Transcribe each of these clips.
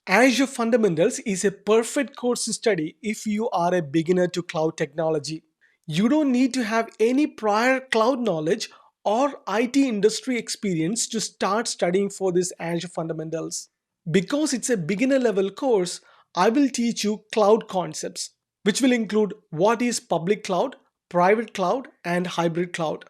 Azure Fundamentals is a perfect course to study if you are a beginner to cloud technology. You don't need to have any prior cloud knowledge or IT industry experience to start studying for this Azure Fundamentals. Because it's a beginner level course, I will teach you cloud concepts, which will include what is public cloud, private cloud, and hybrid cloud,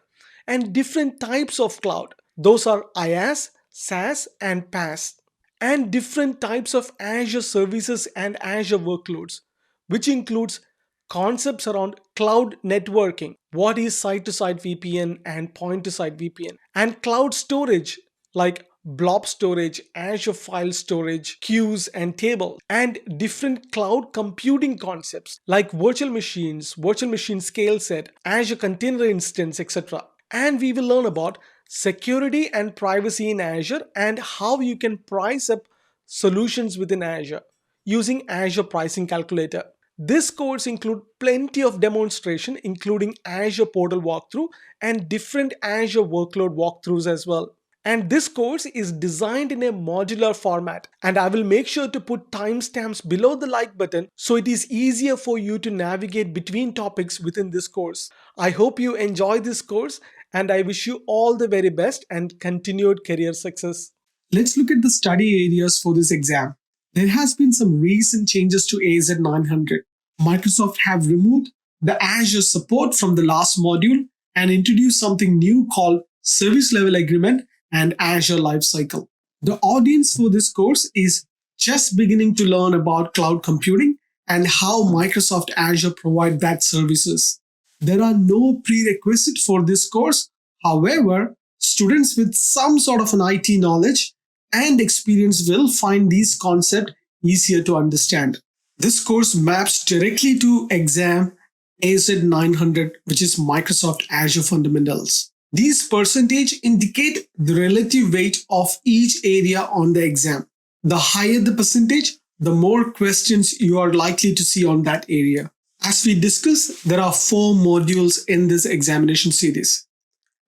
and different types of cloud. Those are IaaS, SaaS, and PaaS, and different types of Azure services and Azure workloads, which includes concepts around cloud networking, what is site-to-site VPN and point-to-site VPN, and cloud storage like blob storage, Azure file storage, queues and table, and different cloud computing concepts like virtual machine scale set, Azure container instance, etc. And we will learn about security and privacy in Azure and how you can price up solutions within Azure using Azure pricing calculator. This course includes plenty of demonstration including Azure portal walkthrough and different Azure workload walkthroughs as well. And this course is designed in a modular format, and I will make sure to put timestamps below the like button so it is easier for you to navigate between topics within this course. I hope you enjoy this course and I wish you all the very best and continued career success. Let's look at the study areas for this exam. There has been some recent changes to AZ-900. Microsoft have removed the Azure support from the last module and introduced something new called Service Level Agreement and Azure Lifecycle. The audience for this course is just beginning to learn about cloud computing and how Microsoft Azure provide that services. There are no prerequisites for this course. However, students with some sort of an IT knowledge and experience will find these concepts easier to understand. This course maps directly to exam AZ-900, which is Microsoft Azure Fundamentals. These percentage indicate the relative weight of each area on the exam. The higher the percentage, the more questions you are likely to see on that area. As we discussed, there are 4 modules in this examination series.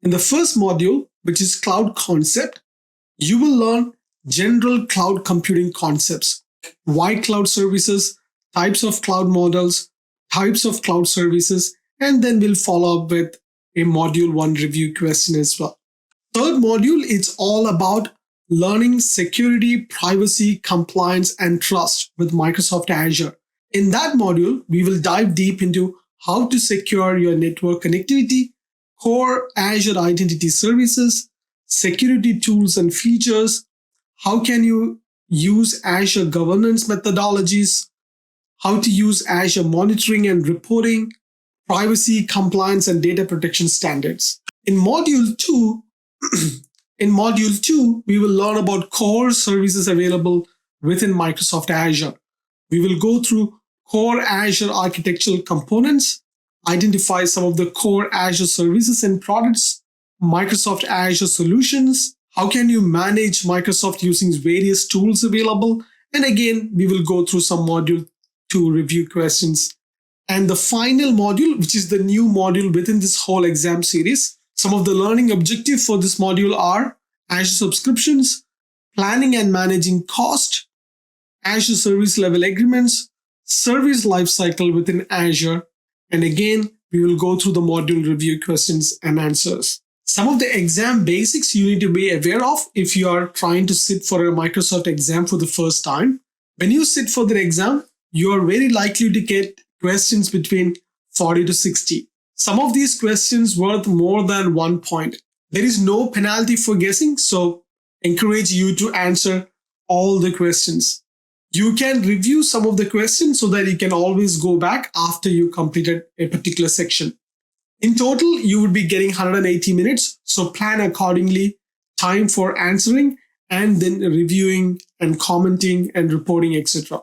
In the first module, which is Cloud Concept, you will learn general cloud computing concepts, why cloud services, types of cloud models, types of cloud services, and then we'll follow up with a module 1 review question as well. Third module, it's all about learning security, privacy, compliance, and trust with Microsoft Azure. In that module, we will dive deep into how to secure your network connectivity, core Azure identity services, security tools and features, how can you use Azure governance methodologies, how to use Azure monitoring and reporting, privacy, compliance, and data protection standards. In module 2, we will learn about core services available within Microsoft Azure. We will go through core Azure architectural components, identify some of the core Azure services and products, Microsoft Azure solutions, how can you manage Microsoft using various tools available, and again, we will go through some module 2 review questions. And the final module, which is the new module within this whole exam series, some of the learning objectives for this module are Azure subscriptions, planning and managing cost, Azure service level agreements, service lifecycle within Azure, and again, we will go through the module review questions and answers. Some of the exam basics you need to be aware of if you are trying to sit for a Microsoft exam for the first time. When you sit for the exam, you are very likely to get questions between 40 to 60. Some of these questions worth more than 1 point. There is no penalty for guessing, so encourage you to answer all the questions. You can review some of the questions so that you can always go back after you completed a particular section. In total, you would be getting 180 minutes, so plan accordingly, time for answering and then reviewing and commenting and reporting, etc.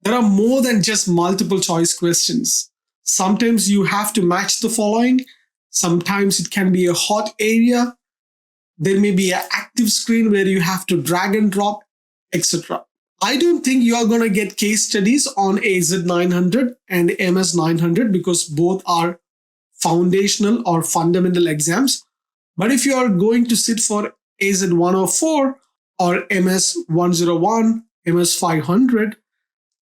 There are more than just multiple choice questions. Sometimes you have to match the following. Sometimes it can be a hot area. There may be an active screen where you have to drag and drop, etc. I don't think you are going to get case studies on AZ-900 and MS-900 because both are foundational or fundamental exams. But if you are going to sit for AZ-104 or MS-101 MS500,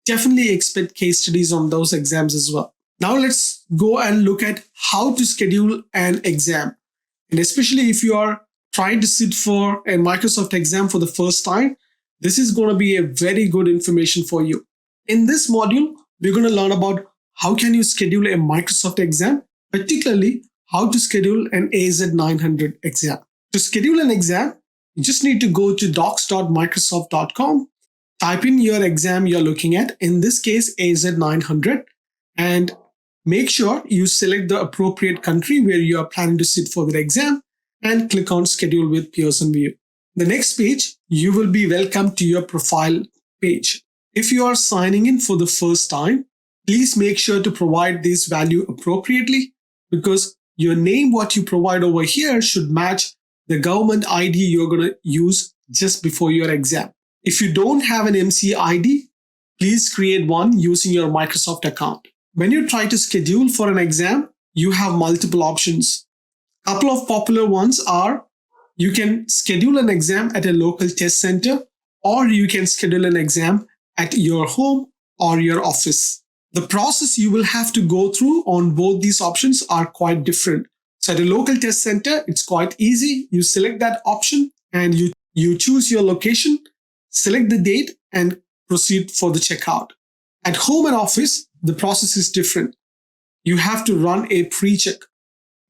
definitely expect case studies on those exams as well. Now let's go and look at how to schedule an exam. And especially if you are trying to sit for a Microsoft exam for the first time, this is going to be a very good information for you. In this module, we're going to learn about how can you schedule a Microsoft exam, particularly how to schedule an AZ-900 exam. To schedule an exam, you just need to go to docs.microsoft.com, type in your exam you're looking at, in this case AZ-900, and make sure you select the appropriate country where you are planning to sit for the exam and click on Schedule with Pearson VUE. The next page, you will be welcomed to your profile page. If you are signing in for the first time, please make sure to provide this value appropriately, because your name, what you provide over here, should match the government ID you're going to use just before your exam. If you don't have an MC ID, please create one using your Microsoft account. When you try to schedule for an exam, you have multiple options. A couple of popular ones are you can schedule an exam at a local test center, or you can schedule an exam at your home or your office. The process you will have to go through on both these options are quite different. So at a local test center, it's quite easy. You select that option and you choose your location, select the date, and proceed for the checkout. At home and office, the process is different. You have to run a pre-check.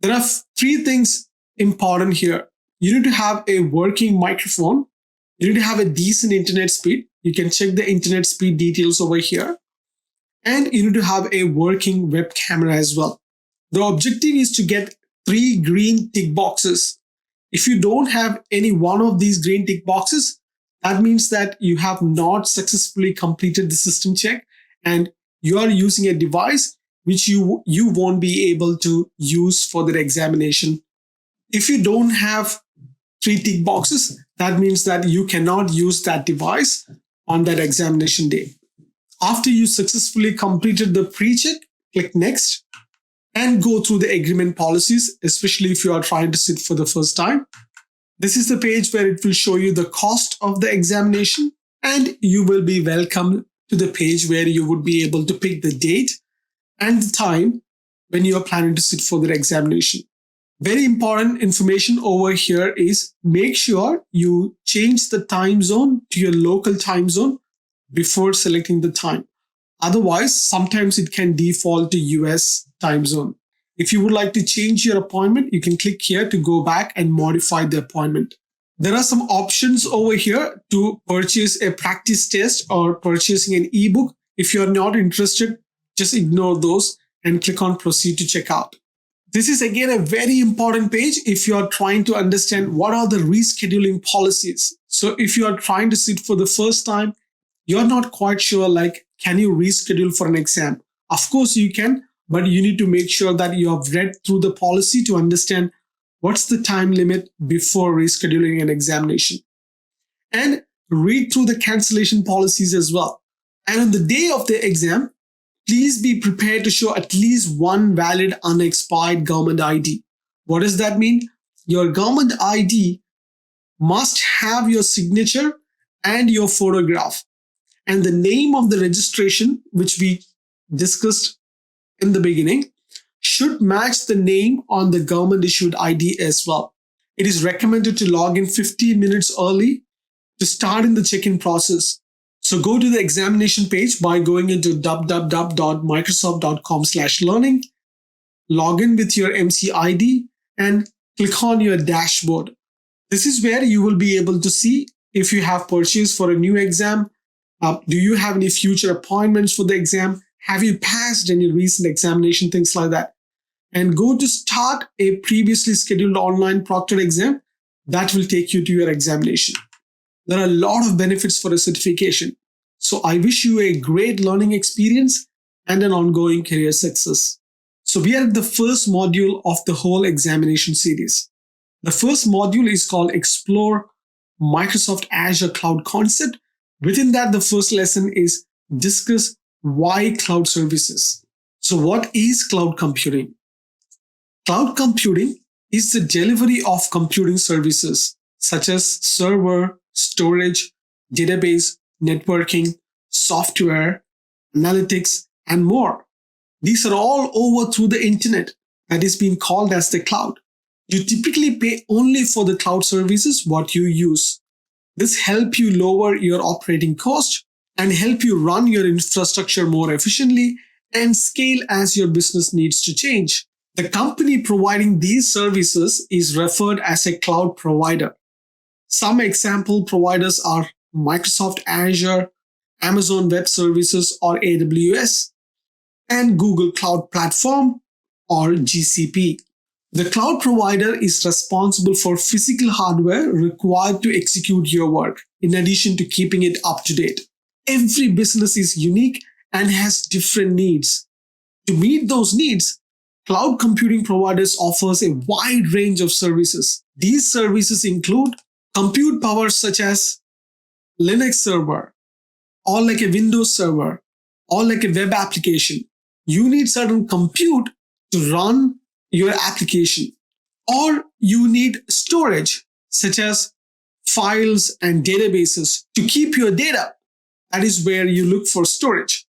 There are three things important here. You need to have a working microphone. You need to have a decent internet speed. You can check the internet speed details over here. And you need to have a working web camera as well. The objective is to get 3 green tick boxes. If you don't have any one of these green tick boxes, that means that you have not successfully completed the system check and you are using a device which you won't be able to use for the examination. If you don't have 3 tick boxes, that means that you cannot use that device on that examination day. After you successfully completed the pre-check, click Next and go through the agreement policies, especially if you are trying to sit for the first time. This is the page where it will show you the cost of the examination, and you will be welcomed to the page where you would be able to pick the date and the time when you are planning to sit for the examination. Very important information over here is make sure you change the time zone to your local time zone before selecting the time. Otherwise, sometimes it can default to US time zone. If you would like to change your appointment, you can click here to go back and modify the appointment. There are some options over here to purchase a practice test or purchasing an ebook. If you're not interested, just ignore those and click on Proceed to Checkout. This is again a very important page if you are trying to understand what are the rescheduling policies. So if you are trying to sit for the first time, you're not quite sure, like, can you reschedule for an exam? Of course you can, but you need to make sure that you have read through the policy to understand what's the time limit before rescheduling an examination. And read through the cancellation policies as well. And on the day of the exam, please be prepared to show at least one valid unexpired government ID. What does that mean? Your government ID must have your signature and your photograph. And the name of the registration, which we discussed in the beginning, should match the name on the government issued ID as well. It is recommended to log in 15 minutes early to start in the check-in process. So go to the examination page by going into www.microsoft.com/learning, log in with your MC ID and click on your dashboard. This is where you will be able to see if you have purchased for a new exam. Do you have any future appointments for the exam? Have you passed any recent examination, things like that? And go to start a previously scheduled online proctored exam. That will take you to your examination. There are a lot of benefits for a certification. So I wish you a great learning experience and an ongoing career success. So we are at the first module of the whole examination series. The first module is called Explore Microsoft Azure Cloud Concept. Within that, the first lesson is discuss why cloud services. So what is cloud computing? Cloud computing is the delivery of computing services such as server, storage, database, networking, software, analytics, and more. These are all over through the internet that is being called as the cloud. You typically pay only for the cloud services what you use. This helps you lower your operating cost and help you run your infrastructure more efficiently and scale as your business needs to change. The company providing these services is referred as a cloud provider. Some example providers are Microsoft Azure, Amazon Web Services or AWS, and Google Cloud Platform or GCP. The cloud provider is responsible for physical hardware required to execute your work, in addition to keeping it up to date. Every business is unique and has different needs. To meet those needs, cloud computing providers offers a wide range of services. These services include compute power such as Linux server, or like a Windows server, or like a web application. You need certain compute to run your application, or you need storage such as files and databases to keep your data. That is where you look for storage,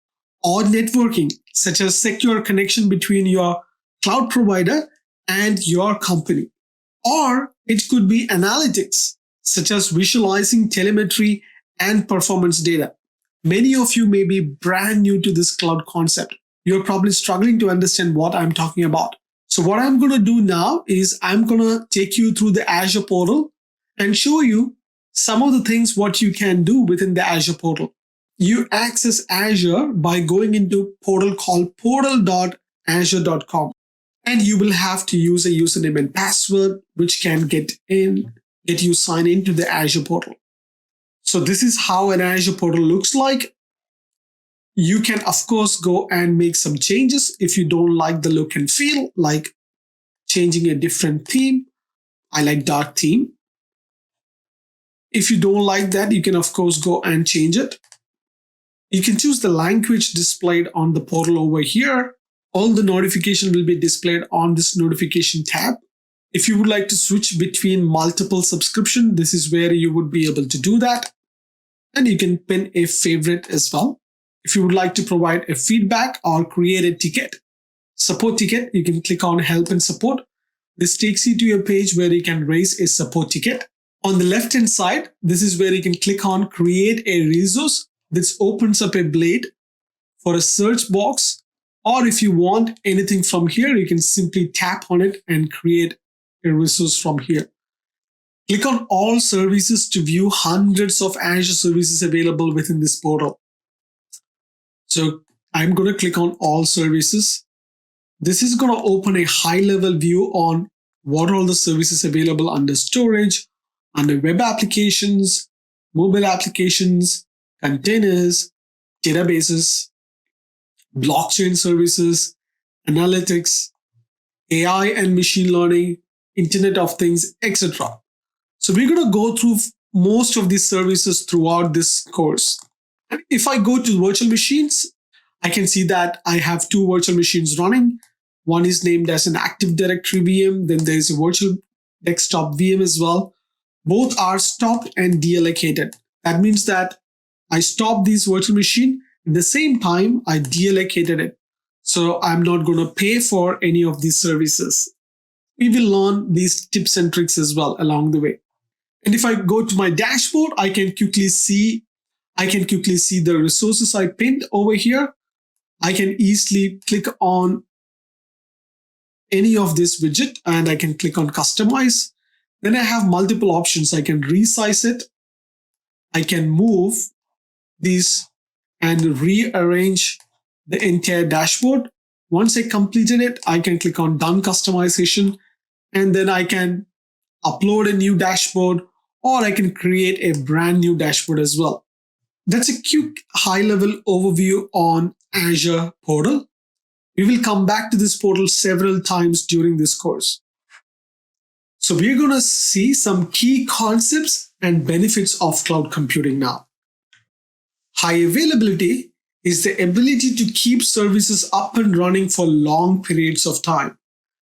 or networking such as secure connection between your cloud provider and your company. Or it could be analytics such as visualizing telemetry and performance data. Many of you may be brand new to this cloud concept. You're probably struggling to understand what I'm talking about. So what I'm going to do now is I'm going to take you through the Azure portal and show you some of the things what you can do within the Azure portal. You access Azure by going into portal called portal.azure.com, and you will have to use a username and password which can get you signed into the Azure portal. So this is how an Azure portal looks like. You can, of course, go and make some changes if you don't like the look and feel, like changing a different theme. I like dark theme. If you don't like that, you can, of course, go and change it. You can choose the language displayed on the portal over here. All the notification will be displayed on this notification tab. If you would like to switch between multiple subscription, this is where you would be able to do that. And you can pin a favorite as well. If you would like to provide a feedback or create a ticket, support ticket, you can click on help and support. This takes you to a page where you can raise a support ticket. On the left hand side, this is where you can click on create a resource. This opens up a blade for a search box. Or if you want anything from here, you can simply tap on it and create a resource from here. Click on all services to view hundreds of Azure services available within this portal. So I'm going to click on all services. This is going to open a high-level view on what are all the services available under storage, under web applications, mobile applications, containers, databases, blockchain services, analytics, AI and machine learning, Internet of Things, etc. So we're going to go through most of these services throughout this course. And if I go to virtual machines, I can see that I have two virtual machines running. One is named as an Active Directory VM. Then there is a virtual desktop VM as well. Both are stopped and deallocated. That means that I stopped this virtual machine. At the same time, I deallocated it. So I'm not going to pay for any of these services. We will learn these tips and tricks as well along the way. And if I go to my dashboard, I can quickly see the resources I pinned over here. I can easily click on any of this widget and I can click on customize. Then I have multiple options. I can resize it. I can move these and rearrange the entire dashboard. Once I completed it, I can click on done customization, and then I can upload a new dashboard, or I can create a brand new dashboard as well. That's a quick high-level overview on Azure portal. We will come back to this portal several times during this course. So we're going to see some key concepts and benefits of cloud computing now. High availability is the ability to keep services up and running for long periods of time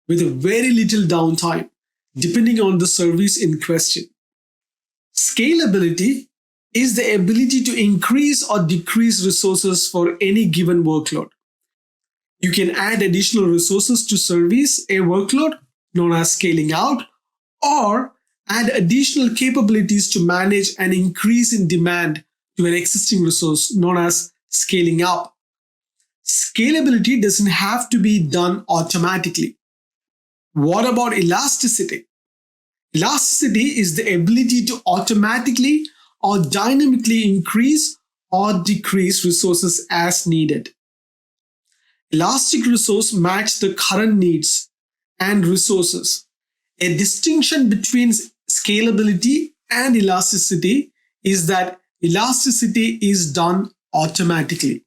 with a very little downtime, depending on the service in question. Scalability is the ability to increase or decrease resources for any given workload. You can add additional resources to service a workload, known as scaling out, or add additional capabilities to manage an increase in demand to an existing resource, known as scaling up. Scalability doesn't have to be done automatically. What about elasticity? Elasticity is the ability to automatically or dynamically increase or decrease resources as needed. Elastic resource match the current needs and resources. A distinction between scalability and elasticity is that elasticity is done automatically.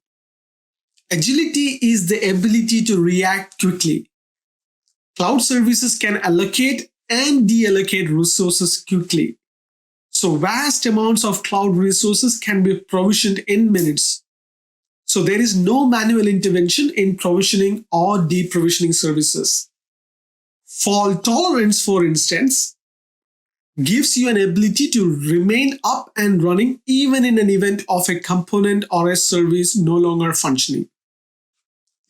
Agility is the ability to react quickly. Cloud services can allocate and deallocate resources quickly. So vast amounts of cloud resources can be provisioned in minutes. So there is no manual intervention in provisioning or deprovisioning services. Fault tolerance, for instance, gives you an ability to remain up and running even in an event of a component or a service no longer functioning.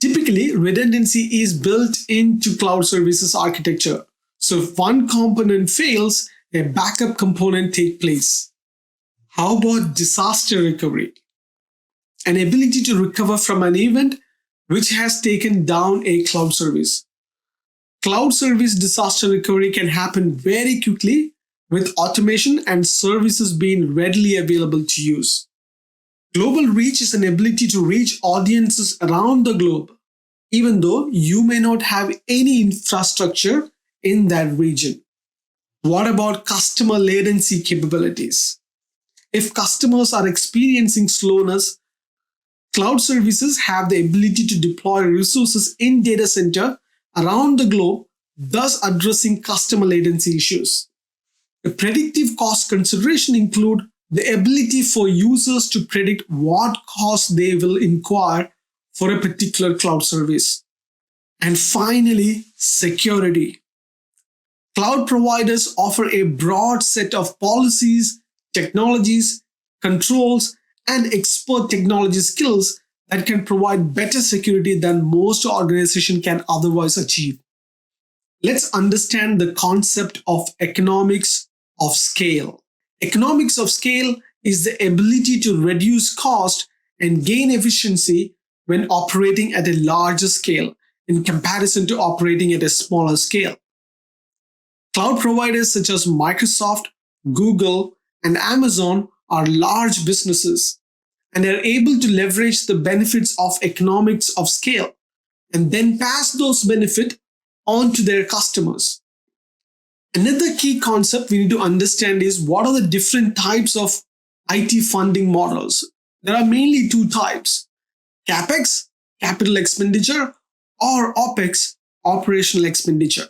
Typically, redundancy is built into cloud services architecture. So if one component fails, a backup component takes place. How about disaster recovery? An ability to recover from an event which has taken down a cloud service. Cloud service disaster recovery can happen very quickly with automation and services being readily available to use. Global reach is an ability to reach audiences around the globe, even though you may not have any infrastructure in that region. What about customer latency capabilities? If customers are experiencing slowness, cloud services have the ability to deploy resources in data center around the globe, thus addressing customer latency issues. The predictive cost consideration include the ability for users to predict what cost they will incur for a particular cloud service. And finally, security. Cloud providers offer a broad set of policies, technologies, controls, and expert technology skills that can provide better security than most organizations can otherwise achieve. Let's understand the concept of economics of scale. Economics of scale is the ability to reduce cost and gain efficiency when operating at a larger scale in comparison to operating at a smaller scale. Cloud providers such as Microsoft, Google, and Amazon are large businesses and are able to leverage the benefits of economics of scale and then pass those benefits on to their customers. Another key concept we need to understand is what are the different types of IT funding models. There are mainly two types: CapEx, capital expenditure, or OpEx, operational expenditure.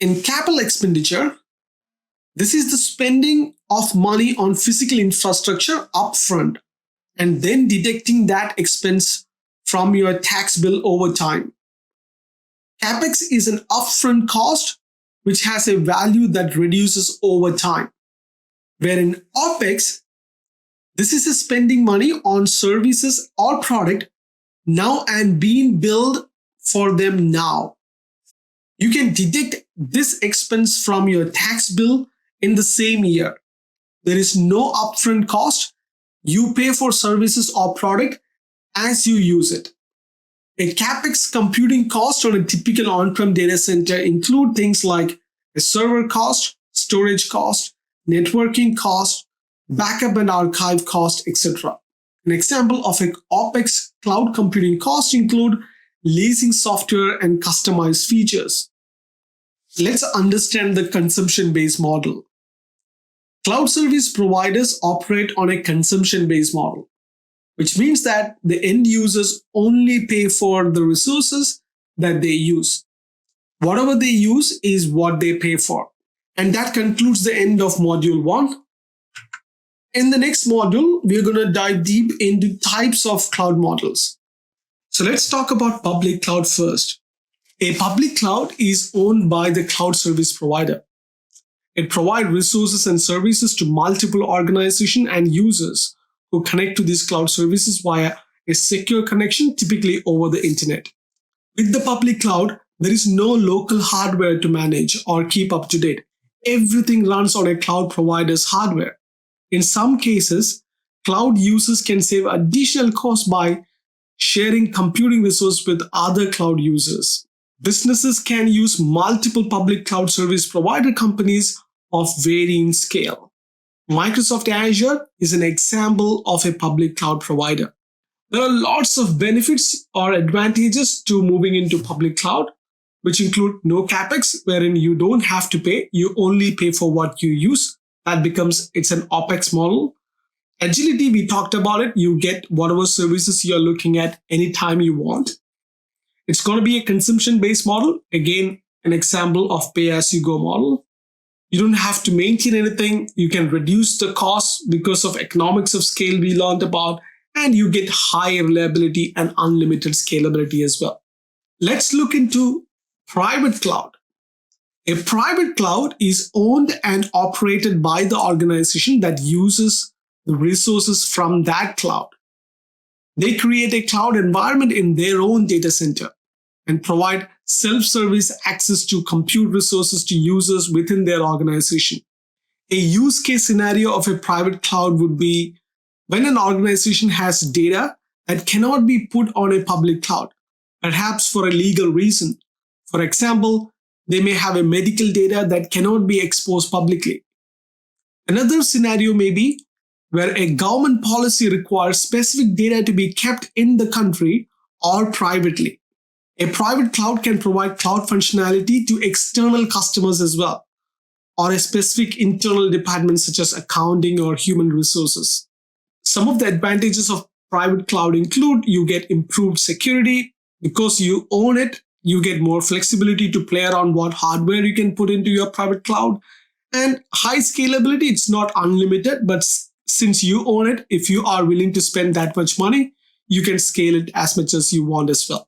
In capital expenditure, this is the spending of money on physical infrastructure upfront and then deducting that expense from your tax bill over time. CapEx is an upfront cost which has a value that reduces over time. Wherein OpEx, this is a spending money on services or product now and being billed for them now. You can deduct this expense from your tax bill in the same year. There is no upfront cost. You pay for services or product as you use it. A CapEx computing cost on a typical on-prem data center include things like a server cost, storage cost, networking cost, backup and archive cost, etc. An example of an OpEx cloud computing cost include leasing software and customized features. Let's understand the consumption-based model. Cloud service providers operate on a consumption-based model, which means that the end users only pay for the resources that they use. Whatever they use is what they pay for. And that concludes the end of module 1. In the next module, we're going to dive deep into types of cloud models. So let's talk about public cloud first. A public cloud is owned by the cloud service provider. It provides resources and services to multiple organizations and users who connect to these cloud services via a secure connection, typically over the internet. With the public cloud, there is no local hardware to manage or keep up to date. Everything runs on a cloud provider's hardware. In some cases, cloud users can save additional costs by sharing computing resources with other cloud users. Businesses can use multiple public cloud service provider companies of varying scale. Microsoft Azure is an example of a public cloud provider. There are lots of benefits or advantages to moving into public cloud, which include no capex, wherein you don't have to pay, you only pay for what you use. It's an OPEX model. Agility, we talked about it. You get whatever services you're looking at anytime you want. It's going to be a consumption-based model. Again, an example of pay-as-you-go model. You don't have to maintain anything. You can reduce the cost because of economics of scale we learned about, and you get high reliability and unlimited scalability as well. Let's look into private cloud. A private cloud is owned and operated by the organization that uses the resources from that cloud. They create a cloud environment in their own data center and provide self-service access to compute resources to users within their organization. A use case scenario of a private cloud would be when an organization has data that cannot be put on a public cloud, perhaps for a legal reason. For example, they may have a medical data that cannot be exposed publicly. Another scenario may be where a government policy requires specific data to be kept in the country or privately. A private cloud can provide cloud functionality to external customers as well, or a specific internal department such as accounting or human resources. Some of the advantages of private cloud include you get improved security. Because you own it, you get more flexibility to play around what hardware you can put into your private cloud. And high scalability, it's not unlimited, but since you own it, if you are willing to spend that much money, you can scale it as much as you want as well.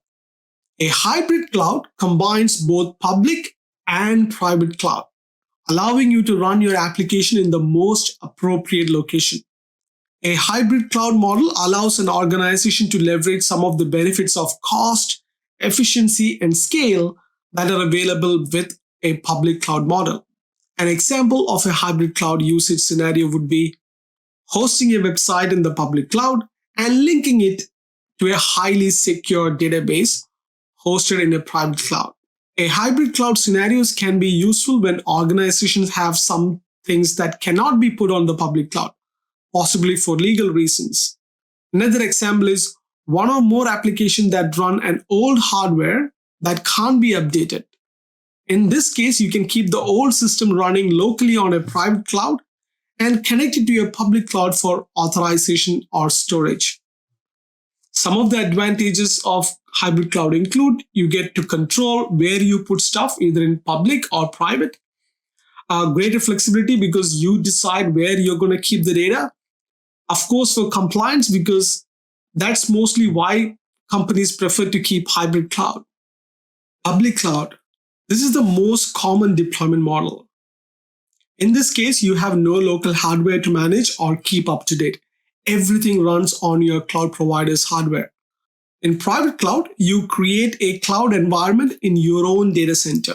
A hybrid cloud combines both public and private cloud, allowing you to run your application in the most appropriate location. A hybrid cloud model allows an organization to leverage some of the benefits of cost, efficiency, and scale that are available with a public cloud model. An example of a hybrid cloud usage scenario would be hosting a website in the public cloud and linking it to a highly secure database hosted in a private cloud. A hybrid cloud scenarios can be useful when organizations have some things that cannot be put on the public cloud, possibly for legal reasons. Another example is one or more applications that run an old hardware that can't be updated. In this case, you can keep the old system running locally on a private cloud and connect it to your public cloud for authorization or storage. Some of the advantages of hybrid cloud include you get to control where you put stuff, either in public or private. Greater flexibility because you decide where you're going to keep the data. Of course, for compliance, because that's mostly why companies prefer to keep hybrid cloud. Public cloud. This is the most common deployment model. In this case, you have no local hardware to manage or keep up to date. Everything runs on your cloud provider's hardware. In private cloud, you create a cloud environment in your own data center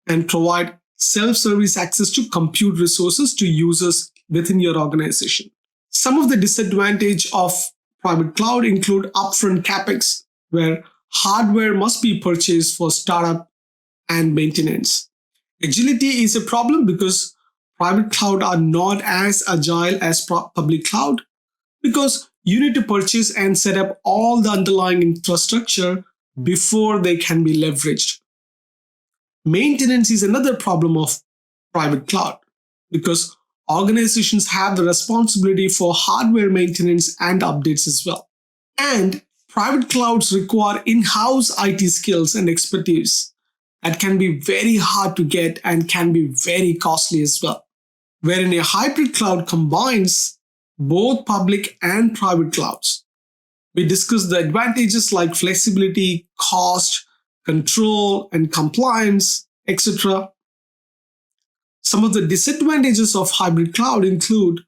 and provide self-service access to compute resources to users within your organization. Some of the disadvantages of private cloud include upfront capex, where hardware must be purchased for startup and maintenance. Agility is a problem because private cloud are not as agile as public cloud, because you need to purchase and set up all the underlying infrastructure before they can be leveraged. Maintenance is another problem of private cloud because organizations have the responsibility for hardware maintenance and updates as well. And private clouds require in-house IT skills and expertise that can be very hard to get and can be very costly as well. Wherein a hybrid cloud combines both public and private clouds. We discussed the advantages like flexibility, cost, control, and compliance, etc. Some of the disadvantages of hybrid cloud include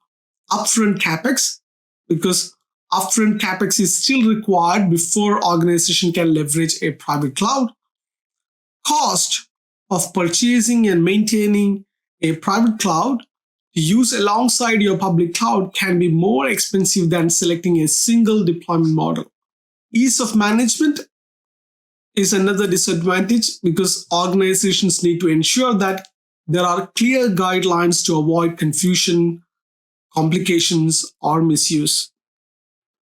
upfront capex, because upfront capex is still required before organization can leverage a private cloud. Cost of purchasing and maintaining a private cloud to use alongside your public cloud can be more expensive than selecting a single deployment model. Ease of management is another disadvantage, because organizations need to ensure that there are clear guidelines to avoid confusion, complications, or misuse.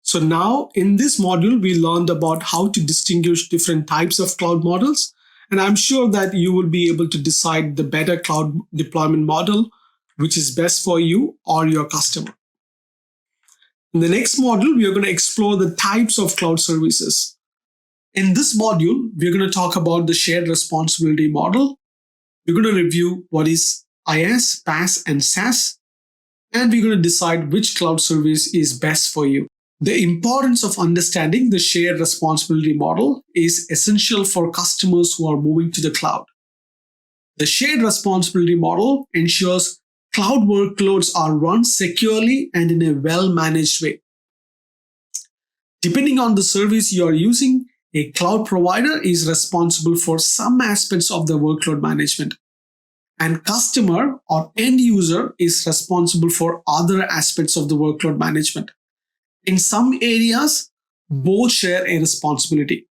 So now in this module, we learned about how to distinguish different types of cloud models. And I'm sure that you will be able to decide the better cloud deployment model, which is best for you or your customer. In the next module, we are going to explore the types of cloud services. In this module, we're going to talk about the shared responsibility model. We're going to review what is IaaS, PaaS, and SaaS. And we're going to decide which cloud service is best for you. The importance of understanding the shared responsibility model is essential for customers who are moving to the cloud. The shared responsibility model ensures cloud workloads are run securely and in a well-managed way. Depending on the service you are using, a cloud provider is responsible for some aspects of the workload management, and customer or end user is responsible for other aspects of the workload management. In some areas, both share a responsibility.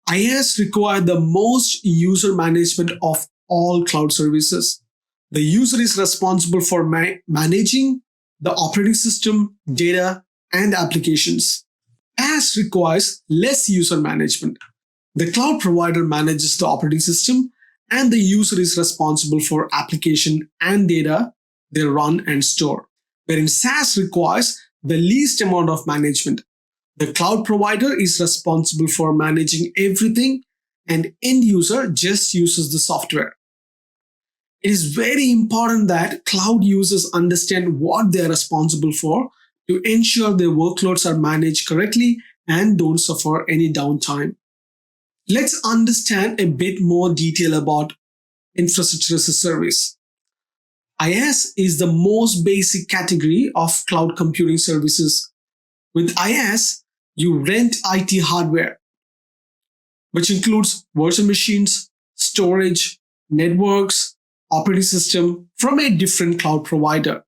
IaaS require the most user management of all cloud services. The user is responsible for managing the operating system, data, and applications. PaaS requires less user management. The cloud provider manages the operating system, and the user is responsible for application and data they run and store. Wherein SaaS requires the least amount of management. The cloud provider is responsible for managing everything, and end user just uses the software. It is very important that cloud users understand what they are responsible for to ensure their workloads are managed correctly and don't suffer any downtime. Let's understand a bit more detail about infrastructure as a service. IaaS is the most basic category of cloud computing services. With IaaS, you rent IT hardware, which includes virtual machines, storage, networks, operating system from a different cloud provider.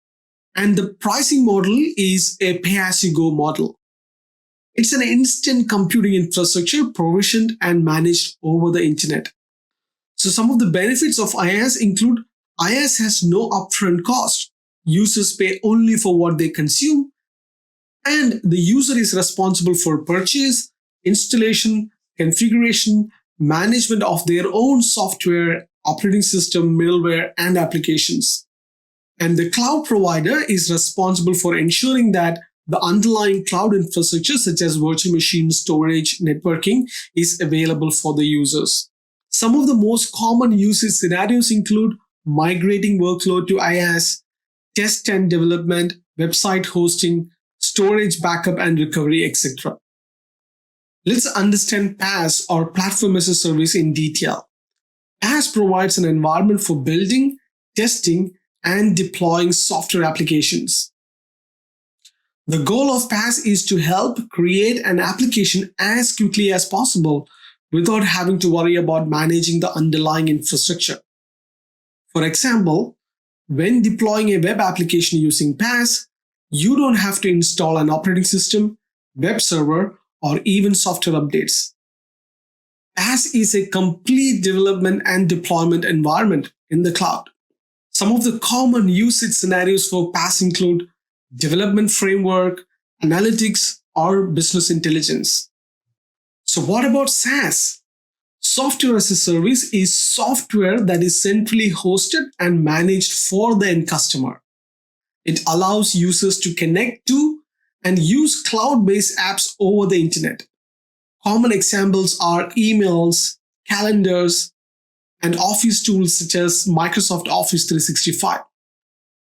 And the pricing model is a pay-as-you-go model. It's an instant computing infrastructure provisioned and managed over the internet. So some of the benefits of IaaS include IaaS has no upfront cost. Users pay only for what they consume, and the user is responsible for purchase, installation, configuration, management of their own software, operating system, middleware, and applications. And the cloud provider is responsible for ensuring that the underlying cloud infrastructure, such as virtual machines, storage, networking, is available for the users. Some of the most common usage scenarios include migrating workload to IaaS, test and development, website hosting, storage backup and recovery, etc. Let's understand PaaS, or Platform as a Service, in detail. PaaS provides an environment for building, testing, and deploying software applications. The goal of PaaS is to help create an application as quickly as possible without having to worry about managing the underlying infrastructure. For example, when deploying a web application using PaaS, you don't have to install an operating system, web server, or even software updates. PaaS is a complete development and deployment environment in the cloud. Some of the common usage scenarios for PaaS include development framework, analytics, or business intelligence. So what about SaaS? Software as a service is software that is centrally hosted and managed for the end customer. It allows users to connect to and use cloud-based apps over the internet. Common examples are emails, calendars, and office tools such as Microsoft Office 365.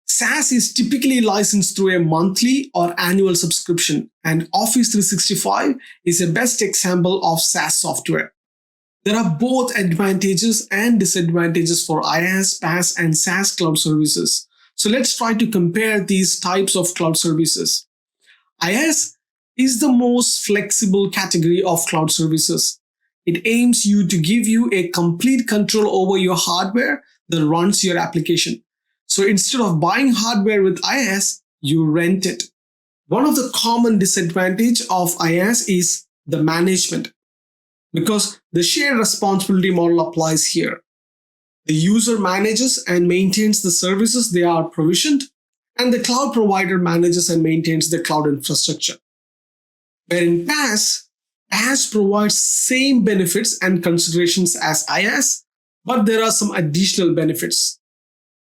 SaaS is typically licensed through a monthly or annual subscription, and Office 365 is a best example of SaaS software. There are both advantages and disadvantages for IaaS, PaaS, and SaaS cloud services. So let's try to compare these types of cloud services. IaaS is the most flexible category of cloud services. It aims to give you a complete control over your hardware that runs your application. So instead of buying hardware with IaaS, you rent it. One of the common disadvantages of IaaS is the management, because the shared responsibility model applies here. The user manages and maintains the services they are provisioned, and the cloud provider manages and maintains the cloud infrastructure. Where in PaaS provides same benefits and considerations as IaaS, but there are some additional benefits.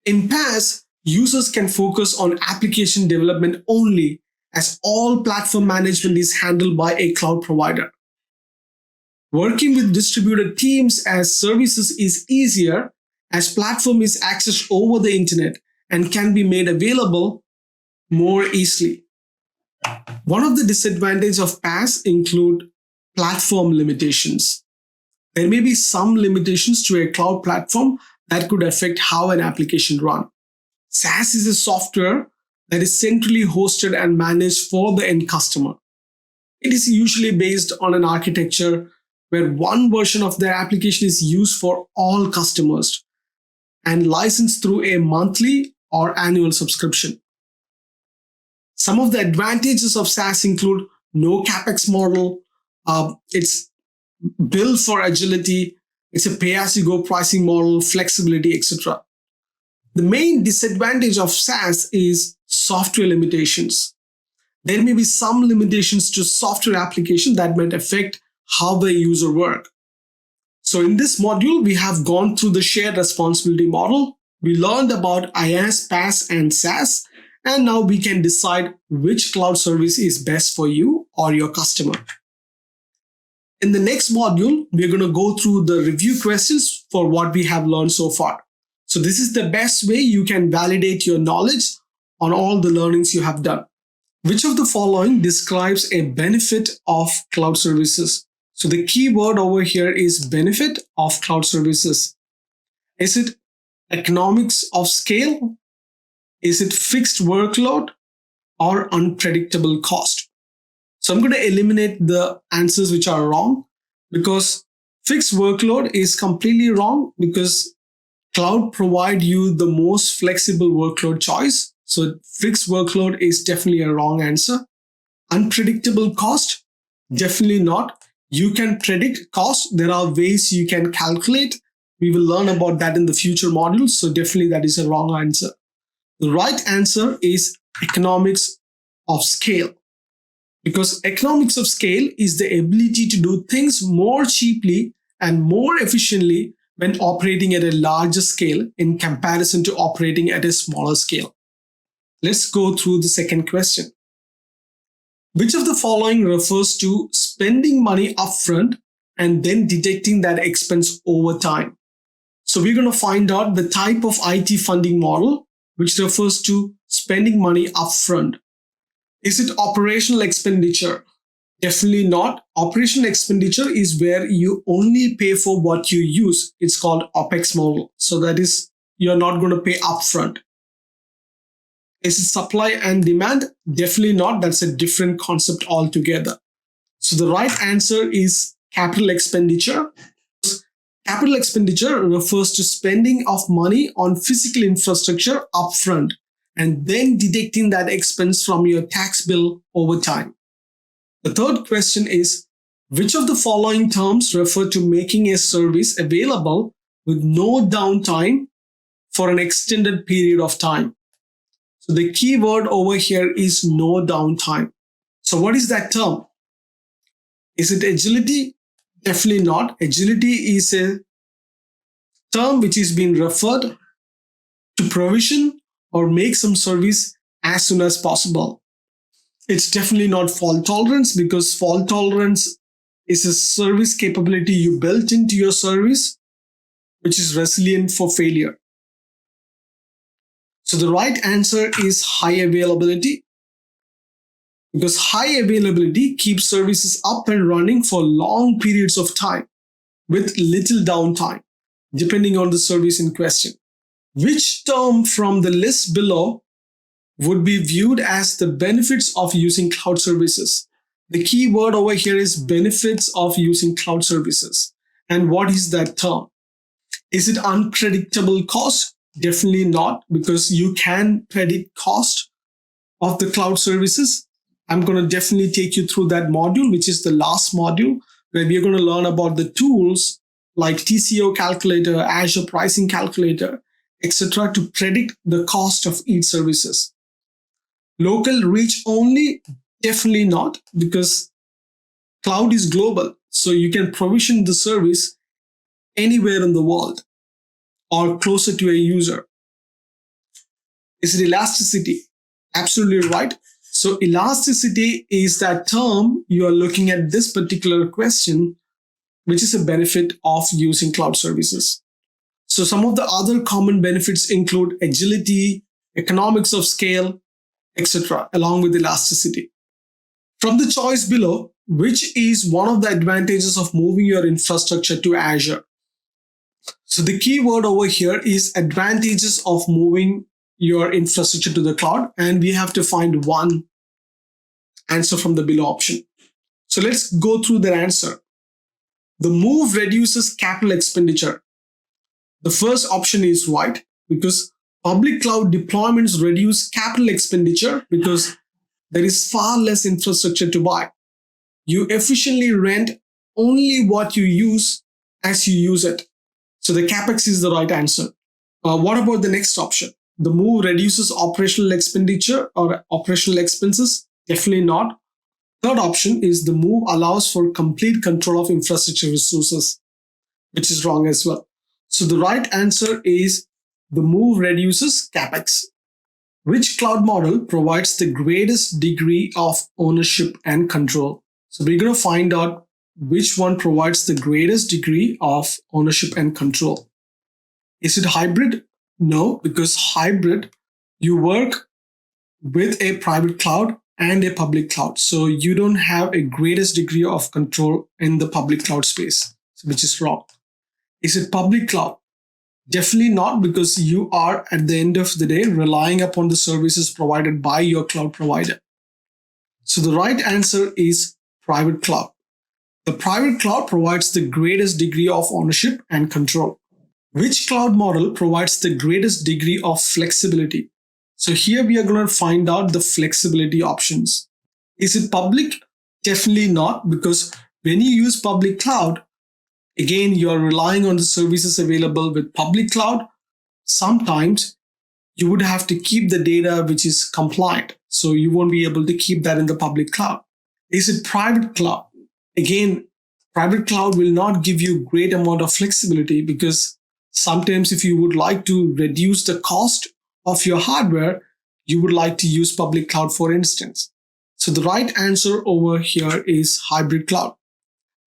In PaaS, users can focus on application development only, as all platform management is handled by a cloud provider. Working with distributed teams as services is easier, as platform is accessed over the internet and can be made available more easily. One of the disadvantages of PaaS include platform limitations. There may be some limitations to a cloud platform that could affect how an application runs. SaaS is a software that is centrally hosted and managed for the end customer. It is usually based on an architecture where one version of their application is used for all customers and licensed through a monthly or annual subscription. Some of the advantages of SaaS include no capex model. It's built for agility. It's a pay-as-you-go pricing model, flexibility, etc. The main disadvantage of SaaS is software limitations. There may be some limitations to software application that might affect how the user work. So in this module, we have gone through the shared responsibility model. We learned about IaaS, PaaS, and SaaS, and now we can decide which cloud service is best for you or your customer. In the next module, we're going to go through the review questions for what we have learned so far. So this is the best way you can validate your knowledge on all the learnings you have done. Which of the following describes a benefit of cloud services? So the key word over here is benefit of cloud services. Is it economics of scale? Is it fixed workload or unpredictable cost? So I'm going to eliminate the answers which are wrong, because fixed workload is completely wrong, because cloud provide you the most flexible workload choice. So fixed workload is definitely a wrong answer. Unpredictable cost? Definitely not. You can predict cost. There are ways you can calculate. We will learn about that in the future modules. So definitely that is a wrong answer. The right answer is economics of scale, because economics of scale is the ability to do things more cheaply and more efficiently when operating at a larger scale in comparison to operating at a smaller scale. Let's go through the second question. Which of the following refers to spending money upfront and then deducting that expense over time? So we're going to find out the type of IT funding model which refers to spending money upfront. Is it operational expenditure? Definitely not. Operational expenditure is where you only pay for what you use. It's called OPEX model. So that is, you're not going to pay upfront. Is it supply and demand? Definitely not. That's a different concept altogether. So the right answer is capital expenditure. Capital expenditure refers to spending of money on physical infrastructure upfront and then deducting that expense from your tax bill over time. The third question is, which of the following terms refer to making a service available with no downtime for an extended period of time? So the key word over here is no downtime. So what is that term? Is it agility? Definitely not. Agility is a term which is being referred to provision or make some service as soon as possible. It's definitely not fault tolerance, because fault tolerance is a service capability you built into your service which is resilient for failure. So the right answer is high availability, because high availability keeps services up and running for long periods of time. with little downtime, depending on the service in question. Which term from the list below would be viewed as the benefits of using cloud services? The key word over here is benefits of using cloud services. And what is that term? Is it unpredictable cost? Definitely not, because you can predict cost of the cloud services. I'm going to definitely take you through that module, which is the last module, where we're going to learn about the tools like TCO calculator, Azure pricing calculator, etc., to predict the cost of each services. Local reach only? Definitely not, because cloud is global. So you can provision the service anywhere in the world or closer to a user. Is it elasticity? Absolutely right. So elasticity is that term you are looking at this particular question, which is a benefit of using cloud services. So some of the other common benefits include agility, economics of scale, etc., along with elasticity. From the choice below, which is one of the advantages of moving your infrastructure to Azure? So the key word over here is advantages of moving your infrastructure to the cloud, and we have to find one answer from the below option. So let's go through the answer. The move reduces capital expenditure. The first option is right, because public cloud deployments reduce capital expenditure because there is far less infrastructure to buy. You efficiently rent only what you use as you use it. So the CapEx is the right answer. What about the next option? The move reduces operational expenditure or operational expenses? Definitely not. Third option is the move allows for complete control of infrastructure resources, which is wrong as well. So the right answer is the move reduces CapEx. Which cloud model provides the greatest degree of ownership and control? So we're going to find out which one provides the greatest degree of ownership and control. Is it hybrid? No, because hybrid, you work with a private cloud and a public cloud. So you don't have a greatest degree of control in the public cloud space, which is wrong. Is it public cloud? Definitely not, because you are at the end of the day relying upon the services provided by your cloud provider. So the right answer is private cloud. The private cloud provides the greatest degree of ownership and control. Which cloud model provides the greatest degree of flexibility? So here we are going to find out the flexibility options. Is it public? Definitely not, because when you use public cloud, again, you are relying on the services available with public cloud. Sometimes you would have to keep the data which is compliant. So you won't be able to keep that in the public cloud. Is it private cloud? Again, private cloud will not give you great amount of flexibility, because sometimes if you would like to reduce the cost of your hardware, you would like to use public cloud, for instance. So the right answer over here is hybrid cloud.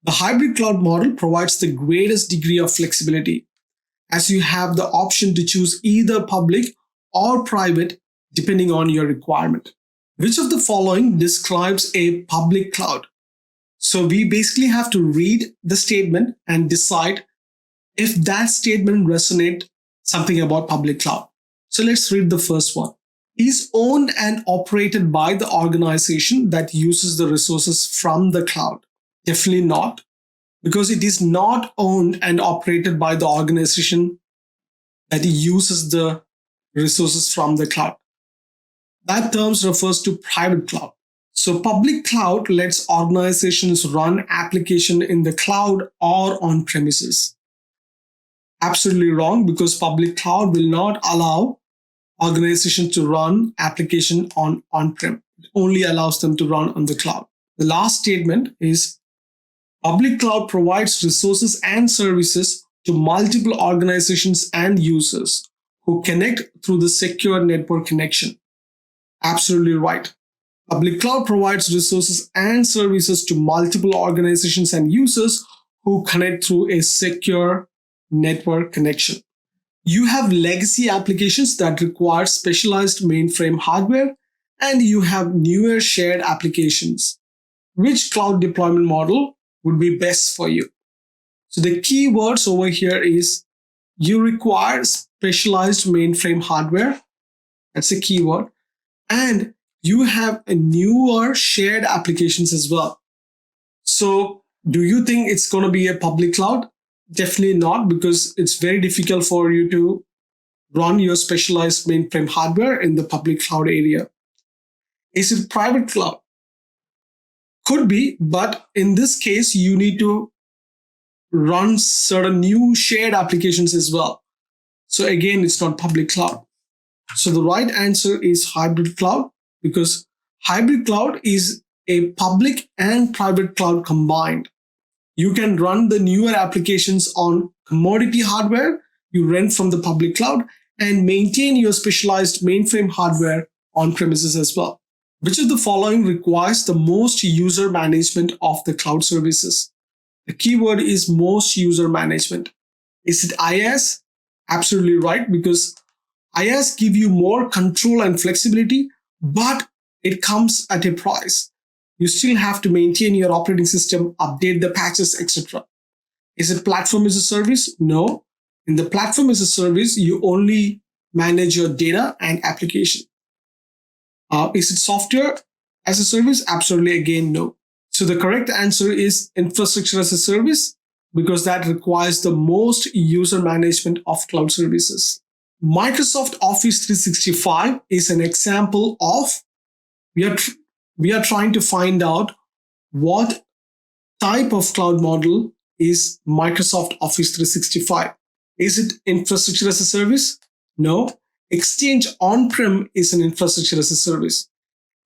The hybrid cloud model provides the greatest degree of flexibility, as you have the option to choose either public or private depending on your requirement. Which of the following describes a public cloud? So we basically have to read the statement and decide if that statement resonates something about public cloud. So let's read the first one. Is owned and operated by the organization that uses the resources from the cloud? Definitely not, because it is not owned and operated by the organization that uses the resources from the cloud. That term refers to private cloud. So public cloud lets organizations run application in the cloud or on premises. Absolutely wrong, because public cloud will not allow organizations to run application on-prem. It only allows them to run on the cloud. The last statement is public cloud provides resources and services to multiple organizations and users who connect through the secure network connection. Absolutely right. Public cloud provides resources and services to multiple organizations and users who connect through a secure network connection. You have legacy applications that require specialized mainframe hardware, and you have newer shared applications. Which cloud deployment model would be best for you? So the keywords over here is you require specialized mainframe hardware. That's a keyword. And you have a newer shared applications as well. So do you think it's going to be a public cloud? Definitely not, because it's very difficult for you to run your specialized mainframe hardware in the public cloud area. Is it private cloud? Could be, but in this case, you need to run certain new shared applications as well. So again, it's not public cloud. So the right answer is hybrid cloud, because hybrid cloud is a public and private cloud combined. You can run the newer applications on commodity hardware you rent from the public cloud and maintain your specialized mainframe hardware on premises as well. Which of the following requires the most user management of the cloud services? The keyword is most user management. Is it IaaS? Absolutely right, because IaaS give you more control and flexibility, but it comes at a price. You still have to maintain your operating system, update the patches, etc. Is it platform as a service? No. In the platform as a service, you only manage your data and application. Is it software as a service? Absolutely, again, no. So the correct answer is infrastructure as a service, because that requires the most user management of cloud services. Microsoft Office 365 is an example of, we are trying to find out what type of cloud model is Microsoft Office 365. Is it infrastructure as a service? No. Exchange on-prem is an infrastructure as a service.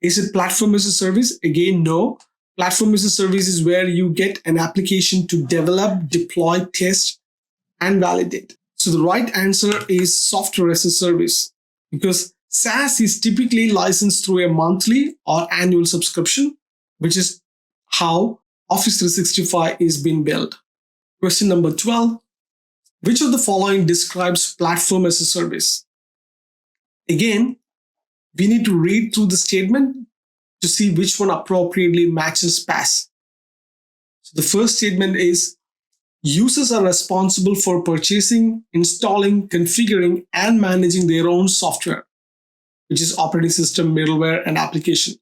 Is it platform as a service? Again, no. Platform as a service is where you get an application to develop, deploy, test, and validate. So the right answer is software as a service, because SaaS is typically licensed through a monthly or annual subscription, which is how Office 365 is being built. Question number 12. Which of the following describes platform as a service? Again, we need to read through the statement to see which one appropriately matches PaaS. So the first statement is, users are responsible for purchasing, installing, configuring, and managing their own software, which is operating system, middleware, and application.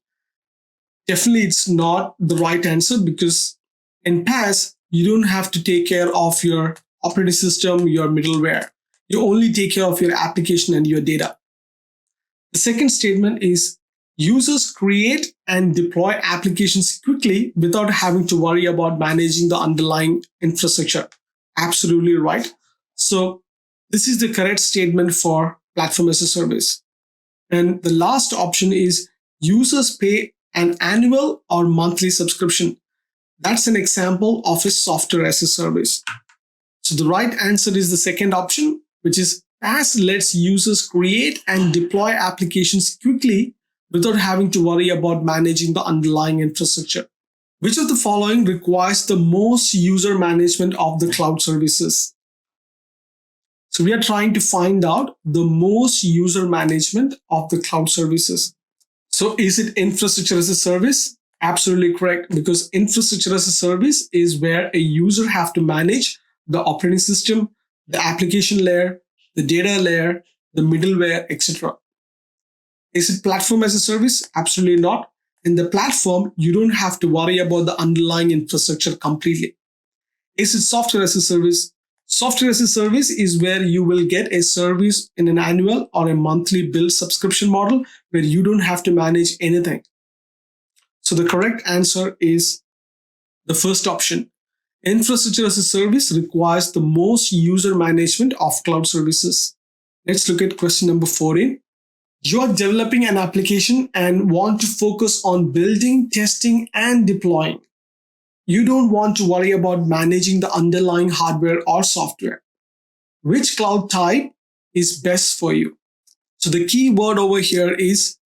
Definitely, it's not the right answer, because in PaaS, you don't have to take care of your operating system, your middleware. You only take care of your application and your data. The second statement is, users create and deploy applications quickly without having to worry about managing the underlying infrastructure. Absolutely right. So this is the correct statement for platform as a service. And the last option is, users pay an annual or monthly subscription. That's an example of a software as a service. So the right answer is the second option, which is PaaS lets users create and deploy applications quickly without having to worry about managing the underlying infrastructure. Which of the following requires the most user management of the cloud services? So we are trying to find out the most user management of the cloud services. So is it infrastructure as a service? Absolutely correct, because infrastructure as a service is where a user have to manage the operating system, the application layer, the data layer, the middleware, etc. Is it platform as a service? Absolutely not. In the platform, you don't have to worry about the underlying infrastructure completely. Is it software as a service? Software as a service is where you will get a service in an annual or a monthly bill subscription model where you don't have to manage anything. So the correct answer is the first option. Infrastructure as a service requires the most user management of cloud services. Let's look at question number 14. You are developing an application and want to focus on building, testing, and deploying. You don't want to worry about managing the underlying hardware or software. Which cloud type is best for you? So the key word over here is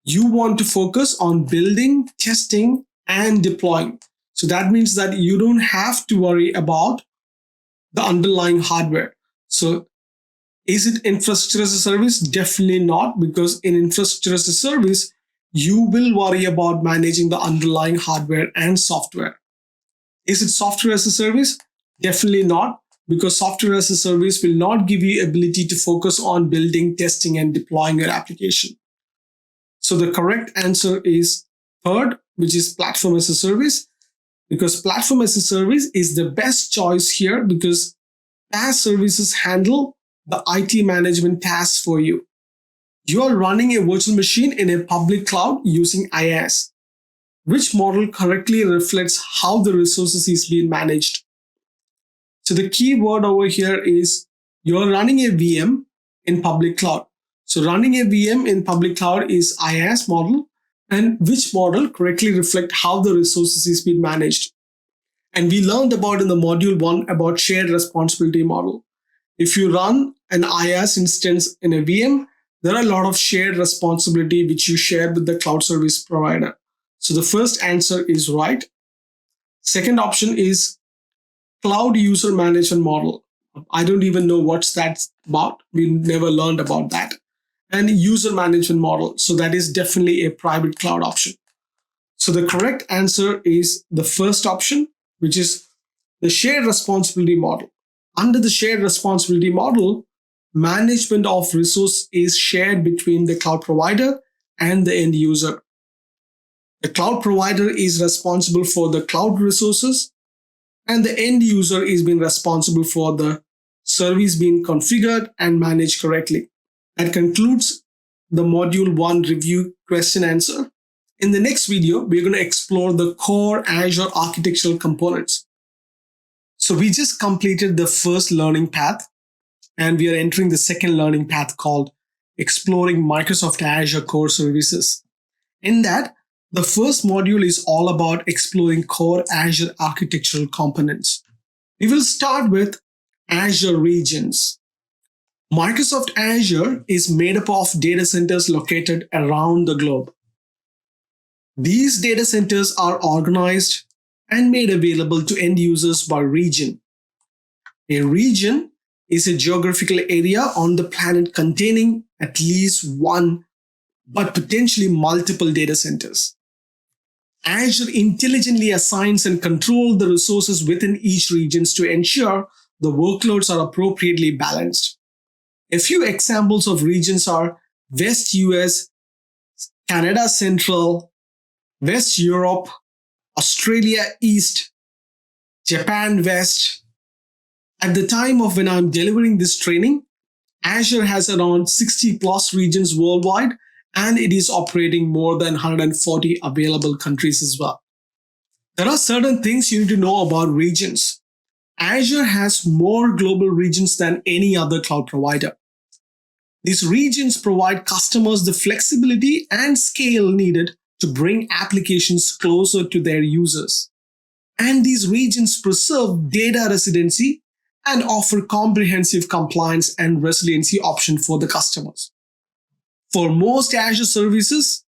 you want to focus on building, testing, and deploying. So that means that you don't have to worry about the underlying hardware. So is it infrastructure as a service? Definitely not, because in infrastructure as a service, you will worry about managing the underlying hardware and software. Is it software as a service? Definitely not, because software as a service will not give you ability to focus on building, testing, and deploying your application. So the correct answer is third, which is platform as a service, because platform as a service is the best choice here because PaaS services handle the IT management tasks for you. You are running a virtual machine in a public cloud using IaaS, which model correctly reflects how the resources is being managed. So the key word over here is you're running a VM in public cloud. So running a VM in public cloud is IaaS model, and which model correctly reflect how the resources is being managed. And we learned about in the module 1 about shared responsibility model. If you run an IaaS instance in a VM, there are a lot of shared responsibility which you share with the cloud service provider. So the first answer is right. Second option is cloud user management model. I don't even know what's that about. We never learned about that. And user management model. So that is definitely a private cloud option. So the correct answer is the first option, which is the shared responsibility model. Under the shared responsibility model, management of resource is shared between the cloud provider and the end user. The cloud provider is responsible for the cloud resources, and the end user is being responsible for the service being configured and managed correctly. That concludes the module 1 review question answer. In the next video, we're going to explore the core Azure architectural components. So we just completed the first learning path, and we are entering the second learning path called Exploring Microsoft Azure Core Services. In that, the first module is all about exploring core Azure architectural components. We will start with Azure regions. Microsoft Azure is made up of data centers located around the globe. These data centers are organized and made available to end users by region. A region is a geographical area on the planet containing at least one, but potentially multiple data centers. Azure intelligently assigns and controls the resources within each region to ensure the workloads are appropriately balanced. A few examples of regions are West US, Canada Central, West Europe, Australia East, Japan West. At the time of when I'm delivering this training, Azure has around 60 plus regions worldwide, and it is operating more than 140 available countries as well. There are certain things you need to know about regions. Azure has more global regions than any other cloud provider. These regions provide customers the flexibility and scale needed to bring applications closer to their users. And these regions preserve data residency and offer comprehensive compliance and resiliency option for the customers. For most Azure services,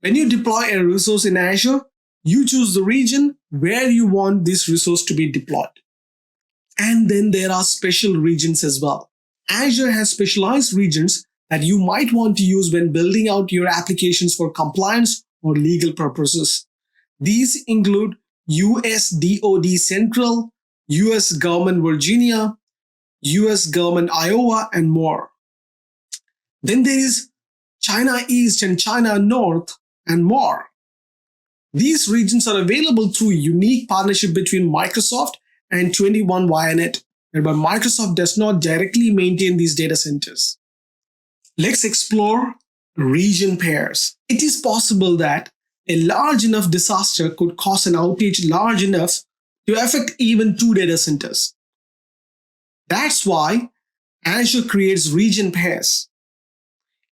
when you deploy a resource in Azure, you choose the region where you want this resource to be deployed. And then there are special regions as well. Azure has specialized regions that you might want to use when building out your applications for compliance or legal purposes. These include US DoD Central, US Government Virginia, US Government Iowa, and more. Then there is China East and China North and more. These regions are available through unique partnership between Microsoft and 21 ViaNet, whereby Microsoft does not directly maintain these data centers. Let's explore region pairs. It is possible that a large enough disaster could cause an outage large enough to affect even 2 data centers. That's why Azure creates region pairs.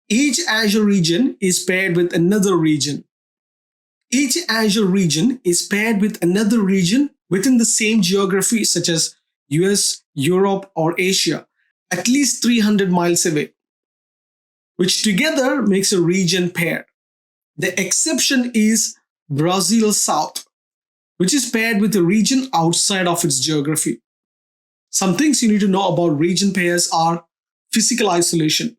Each Azure region is paired with another region. Each Azure region is paired with another region within the same geography, such as US, Europe, or Asia, at least 300 miles away, which together makes a region pair. The exception is Brazil South, which is paired with a region outside of its geography. Some things you need to know about region pairs are physical isolation.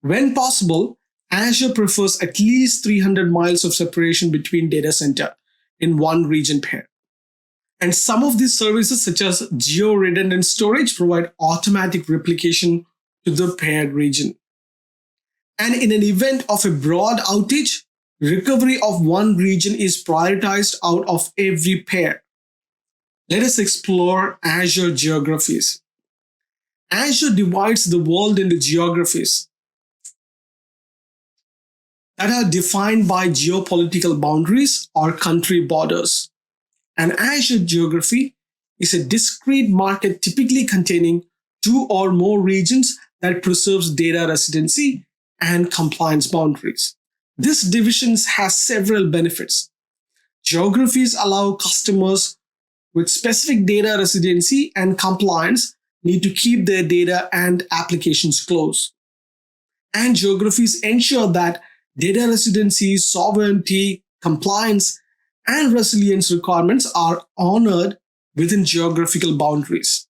When possible, Azure prefers at least 300 miles of separation between data center in one region pair. And some of these services, such as geo-redundant storage, provide automatic replication to the paired region. And in an event of a broad outage, recovery of one region is prioritized out of every pair. Let us explore Azure geographies. Azure divides the world into geographies that are defined by geopolitical boundaries or country borders. An Azure geography is a discrete market typically containing two or more regions that preserves data residency and compliance boundaries. This division has several benefits. Geographies allow customers with specific data residency and compliance need to keep their data and applications close. And geographies ensure that data residency, sovereignty, compliance, and resilience requirements are honored within geographical boundaries.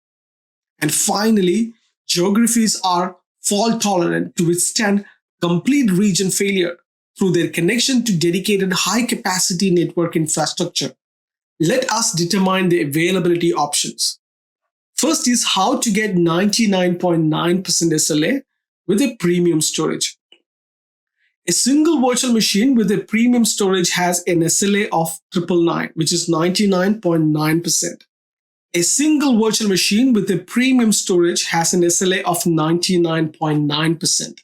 And finally, geographies are fault tolerant to withstand complete region failure through their connection to dedicated high-capacity network infrastructure. Let us determine the availability options. First is how to get 99.9% SLA with a premium storage. A single virtual machine with a premium storage has an SLA of 999, which is 99.9%. A single virtual machine with a premium storage has an SLA of 99.9%.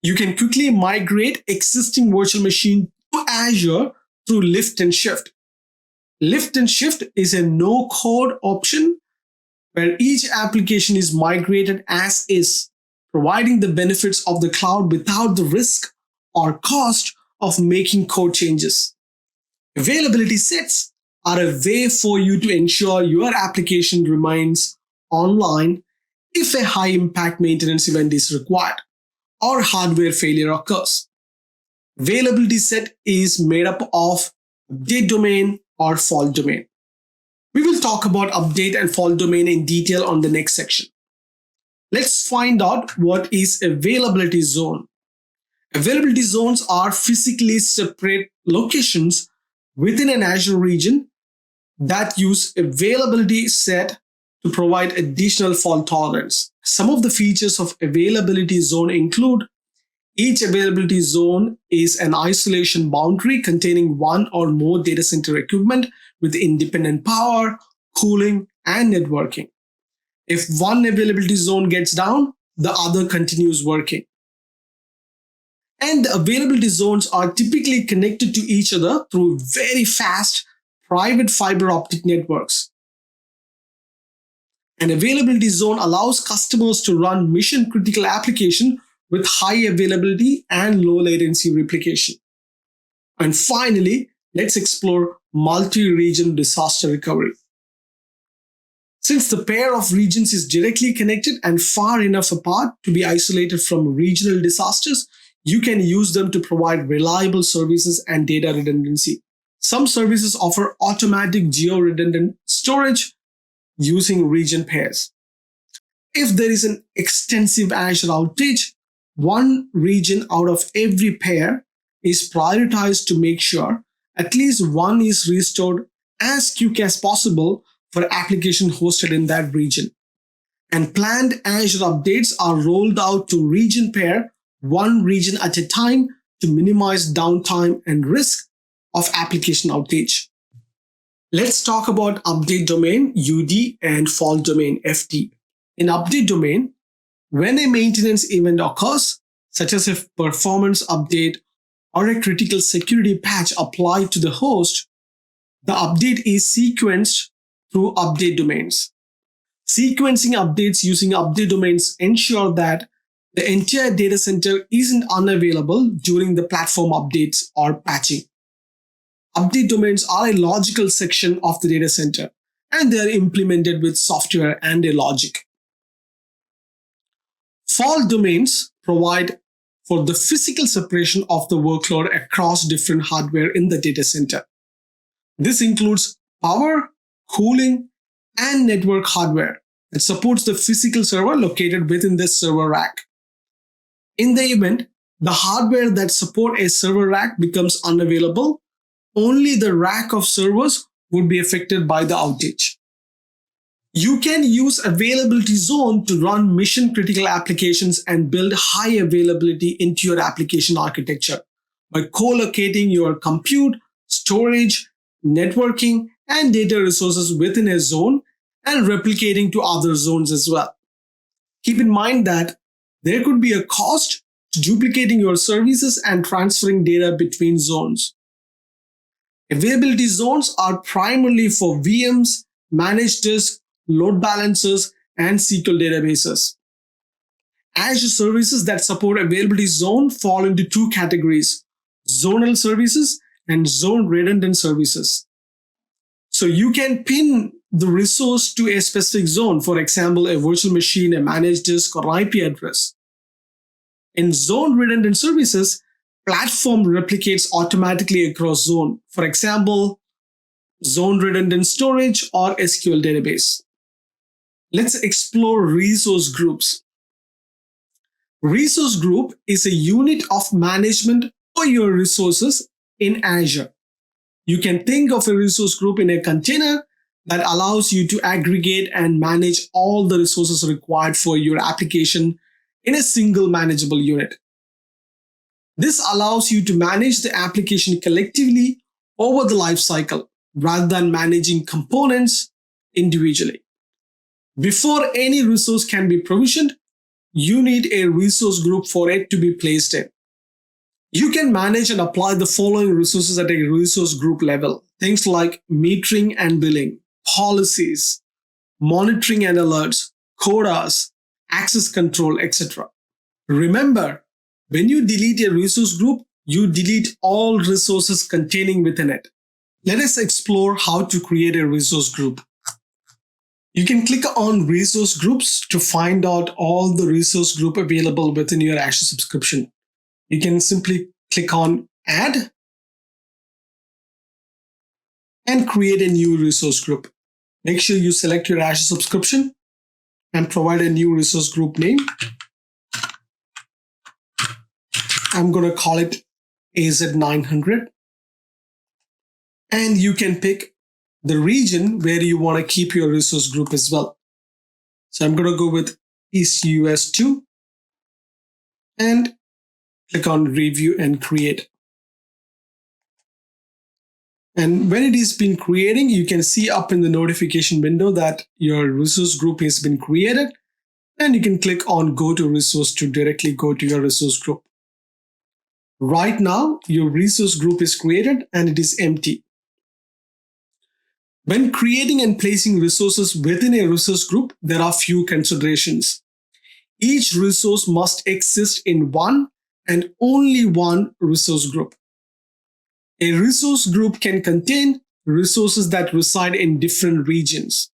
You can quickly migrate existing virtual machine to Azure through lift and shift. Lift and shift is a no-code option where each application is migrated as is, providing the benefits of the cloud without the risk or cost of making code changes. Availability sets are a way for you to ensure your application remains online if a high-impact maintenance event is required or hardware failure occurs. Availability set is made up of update domain or fault domain. We will talk about update and fault domain in detail on the next section. Let's find out what is availability zone. Availability zones are physically separate locations within an Azure region that use availability set to provide additional fault tolerance. Some of the features of availability zone include each availability zone is an isolation boundary containing one or more data center equipment with independent power, cooling, and networking. If one availability zone gets down, the other continues working. And the availability zones are typically connected to each other through very fast private fiber optic networks. An availability zone allows customers to run mission-critical applications with high availability and low latency replication. And finally, let's explore multi-region disaster recovery. Since the pair of regions is directly connected and far enough apart to be isolated from regional disasters, you can use them to provide reliable services and data redundancy. Some services offer automatic geo-redundant storage using region pairs. If there is an extensive Azure outage, one region out of every pair is prioritized to make sure at least one is restored as quick as possible for application hosted in that region. And planned Azure updates are rolled out to region pair one region at a time to minimize downtime and risk of application outage. Let's talk about update domain UD and fault domain FD. In update domain, when a maintenance event occurs, such as a performance update or a critical security patch applied to the host, the update is sequenced through update domains. Sequencing updates using update domains ensure that the entire data center isn't unavailable during the platform updates or patching. Update domains are a logical section of the data center, and they are implemented with software and a logic. Fault domains provide for the physical separation of the workload across different hardware in the data center. This includes power, cooling, and network hardware that supports the physical server located within the server rack. In the event the hardware that support a server rack becomes unavailable, only the rack of servers would be affected by the outage. You can use availability zone to run mission critical applications and build high availability into your application architecture by co-locating your compute, storage, networking, and data resources within a zone and replicating to other zones as well. Keep in mind that there could be a cost to duplicating your services and transferring data between zones. Availability zones are primarily for VMs, managed disk, load balancers, and SQL databases. Azure services that support availability zone fall into two categories: zonal services and zone redundant services. So you can pin the resource to a specific zone, for example, a virtual machine, a managed disk, or IP address. In zone redundant services, platform replicates automatically across zone, for example, zone redundant storage or SQL database. Let's explore resource groups. Resource group is a unit of management for your resources in Azure. You can think of a resource group in a container that allows you to aggregate and manage all the resources required for your application in a single manageable unit. This allows you to manage the application collectively over the life cycle rather than managing components individually. Before any resource can be provisioned, you need a resource group for it to be placed in. You can manage and apply the following resources at a resource group level. Things like metering and billing, policies, monitoring and alerts, quotas, access control, etc. Remember, when you delete a resource group, you delete all resources containing within it. Let us explore how to create a resource group. You can click on resource groups to find out all the resource group available within your Azure subscription. You can simply click on add and create a new resource group. Make sure you select your Azure subscription and provide a new resource group name. I'm going to call it AZ-900. And you can pick the region where you want to keep your resource group as well. So I'm going to go with East US 2 and click on review and create. And when it is been creating, you can see up in the notification window that your resource group has been created, and you can click on go to resource to directly go to your resource group. Right now, your resource group is created and it is empty. When creating and placing resources within a resource group, there are few considerations. Each resource must exist in one and only one resource group. A resource group can contain resources that reside in different regions.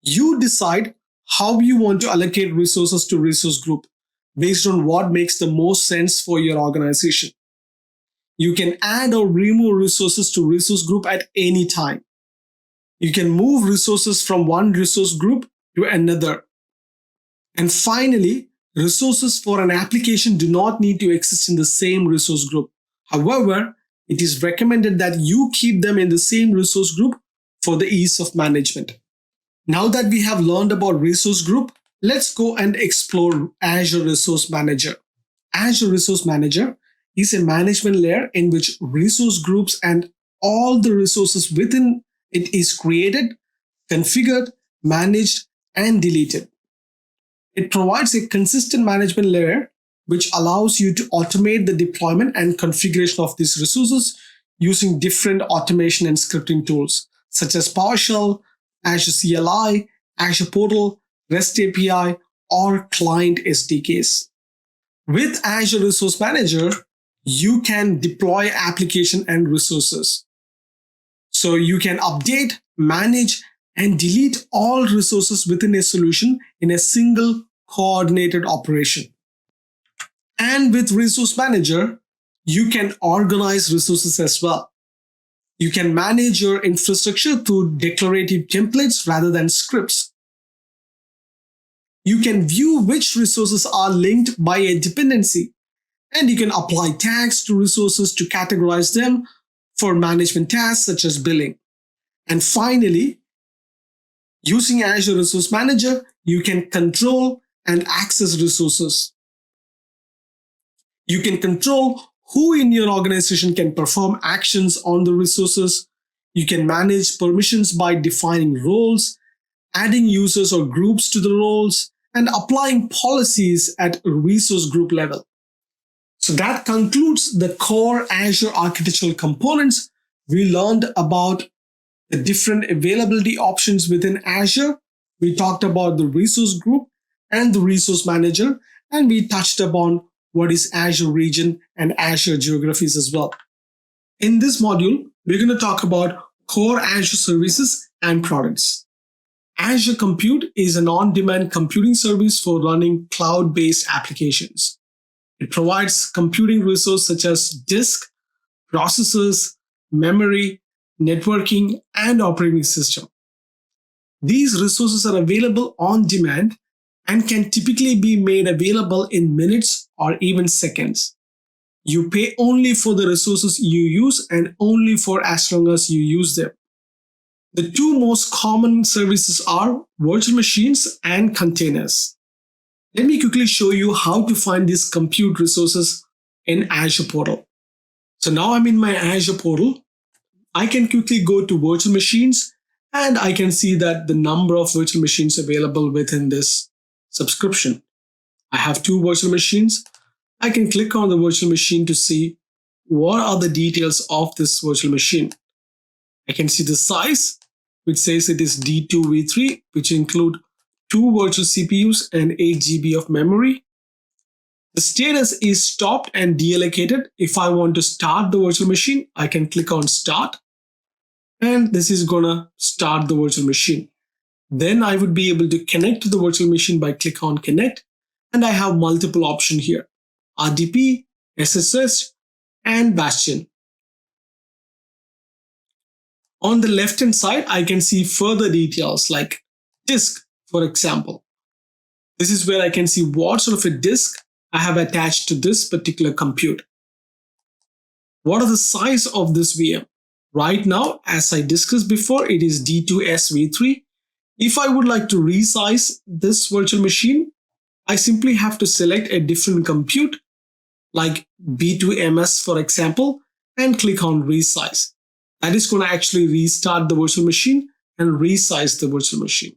You decide how you want to allocate resources to resource group based on what makes the most sense for your organization. You can add or remove resources to resource group at any time. You can move resources from one resource group to another. And finally, resources for an application do not need to exist in the same resource group. However, it is recommended that you keep them in the same resource group for the ease of management. Now that we have learned about resource group, let's go and explore Azure Resource Manager. Azure Resource Manager is a management layer in which resource groups and all the resources within it is created, configured, managed, and deleted. It provides a consistent management layer which allows you to automate the deployment and configuration of these resources using different automation and scripting tools such as PowerShell, Azure CLI, Azure Portal, REST API, or client SDKs. With Azure Resource Manager, you can deploy application and resources. So you can update, manage, and delete all resources within a solution in a single coordinated operation. And with Resource Manager, you can organize resources as well. You can manage your infrastructure through declarative templates rather than scripts. You can view which resources are linked by a dependency, and you can apply tags to resources to categorize them for management tasks such as billing. And finally, using Azure Resource Manager, you can control and access resources. You can control who in your organization can perform actions on the resources. You can manage permissions by defining roles, adding users or groups to the roles, and applying policies at a resource group level. So that concludes the core Azure architectural components. We learned about the different availability options within Azure. We talked about the resource group and the resource manager, and we touched upon what is Azure region and Azure geographies as well. In this module, we're going to talk about core Azure services and products. Azure Compute is an on-demand computing service for running cloud-based applications. It provides computing resources such as disk, processors, memory, networking, and operating system. These resources are available on demand and can typically be made available in minutes or even seconds. You pay only for the resources you use and only for as long as you use them. The two most common services are virtual machines and containers. Let me quickly show you how to find these compute resources in Azure portal. So now I'm in my Azure portal. I can quickly go to virtual machines and I can see that the number of virtual machines available within this subscription. I have 2 virtual machines. I can click on the virtual machine to see what are the details of this virtual machine. I can see the size, which says it is D2V3, which include 2 virtual CPUs and 8 GB of memory. The status is stopped and deallocated. If I want to start the virtual machine, I can click on start. And this is gonna start the virtual machine. Then I would be able to connect to the virtual machine by click on connect. And I have multiple options here: RDP, SSH, and Bastion. On the left hand side, I can see further details like disk, for example. This is where I can see what sort of a disk I have attached to this particular compute. What are the size of this VM? Right now, as I discussed before, it is D2SV3. If I would like to resize this virtual machine, I simply have to select a different compute like B2MS, for example, and click on resize. That is going to actually restart the virtual machine and resize the virtual machine.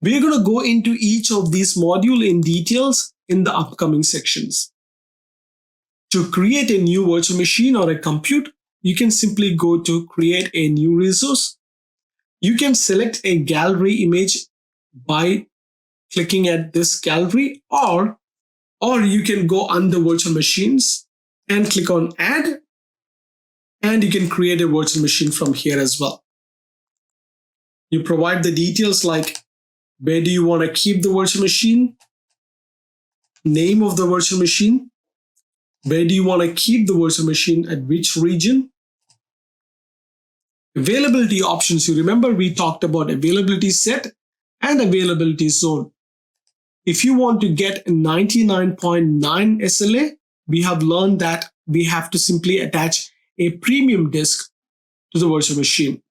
We're going to go into each of these modules in details in the upcoming sections. To create a new virtual machine or a compute, you can simply go to create a new resource. You can select a gallery image by clicking at this gallery, or you can go under virtual machines and click on add, and you can create a virtual machine from here as well. You provide the details like where do you want to keep the virtual machine, name of the virtual machine, where do you want to keep the virtual machine, at which region, availability options. You remember we talked about availability set and availability zone. If you want to get 99.9 SLA, we have learned that we have to simply attach a premium disk to the virtual machine.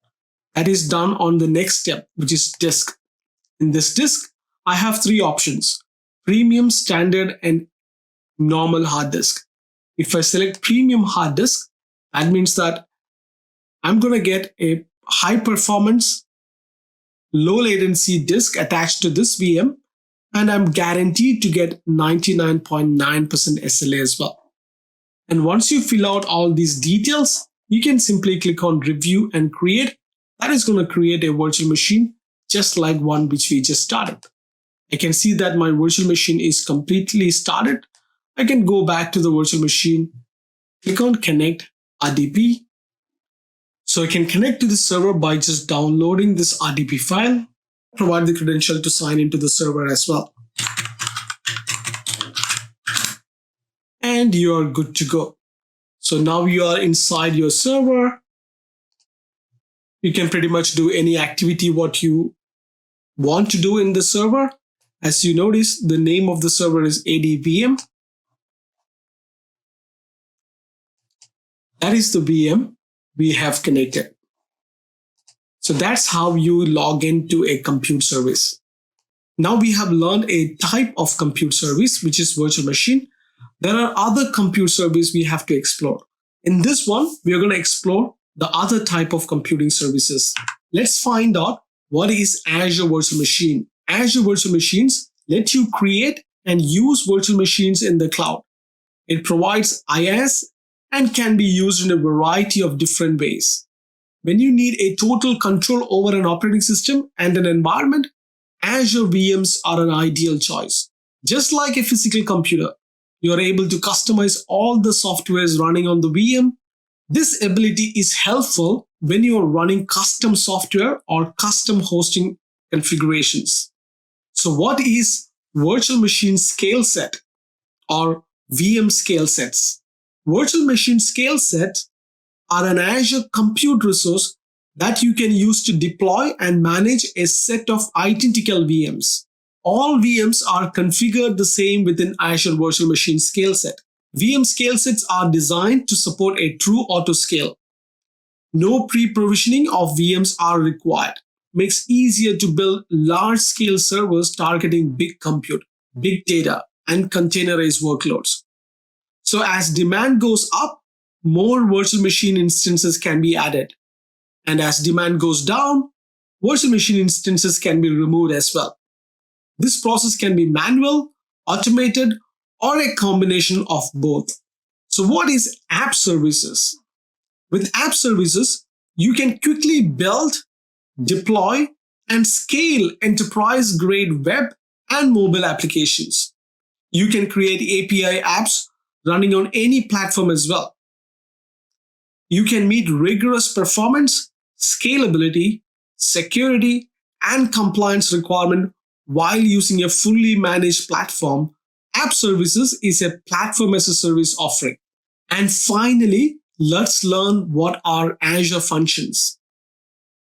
That is done on the next step, which is disk. In this disk, I have 3 options: premium, standard, and normal hard disk. If I select premium hard disk, that means that I'm going to get a high performance, low latency disk attached to this VM, and I'm guaranteed to get 99.9% SLA as well. And once you fill out all these details, you can simply click on review and create. That is going to create a virtual machine just like one which we just started. I can see that my virtual machine is completely started. I can go back to the virtual machine, click on connect RDP. So I can connect to the server by just downloading this RDP file, provide the credential to sign into the server as well. And you are good to go. So now you are inside your server. You can pretty much do any activity what you want to do in the server. As you notice, the name of the server is ADVM. That is the VM we have connected. So that's how you log into a compute service. Now we have learned a type of compute service, which is virtual machine. There are other compute services we have to explore. In this one, we are going to explore the other type of computing services. Let's find out what is Azure Virtual Machine. Azure Virtual Machines let you create and use virtual machines in the cloud. It provides IaaS and can be used in a variety of different ways. When you need a total control over an operating system and an environment, Azure VMs are an ideal choice. Just like a physical computer, you are able to customize all the softwares running on the VM. This ability is helpful when you are running custom software or custom hosting configurations. So what is virtual machine scale set or VM scale sets? Virtual machine scale sets are an Azure compute resource that you can use to deploy and manage a set of identical VMs. All VMs are configured the same within Azure Virtual Machine scale set. VM scale sets are designed to support a true auto scale. No pre-provisioning of VMs are required. Makes easier to build large-scale servers targeting big compute, big data, and containerized workloads. So as demand goes up, more virtual machine instances can be added. And as demand goes down, virtual machine instances can be removed as well. This process can be manual, automated, or a combination of both. So what is app services? With app services, you can quickly build, deploy, and scale enterprise-grade web and mobile applications. You can create API apps running on any platform as well. You can meet rigorous performance, scalability, security, and compliance requirement while using a fully managed platform. App services is a platform as a service offering. And finally, let's learn what are Azure functions.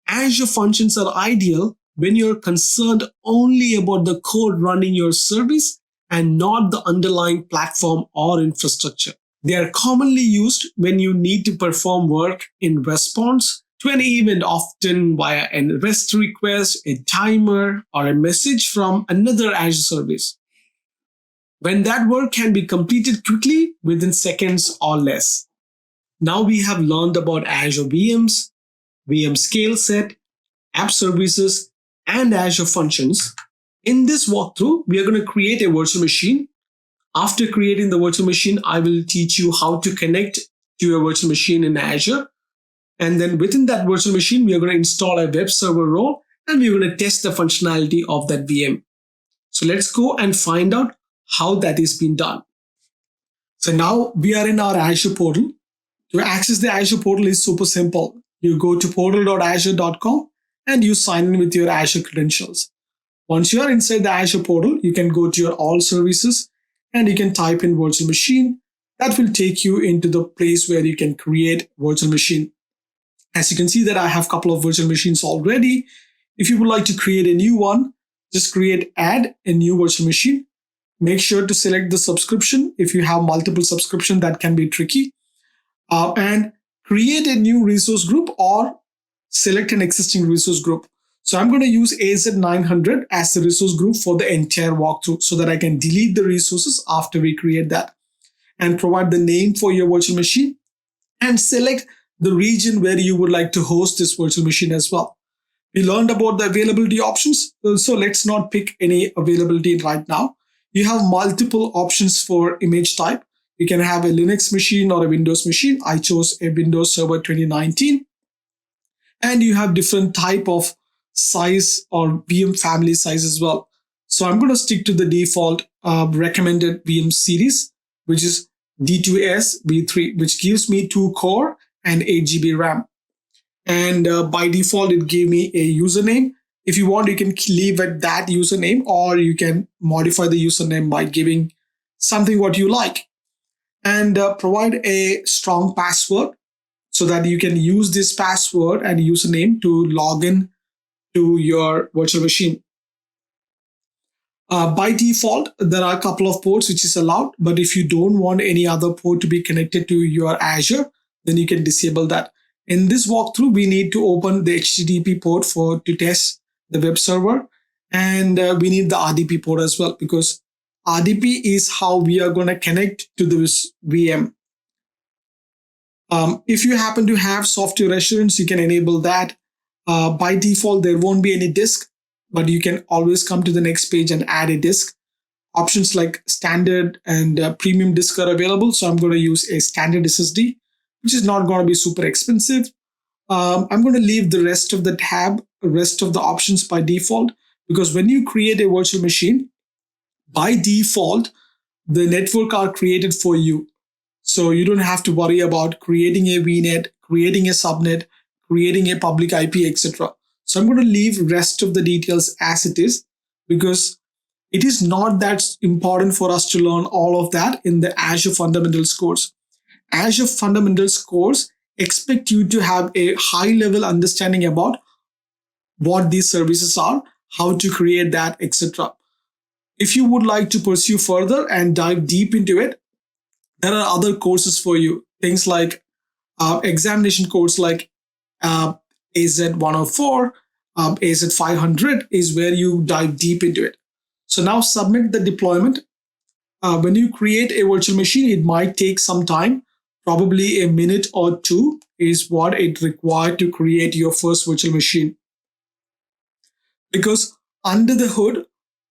Azure functions are ideal when you're concerned only about the code running your service and not the underlying platform or infrastructure. They are commonly used when you need to perform work in response to an event, often via a REST request, a timer, or a message from another Azure service. When that work can be completed quickly within seconds or less. Now we have learned about Azure VMs, VM scale set, app services, and Azure functions. In this walkthrough, we are going to create a virtual machine. After creating the virtual machine, I will teach you how to connect to your virtual machine in Azure. And then within that virtual machine, we are going to install a web server role and we're going to test the functionality of that VM. So let's go and find out how that is being done. So now we are in our Azure portal. To access the Azure portal is super simple. You go to portal.azure.com and you sign in with your Azure credentials. Once you are inside the Azure portal, you can go to your all services and you can type in virtual machine. That will take you into the place where you can create virtual machine. As you can see that I have a couple of virtual machines already. If you would like to create a new one, just add a new virtual machine. Make sure to select the subscription. If you have multiple subscription, that can be tricky. And create a new resource group or select an existing resource group. So I'm going to use AZ-900 as the resource group for the entire walkthrough so that I can delete the resources after we create that. And provide the name for your virtual machine and select the region where you would like to host this virtual machine as well. We learned about the availability options. So let's not pick any availability right now. You have multiple options for image type. You can have a Linux machine or a Windows machine. I chose a Windows Server 2019. And you have different type of size or VM family size as well. So I'm going to stick to the default recommended VM series, which is D2S V3, which gives me 2 core and 8 GB RAM. And by default, it gave me a username. If you want, you can leave at that username, or you can modify the username by giving something what you like. And provide a strong password so that you can use this password and username to log in to your virtual machine. By default, there are a couple of ports which is allowed, but if you don't want any other port to be connected to your Azure, then you can disable that. In this walkthrough, we need to open the HTTP port to test the web server, and we need the RDP port as well, because RDP is how we are going to connect to this VM. If you happen to have software assurance, you can enable that. By default, there won't be any disk, but you can always come to the next page and add a disk. Options like standard and premium disk are available. So I'm going to use a standard SSD, which is not going to be super expensive. I'm going to leave the rest of the rest of the options by default, because when you create a virtual machine, by default, the network are created for you. So you don't have to worry about creating a VNet, creating a subnet, creating a public IP, etc. So I'm going to leave rest of the details as it is, because it is not that important for us to learn all of that in the Azure Fundamentals course. Azure Fundamentals course expect you to have a high level understanding about what these services are, how to create that, etc. If you would like to pursue further and dive deep into it, there are other courses for you. Things like examination course like AZ-104, AZ-500 is where you dive deep into it. So now submit the deployment. When you create a virtual machine, it might take some time, probably a minute or two is what it required to create your first virtual machine. Because under the hood,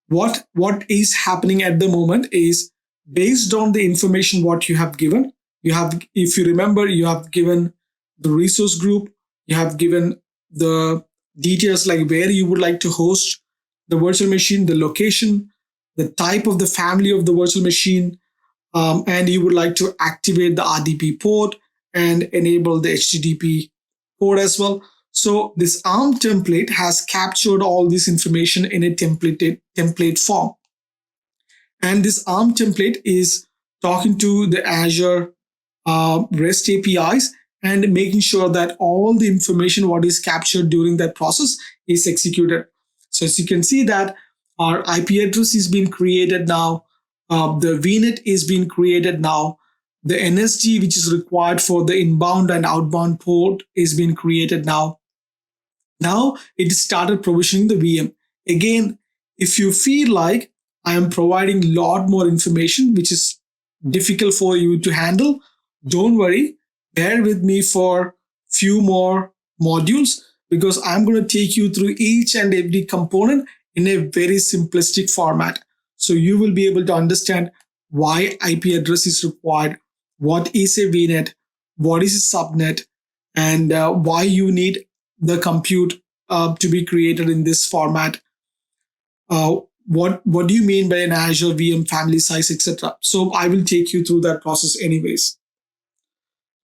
what is happening at the moment is based on the information what you have given. If you remember, you have given the resource group, you have given the details like where you would like to host the virtual machine, the location, the type of the family of the virtual machine, and you would like to activate the RDP port and enable the HTTP port as well. So this ARM template has captured all this information in a template form. And this ARM template is talking to the Azure REST APIs and making sure that all the information what is captured during that process is executed. So as you can see that our IP address is being created now. The VNet is being created now. The NSG, which is required for the inbound and outbound port, is being created now. Now it started provisioning the VM. Again, if you feel like I am providing a lot more information, which is difficult for you to handle, don't worry. Bear with me for few more modules, because I'm going to take you through each and every component in a very simplistic format. So you will be able to understand why IP address is required, what is a VNet, what is a subnet, and why you need the compute to be created in this format. What do you mean by an Azure VM family size, etc. So I will take you through that process anyways.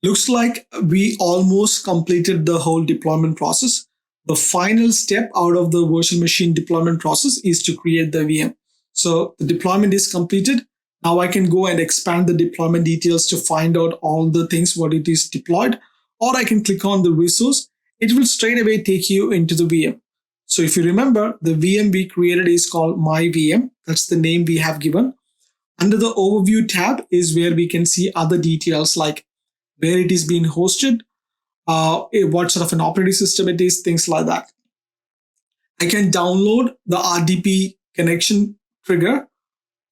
Looks like we almost completed the whole deployment process. The final step out of the virtual machine deployment process is to create the VM. So the deployment is completed. Now I can go and expand the deployment details to find out all the things what it is deployed, or I can click on the resource. It will straight away take you into the VM. So if you remember, the VM we created is called My VM. That's the name we have given. Under the overview tab is where we can see other details like where it is being hosted, what sort of an operating system it is, things like that. I can download the RDP connection trigger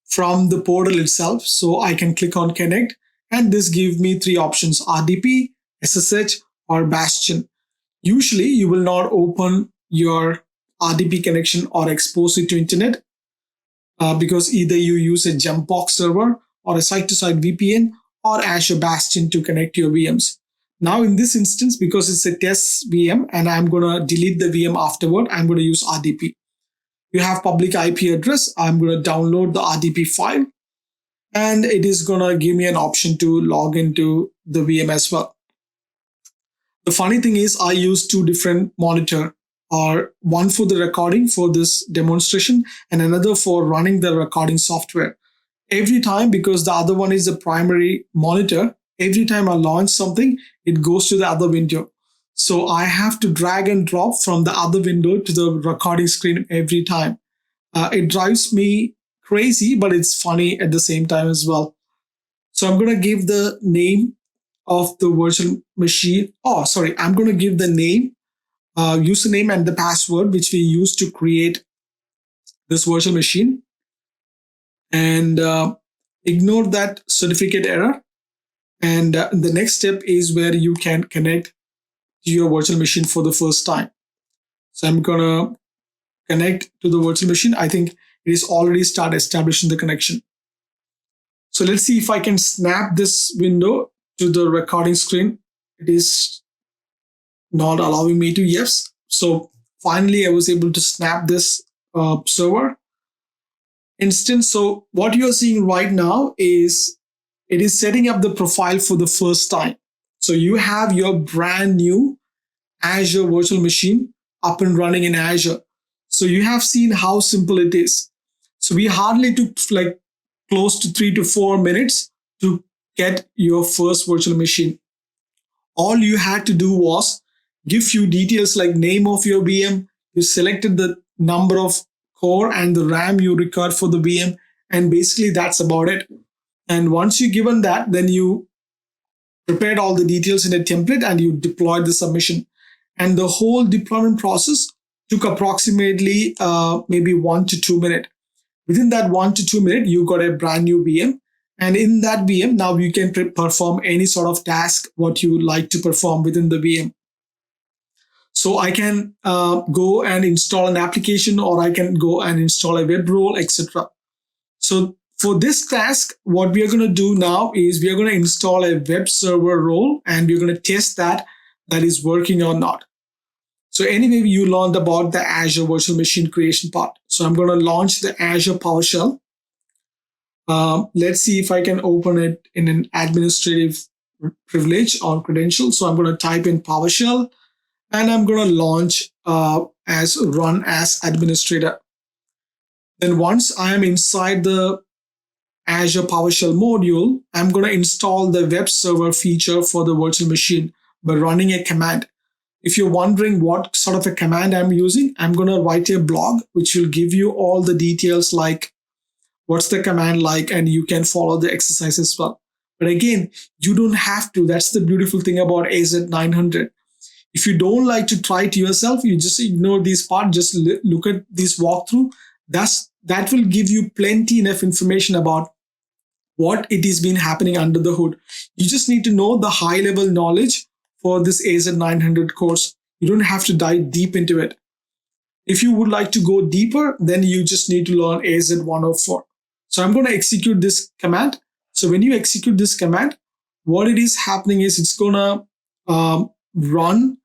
from the portal itself. So I can click on connect, and this gives me three options: RDP, SSH, or Bastion. Usually you will not open your RDP connection or expose it to internet because either you use a jump box server or a site-to-site VPN or Azure Bastion to connect your VMs. Now in this instance, because it's a test VM and I'm going to delete the VM afterward, I'm going to use RDP. You have public IP address. I'm going to download the RDP file, and it is going to give me an option to log into the VM as well. The funny thing is I use two different monitor, or one for the recording for this demonstration and another for running the recording software. Every time, because the other one is the primary monitor, every time I launch something, it goes to the other window. So I have to drag and drop from the other window to the recording screen every time. It drives me crazy, but it's funny at the same time as well. So I'm going to give the name of the virtual machine. Oh, sorry, I'm going to give the name, username, and the password which we use to create this virtual machine, and ignore that certificate error. And the next step is where you can connect to your virtual machine for the first time. So I'm going to connect to the virtual machine. I think it is already started establishing the connection. So let's see if I can snap this window to the recording screen. It is not allowing me to. Yes. So finally, I was able to snap this server instance. So what you're seeing right now is it is setting up the profile for the first time. So you have your brand new Azure virtual machine up and running in Azure. So you have seen how simple it is. So we hardly took like close to 3 to 4 minutes to get your first virtual machine. All you had to do was give few details like name of your VM. You selected the number of core and the RAM you required for the VM, and basically that's about it. And once you given that, then you prepared all the details in a template and you deployed the submission. And the whole deployment process took approximately maybe 1 to 2 minutes. Within that 1 to 2 minutes, you got a brand new VM. And in that VM, now you can perform any sort of task what you like to perform within the VM. So I can go and install an application, or I can go and install a web role, etc. So for this task, what we are going to do now is we are going to install a web server role, and we're going to test that is working or not. So anyway, you learned about the Azure virtual machine creation part. So I'm going to launch the Azure PowerShell. Let's see if I can open it in an administrative privilege or credential. So I'm going to type in PowerShell, and I'm going to launch as run as administrator. Then once I am inside the Azure PowerShell module, I'm going to install the web server feature for the virtual machine by running a command. If you're wondering what sort of a command I'm using, I'm going to write a blog which will give you all the details like what's the command like, and you can follow the exercise as well. But again, you don't have to. That's the beautiful thing about AZ-900. If you don't like to try it yourself, you just ignore this part, just look at this walkthrough. That will give you plenty enough information about what it is been happening under the hood. You just need to know the high level knowledge for this AZ-900 course. You don't have to dive deep into it. If you would like to go deeper, then you just need to learn AZ-104. So I'm going to execute this command. So when you execute this command, what it is happening is it's going to run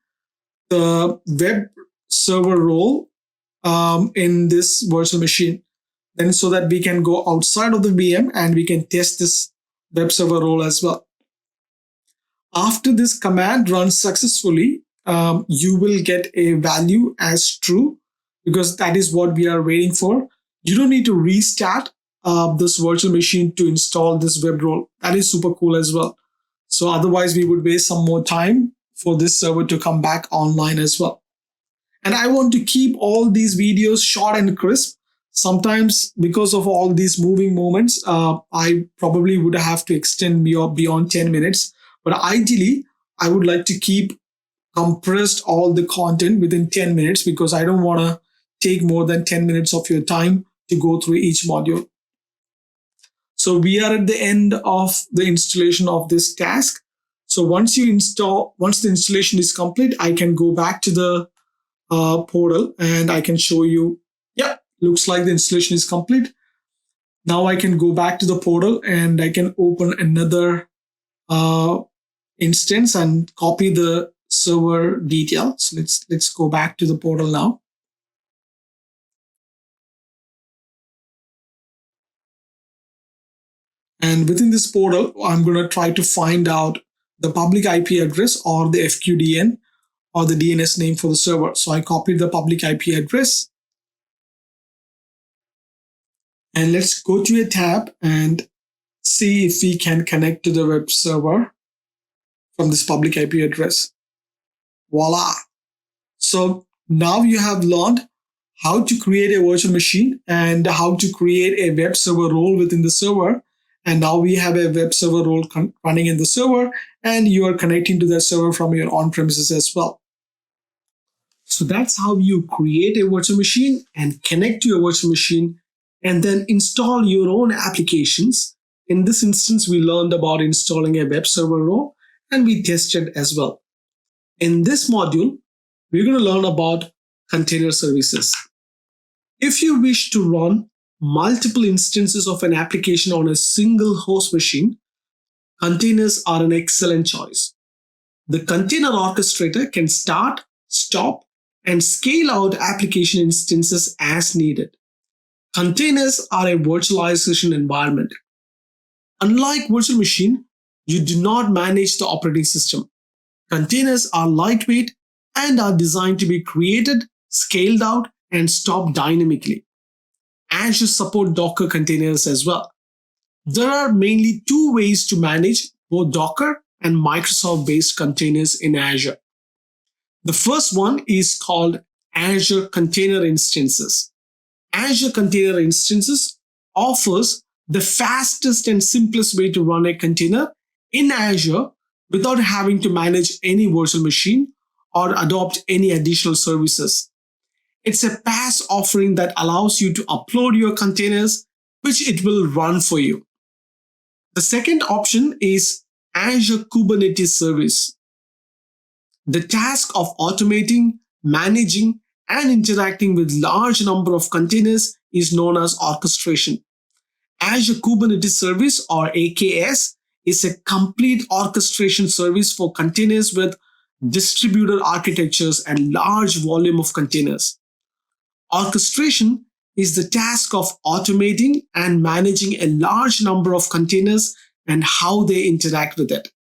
the web server role in this virtual machine. Then so that we can go outside of the VM and we can test this web server role as well. After this command runs successfully, you will get a value as true, because that is what we are waiting for. You don't need to restart this virtual machine to install this web role. That is super cool as well. So otherwise we would waste some more time for this server to come back online as well. And I want to keep all these videos short and crisp. Sometimes because of all these moving moments, I probably would have to extend beyond 10 minutes. But ideally, I would like to keep compressed all the content within 10 minutes, because I don't want to take more than 10 minutes of your time to go through each module. So we are at the end of the installation of this task. So once the installation is complete, I can go back to the portal and I can show you, yeah, looks like the installation is complete. Now I can go back to the portal and I can open another instance and copy the server detail. So let's go back to the portal now. And within this portal, I'm going to try to find out the public IP address or the FQDN or the DNS name for the server. So I copied the public IP address. And let's go to a tab and see if we can connect to the web server from this public IP address. Voila. So now you have learned how to create a virtual machine and how to create a web server role within the server. And now we have a web server role running in the server, and you are connecting to that server from your on premises as well. So that's how you create a virtual machine and connect to your virtual machine and then install your own applications. In this instance, we learned about installing a web server role and we tested as well. In this module, we're going to learn about container services. If you wish to run multiple instances of an application on a single host machine, containers are an excellent choice. The container orchestrator can start, stop, and scale out application instances as needed. Containers are a virtualization environment. Unlike virtual machine, you do not manage the operating system. Containers are lightweight and are designed to be created, scaled out, and stopped dynamically. Azure support Docker containers as well. There are mainly two ways to manage both Docker and Microsoft-based containers in Azure. The first one is called Azure Container Instances. Azure Container Instances offers the fastest and simplest way to run a container in Azure without having to manage any virtual machine or adopt any additional services. It's a PaaS offering that allows you to upload your containers, which it will run for you. The second option is Azure Kubernetes Service. The task of automating, managing, and interacting with large number of containers is known as orchestration. Azure Kubernetes Service, or AKS, is a complete orchestration service for containers with distributed architectures and large volume of containers. Orchestration is the task of automating and managing a large number of containers and how they interact with it.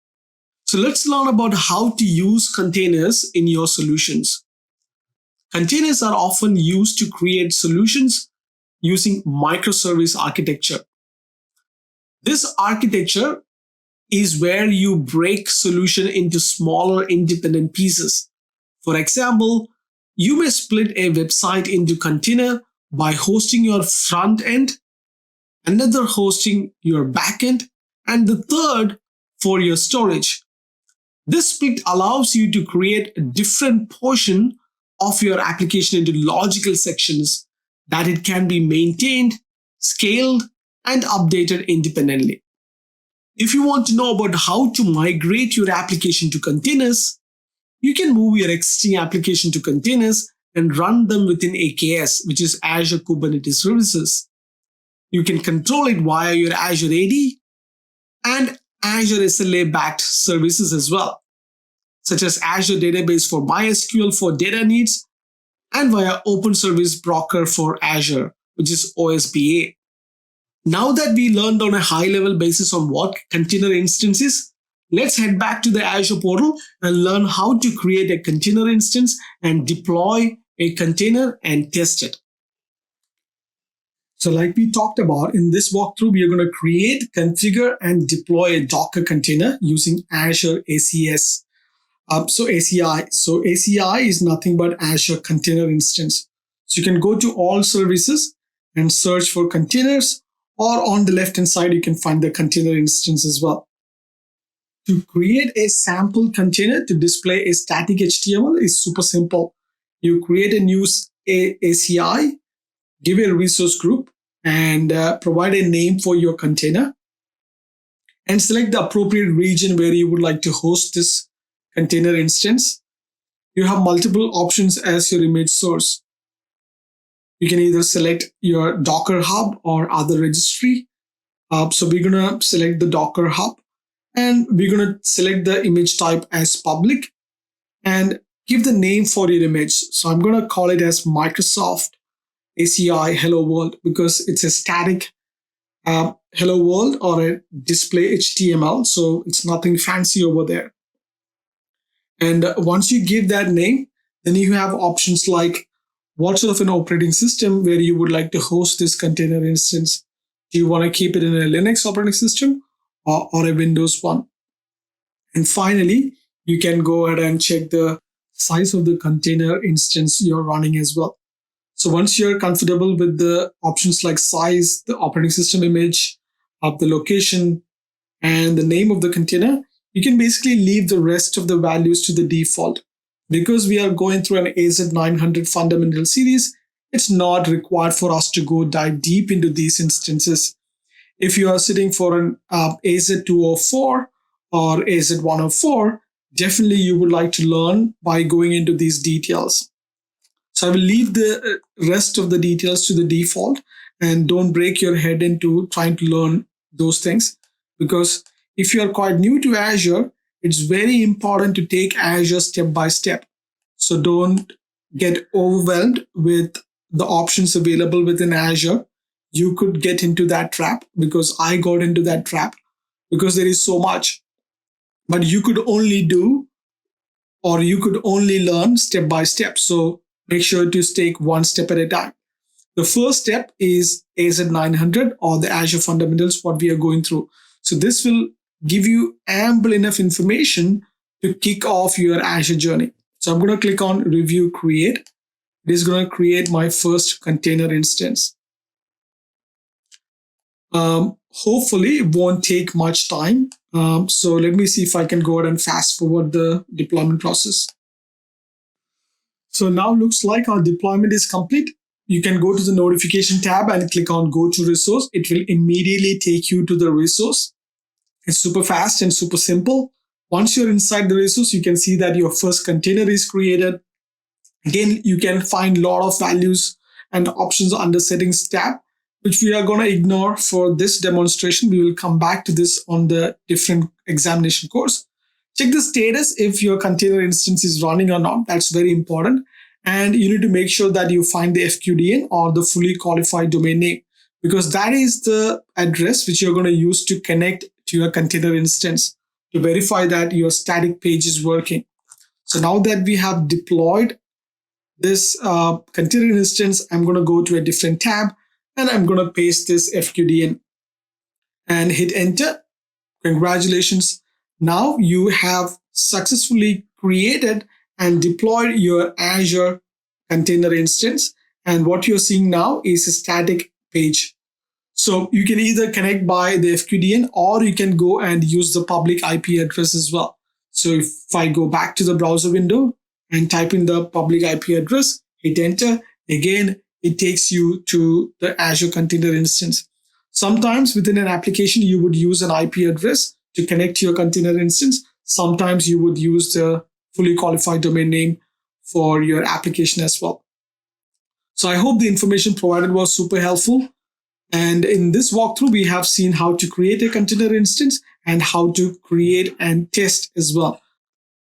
So let's learn about how to use containers in your solutions. Containers are often used to create solutions using microservice architecture. This architecture is where you break solution into smaller independent pieces. For example, you may split a website into container by hosting your front end, another hosting your back end, and the third for your storage. This split allows you to create a different portion of your application into logical sections that it can be maintained, scaled, and updated independently. If you want to know about how to migrate your application to containers, you can move your existing application to containers and run them within AKS, which is Azure Kubernetes Services. You can control it via your Azure AD and Azure SLA-backed services as well, such as Azure Database for MySQL for data needs and via Open Service Broker for Azure, which is OSBA. Now that we learned on a high-level basis on what container instance is, let's head back to the Azure portal and learn how to create a container instance and deploy a container and test it. So like we talked about in this walkthrough, we are going to create, configure, and deploy a Docker container using Azure ACS. ACI. So ACI is nothing but Azure Container Instance. So you can go to all services and search for containers, or on the left-hand side, you can find the container instance as well. To create a sample container to display a static HTML is super simple. You create a new ACI, give a resource group, and provide a name for your container, and select the appropriate region where you would like to host this container instance. You have multiple options as your image source. You can either select your Docker Hub or other registry. So we're going to select the Docker Hub, and we're going to select the image type as public and give the name for your image. So I'm going to call it as Microsoft ACI Hello World because it's a static Hello World or a display HTML. So it's nothing fancy over there. And once you give that name, then you have options like what sort of an operating system where you would like to host this container instance. Do you want to keep it in a Linux operating system or a Windows one? And finally, you can go ahead and check the size of the container instance you're running as well. So once you're comfortable with the options like size, the operating system image, of the location, and the name of the container, you can basically leave the rest of the values to the default. Because we are going through an AZ-900 fundamental series, it's not required for us to go dive deep into these instances. If you are sitting for an AZ-204 or AZ-104, definitely you would like to learn by going into these details. So I will leave the rest of the details to the default, and don't break your head into trying to learn those things, because if you are quite new to Azure, it's very important to take Azure step by step. So don't get overwhelmed with the options available within Azure. You could get into that trap, because I got into that trap, because there is so much. But you could only do, or you could only learn step by step. So make sure to take one step at a time. The first step is AZ-900 or the Azure fundamentals, what we are going through. So this will give you ample enough information to kick off your Azure journey. So I'm going to click on Review Create. It is going to create my first container instance. Hopefully it won't take much time. So let me see if I can go ahead and fast forward the deployment process. So now looks like our deployment is complete. You can go to the notification tab and click on Go to Resource. It will immediately take you to the resource. It's super fast and super simple. Once you're inside the resource, you can see that your first container is created. Again, you can find a lot of values and options under Settings tab, which we are going to ignore for this demonstration. We will come back to this on the different examination course. Check the status if your container instance is running or not. That's very important. And you need to make sure that you find the FQDN or the fully qualified domain name, because that is the address which you're going to use to connect to your container instance to verify that your static page is working. So now that we have deployed this container instance, I'm going to go to a different tab and I'm going to paste this FQDN and hit enter. Congratulations. Now you have successfully created and deployed your Azure container instance. And what you're seeing now is a static page. So you can either connect by the FQDN or you can go and use the public IP address as well. So if I go back to the browser window and type in the public IP address, hit enter, again, it takes you to the Azure container instance. Sometimes within an application, you would use an IP address to connect to your container instance. Sometimes you would use the fully qualified domain name for your application as well. So I hope the information provided was super helpful. And in this walkthrough, we have seen how to create a container instance and how to create and test as well.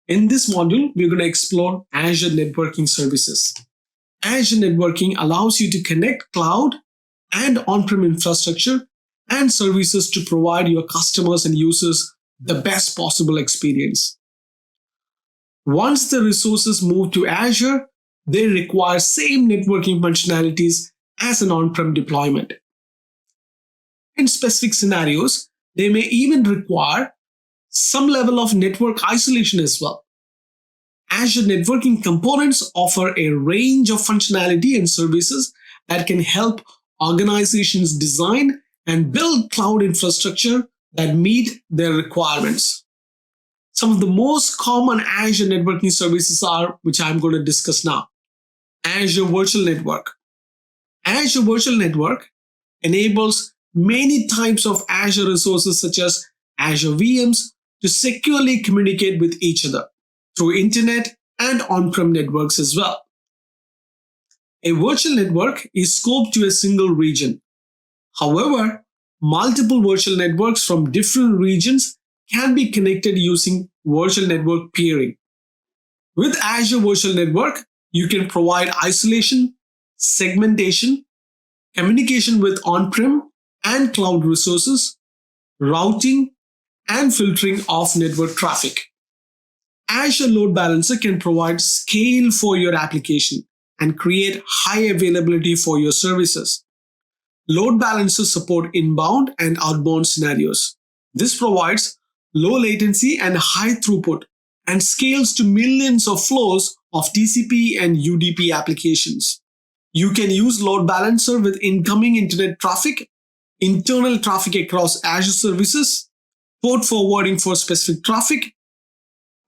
In this module, we're going to explore Azure networking services. Azure networking allows you to connect cloud and on-prem infrastructure and services to provide your customers and users the best possible experience. Once the resources move to Azure, they require same networking functionalities as an on-prem deployment. In specific scenarios, they may even require some level of network isolation as well. Azure networking components offer a range of functionality and services that can help organizations design and build cloud infrastructure that meet their requirements. Some of the most common Azure networking services are, which I'm going to discuss now. Azure Virtual Network. Azure Virtual Network enables many types of Azure resources such as Azure VMs to securely communicate with each other through internet and on-prem networks as well. A virtual network is scoped to a single region. However, multiple virtual networks from different regions can be connected using virtual network peering. With Azure Virtual Network, you can provide isolation, segmentation, communication with on-prem and cloud resources, routing, and filtering of network traffic. Azure Load Balancer can provide scale for your application and create high availability for your services. Load balancers support inbound and outbound scenarios. This provides low latency and high throughput and scales to millions of flows of TCP and UDP applications. You can use load balancer with incoming internet traffic internal traffic across Azure services, port forwarding for specific traffic,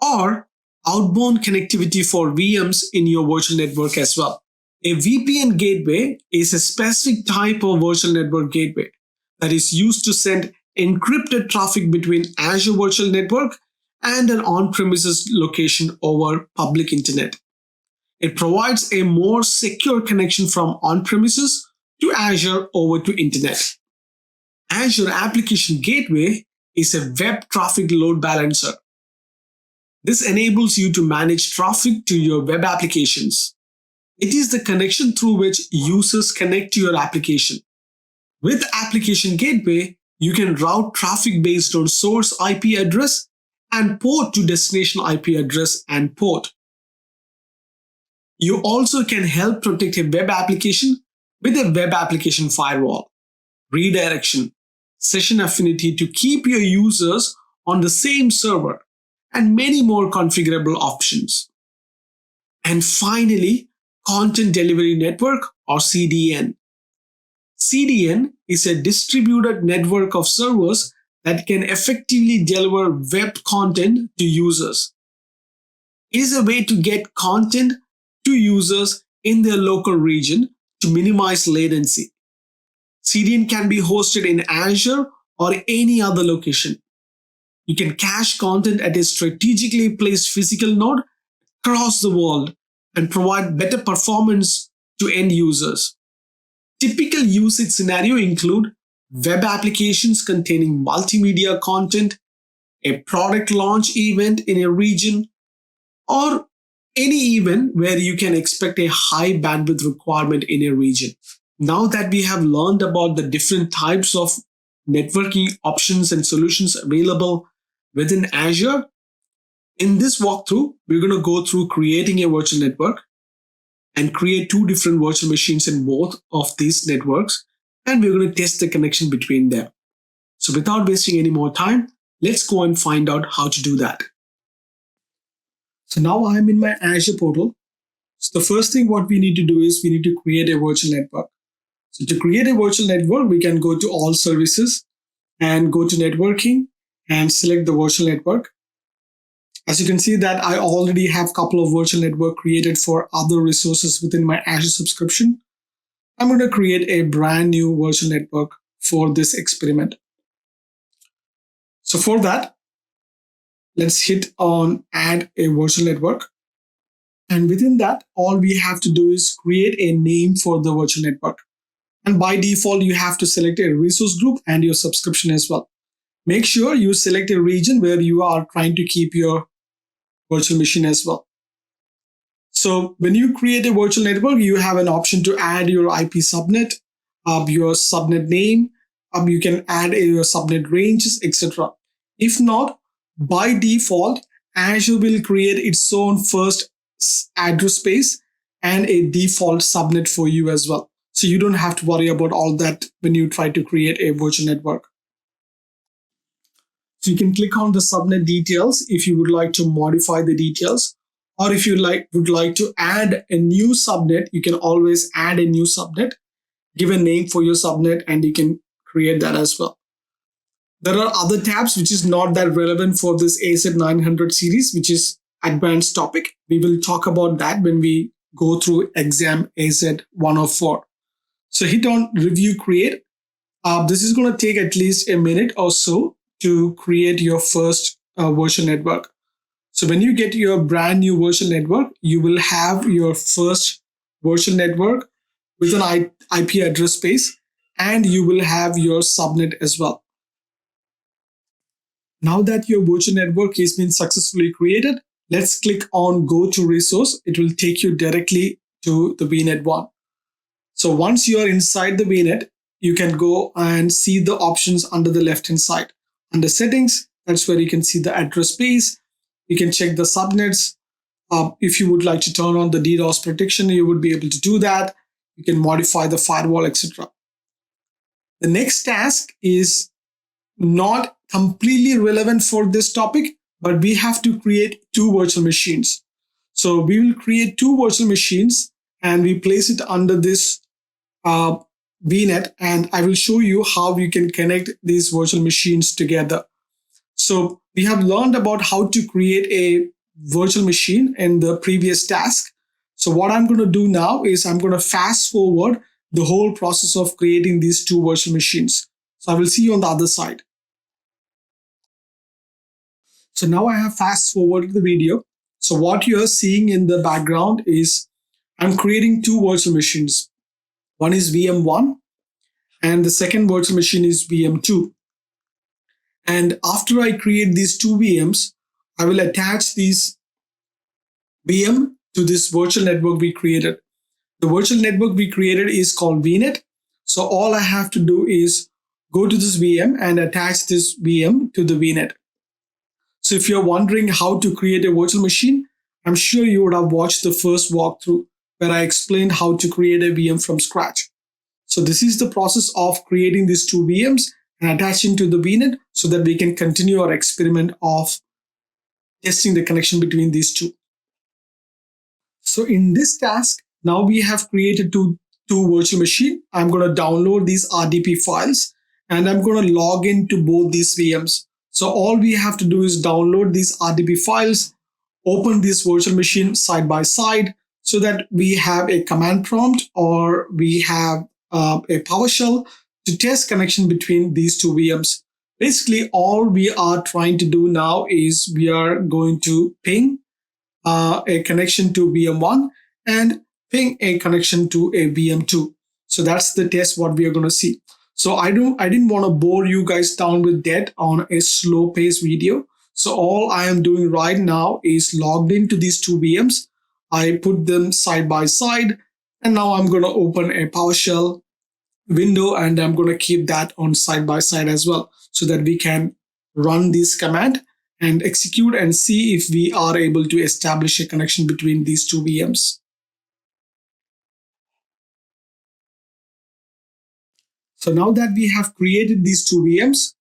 or outbound connectivity for VMs in your virtual network as well. A VPN gateway is a specific type of virtual network gateway that is used to send encrypted traffic between Azure Virtual Network and an on-premises location over public internet. It provides a more secure connection from on-premises to Azure over to internet. Azure Application Gateway is a web traffic load balancer. This enables you to manage traffic to your web applications. It is the connection through which users connect to your application. With Application Gateway, you can route traffic based on source IP address and port to destination IP address and port. You also can help protect a web application with a web application firewall, redirection, session affinity to keep your users on the same server, and many more configurable options. And finally, Content Delivery Network or CDN. CDN is a distributed network of servers that can effectively deliver web content to users. It is a way to get content to users in their local region to minimize latency. CDN can be hosted in Azure or any other location. You can cache content at a strategically placed physical node across the world and provide better performance to end users. Typical usage scenario include web applications containing multimedia content, a product launch event in a region, or any event where you can expect a high bandwidth requirement in a region. Now that we have learned about the different types of networking options and solutions available within Azure, in this walkthrough, we're going to go through creating a virtual network and create two different virtual machines in both of these networks, and we're going to test the connection between them. So without wasting any more time, let's go and find out how to do that. So now I'm in my Azure portal. So the first thing what we need to do is we need to create a virtual network. So to create a virtual network, we can go to all services and go to networking and select the virtual network. As you can see that I already have a couple of virtual network created for other resources within my Azure subscription. I'm going to create a brand new virtual network for this experiment. So for that, let's hit on add a virtual network. And within that, all we have to do is create a name for the virtual network. And by default, you have to select a resource group and your subscription as well. Make sure you select a region where you are trying to keep your virtual machine as well. So when you create a virtual network, you have an option to add your IP subnet, your subnet name, you can add your subnet ranges, etc. If not, by default, Azure will create its own first address space and a default subnet for you as well. So you don't have to worry about all that when you try to create a virtual network. So you can click on the subnet details if you would like to modify the details, or if you would like to add a new subnet, you can always add a new subnet, give a name for your subnet, and you can create that as well. There are other tabs which is not that relevant for this AZ-900 series, which is advanced topic. We will talk about that when we go through exam AZ-104. So hit on review create. This is going to take at least a minute or so to create your first virtual network. So when you get your brand new virtual network, you will have your first virtual network with an IP address space, and you will have your subnet as well. Now that your virtual network has been successfully created, let's click on go to resource. It will take you directly to the VNet 1. So once you are inside the VNet, you can go and see the options under the left hand side. Under settings, that's where you can see the address space. You can check the subnets. If you would like to turn on the DDoS protection, you would be able to do that. You can modify the firewall, etc. The next task is not completely relevant for this topic, but we have to create two virtual machines. So we will create two virtual machines and we place it under this VNet, and I will show you how you can connect these virtual machines together. So we have learned about how to create a virtual machine in the previous task. So what I'm going to do now is I'm going to fast forward the whole process of creating these two virtual machines. So I will see you on the other side. So now I have fast forwarded the video. So what you're seeing in the background is I'm creating two virtual machines. One is VM1 and the second virtual machine is VM2. And after I create these two VMs, I will attach these VM to this virtual network we created. The virtual network we created is called VNet. So all I have to do is go to this VM and attach this VM to the VNet. So if you're wondering how to create a virtual machine, I'm sure you would have watched the first walkthrough where I explained how to create a VM from scratch. So this is the process of creating these two VMs and attaching to the VNet so that we can continue our experiment of testing the connection between these two. So in this task, now we have created two virtual machine. I'm going to download these RDP files and I'm going to log into both these VMs. So all we have to do is download these RDP files, open this virtual machine side by side so that we have a command prompt or we have a PowerShell to test connection between these two VMs. Basically, all we are trying to do now is we are going to ping a connection to VM1 and ping a connection to a VM2. So that's the test what we are going to see. So I didn't want to bore you guys down with that on a slow pace video. So all I am doing right now is logged into these two VMs. I put them side by side and now I'm going to open a PowerShell window and I'm going to keep that on side by side as well so that we can run this command and execute and see if we are able to establish a connection between these two VMs. So now that we have created these two VMs,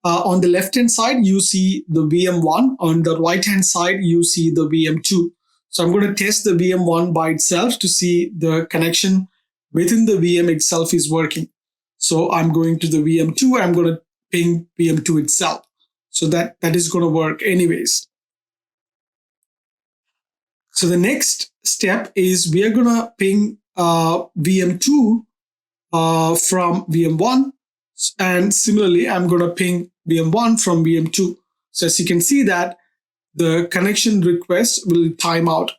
on the left hand side, you see the VM1. On the right hand side, you see the VM2. So I'm going to test the VM1 by itself to see the connection within the VM itself is working. So I'm going to the VM2. I'm going to ping VM2 itself. So that is going to work anyways. So the next step is we are going to ping VM2 from VM1. And similarly, I'm going to ping VM1 from VM2. So as you can see that the connection request will time out.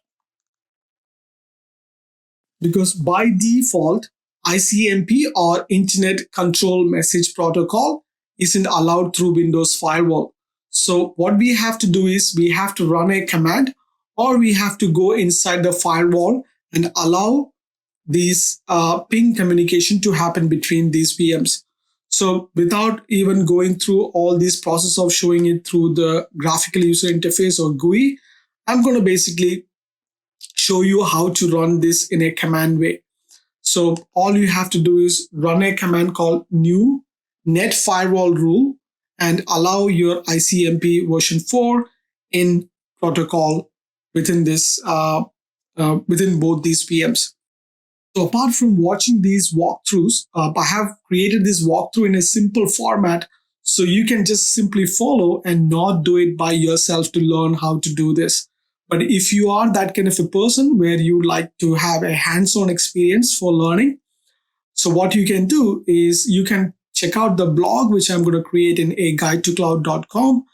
Because by default, ICMP or Internet Control Message Protocol isn't allowed through Windows Firewall. So what we have to do is we have to run a command or we have to go inside the firewall and allow these ping communication to happen between these VMs. So without even going through all this process of showing it through the graphical user interface or GUI, I'm going to basically show you how to run this in a command way. So all you have to do is run a command called new net firewall rule and allow your ICMP version 4 in protocol within this within both these VMs. So apart from watching these walkthroughs, I have created this walkthrough in a simple format so you can just simply follow and not do it by yourself to learn how to do this. But if you are that kind of a person where you like to have a hands-on experience for learning, so what you can do is you can check out the blog, which I'm going to create in aguidetocloud.com.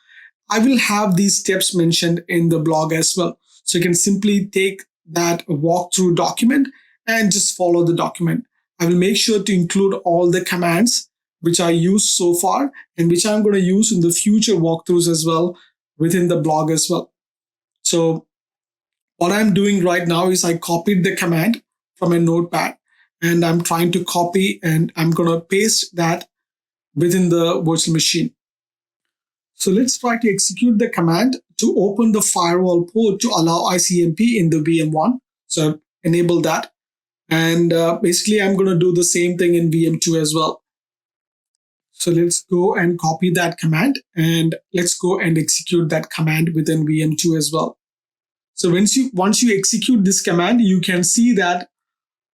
I will have these steps mentioned in the blog as well. So you can simply take that walkthrough document and just follow the document. I will make sure to include all the commands which I used so far and which I'm going to use in the future walkthroughs as well within the blog as well. So what I'm doing right now is I copied the command from a notepad and I'm trying to copy and I'm going to paste that within the virtual machine. So let's try to execute the command to open the firewall port to allow ICMP in the VM1. So enable that. And basically, I'm going to do the same thing in VM2 as well. So let's go and copy that command and let's go and execute that command within VM2 as well. So once you execute this command, you can see that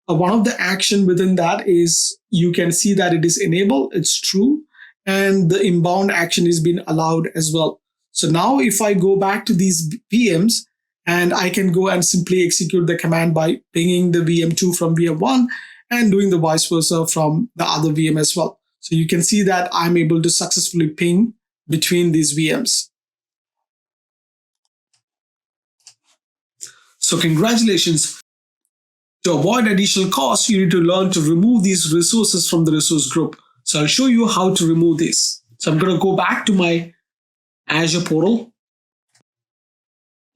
One of the action within that is you can see that it is enabled, it's true, and the inbound action is being allowed as well. So now if I go back to these VMs, and I can go and simply execute the command by pinging the VM2 from VM1 and doing the vice versa from the other VM as well. So you can see that I'm able to successfully ping between these VMs. So congratulations. To avoid additional costs, you need to learn to remove these resources from the resource group. So I'll show you how to remove this. So I'm going to go back to my Azure portal.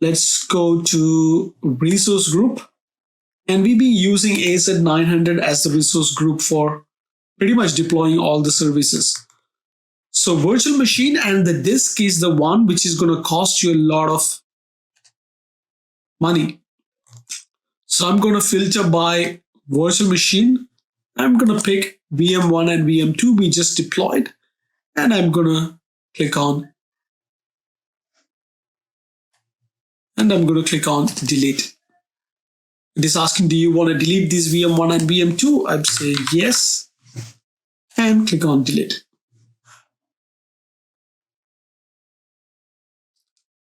Let's go to resource group. And we'll be using AZ-900 as the resource group for pretty much deploying all the services. So virtual machine and the disk is the one which is going to cost you a lot of money. So I'm going to filter by virtual machine. I'm going to pick VM1 and VM2 we just deployed. And I'm going to click on. And I'm going to click on delete. It is asking, do you want to delete these VM1 and VM2? I'd say yes. And click on delete.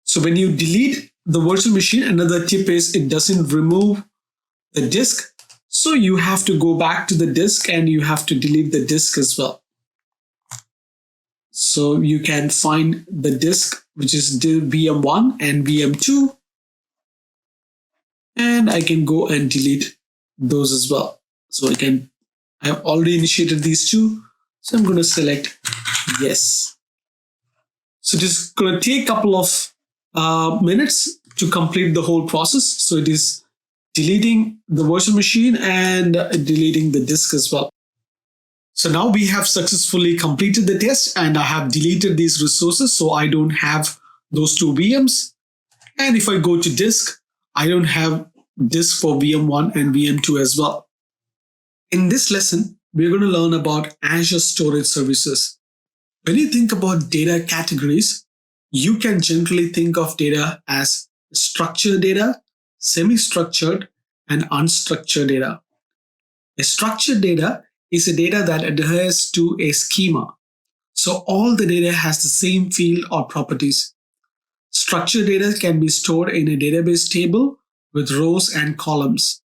So when you delete the virtual machine, another tip is it doesn't remove the disk. So you have to go back to the disk and you have to delete the disk as well. So you can find the disk, which is VM1 and VM2. And I can go and delete those as well. So I've already initiated these two. So I'm going to select yes. So just going to take a couple of minutes to complete the whole process. So it is deleting the virtual machine and deleting the disk as well. So now we have successfully completed the test and I have deleted these resources. So I don't have those two VMs. And if I go to disk, I don't have disk for VM1 and VM2 as well. In this lesson, we're going to learn about Azure storage services. When you think about data categories, you can generally think of data as structured data, semi-structured, and unstructured data. A structured data is a data that adheres to a schema. So all the data has the same field or properties. Structured data can be stored in a database table with rows and columns.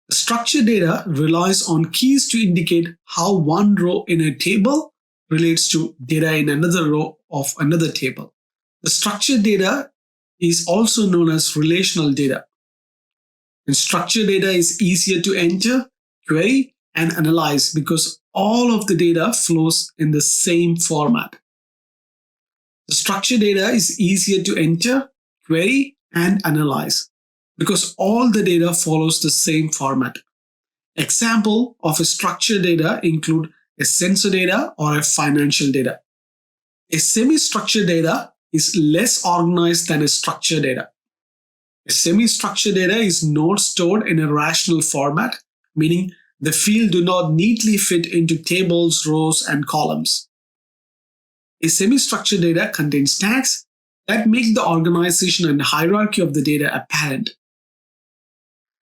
The structured data relies on keys to indicate how one row in a table relates to data in another row of another table. The structured data is also known as relational data. And structured data is easier to enter, query, and analyze because all of the data flows in the same format. The structured data is easier to enter, query, and analyze because all the data follows the same format. Example of a structured data include a sensor data or a financial data. A semi-structured data is less organized than a structured data. A semi-structured data is not stored in a rational format, meaning the fields do not neatly fit into tables, rows, and columns. A semi-structured data contains tags that make the organization and hierarchy of the data apparent.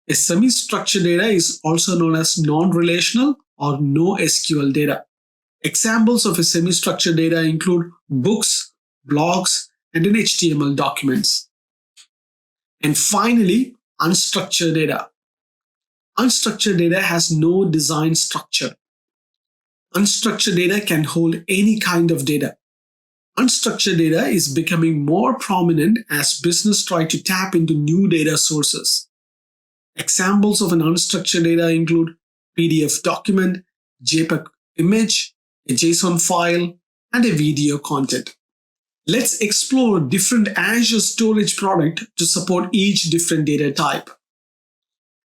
A semi-structured data is also known as non-relational or no SQL data. Examples of a semi-structured data include books, blogs, and HTML documents. And finally, unstructured data. Unstructured data has no design structure. Unstructured data can hold any kind of data. Unstructured data is becoming more prominent as business try to tap into new data sources. Examples of an unstructured data include PDF document, JPEG image, a JSON file, and a video content. Let's explore different Azure storage products to support each different data type.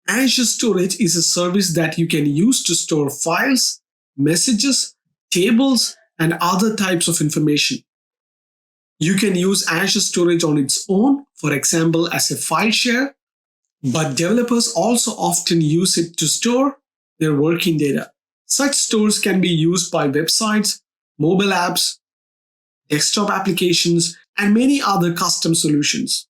Azure Storage is a service that you can use to store files, messages, tables, and other types of information. You can use Azure Storage on its own, for example, as a file share, but developers also often use it to store their working data. Such stores can be used by websites, mobile apps, desktop applications, and many other custom solutions.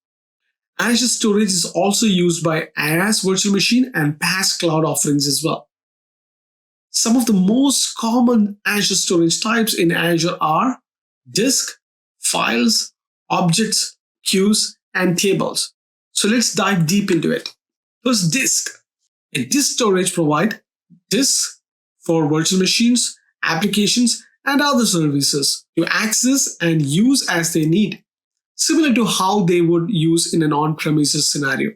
Azure Storage is also used by IaaS virtual machine and PaaS cloud offerings as well. Some of the most common Azure storage types in Azure are disk, files, objects, queues, and tables. So let's dive deep into it. First, disk. A disk storage provides disks for virtual machines, applications, and other services to access and use as they need, similar to how they would use in an on-premises scenario.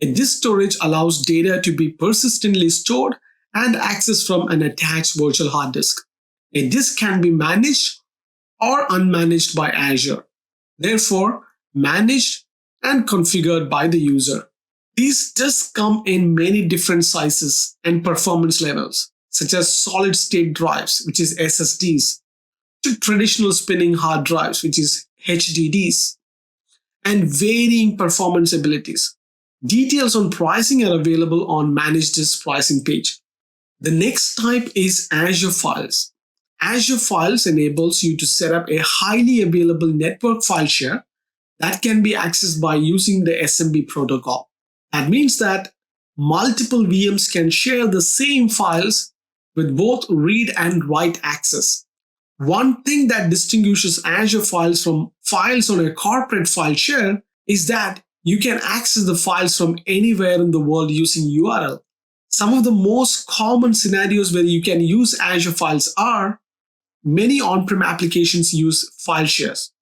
A disk storage allows data to be persistently stored and accessed from an attached virtual hard disk. A disk can be managed or unmanaged by Azure, therefore managed and configured by the user. These disks come in many different sizes and performance levels, such as solid state drives, which is SSDs, to traditional spinning hard drives, which is HDDs, and varying performance abilities. Details on pricing are available on Managed Disk pricing page. The next type is Azure Files. Azure Files enables you to set up a highly available network file share that can be accessed by using the SMB protocol. That means that multiple VMs can share the same files with both read and write access. One thing that distinguishes Azure Files from files on a corporate file share is that you can access the files from anywhere in the world using URL. Some of the most common scenarios where you can use Azure Files are many on-prem applications use file shares.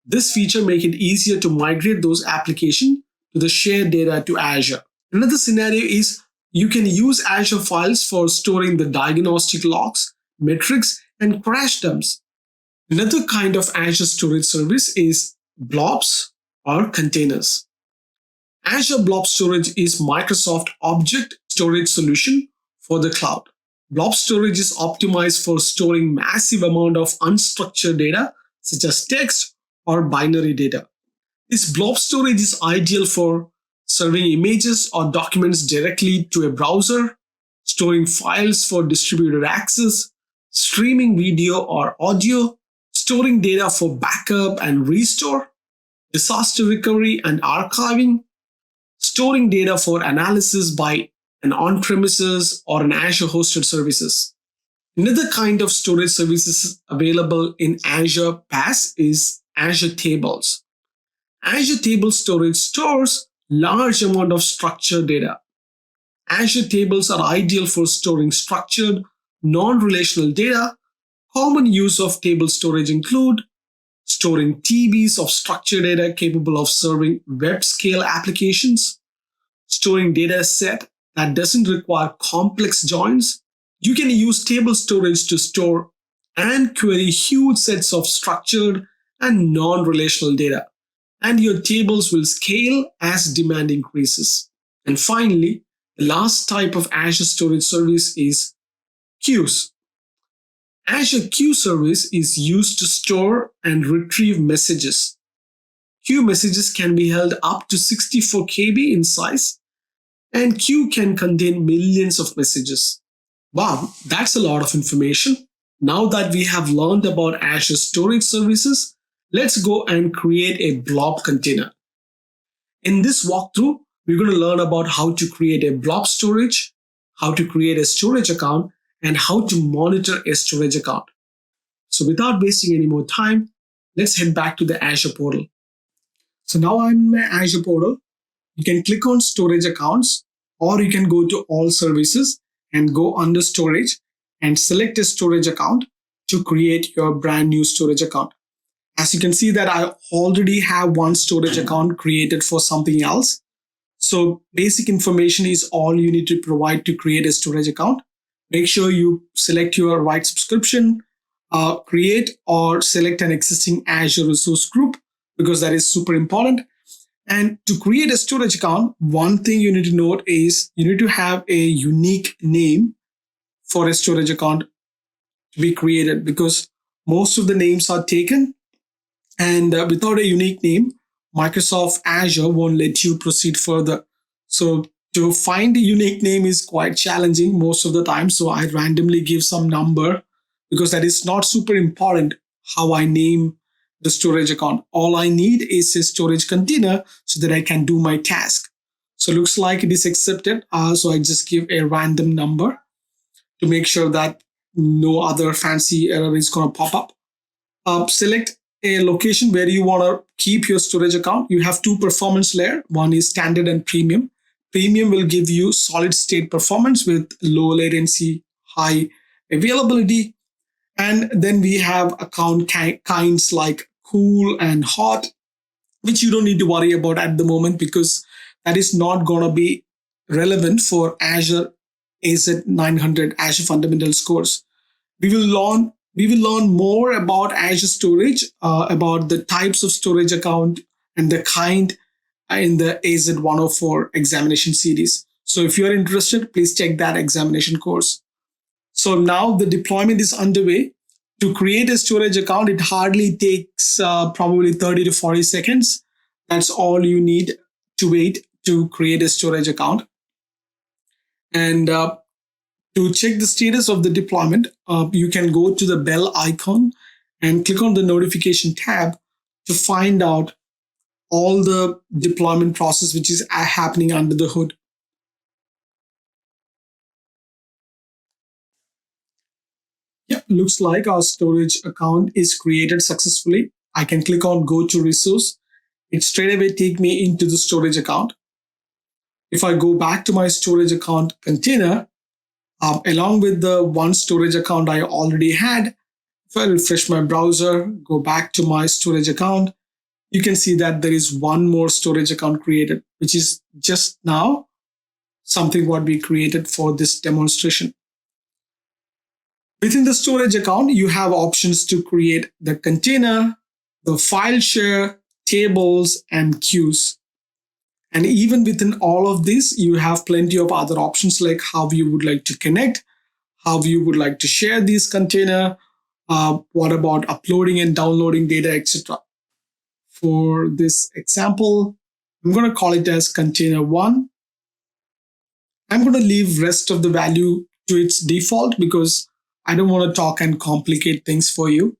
This feature makes it easier to migrate those applications to the shared data to Azure. Another scenario is you can use Azure Files for storing the diagnostic logs, metrics, and crash dumps. Another kind of Azure storage service is blobs or containers. Azure Blob Storage is Microsoft object storage solution for the cloud. Blob storage is optimized for storing massive amount of unstructured data such as text or binary data. This blob storage is ideal for serving images or documents directly to a browser, storing files for distributed access, streaming video or audio, storing data for backup and restore, disaster recovery and archiving, storing data for analysis by an on-premises or an Azure hosted services. Another kind of storage services available in Azure PaaS is Azure Tables. Azure Table Storage stores large amount of structured data. Azure Tables are ideal for storing structured, non-relational data. Common use of table storage include storing TBs of structured data capable of serving web scale applications, storing data set that doesn't require complex joins. You can use table storage to store and query huge sets of structured and non-relational data, and your tables will scale as demand increases. And finally, the last type of Azure storage service is queues. Azure Queue Service is used to store and retrieve messages. Queue messages can be held up to 64 KB in size, and queue can contain millions of messages. Wow, that's a lot of information. Now that we have learned about Azure storage services, let's go and create a blob container. In this walkthrough, we're going to learn about how to create a blob storage, how to create a storage account, and how to monitor a storage account. So without wasting any more time, let's head back to the Azure portal. So now I'm in my Azure portal. You can click on storage accounts, or you can go to all services and go under storage and select a storage account to create your brand new storage account. As you can see that I already have one storage account created for something else. So basic information is all you need to provide to create a storage account. Make sure you select your right subscription, create or select an existing Azure resource group, because that is super important. And to create a storage account, one thing you need to note is you need to have a unique name for a storage account to be created, because most of the names are taken, and without a unique name, Microsoft Azure won't let you proceed further. So to find a unique name is quite challenging most of the time. So I randomly give some number, because that is not super important how I name the storage account. All I need is a storage container so that I can do my task. So looks like it is accepted. So I just give a random number to make sure that no other fancy error is going to pop up. Select a location where you want to keep your storage account. You have two performance layer. One is standard and premium. Premium will give you solid state performance with low latency, high availability. And then we have account kinds like cool and hot, which you don't need to worry about at the moment because that is not going to be relevant for Azure AZ-900 Azure Fundamentals course. We will learn more about Azure storage, about the types of storage account and the kind in the AZ-104 examination series. So if you're interested, please check that examination course. So now the deployment is underway. To create a storage account, it hardly takes probably 30 to 40 seconds. That's all you need to wait to create a storage account. And to check the status of the deployment, you can go to the bell icon and click on the notification tab to find out all the deployment process which is happening under the hood. Yeah, looks like our storage account is created successfully. I can click on go to resource. It straight away take me into the storage account. If I go back to my storage account container, along with the one storage account I already had, if I refresh my browser, go back to my storage account, you can see that there is one more storage account created, which is just now something what we created for this demonstration. Within the storage account, you have options to create the container, the file share, tables, and queues. And even within all of this, you have plenty of other options like how you would like to connect, how you would like to share this container, what about uploading and downloading data, etc. For this example, I'm going to call it as container 1. I'm going to leave rest of the value to its default because I don't want to talk and complicate things for you.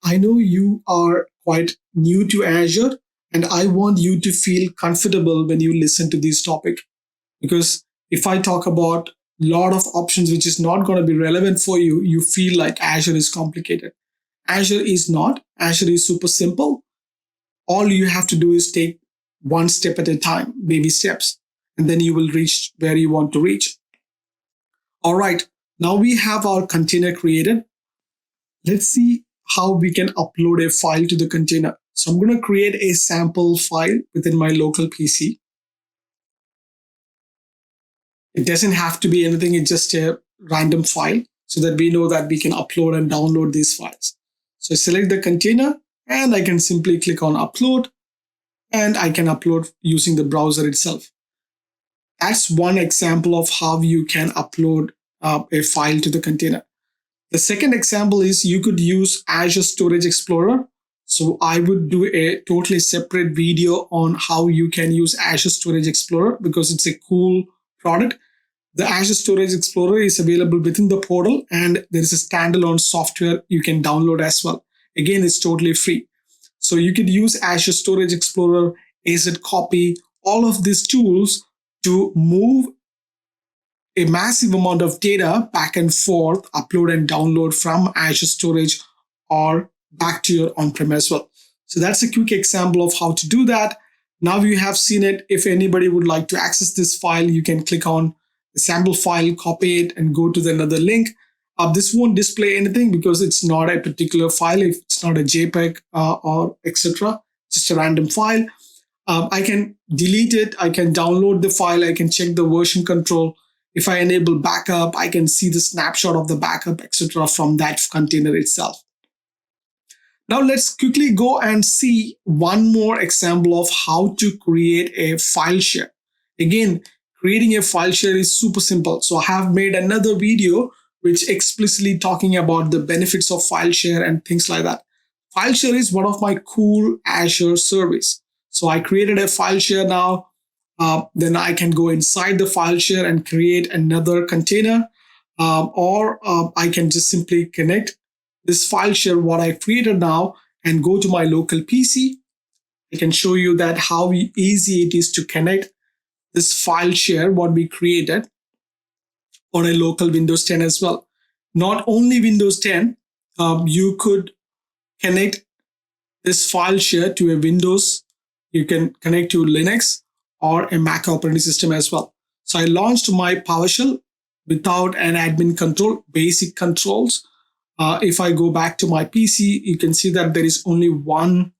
I know you are quite new to Azure, and I want you to feel comfortable when you listen to this topic. Because if I talk about a lot of options which is not going to be relevant for you, you feel like Azure is complicated. Azure is not. Azure is super simple. All you have to do is take one step at a time, baby steps, and then you will reach where you want to reach. All right, now we have our container created. Let's see how we can upload a file to the container. So I'm going to create a sample file within my local PC. It doesn't have to be anything, it's just a random file so that we know that we can upload and download these files. So I select the container and I can simply click on upload and I can upload using the browser itself. That's one example of how you can upload a file to the container. The second example is you could use Azure Storage Explorer. So I would do a totally separate video on how you can use Azure Storage Explorer because it's a cool product. The Azure Storage Explorer is available within the portal and there is a standalone software you can download as well. Again, it's totally free. So you could use Azure Storage Explorer, AZ Copy, all of these tools to move a massive amount of data back and forth, upload and download from Azure Storage or back to your on-prem as well. So that's a quick example of how to do that. Now you have seen it. If anybody would like to access this file, you can click on the sample file, copy it, and go to another link. This won't display anything because it's not a particular file. If it's not a JPEG or etc., just a random file. I can delete it. I can download the file. I can check the version control. If I enable backup, I can see the snapshot of the backup, etc. from that container itself. Now let's quickly go and see one more example of how to create a file share. Again, creating a file share is super simple. So I have made another video which explicitly talking about the benefits of file share and things like that. File share is one of my cool Azure service. So I created a file share now. Then I can go inside the file share and create another container, or I can just simply connect this file share what I created now and go to my local PC, I can show you that how easy it is to connect this file share, what we created on a local Windows 10 as well. Not only Windows 10, you could connect this file share to a Windows. You can connect to Linux or a Mac operating system as well. So I launched my PowerShell without an admin control, basic controls. If I go back to my PC, you can see that there is only one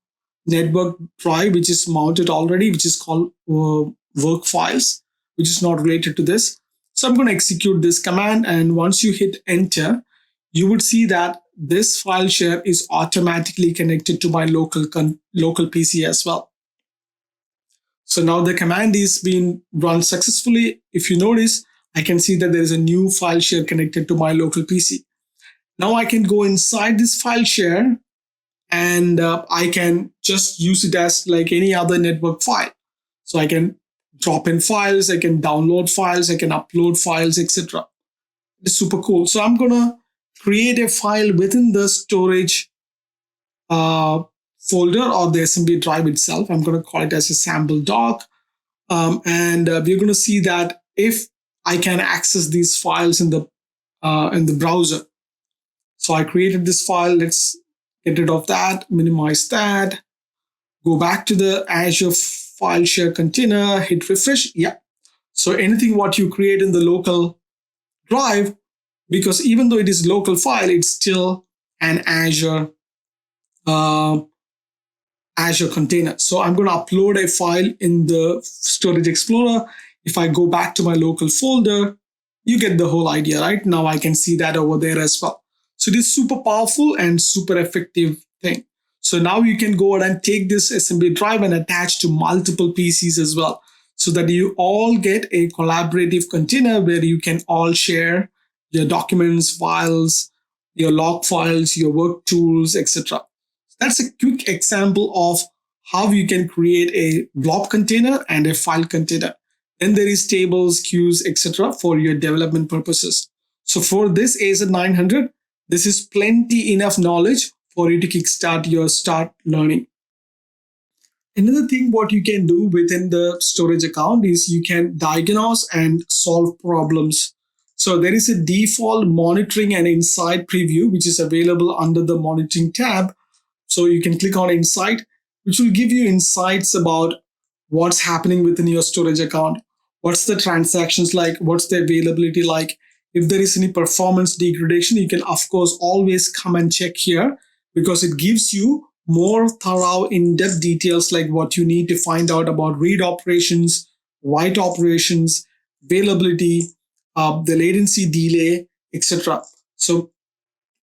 network drive which is mounted already, which is called work files, which is not related to this. So I'm going to execute this command, and once you hit enter, you would see that this file share is automatically connected to my local PC as well. So now the command is being run successfully. If you notice, I can see that there is a new file share connected to my local PC. Now I can go inside this file share, and I can just use it as like any other network file. So I can drop in files, I can download files, I can upload files, etc. It's super cool. So I'm gonna create a file within the storage folder or the assembly drive itself. I'm gonna call it as a sample doc, and we're gonna see that if I can access these files in the browser. So I created this file. Let's get rid of that, minimize that, go back to the Azure file share container, hit refresh. Yeah. So anything what you create in the local drive, because even though it is local file, it's still an Azure container. So I'm going to upload a file in the Storage Explorer. If I go back to my local folder, you get the whole idea, right? Now I can see that over there as well. So it is super powerful and super effective thing. So now you can go ahead and take this assembly drive and attach to multiple PCs as well, so that you all get a collaborative container where you can all share your documents, files, your log files, your work tools, etc. That's a quick example of how you can create a blob container and a file container. Then there is tables, queues, etc. for your development purposes. So for this AZ-900, this is plenty enough knowledge for you to kickstart your start learning. Another thing what you can do within the storage account is you can diagnose and solve problems. So there is a default monitoring and insight preview, which is available under the monitoring tab. So you can click on insight, which will give you insights about what's happening within your storage account. What's the transactions like? What's the availability like? If there is any performance degradation, you can of course always come and check here, because it gives you more thorough in-depth details like what you need to find out about read operations, write operations, availability, the latency delay, etc. So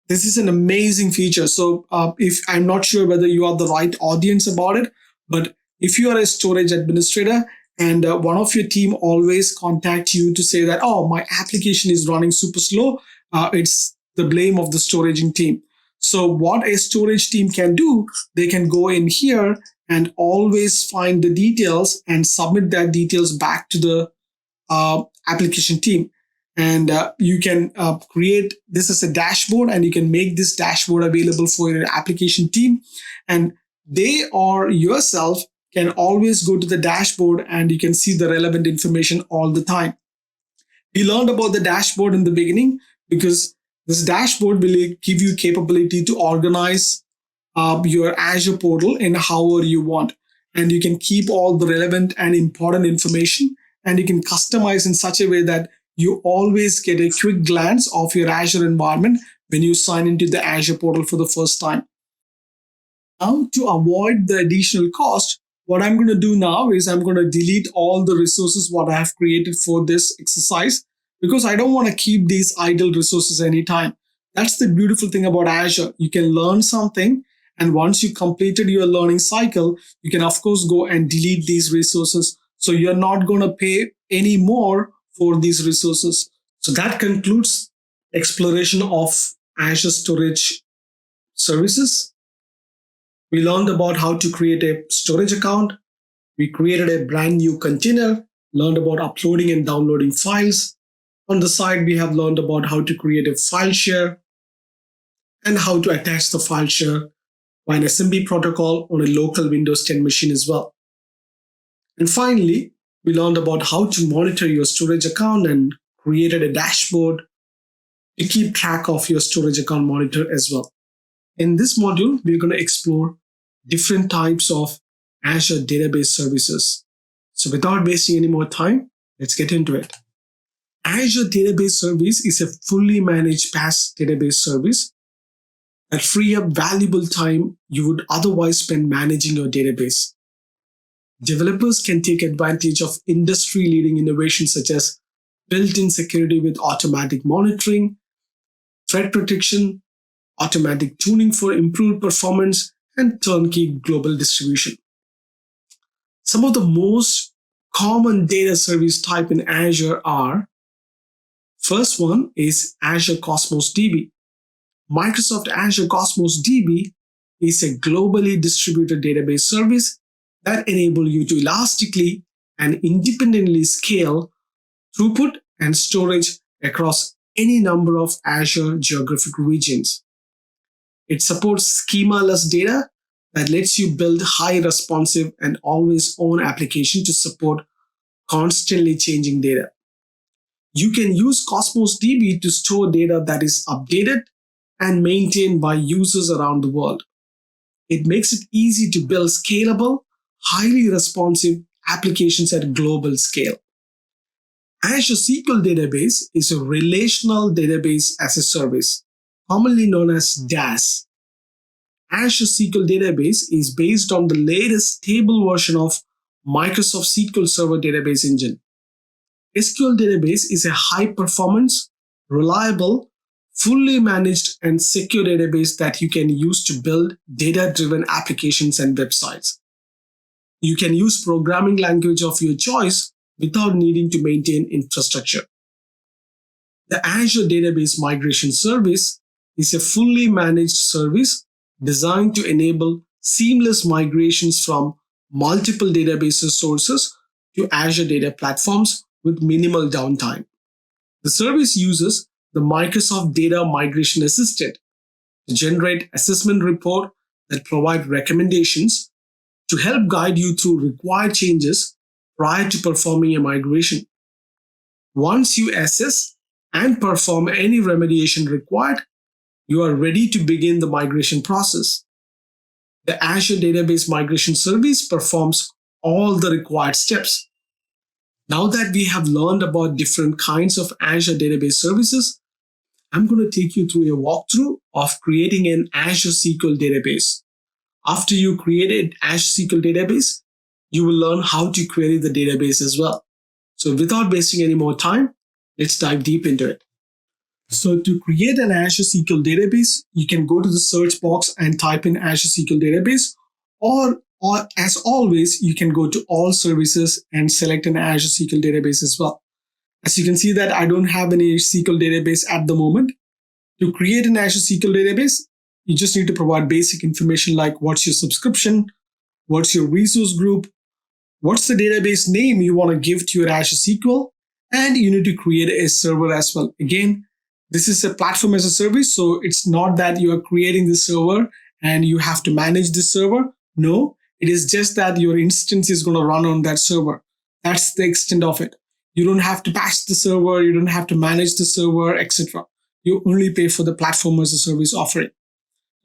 this is an amazing feature. So if I'm not sure whether you are the right audience about it, but if you are a storage administrator and one of your team always contact you to say that, oh, my application is running super slow, it's the blame of the storaging team. So what a storage team can do, they can go in here and always find the details and submit that details back to the application team. And you can create this as a dashboard, and you can make this dashboard available for your application team. And they or yourself can always go to the dashboard and you can see the relevant information all the time. We learned about the dashboard in the beginning because this dashboard will give you capability to organize your Azure portal in however you want. And you can keep all the relevant and important information, and you can customize in such a way that you always get a quick glance of your Azure environment when you sign into the Azure portal for the first time. Now, to avoid the additional cost, what I'm going to do now is I'm going to delete all the resources what I have created for this exercise, because I don't want to keep these idle resources anytime. That's the beautiful thing about Azure. You can learn something, and once you completed your learning cycle, you can of course go and delete these resources. So you're not going to pay any more for these resources. So that concludes exploration of Azure storage services. We learned about how to create a storage account. We created a brand new container, learned about uploading and downloading files. On the side, we have learned about how to create a file share and how to attach the file share by an SMB protocol on a local Windows 10 machine as well. And finally, we learned about how to monitor your storage account and created a dashboard to keep track of your storage account monitor as well. In this module, we're going to explore different types of Azure database services. So without wasting any more time, let's get into it. Azure Database Service is a fully managed PaaS database service that free up valuable time you would otherwise spend managing your database. Developers can take advantage of industry-leading innovations such as built-in security with automatic monitoring, threat protection, automatic tuning for improved performance, and turnkey global distribution. Some of the most common data service type in Azure are: first one is Azure Cosmos DB. Microsoft Azure Cosmos DB is a globally distributed database service that enables you to elastically and independently scale throughput and storage across any number of Azure geographic regions. It supports schema-less data that lets you build high responsive and always on application to support constantly changing data. You can use Cosmos DB to store data that is updated and maintained by users around the world. It makes it easy to build scalable, highly responsive applications at global scale. Azure SQL Database is a relational database as a service, commonly known as DAS. Azure SQL Database is based on the latest stable version of Microsoft SQL Server database engine. SQL Database is a high-performance, reliable, fully managed, and secure database that you can use to build data-driven applications and websites. You can use programming language of your choice without needing to maintain infrastructure. The Azure Database Migration Service is a fully managed service designed to enable seamless migrations from multiple database sources to Azure data platforms with minimal downtime. The service uses the Microsoft Data Migration Assistant to generate assessment reports that provide recommendations to help guide you through required changes prior to performing a migration. Once you assess and perform any remediation required, you are ready to begin the migration process. The Azure Database Migration Service performs all the required steps. Now that we have learned about different kinds of Azure Database Services, I'm going to take you through a walkthrough of creating an Azure SQL database. After you create an Azure SQL database, you will learn how to query the database as well. So without wasting any more time, let's dive deep into it. So to create an Azure SQL database, you can go to the search box and type in Azure SQL database, or as always, you can go to all services and select an Azure SQL database as well. As you can see that I don't have any SQL database at the moment. To create an Azure SQL database, you just need to provide basic information like what's your subscription, what's your resource group, what's the database name you want to give to your Azure SQL, and you need to create a server as well. Again, this is a platform as a service, so it's not that you are creating the server and you have to manage the server. No, it is just that your instance is going to run on that server. That's the extent of it. You don't have to patch the server, you don't have to manage the server, etc. You only pay for the platform as a service offering.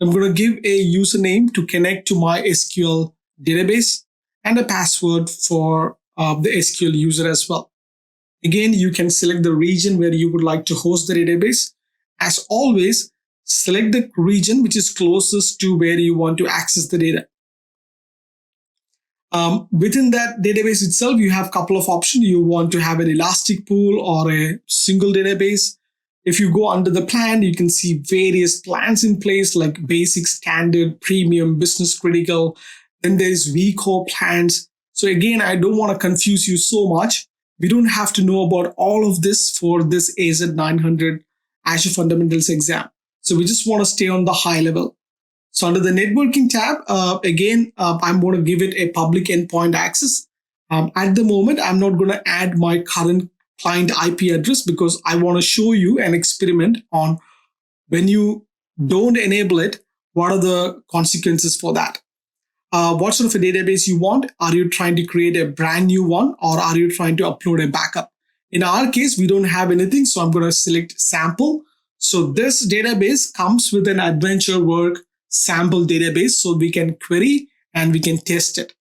I'm going to give a username to connect to my SQL database and a password for the SQL user as well. Again, you can select the region where you would like to host the database. As always, select the region which is closest to where you want to access the data. Within that database itself, you have a couple of options. You want to have an elastic pool or a single database. If you go under the plan, you can see various plans in place like basic, standard, premium, business critical. Then there's vCore plans. So again, I don't want to confuse you so much. We don't have to know about all of this for this AZ-900 Azure Fundamentals exam. So we just want to stay on the high level. So under the networking tab, I'm going to give it a public endpoint access. At the moment, I'm not going to add my current client IP address because I want to show you an experiment on when you don't enable it, what are the consequences for that. What sort of a database you want? Are you trying to create a brand new one, or are you trying to upload a backup? In our case, we don't have anything, so I'm going to select sample. So this database comes with an adventure work sample database, so we can query and we can test it.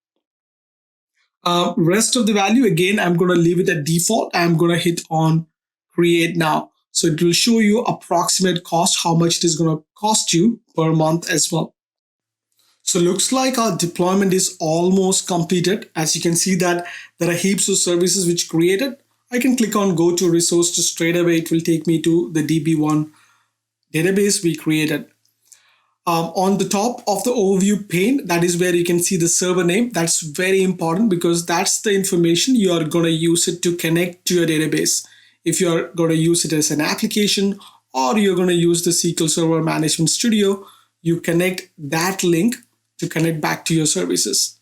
Rest of the value, again, I'm going to leave it at default. I'm going to hit on create now. So it will show you approximate cost, how much it is going to cost you per month as well. So looks like our deployment is almost completed. As you can see that there are heaps of services which created. I can click on go to resource to straight away. It will take me to the DB1 database we created. On the top of the overview pane, that is where you can see the server name. That's very important because that's the information you are going to use it to connect to your database. If you're going to use it as an application or you're going to use the SQL Server Management Studio, you connect that link to connect back to your services.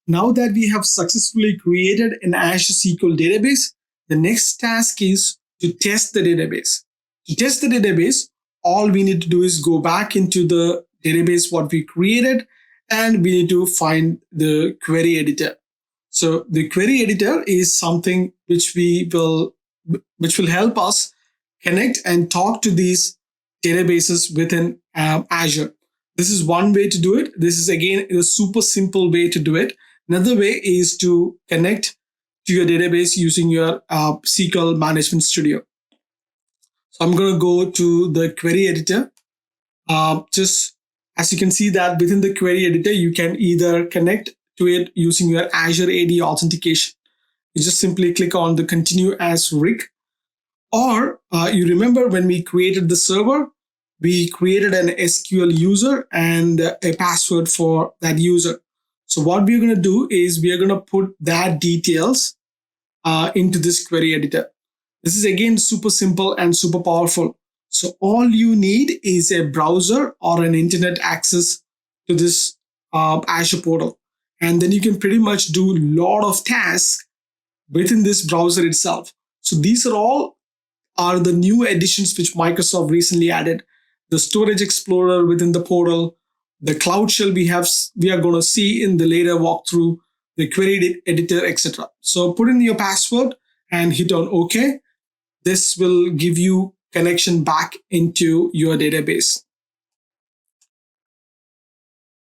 Now that we have successfully created an Azure SQL database, the next task is to test the database. To test the database, all we need to do is go back into the database what we created, and we need to find the query editor. So the query editor is something which will help us connect and talk to these databases within Azure. This is one way to do it. This is again a super simple way to do it. Another way is to connect to your database using your SQL Management Studio. So I'm going to go to the query editor. Just as you can see that within the query editor, you can either connect to it using your Azure AD authentication. You just simply click on the continue as Rick. Or you remember when we created the server, we created an SQL user and a password for that user. So what we're going to do is we are going to put that details into this query editor. This is again super simple and super powerful. So all you need is a browser or an internet access to this Azure portal. And then you can pretty much do a lot of tasks within this browser itself. So these are the new additions which Microsoft recently added. The storage explorer within the portal, the cloud shell we are going to see in the later walkthrough, the query editor, etc. So put in your password and hit on OK. This will give you connection back into your database.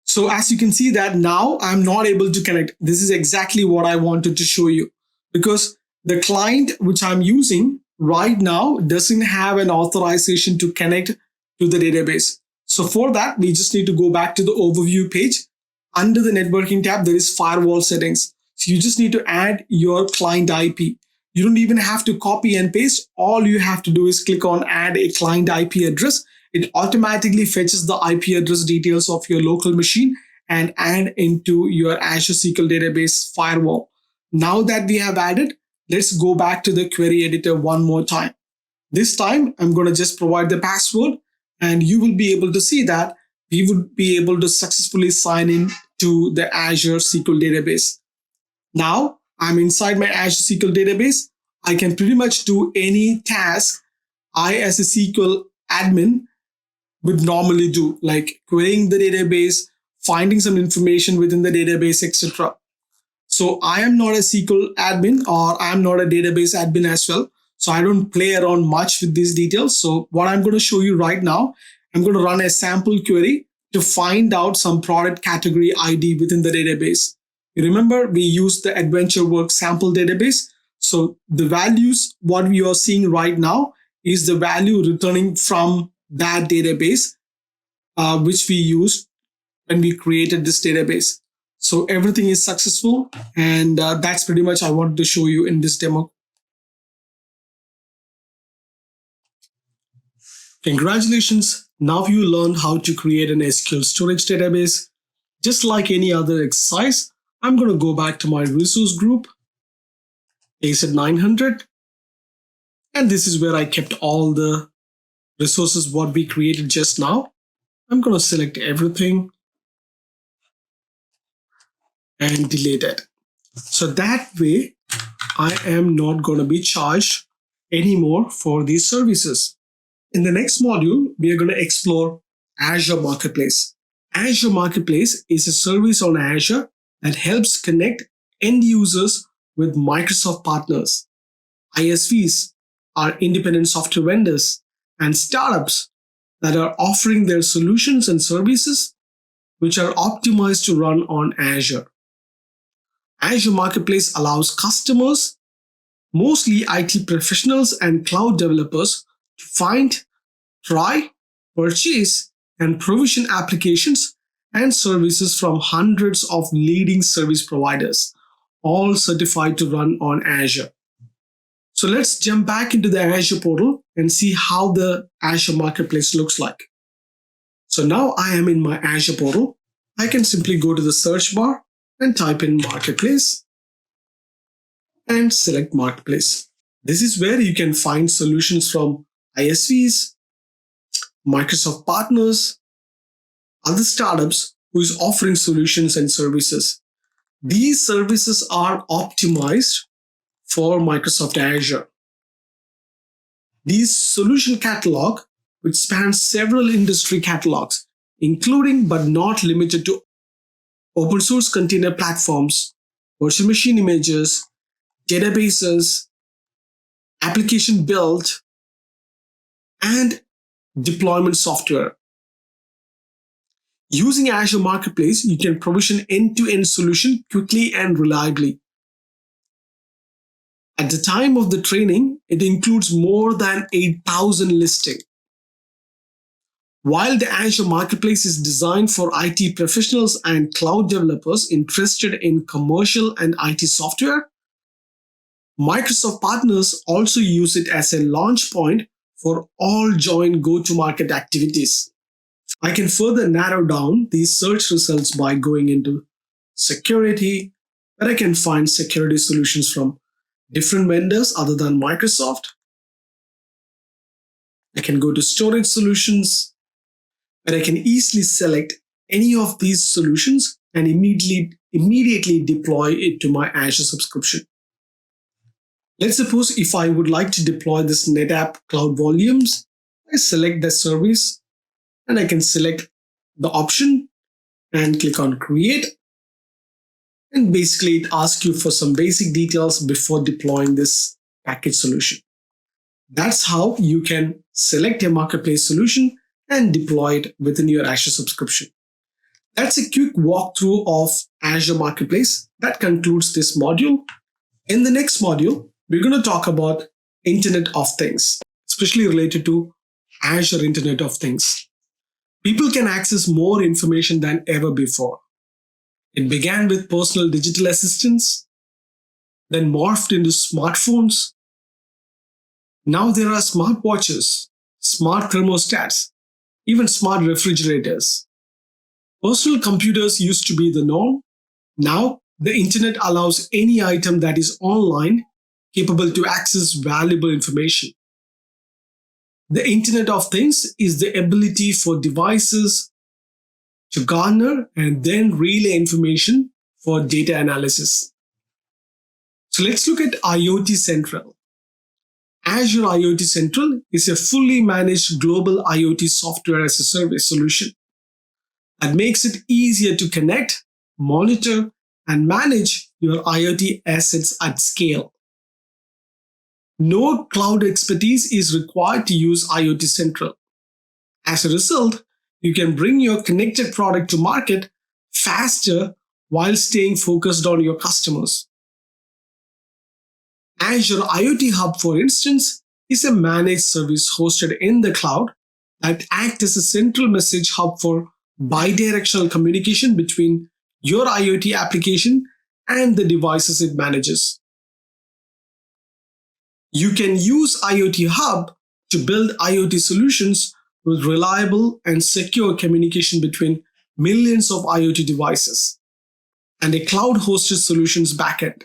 So as you can see that now I'm not able to connect. This is exactly what I wanted to show you, because the client which I'm using right now doesn't have an authorization to connect to the database. So for that, we just need to go back to the overview page. Under the networking tab, there is firewall settings. So you just need to add your client IP. You don't even have to copy and paste. All you have to do is click on add a client IP address. It automatically fetches the IP address details of your local machine and add into your Azure SQL database firewall. Now that we have added, let's go back to the query editor one more time. This time, I'm going to just provide the password, and you will be able to see that we would be able to successfully sign in to the Azure SQL database. Now, I'm inside my Azure SQL database. I can pretty much do any task I, as a SQL admin, would normally do, like querying the database, finding some information within the database, etc. So I am not a SQL admin, or I'm not a database admin as well. So I don't play around much with these details. So what I'm going to show you right now, I'm going to run a sample query to find out some product category ID within the database. You remember we used the Adventure Work sample database. So the values, what we are seeing right now is the value returning from that database, which we used when we created this database. So everything is successful, and that's pretty much I wanted to show you in this demo. Congratulations! Now you learned how to create an SQL storage database. Just like any other exercise, I'm going to go back to my resource group, AZ-900, and this is where I kept all the resources what we created just now. I'm going to select everything and delete it. So that way, I am not going to be charged anymore for these services. In the next module, we are going to explore Azure Marketplace. Azure Marketplace is a service on Azure that helps connect end users with Microsoft partners. ISVs are independent software vendors and startups that are offering their solutions and services which are optimized to run on Azure. Azure Marketplace allows customers, mostly IT professionals and cloud developers, to find, try, purchase, and provision applications and services from hundreds of leading service providers, all certified to run on Azure. So let's jump back into the Azure portal and see how the Azure Marketplace looks like. So now I am in my Azure portal. I can simply go to the search bar and type in Marketplace and select Marketplace. This is where you can find solutions from ISVs, Microsoft partners, other startups who is offering solutions and services. These services are optimized for Microsoft Azure. These solution catalog, which spans several industry catalogs, including but not limited to open source container platforms, virtual machine images, databases, application build, and deployment software. Using Azure Marketplace, you can provision end-to-end solution quickly and reliably. At the time of the training, it includes more than 8,000 listings. While the Azure Marketplace is designed for IT professionals and cloud developers interested in commercial and IT software, Microsoft partners also use it as a launch point for all joint go-to-market activities. I can further narrow down these search results by going into security, where I can find security solutions from different vendors other than Microsoft. I can go to storage solutions, where I can easily select any of these solutions and immediately deploy it to my Azure subscription. Let's suppose if I would like to deploy this NetApp Cloud Volumes, I select the service and I can select the option and click on Create. And basically it asks you for some basic details before deploying this package solution. That's how you can select a marketplace solution and deploy it within your Azure subscription. That's a quick walkthrough of Azure Marketplace. That concludes this module. In the next module, we're going to talk about Internet of Things, especially related to Azure Internet of Things. People can access more information than ever before. It began with personal digital assistants, then morphed into smartphones. Now there are smartwatches, smart thermostats, even smart refrigerators. Personal computers used to be the norm. Now the internet allows any item that is online capable to access valuable information. The Internet of Things is the ability for devices to garner and then relay information for data analysis. So let's look at IoT Central. Azure IoT Central is a fully managed global IoT software as a service solution that makes it easier to connect, monitor, and manage your IoT assets at scale. No cloud expertise is required to use IoT Central. As a result, you can bring your connected product to market faster while staying focused on your customers. Azure IoT Hub, for instance, is a managed service hosted in the cloud that acts as a central message hub for bidirectional communication between your IoT application and the devices it manages. You can use IoT Hub to build IoT solutions with reliable and secure communication between millions of IoT devices and a cloud-hosted solutions backend.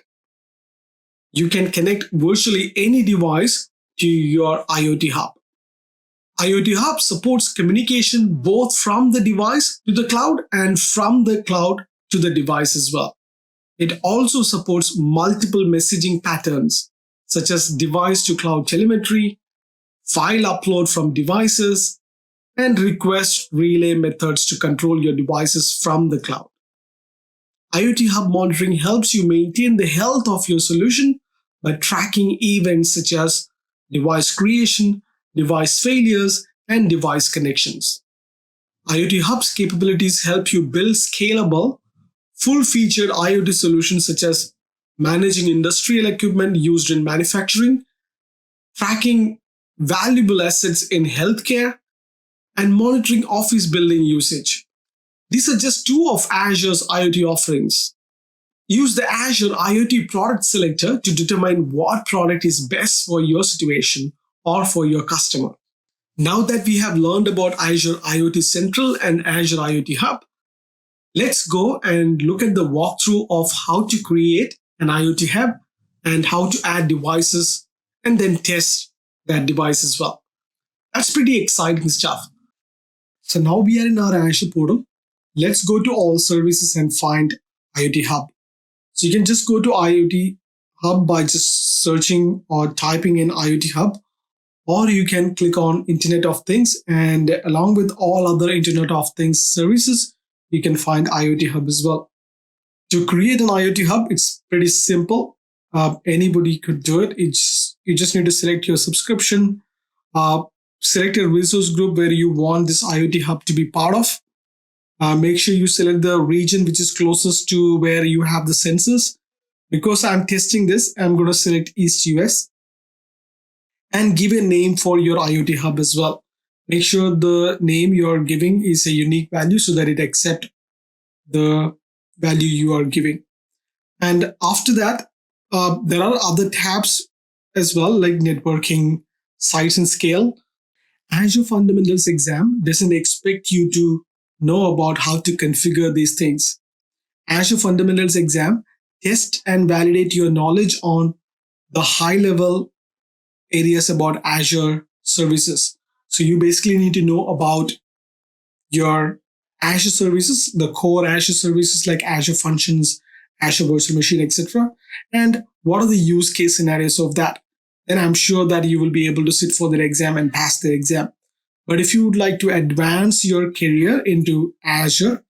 You can connect virtually any device to your IoT Hub. IoT Hub supports communication both from the device to the cloud and from the cloud to the device as well. It also supports multiple messaging patterns such as device to cloud telemetry, file upload from devices, and request relay methods to control your devices from the cloud. IoT Hub monitoring helps you maintain the health of your solution by tracking events such as device creation, device failures, and device connections. IoT Hub's capabilities help you build scalable, full featured IoT solutions such as managing industrial equipment used in manufacturing, tracking valuable assets in healthcare, and monitoring office building usage. These are just two of Azure's IoT offerings. Use the Azure IoT product selector to determine what product is best for your situation or for your customer. Now that we have learned about Azure IoT Central and Azure IoT Hub, let's go and look at the walkthrough of how to create an IoT Hub and how to add devices and then test that device as well. That's pretty exciting stuff. So now we are in our Azure portal. Let's go to all services and find IoT Hub. So you can just go to IoT Hub by just searching or typing in IoT Hub, or you can click on Internet of Things, and along with all other Internet of Things services, you can find IoT Hub as well. To create an IoT Hub, it's pretty simple. Anybody could do it. You just need to select your subscription, select a resource group where you want this IoT Hub to be part of. Make sure you select the region which is closest to where you have the sensors. Because I'm testing this, I'm going to select East US and give a name for your IoT Hub as well. Make sure the name you're giving is a unique value so that it accepts the value you are giving. And after that, there are other tabs as well, like networking, size and scale. Azure Fundamentals exam doesn't expect you to know about how to configure these things. Azure Fundamentals exam test and validate your knowledge on the high level areas about Azure services. So you basically need to know about your Azure services, the core Azure services like Azure Functions, Azure Virtual Machine, etc. And what are the use case scenarios of that? Then I'm sure that you will be able to sit for the exam and pass the exam. But if you would like to advance your career into Azure,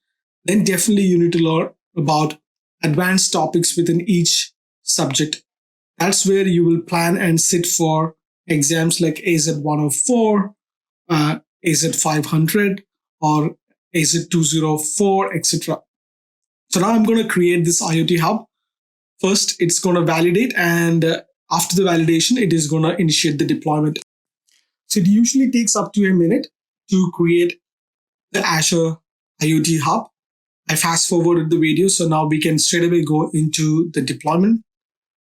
then definitely you need to learn about advanced topics within each subject. That's where you will plan and sit for exams like AZ-104, AZ-500, or AZ-204, etc. So now I'm going to create this IoT Hub. First, it's going to validate, and after the validation, it is going to initiate the deployment. So it usually takes up to a minute to create the Azure IoT Hub. I fast forwarded the video, so now we can straight away go into the deployment.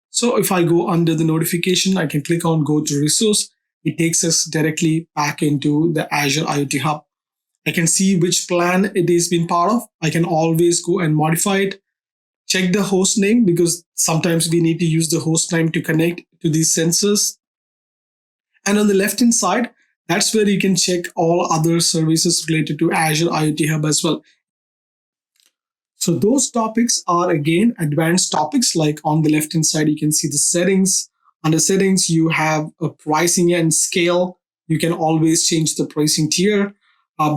So if I go under the notification, I can click on go to resource. It takes us directly back into the Azure IoT Hub. I can see which plan it is been part of. I can always go and modify it. Check the host name because sometimes we need to use the host name to connect to these sensors. And on the left-hand side, that's where you can check all other services related to Azure IoT Hub as well. So those topics are again advanced topics. Like on the left-hand side, you can see the settings. Under settings, you have a pricing and scale. You can always change the pricing tier.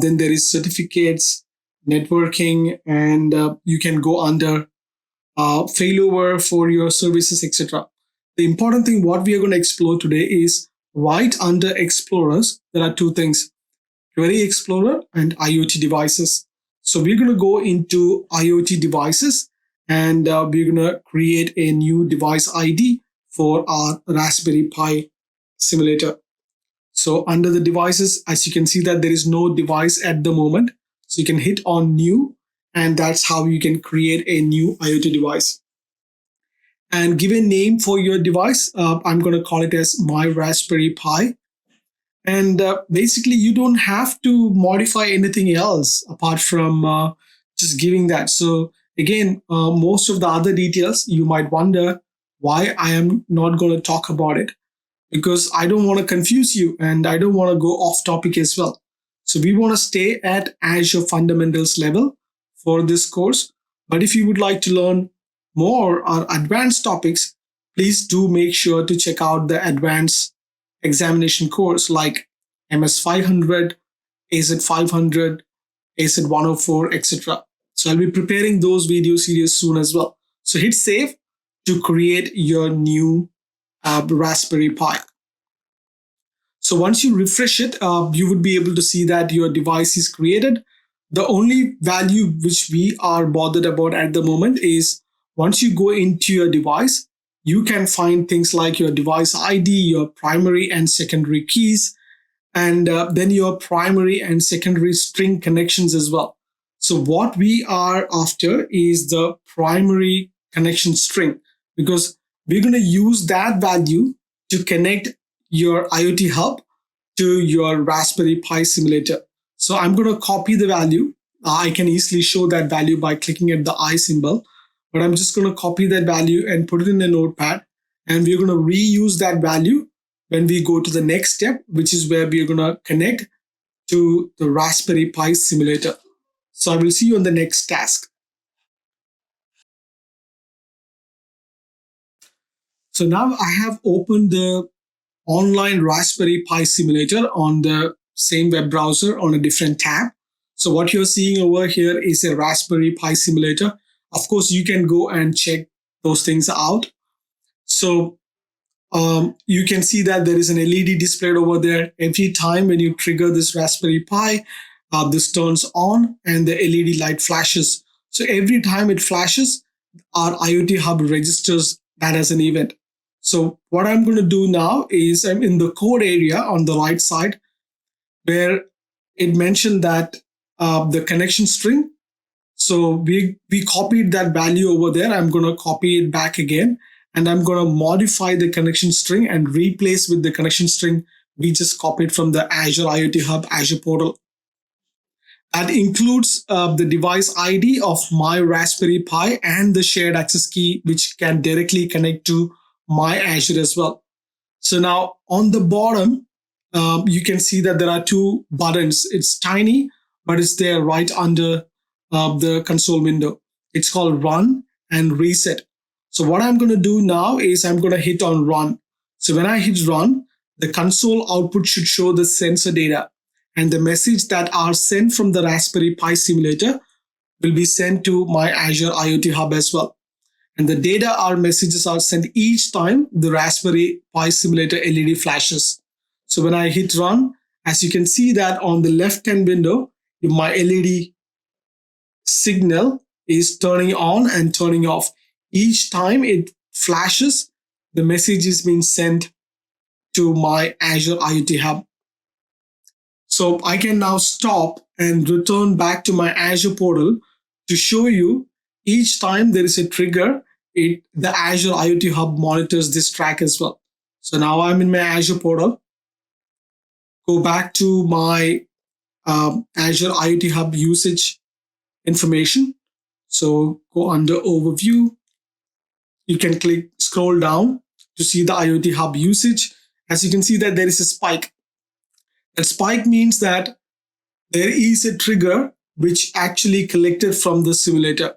Then there is certificates, networking, and you can go under failover for your services, etc. The important thing what we are going to explore today is right under Explorers, there are two things, Query Explorer and IoT devices. So we're going to go into IoT devices and we're going to create a new device ID for our Raspberry Pi simulator. So under the devices, as you can see that there is no device at the moment. So you can hit on new, and that's how you can create a new IoT device. And give a name for your device. I'm going to call it as my Raspberry Pi. And basically, you don't have to modify anything else apart from just giving that. So again, most of the other details, you might wonder why I am not going to talk about it, because I don't want to confuse you and I don't want to go off topic as well. So we want to stay at Azure Fundamentals level for this course. But if you would like to learn more or advanced topics, please do make sure to check out the advanced examination course like MS 500, AZ-500, AZ-104, etc. So I'll be preparing those video series soon as well. So hit save to create your new Raspberry Pi. So once you refresh it, you would be able to see that your device is created. The only value which we are bothered about at the moment is once you go into your device, you can find things like your device ID, your primary and secondary keys, and then your primary and secondary string connections as well. So what we are after is the primary connection string, because we're going to use that value to connect your IoT hub to your Raspberry Pi simulator. So I'm going to copy the value. I can easily show that value by clicking at the I symbol, but I'm just going to copy that value and put it in a notepad. And we're going to reuse that value when we go to the next step, which is where we're going to connect to the Raspberry Pi simulator. So I will see you on the next task. So now I have opened the online Raspberry Pi simulator on the same web browser on a different tab. So what you're seeing over here is a Raspberry Pi simulator. Of course, you can go and check those things out. So you can see that there is an LED displayed over there. Every time when you trigger this Raspberry Pi, this turns on and the LED light flashes. So every time it flashes, our IoT hub registers that as an event. So what I'm going to do now is I'm in the code area on the right side where it mentioned that the connection string. So we copied that value over there. I'm going to copy it back again, and I'm going to modify the connection string and replace with the connection string we just copied from the Azure IoT Hub Azure portal. That includes the device ID of my Raspberry Pi and the shared access key, which can directly connect to my Azure as well. So now on the bottom, you can see that there are two buttons. It's tiny, but it's there right under the console window. It's called Run and Reset. So what I'm going to do now is I'm going to hit on Run. So when I hit Run, the console output should show the sensor data, and the message that are sent from the Raspberry Pi simulator will be sent to my Azure IoT Hub as well. And the data or messages are sent each time the Raspberry Pi simulator LED flashes. So when I hit Run, as you can see that on the left-hand window, my LED signal is turning on and turning off. Each time it flashes, the message is being sent to my Azure IoT Hub. So I can now stop and return back to my Azure portal to show you each time there is a trigger, the Azure IoT Hub monitors this track as well. So now I'm in my Azure portal. Go back to my Azure IoT Hub usage information. So go under Overview. You can scroll down to see the IoT Hub usage. As you can see that there is a spike. That spike means that there is a trigger which actually collected from the simulator.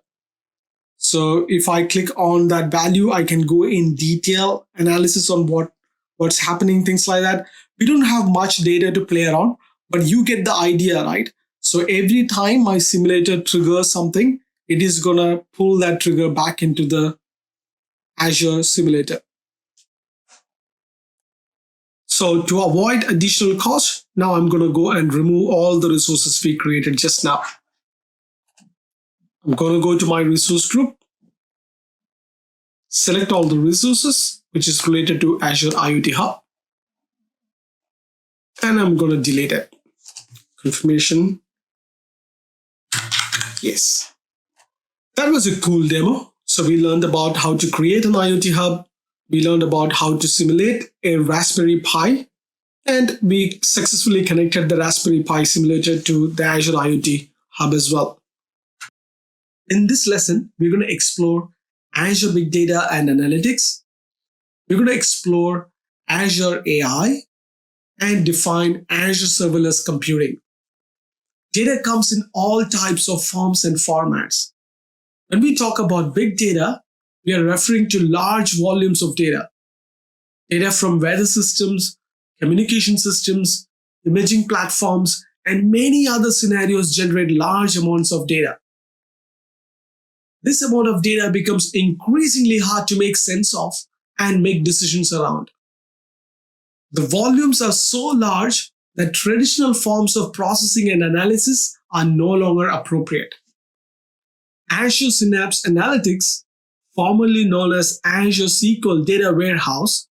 So if I click on that value, I can go in detail analysis on what's happening, things like that. We don't have much data to play around, but you get the idea, right? So every time my simulator triggers something, it is going to pull that trigger back into the Azure simulator. So to avoid additional cost, now I'm going to go and remove all the resources we created just now. I'm going to go to my resource group, select all the resources which is related to Azure IoT Hub, and I'm going to delete it. Confirmation. Yes. That was a cool demo. So we learned about how to create an IoT Hub. We learned about how to simulate a Raspberry Pi, and we successfully connected the Raspberry Pi simulator to the Azure IoT Hub as well. In this lesson, we're going to explore Azure Big Data and Analytics. We're going to explore Azure AI and define Azure Serverless Computing. Data comes in all types of forms and formats. When we talk about big data, we are referring to large volumes of data. Data from weather systems, communication systems, imaging platforms, and many other scenarios generate large amounts of data. This amount of data becomes increasingly hard to make sense of and make decisions around. The volumes are so large that traditional forms of processing and analysis are no longer appropriate. Azure Synapse Analytics, formerly known as Azure SQL Data Warehouse,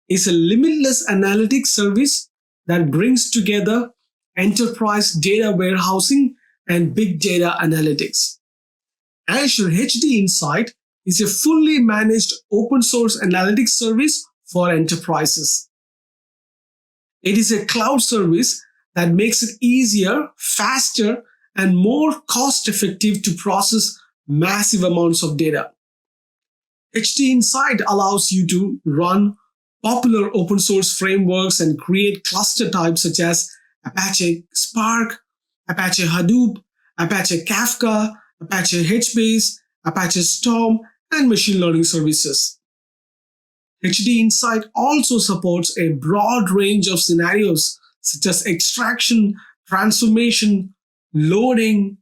is a limitless analytics service that brings together enterprise data warehousing and big data analytics. Azure HD Insight is a fully managed open source analytics service for enterprises. It is a cloud service that makes it easier, faster, and more cost effective to process massive amounts of data. HD Insight allows you to run popular open source frameworks and create cluster types such as Apache Spark, Apache Hadoop, Apache Kafka, Apache HBase, Apache Storm, and machine learning services. HD Insight also supports a broad range of scenarios such as extraction, transformation, loading,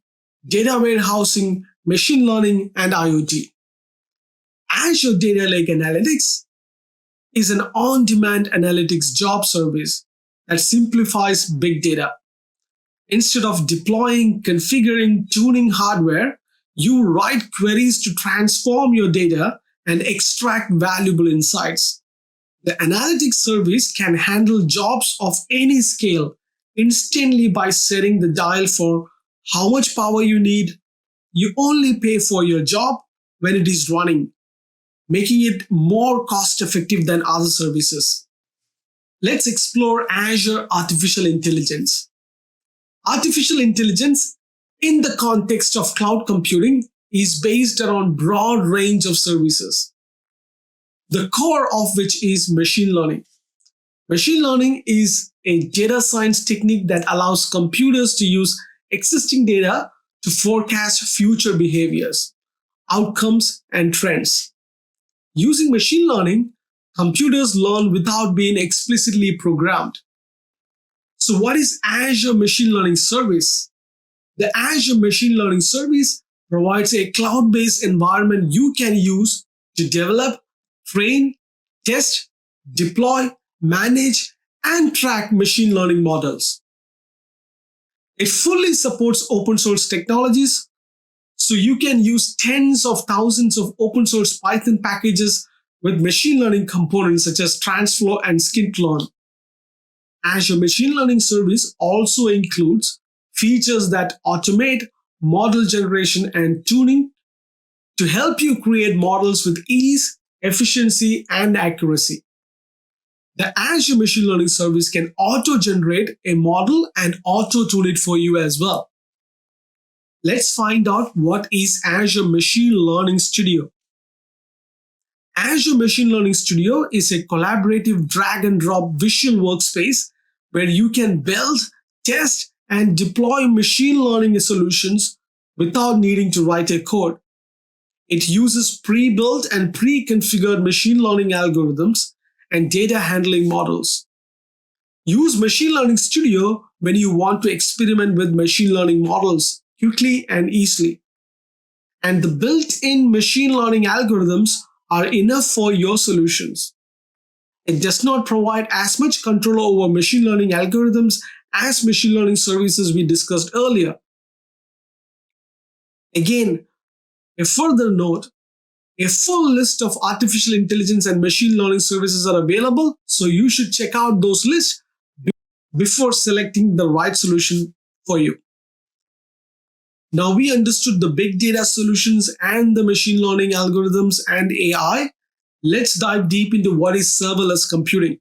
data warehousing, machine learning, and IoT. Azure Data Lake Analytics is an on-demand analytics job service that simplifies big data. Instead of deploying, configuring, tuning hardware, you write queries to transform your data and extract valuable insights. The analytics service can handle jobs of any scale instantly by setting the dial for how much power you need. You only pay for your job when it is running, making it more cost-effective than other services. Let's explore Azure Artificial Intelligence. Artificial intelligence, in the context of cloud computing, is based around a broad range of services, the core of which is machine learning. Machine learning is a data science technique that allows computers to use existing data to forecast future behaviors, outcomes, and trends. Using machine learning, computers learn without being explicitly programmed. So what is Azure Machine Learning Service? The Azure Machine Learning Service provides a cloud-based environment you can use to develop, train, test, deploy, manage, and track machine learning models. It fully supports open source technologies, so you can use tens of thousands of open source Python packages with machine learning components such as TransFlow and Skint-learn. Azure Machine Learning Service also includes features that automate model generation and tuning to help you create models with ease, efficiency, and accuracy. The Azure Machine Learning Service can auto-generate a model and auto-tune it for you as well. Let's find out what is Azure Machine Learning Studio. Azure Machine Learning Studio is a collaborative drag-and-drop visual workspace where you can build, test, and deploy machine learning solutions without needing to write a code. It uses pre-built and pre-configured machine learning algorithms and data handling models. Use Machine Learning Studio when you want to experiment with machine learning models quickly and easily. And the built-in machine learning algorithms are enough for your solutions. It does not provide as much control over machine learning algorithms as machine learning services we discussed earlier. Again, a further note, a full list of artificial intelligence and machine learning services are available, so you should check out those lists before selecting the right solution for you. Now we understood the big data solutions and the machine learning algorithms and AI. Let's dive deep into what is serverless computing.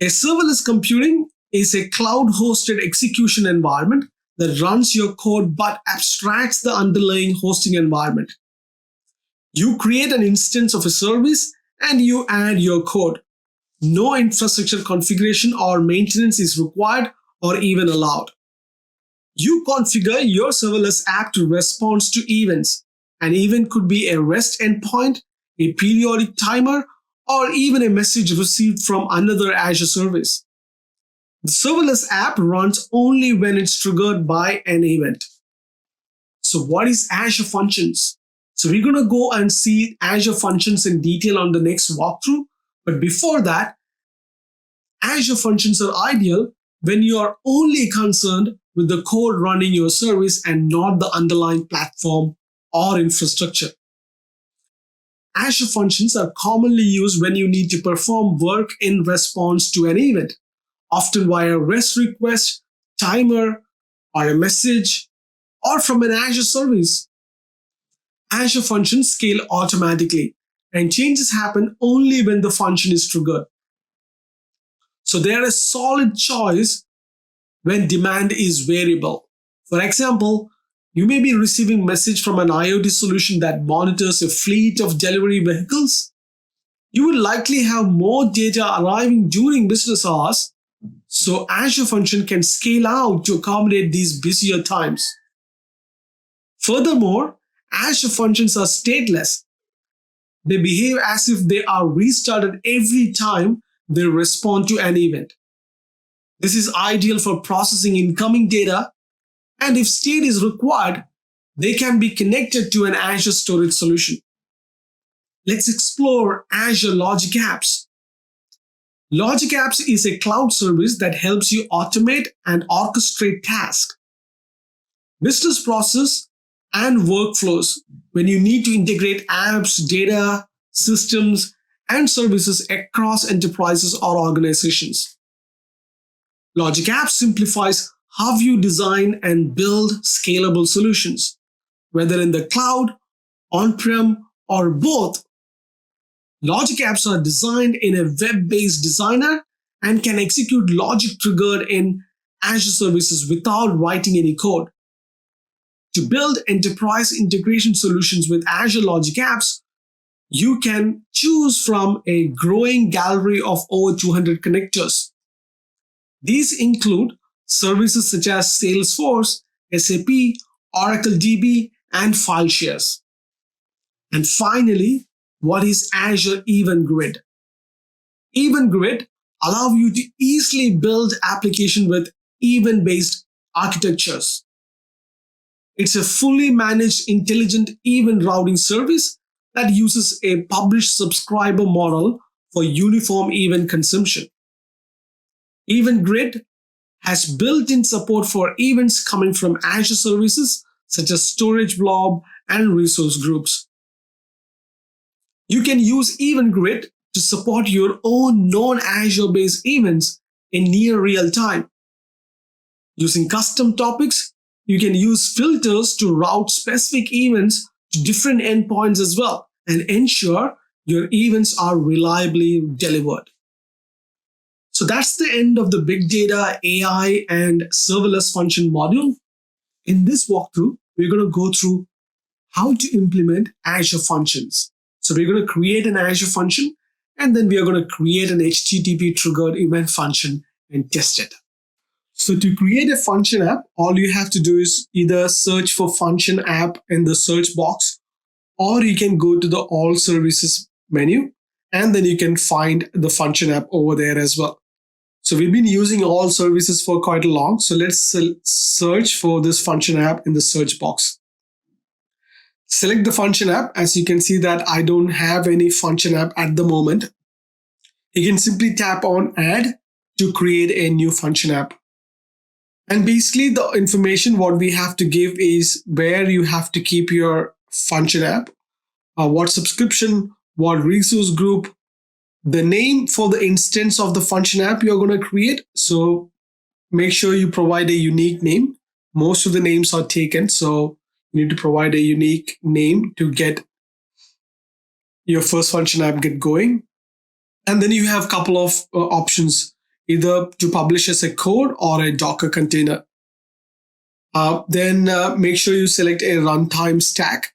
A serverless computing is a cloud-hosted execution environment that runs your code but abstracts the underlying hosting environment. You create an instance of a service and you add your code. No infrastructure configuration or maintenance is required or even allowed. You configure your serverless app to respond to events. An event could be a REST endpoint, a periodic timer, or even a message received from another Azure service. The serverless app runs only when it's triggered by an event. So what is Azure Functions? So we're going to go and see Azure Functions in detail on the next walkthrough. But before that, Azure Functions are ideal when you are only concerned with the code running your service and not the underlying platform or infrastructure. Azure Functions are commonly used when you need to perform work in response to an event, often via REST request, timer, or a message, or from an Azure service. Azure functions scale automatically, and changes happen only when the function is triggered. So they are a solid choice when demand is variable. For example, you may be receiving message from an IoT solution that monitors a fleet of delivery vehicles. You will likely have more data arriving during business hours, so Azure function can scale out to accommodate these busier times. Furthermore, Azure functions are stateless. They behave as if they are restarted every time they respond to an event. This is ideal for processing incoming data, and if state is required, they can be connected to an Azure storage solution. Let's explore Azure Logic Apps. Logic Apps is a cloud service that helps you automate and orchestrate tasks, business process, and workflows when you need to integrate apps, data, systems, and services across enterprises or organizations. Logic Apps simplifies how you design and build scalable solutions, whether in the cloud, on-prem, or both. Logic Apps are designed in a web-based designer and can execute logic triggered in Azure services without writing any code. To build enterprise integration solutions with Azure Logic Apps, you can choose from a growing gallery of over 200 connectors. These include services such as Salesforce, SAP, Oracle DB, and file shares. And finally, what is Azure Event Grid? Event Grid allows you to easily build applications with event-based architectures. It's a fully managed intelligent event routing service that uses a publish subscriber model for uniform event consumption. Event Grid has built-in support for events coming from Azure services such as storage blob and resource groups. You can use Event Grid to support your own non-Azure-based events in near real time. Using custom topics, you can use filters to route specific events to different endpoints as well and ensure your events are reliably delivered. So that's the end of the big data, AI, and serverless function module. In this walkthrough, we're going to go through how to implement Azure functions. So we're going to create an Azure function, and then we are going to create an HTTP triggered event function and test it. So to create a function app, all you have to do is either search for function app in the search box, or you can go to the all services menu, and then you can find the function app over there as well. So we've been using all services for quite a long. So let's search for this function app in the search box. Select the function app. As you can see that I don't have any function app at the moment. You can simply tap on add to create a new function app. And basically the information what we have to give is where you have to keep your function app, what subscription, what resource group, the name for the instance of the function app you're going to create. So make sure you provide a unique name. Most of the names are taken, so you need to provide a unique name to get your first function app get going. And then you have a couple of options, either to publish as a code or a Docker container. Then make sure you select a runtime stack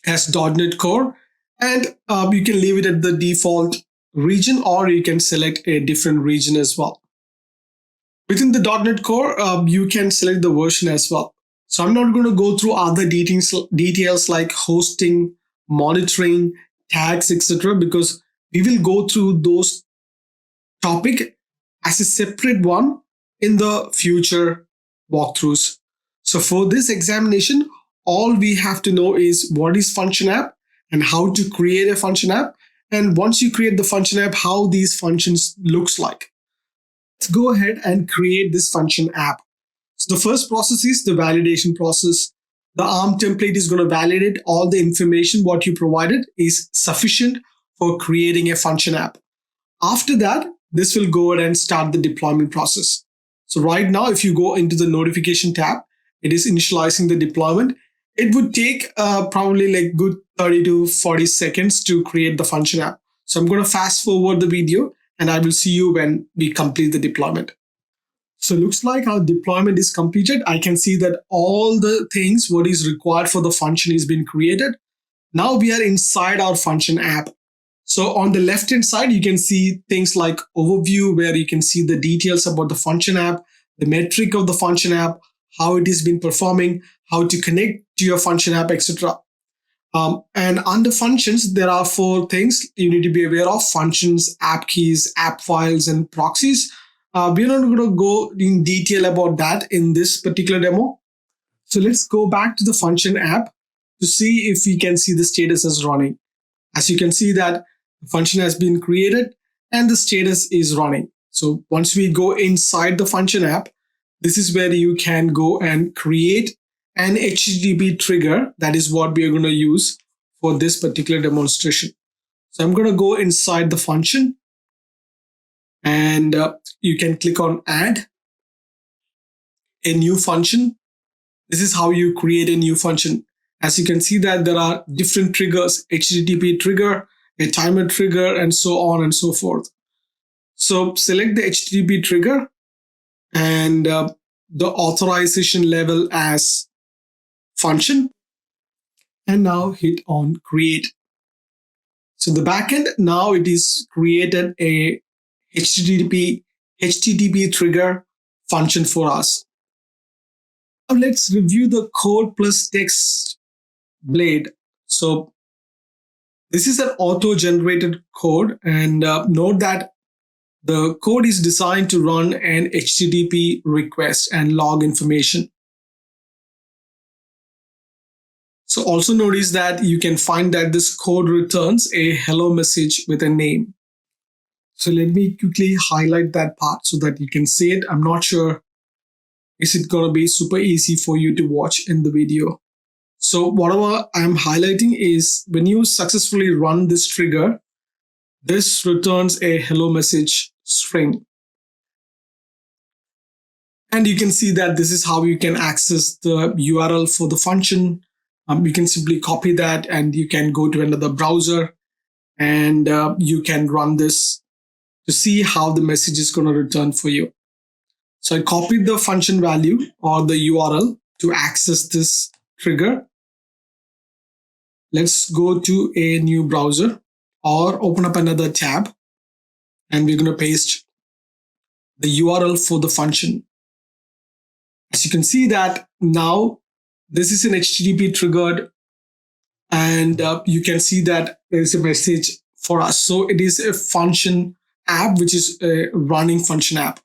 as .NET Core, and you can leave it at the default region, or you can select a different region as well. Within the .NET Core, you can select the version as well. So I'm not going to go through other details like hosting, monitoring, tags, etc., because we will go through those topic as a separate one in the future walkthroughs. So for this examination, all we have to know is what is function app and how to create a function app. And once you create the function app, how these functions looks like. Let's go ahead and create this function app. So the first process is the validation process. The ARM template is going to validate all the information what you provided is sufficient for creating a function app. After that, this will go ahead and start the deployment process. So right now, if you go into the notification tab, it is initializing the deployment. It would take probably like good 30 to 40 seconds to create the function app. So I'm going to fast forward the video and I will see you when we complete the deployment. So it looks like our deployment is completed. I can see that all the things what is required for the function is being created. Now we are inside our function app. So on the left hand side, you can see things like overview, where you can see the details about the function app, the metric of the function app, how it has been performing, how to connect to your function app, etc. And under functions, there are 4 things you need to be aware of: functions, app keys, app files, and proxies. We're not going to go in detail about that in this particular demo. So let's go back to the function app to see if we can see the status is running. As you can see that the function has been created and the status is running. So once we go inside the function app, this is where you can go and create an HTTP trigger. That is what we are going to use for this particular demonstration. So I'm going to go inside the function and you can click on add a new function. This is how you create a new function. As you can see that there are different triggers: HTTP trigger, a timer trigger, and so on and so forth. So select the HTTP trigger and the authorization level as function, and now hit on create. So the backend, now it is created a HTTP trigger function for us. Now let's review the code plus text blade. So this is an auto-generated code, and note that the code is designed to run an HTTP request and log information. So also notice that you can find that this code returns a hello message with a name. So let me quickly highlight that part so that you can see it. I'm not sure is it going to be super easy for you to watch in the video. So whatever I'm highlighting is when you successfully run this trigger, this returns a hello message string. And you can see that this is how you can access the URL for the function. You can simply copy that and you can go to another browser and you can run this to see how the message is going to return for you. So I copied the function value or the URL to access this trigger. Let's go to a new browser or open up another tab and we're going to paste the URL for the function. As you can see that now this is an HTTP triggered and you can see that there is a message for us. So it is a function app, which is a running function app.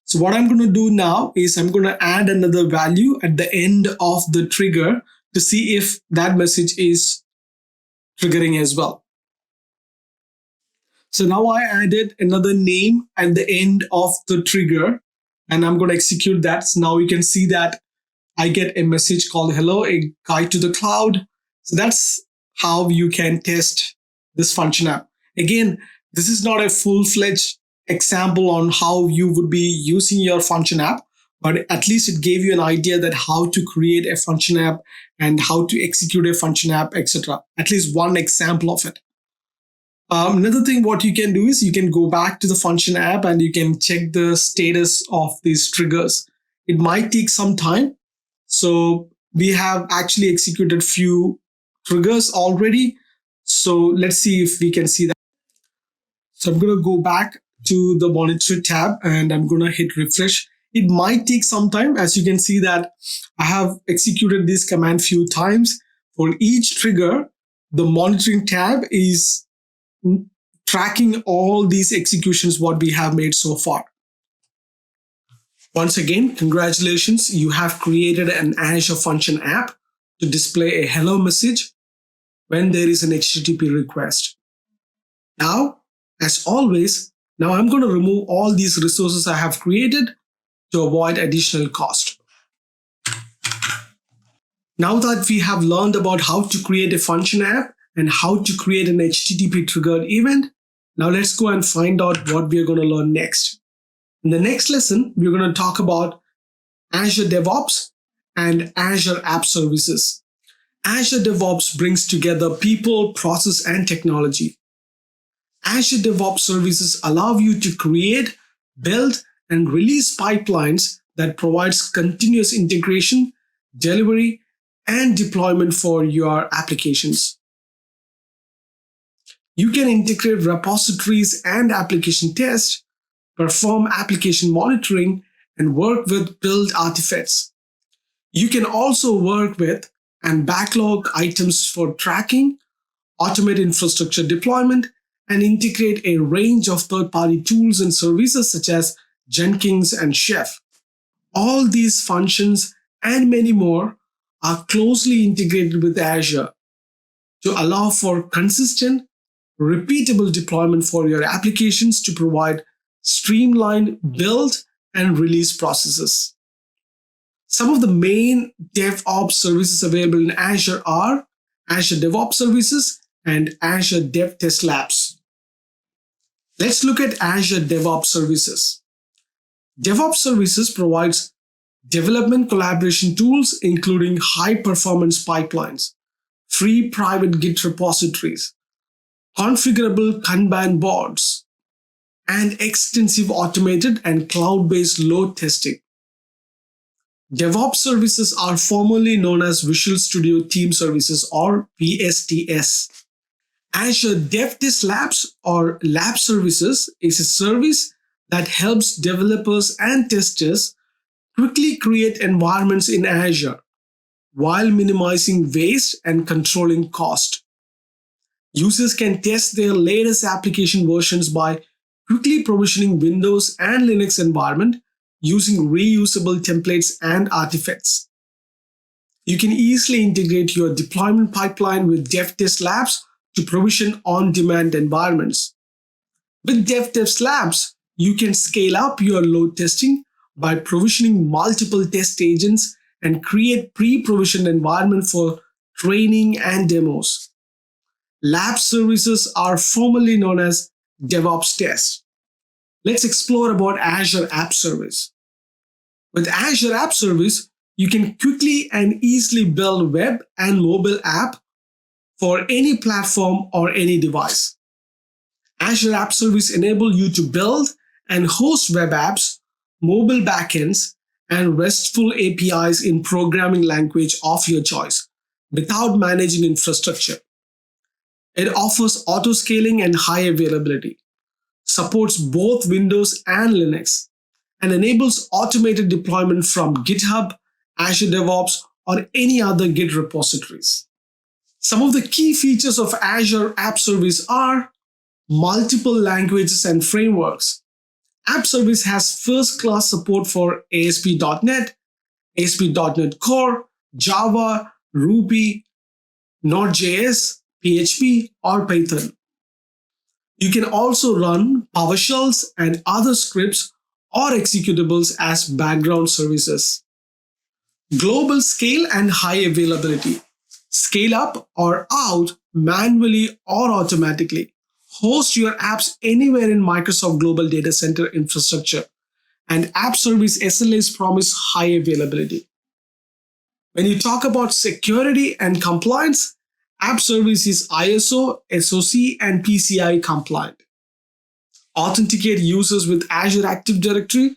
So what I'm going to do now is I'm going to add another value at the end of the trigger to see if that message is triggering as well. So now I added another name at the end of the trigger and I'm going to execute that. So now you can see that I get a message called hello, a guide to the cloud. So that's how you can test this function app. Again, this is not a full-fledged example on how you would be using your function app, but at least it gave you an idea that how to create a function app and how to execute a function app, etc. At least one example of it. Another thing what you can do is you can go back to the function app and you can check the status of these triggers. It might take some time. So we have actually executed few triggers already. So let's see if we can see that. So I'm going to go back to the monitor tab and I'm going to hit refresh. It might take some time. As you can see that I have executed this command few times. For each trigger, the monitoring tab is tracking all these executions what we have made so far. Once again, congratulations, you have created an Azure Function app to display a hello message when there is an HTTP request. Now, as always, now I'm going to remove all these resources I have created to avoid additional cost. Now that we have learned about how to create a function app and how to create an HTTP triggered event, now let's go and find out what we are going to learn next. In the next lesson, we're going to talk about Azure DevOps and Azure App Services. Azure DevOps brings together people, process, and technology. Azure DevOps services allow you to create, build, and release pipelines that provides continuous integration, delivery, and deployment for your applications. You can integrate repositories and application tests, perform application monitoring, and work with build artifacts. You can also work with and backlog items for tracking, automate infrastructure deployment, and integrate a range of third-party tools and services such as Jenkins and Chef. All these functions and many more are closely integrated with Azure to allow for consistent, repeatable deployment for your applications to provide streamlined build and release processes. Some of the main DevOps services available in Azure are Azure DevOps Services and Azure Dev Test Labs. Let's look at Azure DevOps Services. DevOps Services provides development collaboration tools including high-performance pipelines, free private Git repositories, configurable Kanban boards, and extensive automated and cloud-based load testing. DevOps services are formerly known as Visual Studio Team Services or VSTS. Azure Dev Test Labs or Lab Services is a service that helps developers and testers quickly create environments in Azure while minimizing waste and controlling cost. Users can test their latest application versions by quickly provisioning Windows and Linux environment using reusable templates and artifacts. You can easily integrate your deployment pipeline with Dev Test Labs to provision on-demand environments. With Dev Test Labs, you can scale up your load testing by provisioning multiple test agents and create pre-provisioned environment for training and demos. Lab services are formerly known as DevOps Test. Let's explore about Azure App Service. With Azure App Service, you can quickly and easily build web and mobile app for any platform or any device. Azure App Service enable you to build and host web apps, mobile backends, and RESTful APIs in programming language of your choice without managing infrastructure. It offers auto-scaling and high availability, supports both Windows and Linux, and enables automated deployment from GitHub, Azure DevOps, or any other Git repositories. Some of the key features of Azure App Service are multiple languages and frameworks. App Service has first-class support for ASP.NET, ASP.NET Core, Java, Ruby, Node.js, PHP, or Python. You can also run PowerShells and other scripts or executables as background services. Global scale and high availability. Scale up or out manually or automatically. Host your apps anywhere in Microsoft Global Data Center infrastructure. And App Service SLAs promise high availability. When you talk about security and compliance, App Service is ISO, SOC, and PCI compliant. Authenticate users with Azure Active Directory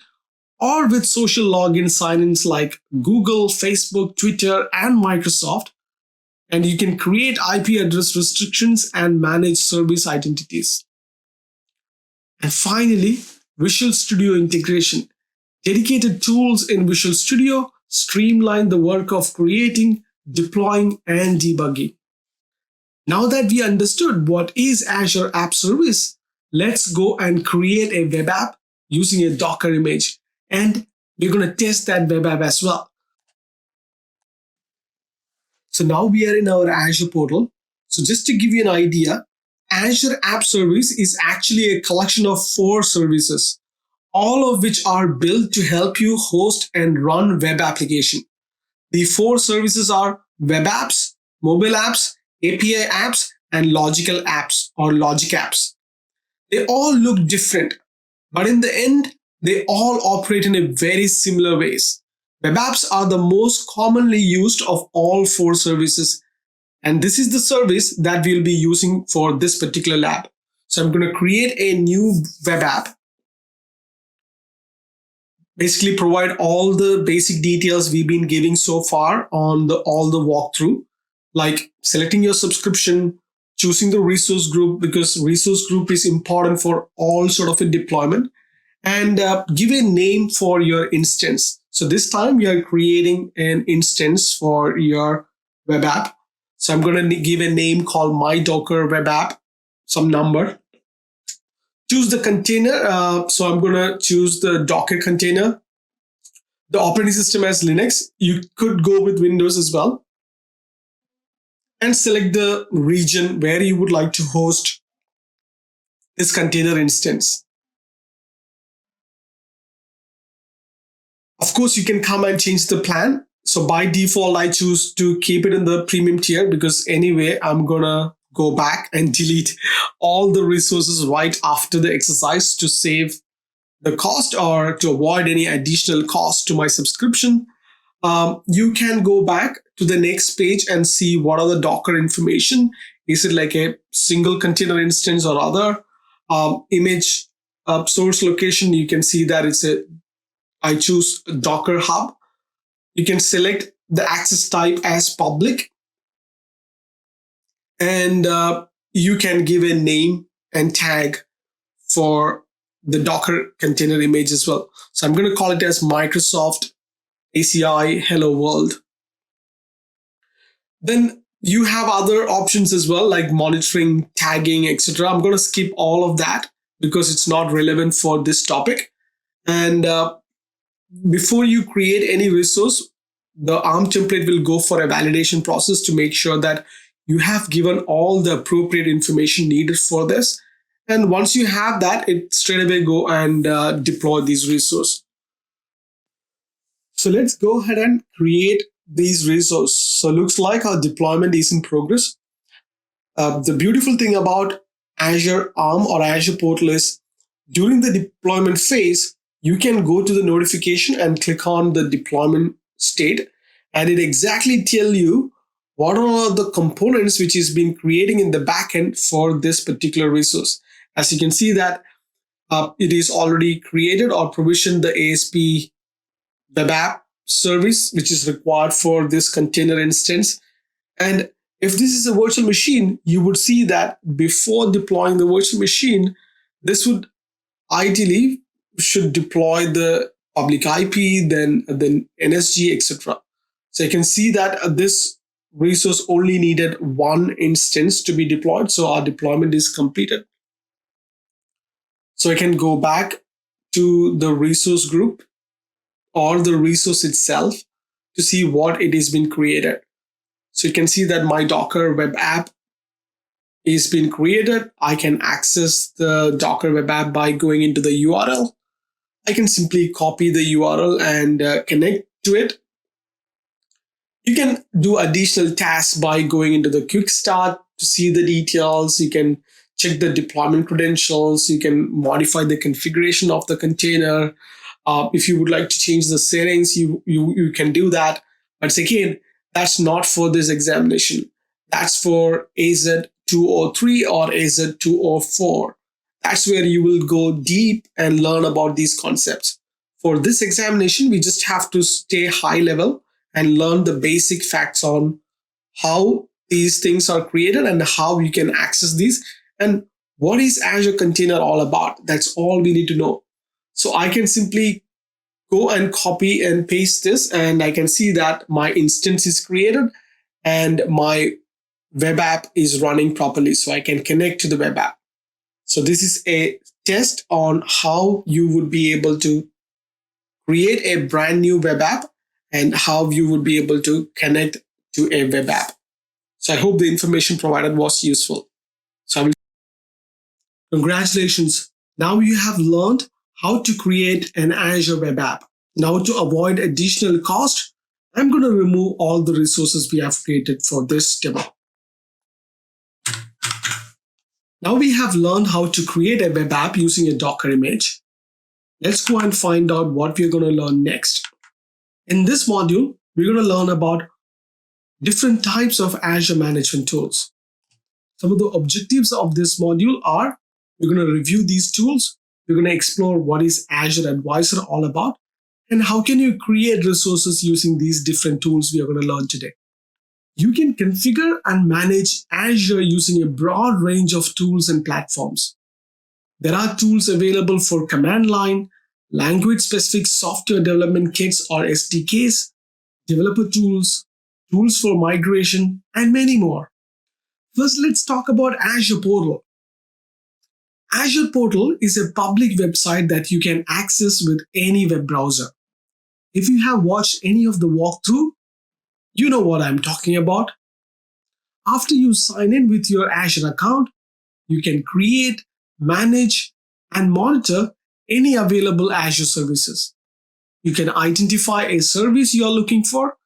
or with social login sign-ins like Google, Facebook, Twitter, and Microsoft. And you can create IP address restrictions and manage service identities. And finally, Visual Studio integration. Dedicated tools in Visual Studio streamline the work of creating, deploying, and debugging. Now that we understood what is Azure App Service, let's go and create a web app using a Docker image. And we're going to test that web app as well. So now we are in our Azure portal. So just to give you an idea, Azure App Service is actually a collection of 4 services, all of which are built to help you host and run web application. The 4 services are web apps, mobile apps, API apps, and logical apps or logic apps. They all look different, but in the end, they all operate in a very similar ways. Web apps are the most commonly used of all 4 services, and this is the service that we'll be using for this particular lab. So I'm going to create a new web app, basically provide all the basic details we've been giving so far on all the walkthrough, like selecting your subscription, choosing the resource group because resource group is important for all sort of a deployment, and give a name for your instance. So this time you are creating an instance for your web app. So I'm going to give a name called my Docker web app, some number. Choose the container. So I'm going to choose the Docker container. The operating system as Linux. You could go with Windows as well. And select the region where you would like to host this container instance. Of course, you can come and change the plan. So by default, I choose to keep it in the premium tier because anyway, I'm going to go back and delete all the resources right after the exercise to save the cost or to avoid any additional cost to my subscription. You can go back to the next page and see what are the Docker information. Is it like a single container instance or other? Image source location, you can see that I choose Docker Hub. You can select the access type as public. And you can give a name and tag for the Docker container image as well. So I'm going to call it as Microsoft ACI Hello World. Then you have other options as well, like monitoring, tagging, etc. I'm going to skip all of that because it's not relevant for this topic. And before you create any resource, the ARM template will go for a validation process to make sure that you have given all the appropriate information needed for this. And once you have that, it straight away go and deploy these resources. So let's go ahead and create these resources. So it looks like our deployment is in progress. The beautiful thing about Azure ARM or Azure portal is during the deployment phase, you can go to the notification and click on the deployment state, and it exactly tell you what are the components which is being creating in the backend for this particular resource. As you can see that it is already created or provisioned the ASP web app service, which is required for this container instance. And if this is a virtual machine, you would see that before deploying the virtual machine, this would ideally should deploy the public IP, then NSG, etc. So you can see that this resource only needed one instance to be deployed. So our deployment is completed. So I can go back to the resource group or the resource itself to see what it has been created. So you can see that my Docker web app is being created. I can access the Docker web app by going into the URL. I can simply copy the URL and connect to it. You can do additional tasks by going into the quick start to see the details. You can check the deployment credentials. You can modify the configuration of the container. If you would like to change the settings, you can do that. But again, that's not for this examination. That's for AZ-203 or AZ-204. That's where you will go deep and learn about these concepts. For this examination, we just have to stay high level and learn the basic facts on how these things are created and how you can access these and what is Azure Container all about. That's all we need to know. So I can simply go and copy and paste this, and I can see that my instance is created and my web app is running properly. So I can connect to the web app. So this is a test on how you would be able to create a brand new web app and how you would be able to connect to a web app. So I hope the information provided was useful. So I will congratulations. Now you have learned how to create an Azure web app. Now to avoid additional cost, I'm going to remove all the resources we have created for this demo. Now we have learned how to create a web app using a Docker image. Let's go and find out what we're going to learn next. In this module, we're going to learn about different types of Azure management tools. Some of the objectives of this module are we're going to review these tools, we're going to explore what is Azure Advisor all about, and how can you create resources using these different tools we are going to learn today. You can configure and manage Azure using a broad range of tools and platforms. There are tools available for command line, language-specific software development kits or SDKs, developer tools, tools for migration, and many more. First, let's talk about Azure Portal. Azure Portal is a public website that you can access with any web browser. If you have watched any of the walkthrough, you know what I'm talking about. After you sign in with your Azure account, you can create, manage, and monitor any available Azure services. You can identify a service you are looking for,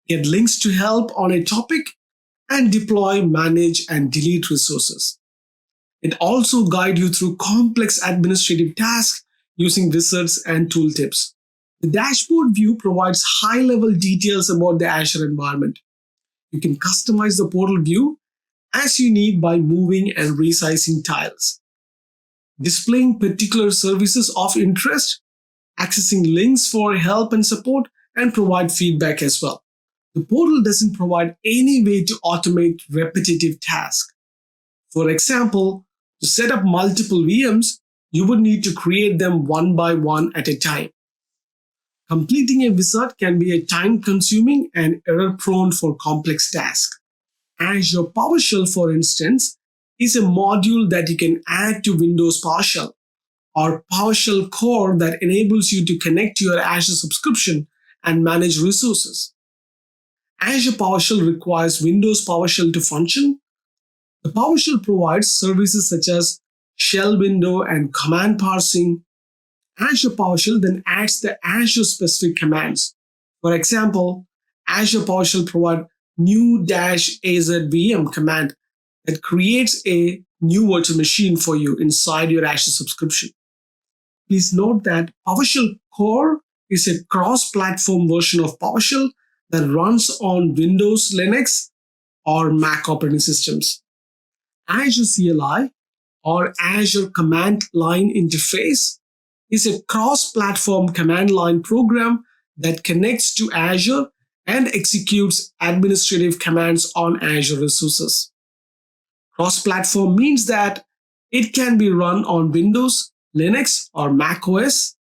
get links to help on a topic, and deploy, manage, and delete resources. It also guides you through complex administrative tasks using wizards and tooltips. The dashboard view provides high-level details about the Azure environment. You can customize the portal view as you need by moving and resizing tiles, displaying particular services of interest, accessing links for help and support, and provide feedback as well. The portal doesn't provide any way to automate repetitive tasks. For example, to set up multiple VMs, you would need to create them one by one at a time. Completing a wizard can be a time-consuming and error-prone for complex tasks. Azure PowerShell, for instance, is a module that you can add to Windows PowerShell, or PowerShell core that enables you to connect to your Azure subscription and manage resources. Azure PowerShell requires Windows PowerShell to function. The PowerShell provides services such as shell window and command parsing. Azure PowerShell then adds the Azure-specific commands. For example, Azure PowerShell provides new-azvm command that creates a new virtual machine for you inside your Azure subscription. Please note that PowerShell Core is a cross-platform version of PowerShell that runs on Windows, Linux, or Mac operating systems. Azure CLI, or Azure Command Line Interface, is a cross-platform command line program that connects to Azure and executes administrative commands on Azure resources. Cross-platform means that it can be run on Windows, Linux, or Mac OS.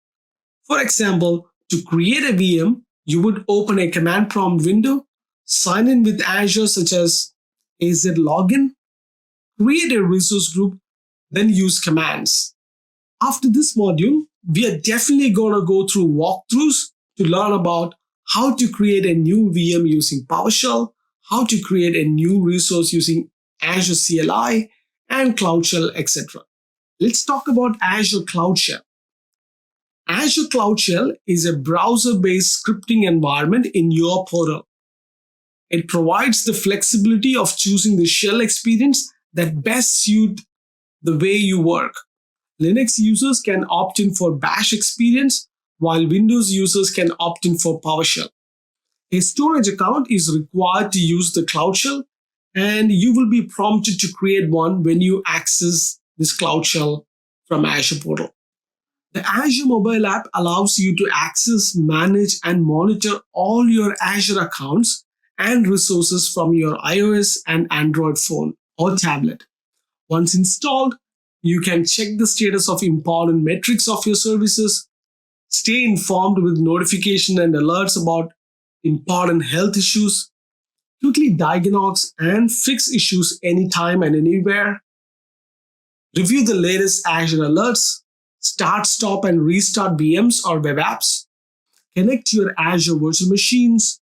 For example, to create a VM, you would open a command prompt window, sign in with Azure such as AZ login, create a resource group, then use commands. After this module, we are definitely going to go through walkthroughs to learn about how to create a new VM using PowerShell, how to create a new resource using Azure CLI and Cloud Shell, etc. Let's talk about Azure Cloud Shell. Azure Cloud Shell is a browser-based scripting environment in your portal. It provides the flexibility of choosing the shell experience that best suits the way you work. Linux users can opt in for Bash experience, while Windows users can opt in for PowerShell. A storage account is required to use the Cloud Shell, and you will be prompted to create one when you access this Cloud Shell from Azure Portal. The Azure mobile app allows you to access, manage, and monitor all your Azure accounts and resources from your iOS and Android phone or tablet. Once installed, you can check the status of important metrics of your services, stay informed with notification and alerts about important health issues, quickly diagnose and fix issues anytime and anywhere. Review the latest Azure alerts, start, stop, and restart VMs or web apps, connect your Azure virtual machines,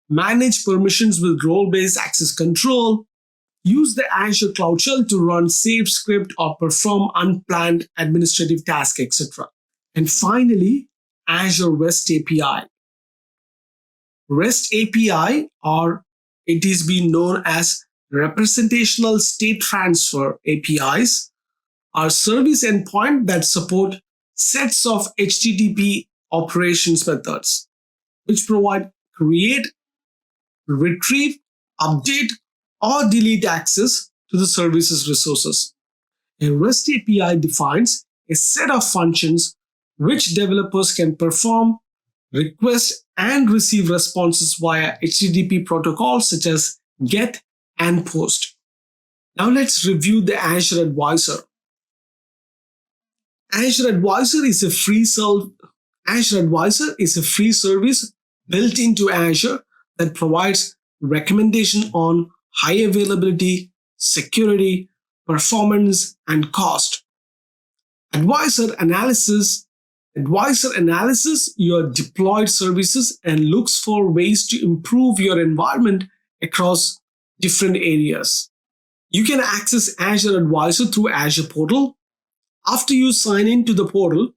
manage permissions with role-based access control, use the Azure Cloud Shell to run save script or perform unplanned administrative tasks, etc. And finally, Azure REST API. REST API, or it is being known as representational state transfer APIs, are service endpoints that support sets of HTTP operations methods, which provide create, retrieve, update, or delete access to the service's resources. A REST API defines a set of functions which developers can perform, request, and receive responses via HTTP protocols such as GET and POST. Now let's review the Azure Advisor. Azure Advisor is a free service built into Azure that provides recommendation on high availability, security, performance, and cost. Advisor analyzes your deployed services and looks for ways to improve your environment across different areas. You can access Azure Advisor through Azure Portal. After you sign into the portal,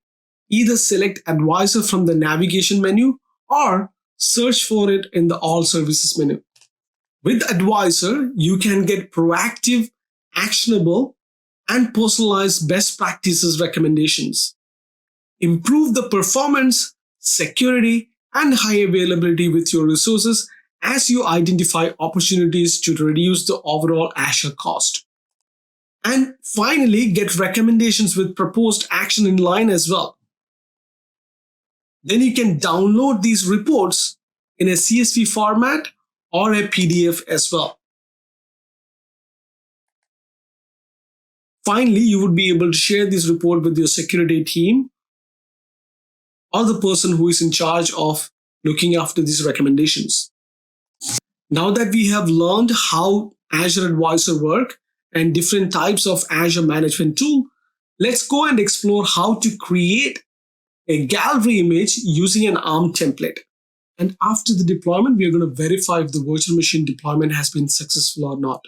either select Advisor from the navigation menu or search for it in the All Services menu. With Advisor, you can get proactive, actionable, and personalized best practices recommendations. Improve the performance, security, and high availability with your resources as you identify opportunities to reduce the overall Azure cost. And finally, get recommendations with proposed action in line as well. Then you can download these reports in a CSV format or a PDF as well. Finally, you would be able to share this report with your security team or the person who is in charge of looking after these recommendations. Now that we have learned how Azure Advisor work and different types of Azure management tool, let's go and explore how to create a gallery image using an ARM template. And after the deployment, we are going to verify if the virtual machine deployment has been successful or not.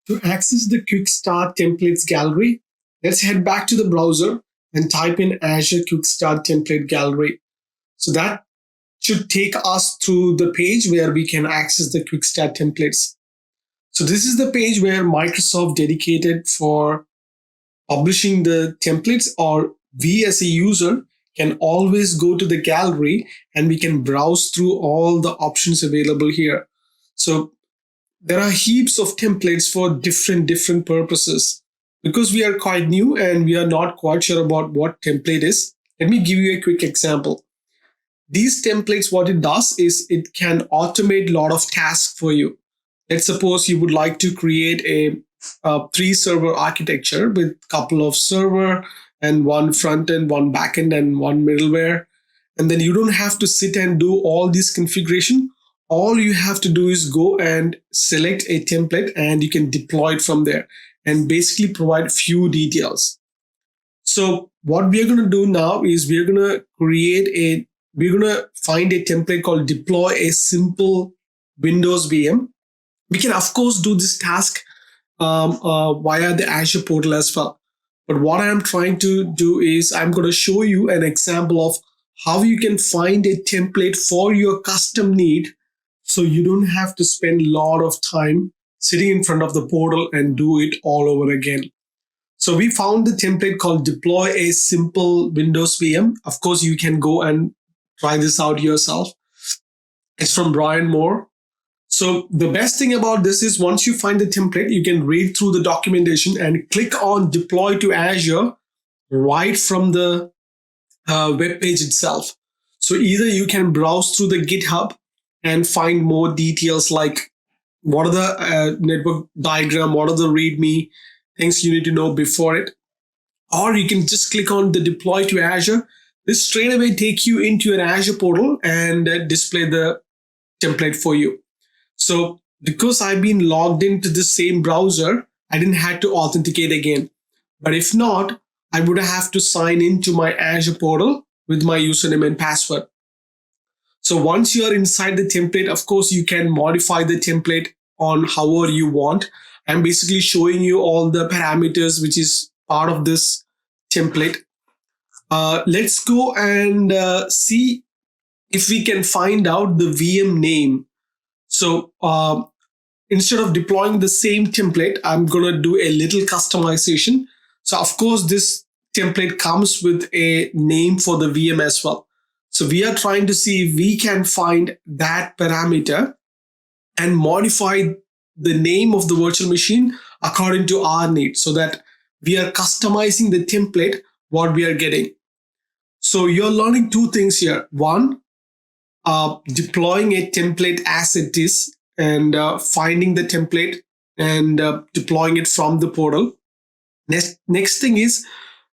To access the Quick Start Templates gallery, let's head back to the browser and type in Azure Quick Start Template Gallery. So that should take us to the page where we can access the Quick Start templates. So this is the page where Microsoft dedicated for publishing the templates, or we as a user can always go to the gallery and we can browse through all the options available here. So there are heaps of templates for different purposes. Because we are quite new and we are not quite sure about what template is, let me give you a quick example. These templates, what it does is it can automate a lot of tasks for you. Let's suppose you would like to create a 3-server architecture with a couple of server and one front end, one back end, and one middleware. And then you don't have to sit and do all this configuration. All you have to do is go and select a template and you can deploy it from there and basically provide few details. So what we are going to do now is we're going to find a template called deploy a simple Windows VM. We can of course do this task via the Azure portal as well. But what I'm trying to do is I'm going to show you an example of how you can find a template for your custom need, so you don't have to spend a lot of time sitting in front of the portal and do it all over again. So we found the template called deploy a simple Windows VM. Of course, you can go and try this out yourself. It's from Brian Moore. So the best thing about this is once you find the template, you can read through the documentation and click on deploy to Azure right from the web page itself. So either you can browse through the GitHub and find more details like what are the network diagram, what are the README things you need to know before it. Or you can just click on the deploy to Azure. This straight away take you into an Azure portal and display the template for you. So because I've been logged into the same browser, I didn't have to authenticate again. But if not, I would have to sign into my Azure portal with my username and password. So once you're inside the template, of course, you can modify the template on however you want. I'm basically showing you all the parameters which is part of this template. Let's go and see if we can find out the VM name. So instead of deploying the same template, I'm going to do a little customization. So of course, this template comes with a name for the VM as well. So we are trying to see if we can find that parameter and modify the name of the virtual machine according to our needs so that we are customizing the template what we are getting. So you're learning two things here. One, deploying a template as it is and finding the template and deploying it from the portal. Next thing is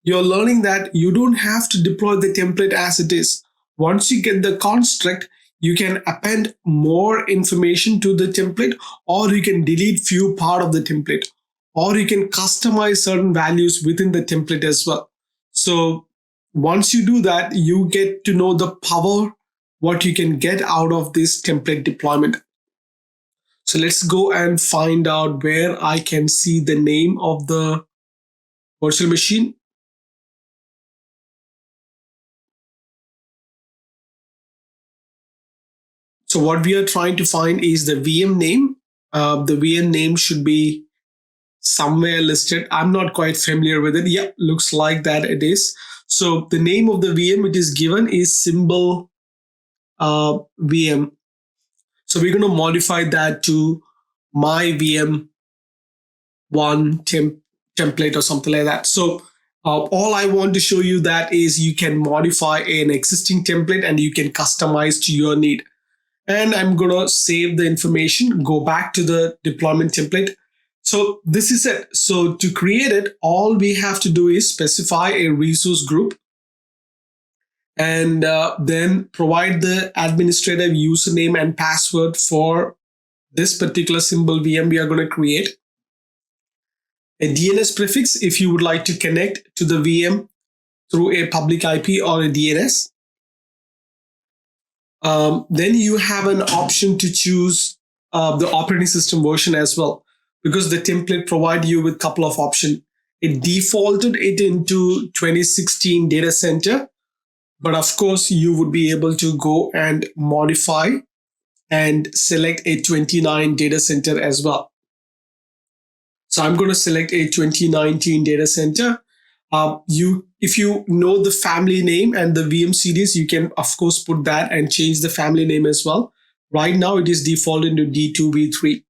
you're learning that you don't have to deploy the template as it is. Once you get the construct, you can append more information to the template, or you can delete few part of the template, or you can customize certain values within the template as well. So once you do that, you get to know the power, what you can get out of this template deployment. So let's go and find out where I can see the name of the virtual machine. So what we are trying to find is the VM name. The VM name should be somewhere listed. I'm not quite familiar with it. Yeah, looks like that it is. So the name of the VM it is given is symbol VM. So we're going to modify that to my VM one template or something like that. So all I want to show you that is you can modify an existing template and you can customize to your need. And I'm going to save the information, go back to the deployment template. So this is it. So to create it, all we have to do is specify a resource group and then provide the administrative username and password for this particular symbol VM we are going to create. A DNS prefix if you would like to connect to the VM through a public IP or a DNS. Then you have an option to choose the operating system version as well, because the template provides you with a couple of options. It defaulted it into 2016 data center, but of course you would be able to go and modify and select a 29 data center as well. So I'm going to select a 2019 data center. If you know the family name and the VM series, you can of course put that and change the family name as well. Right now it is defaulted into D2V3.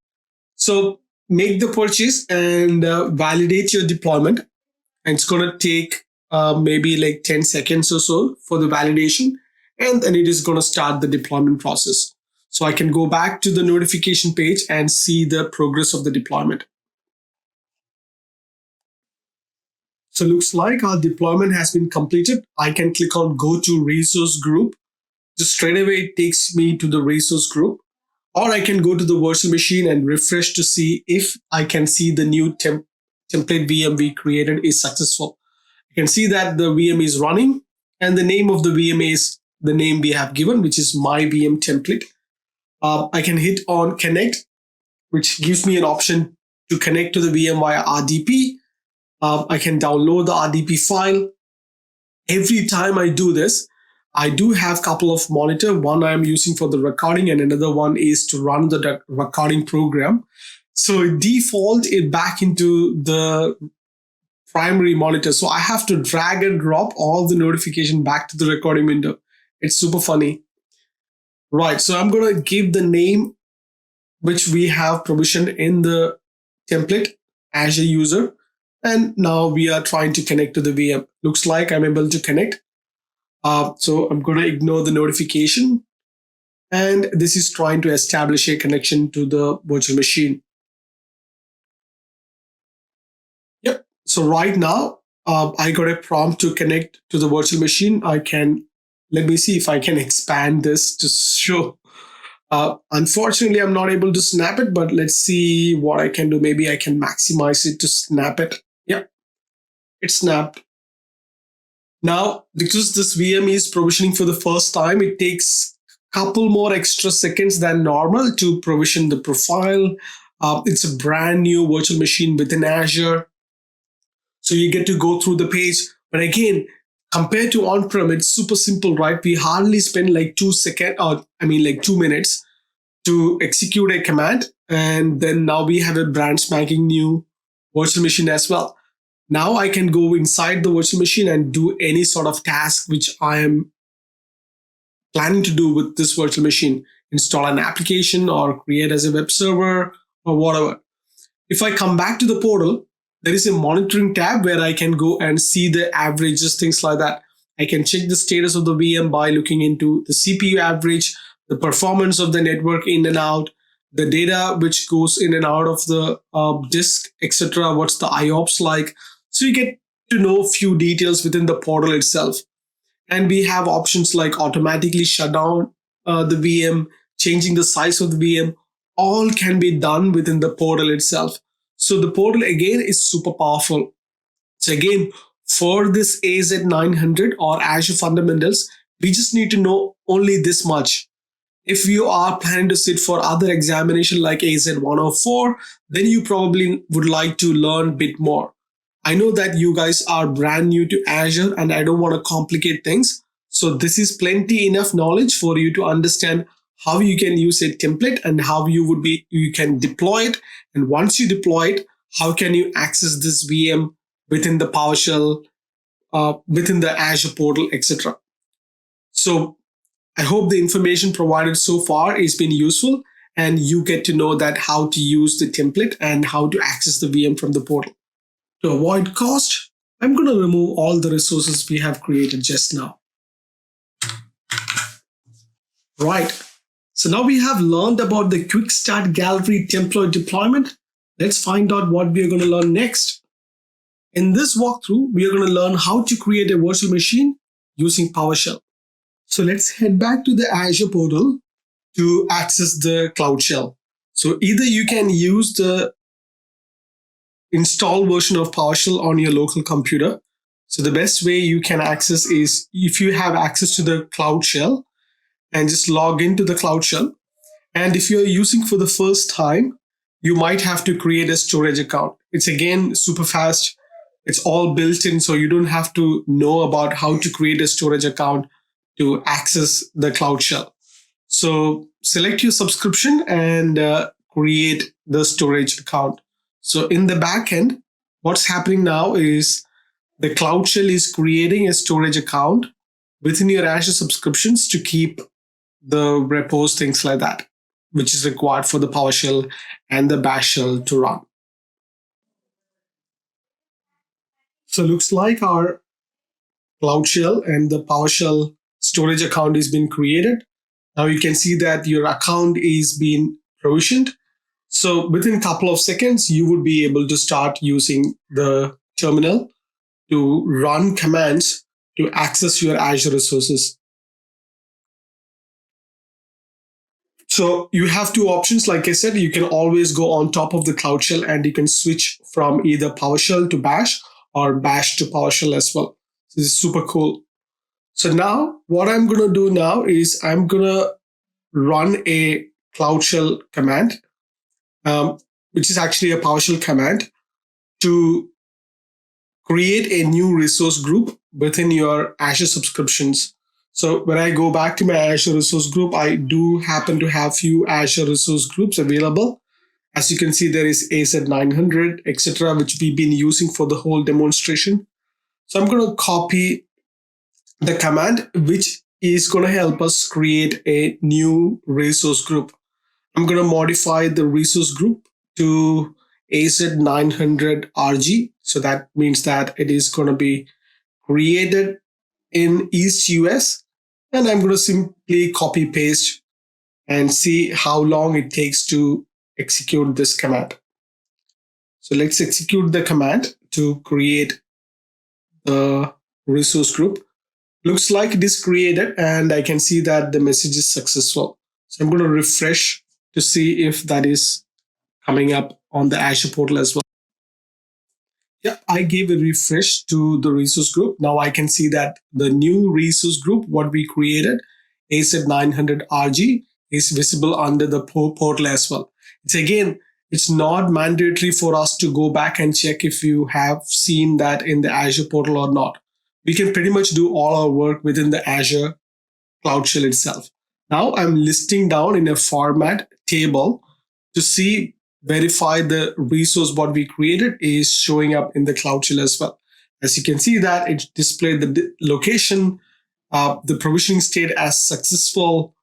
So make the purchase and validate your deployment. And it's going to take maybe like 10 seconds or so for the validation. And then it is going to start the deployment process. So I can go back to the notification page and see the progress of the deployment. So looks like our deployment has been completed. I can click on go to resource group. Just straight away it takes me to the resource group. Or I can go to the virtual machine and refresh to see if I can see the new template VM we created is successful. You can see that the VM is running and the name of the VM is the name we have given, which is my VM template. I can hit on connect, which gives me an option to connect to the VM via RDP. I can download the RDP file. Every time I do this, I do have a couple of monitor. One I'm using for the recording and another one is to run the recording program. So default it back into the primary monitor. So I have to drag and drop all the notification back to the recording window. It's super funny. Right, so I'm going to give the name which we have provisioned in the template, Azure user. And now we are trying to connect to the VM. Looks like I'm able to connect. So I'm going to ignore the notification. And this is trying to establish a connection to the virtual machine. Yep. So right now, I got a prompt to connect to the virtual machine. Let me see if I can expand this to show. Unfortunately, I'm not able to snap it, but let's see what I can do. Maybe I can maximize it to snap it. Yep. It snapped. Now, because this VM is provisioning for the first time, it takes a couple more extra seconds than normal to provision the profile. It's a brand new virtual machine within Azure. So you get to go through the page. But again, compared to on-prem, it's super simple, right? We hardly spend like 2 seconds, or I mean like 2 minutes to execute a command. And then now we have a brand spanking new virtual machine as well. Now I can go inside the virtual machine and do any sort of task which I am planning to do with this virtual machine. Install an application or create as a web server or whatever. If I come back to the portal, there is a monitoring tab where I can go and see the averages, things like that. I can check the status of the VM by looking into the CPU average, the performance of the network in and out, the data which goes in and out of the disk, etc. What's the IOPS like? So you get to know a few details within the portal itself. And we have options like automatically shut down the VM, changing the size of the VM. All can be done within the portal itself. So the portal again is super powerful. So again, for this AZ-900 or Azure Fundamentals, we just need to know only this much. If you are planning to sit for other examination like AZ-104, then you probably would like to learn a bit more. I know that you guys are brand new to Azure and I don't want to complicate things. So this is plenty enough knowledge for you to understand how you can use a template and how you can deploy it. And once you deploy it, how can you access this VM within the PowerShell, within the Azure portal, etc. So I hope the information provided so far has been useful and you get to know that how to use the template and how to access the VM from the portal. To avoid cost, I'm going to remove all the resources we have created just now. Right. So now we have learned about the quick start gallery template deployment. Let's find out what we are going to learn next. In this walkthrough, we are going to learn how to create a virtual machine using PowerShell. So let's head back to the Azure portal to access the Cloud Shell. So either you can use the install version of PowerShell on your local computer. So the best way you can access is if you have access to the Cloud Shell and just log into the Cloud Shell. And if you're using for the first time, you might have to create a storage account. It's again super fast. It's all built in, so you don't have to know about how to create a storage account to access the Cloud Shell. So select your subscription and create the storage account. So in the back end, what's happening now is the Cloud Shell is creating a storage account within your Azure subscriptions to keep the repos, things like that, which is required for the PowerShell and the Bash shell to run. So looks like our Cloud Shell and the PowerShell storage account is being created. Now you can see that your account is being provisioned. So within a couple of seconds, you would be able to start using the terminal to run commands to access your Azure resources. So you have two options. Like I said, you can always go on top of the Cloud Shell and you can switch from either PowerShell to Bash or Bash to PowerShell as well. So this is super cool. So now what I'm going to do now is I'm going to run a Cloud Shell command, which is actually a PowerShell command to create a new resource group within your Azure subscriptions. So when I go back to my Azure resource group, I do happen to have few Azure resource groups available. As you can see, there is AZ-900, etc., which we've been using for the whole demonstration. So I'm going to copy the command, which is going to help us create a new resource group. I'm going to modify the resource group to AZ-900RG. So that means that it is going to be created in East US. And I'm going to simply copy paste and see how long it takes to execute this command. So let's execute the command to create the resource group. Looks like it is created and I can see that the message is successful. So I'm going to refresh to see if that is coming up on the Azure portal as well. Yeah, I gave a refresh to the resource group. Now I can see that the new resource group, what we created, AZ-900 RG, is visible under the portal as well. It's again, it's not mandatory for us to go back and check if you have seen that in the Azure portal or not. We can pretty much do all our work within the Azure Cloud Shell itself. Now I'm listing down in a format table to see verify the resource what we created is showing up in the Cloud Shell as well. As you can see that it displayed the location, the provisioning state as successful,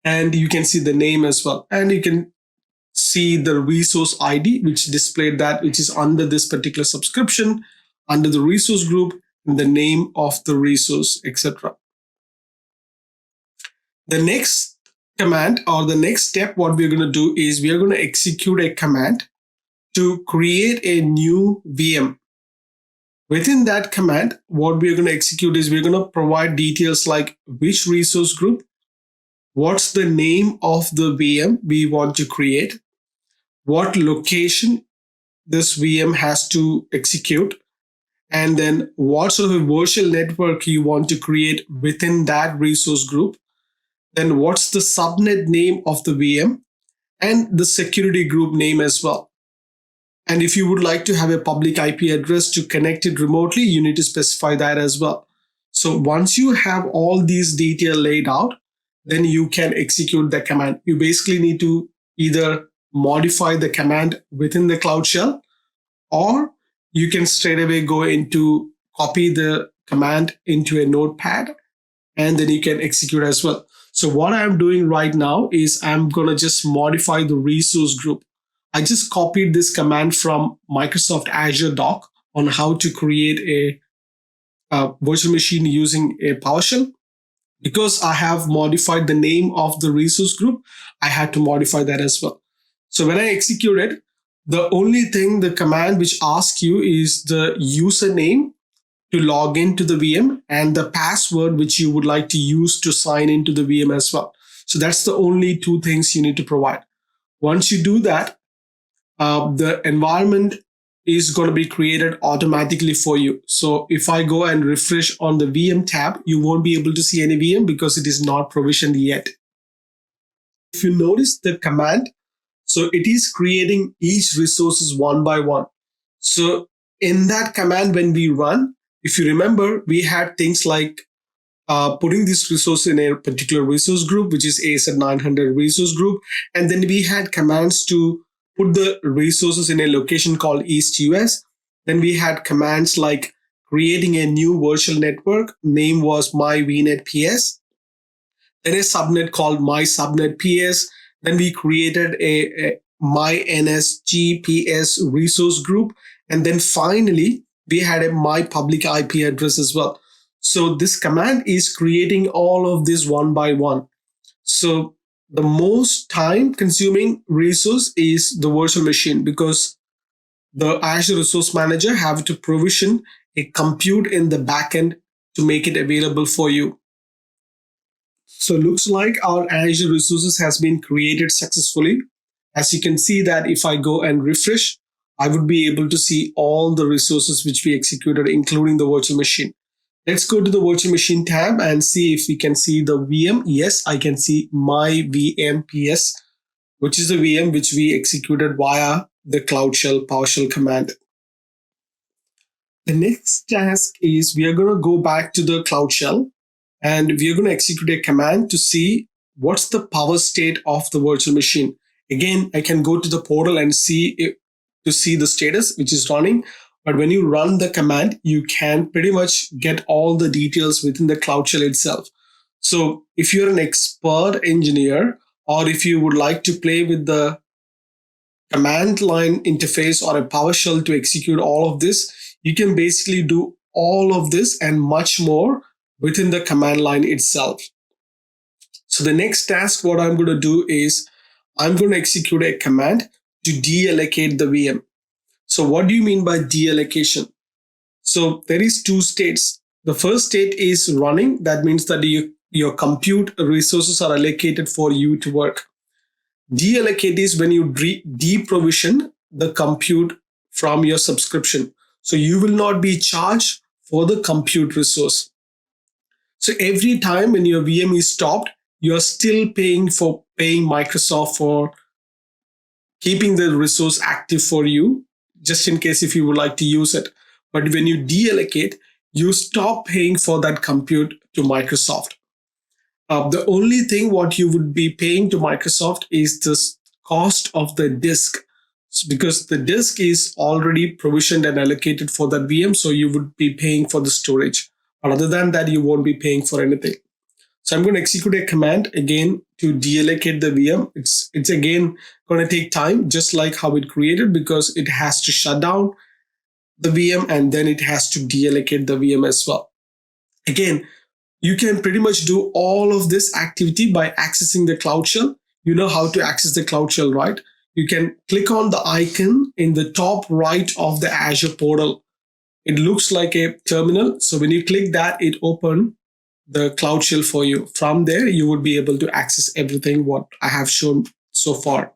and you can see the name as well. And you can see the resource ID, which displayed that, which is under this particular subscription, under the resource group, and the name of the resource, etc. The next command or the next step, what we're going to do is we are going to execute a command to create a new VM. Within that command, what we're going to execute is we're going to provide details like which resource group, what's the name of the VM we want to create, what location this VM has to execute, and then what sort of a virtual network you want to create within that resource group, then what's the subnet name of the VM, and the security group name as well. And if you would like to have a public IP address to connect it remotely, you need to specify that as well. So once you have all these details laid out, then you can execute the command. You basically need to either modify the command within the Cloud Shell, or you can straight away go into copy the command into a notepad, and then you can execute as well. So what I'm doing right now is I'm going to just modify the resource group. I just copied this command from Microsoft Azure doc on how to create a virtual machine using a PowerShell. Because I have modified the name of the resource group, I had to modify that as well. So when I execute it, the only thing, the command which asks you is the username to log into the VM and the password which you would like to use to sign into the VM as well. So that's the only two things you need to provide. Once you do that, the environment is going to be created automatically for you. So if I go and refresh on the VM tab, you won't be able to see any VM because it is not provisioned yet. If you notice the command, so it is creating each resources one by one. So in that command, when we run, if you remember, we had things like putting this resource in a particular resource group, which is AZ-900 resource group. And then we had commands to put the resources in a location called East US. Then we had commands like creating a new virtual network. Name was my VNet PS. Then a subnet called my subnet PS. Then we created a my NSGPS resource group. And then finally, we had a my public IP address as well. So this command is creating all of this one by one. So the most time consuming resource is the virtual machine, because the Azure Resource Manager have to provision a compute in the backend to make it available for you. So looks like our Azure resources has been created successfully. As you can see that if I go and refresh, I would be able to see all the resources which we executed, including the virtual machine. Let's go to the virtual machine tab and see if we can see the VM. Yes, I can see my VM PS, which is the VM which we executed via the Cloud Shell PowerShell command. The next task is we are going to go back to the Cloud Shell and we are going to execute a command to see what's the power state of the virtual machine. Again, I can go to the portal and see it, to see the status which is running. But when you run the command, you can pretty much get all the details within the Cloud Shell itself. So if you're an expert engineer, or if you would like to play with the command line interface or a PowerShell to execute all of this, you can basically do all of this and much more within the command line itself. So the next task, what I'm going to do is I'm going to execute a command to deallocate the VM. So what do you mean by deallocation? So there is two states. The first state is running. That means that your compute resources are allocated for you to work. Deallocate is when you deprovision the compute from your subscription. So you will not be charged for the compute resource. So every time when your VM is stopped, you're still paying Microsoft for keeping the resource active for you, just in case if you would like to use it. But when you deallocate, you stop paying for that compute to Microsoft. The only thing what you would be paying to Microsoft is the cost of the disk. Because the disk is already provisioned and allocated for that VM, so you would be paying for the storage. But other than that, you won't be paying for anything. So I'm going to execute a command again to deallocate the VM. It's again going to take time, just like how it created, because it has to shut down the VM and then it has to deallocate the VM as well. Again, you can pretty much do all of this activity by accessing the Cloud Shell. You know how to access the Cloud Shell, right? You can click on the icon in the top right of the Azure portal. It looks like a terminal. So when you click that, it opens the Cloud Shell for you. From there, you would be able to access everything what I have shown so far.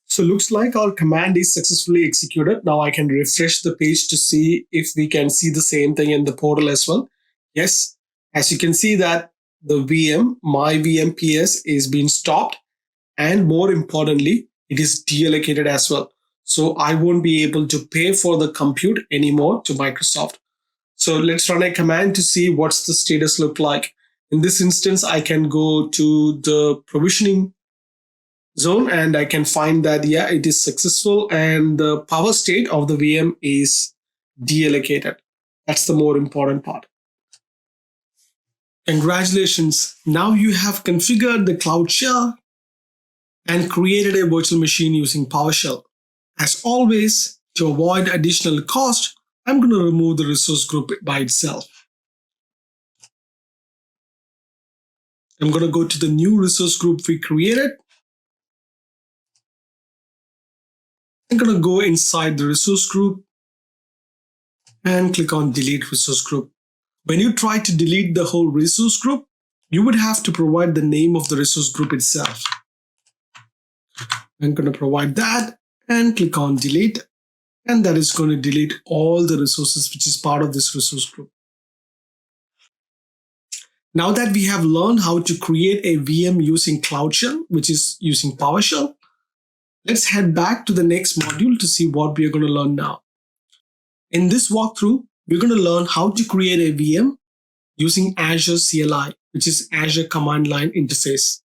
So looks like our command is successfully executed. Now I can refresh the page to see if we can see the same thing in the portal as well. Yes, as you can see that the VM, my VM PS is being stopped, and more importantly, it is deallocated as well. So I won't be able to pay for the compute anymore to Microsoft. So let's run a command to see what's the status look like. In this instance, I can go to the provisioning zone and I can find that, yeah, it is successful and the power state of the VM is deallocated. That's the more important part. Congratulations. Now you have configured the Cloud Shell and created a virtual machine using PowerShell. As always, to avoid additional cost, I'm going to remove the resource group by itself. I'm going to go to the new resource group we created. I'm going to go inside the resource group and click on delete resource group. When you try to delete the whole resource group, you would have to provide the name of the resource group itself. I'm going to provide that and click on delete, and that is going to delete all the resources which is part of this resource group. Now that we have learned how to create a VM using Cloud Shell, which is using PowerShell, let's head back to the next module to see what we are going to learn now. In this walkthrough, we're going to learn how to create a VM using Azure CLI, which is Azure Command Line Interface,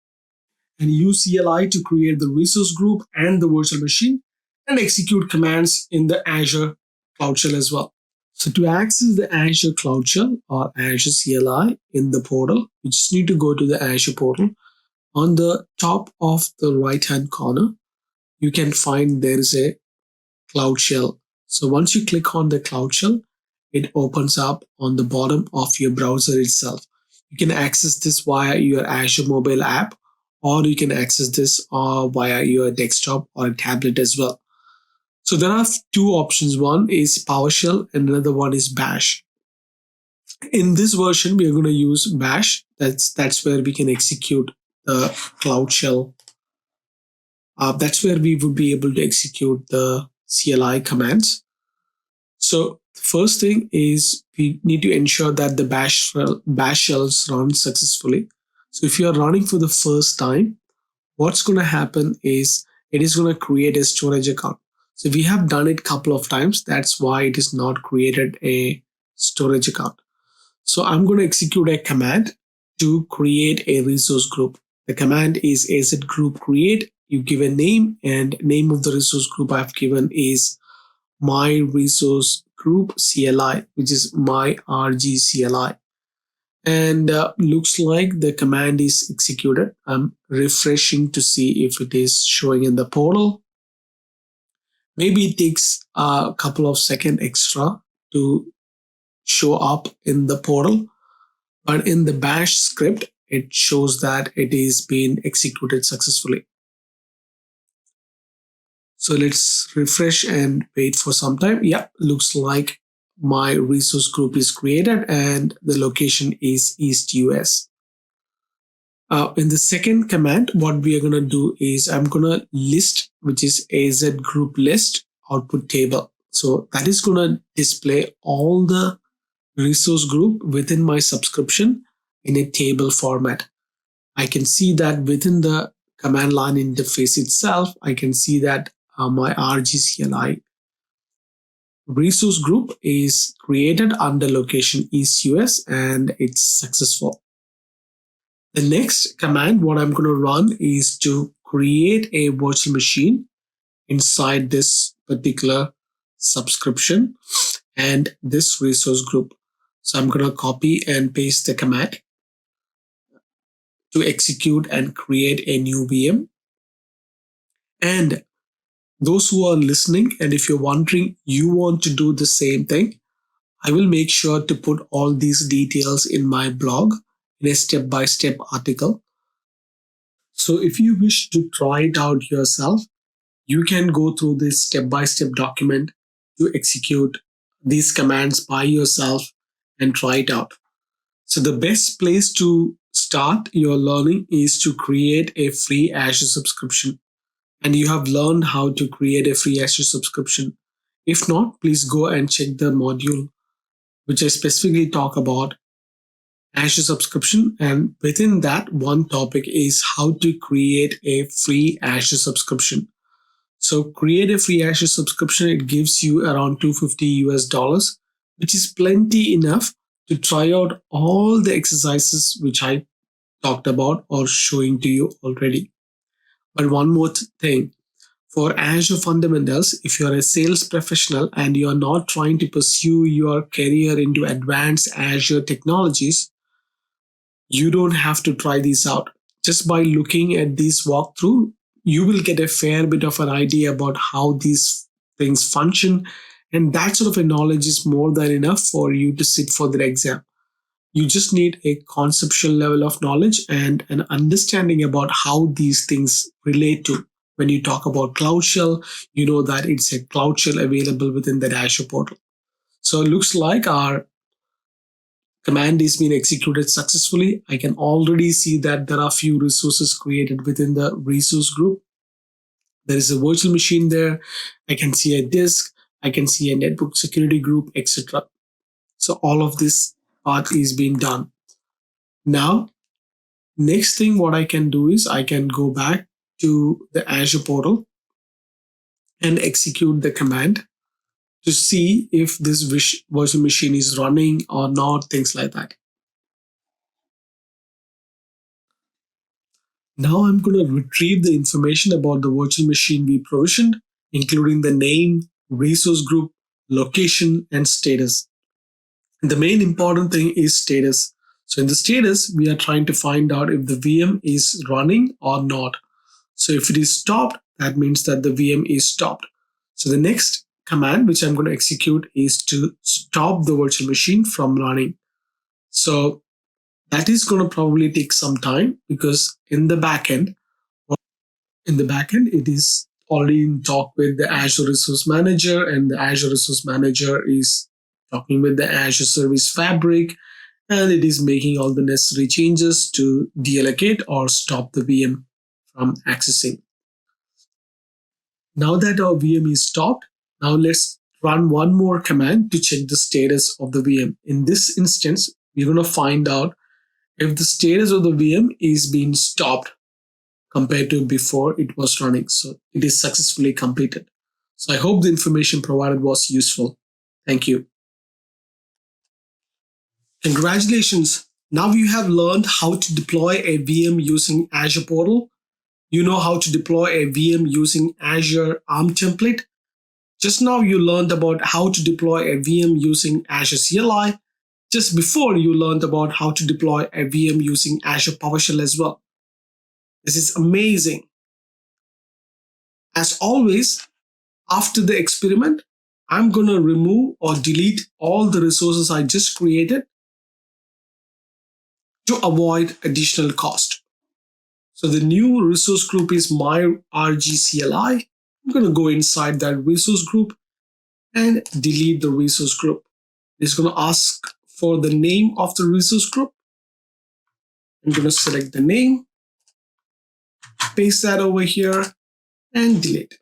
and use CLI to create the resource group and the virtual machine and execute commands in the Azure Cloud Shell as well. So to access the Azure Cloud Shell or Azure CLI in the portal, you just need to go to the Azure portal. On the top of the right-hand corner, you can find there is a Cloud Shell. So once you click on the Cloud Shell, it opens up on the bottom of your browser itself. You can access this via your Azure mobile app, or you can access this via your desktop or a tablet as well. So there are two options. One is PowerShell and another one is Bash. In this version, we are going to use Bash. That's where we can execute the Cloud Shell. That's where we would be able to execute the CLI commands. So the first thing is we need to ensure that the bash shells run successfully. So if you are running for the first time, what's going to happen is it is going to create a storage account. So we have done it a couple of times. That's why it is not created a storage account. So I'm going to execute a command to create a resource group. The command is AZ group create. You give a name, and name of the resource group I've given is my resource group CLI, which is my RG CLI. And looks like the command is executed. I'm refreshing to see if it is showing in the portal. Maybe it takes a couple of seconds extra to show up in the portal, but in the bash script, it shows that it is being executed successfully. So let's refresh and wait for some time. Yeah, looks like my resource group is created and the location is East US. In the second command, what we are going to do is I'm going to list, which is AZ group list output table. So that is going to display all the resource group within my subscription in a table format. I can see that within the command line interface itself, I can see that my RGCLI resource group is created under location East US and it's successful. The next command, what I'm going to run is to create a virtual machine inside this particular subscription and this resource group. So I'm going to copy and paste the command to execute and create a new VM. And those who are listening, and if you're wondering, you want to do the same thing, I will make sure to put all these details in my blog in a step-by-step article. So if you wish to try it out yourself, you can go through this step-by-step document to execute these commands by yourself and try it out. So the best place to start your learning is to create a free Azure subscription. And you have learned how to create a free Azure subscription. If not, please go and check the module which I specifically talk about Azure subscription. And within that, one topic is how to create a free Azure subscription. So create a free Azure subscription. It gives you around 250 US dollars, which is plenty enough to try out all the exercises which I talked about or showing to you already. But one more thing, for Azure fundamentals, if you're a sales professional and you're not trying to pursue your career into advanced Azure technologies, you don't have to try these out. Just by looking at this walkthrough, you will get a fair bit of an idea about how these things function. And that sort of a knowledge is more than enough for you to sit for the exam. You just need a conceptual level of knowledge and an understanding about how these things relate to. When you talk about Cloud Shell, you know that it's a Cloud Shell available within the Azure portal. So it looks like our command is being executed successfully. I can already see that there are few resources created within the resource group. There is a virtual machine there. I can see a disk. I can see a network security group, etc. So all of this part is being done. Now, next thing what I can do is I can go back to the Azure portal and execute the command to see if this virtual machine is running or not, things like that. Now I'm going to retrieve the information about the virtual machine we provisioned, including the name, resource group, location, and status. The main important thing is status. So in the status, we are trying to find out if the VM is running or not. So if it is stopped, that means that the VM is stopped. So the next command which I'm going to execute is to stop the virtual machine from running. So that is going to probably take some time because in the backend, it is already in talk with the Azure Resource Manager, and the Azure Resource Manager is talking with the Azure Service Fabric, and it is making all the necessary changes to deallocate or stop the VM from accessing. Now that our VM is stopped, now let's run one more command to check the status of the VM. In this instance, we're going to find out if the status of the VM is being stopped compared to before it was running. So it is successfully completed. So I hope the information provided was useful. Thank you. Congratulations. Now you have learned how to deploy a VM using Azure Portal. You know how to deploy a VM using Azure ARM template. Just now you learned about how to deploy a VM using Azure CLI. Just before you learned about how to deploy a VM using Azure PowerShell as well. This is amazing. As always, after the experiment, I'm going to remove or delete all the resources I just created to avoid additional cost. So the new resource group is my RGCLI. I'm going to go inside that resource group and delete the resource group. It's going to ask for the name of the resource group. I'm going to select the name, paste that over here, and delete.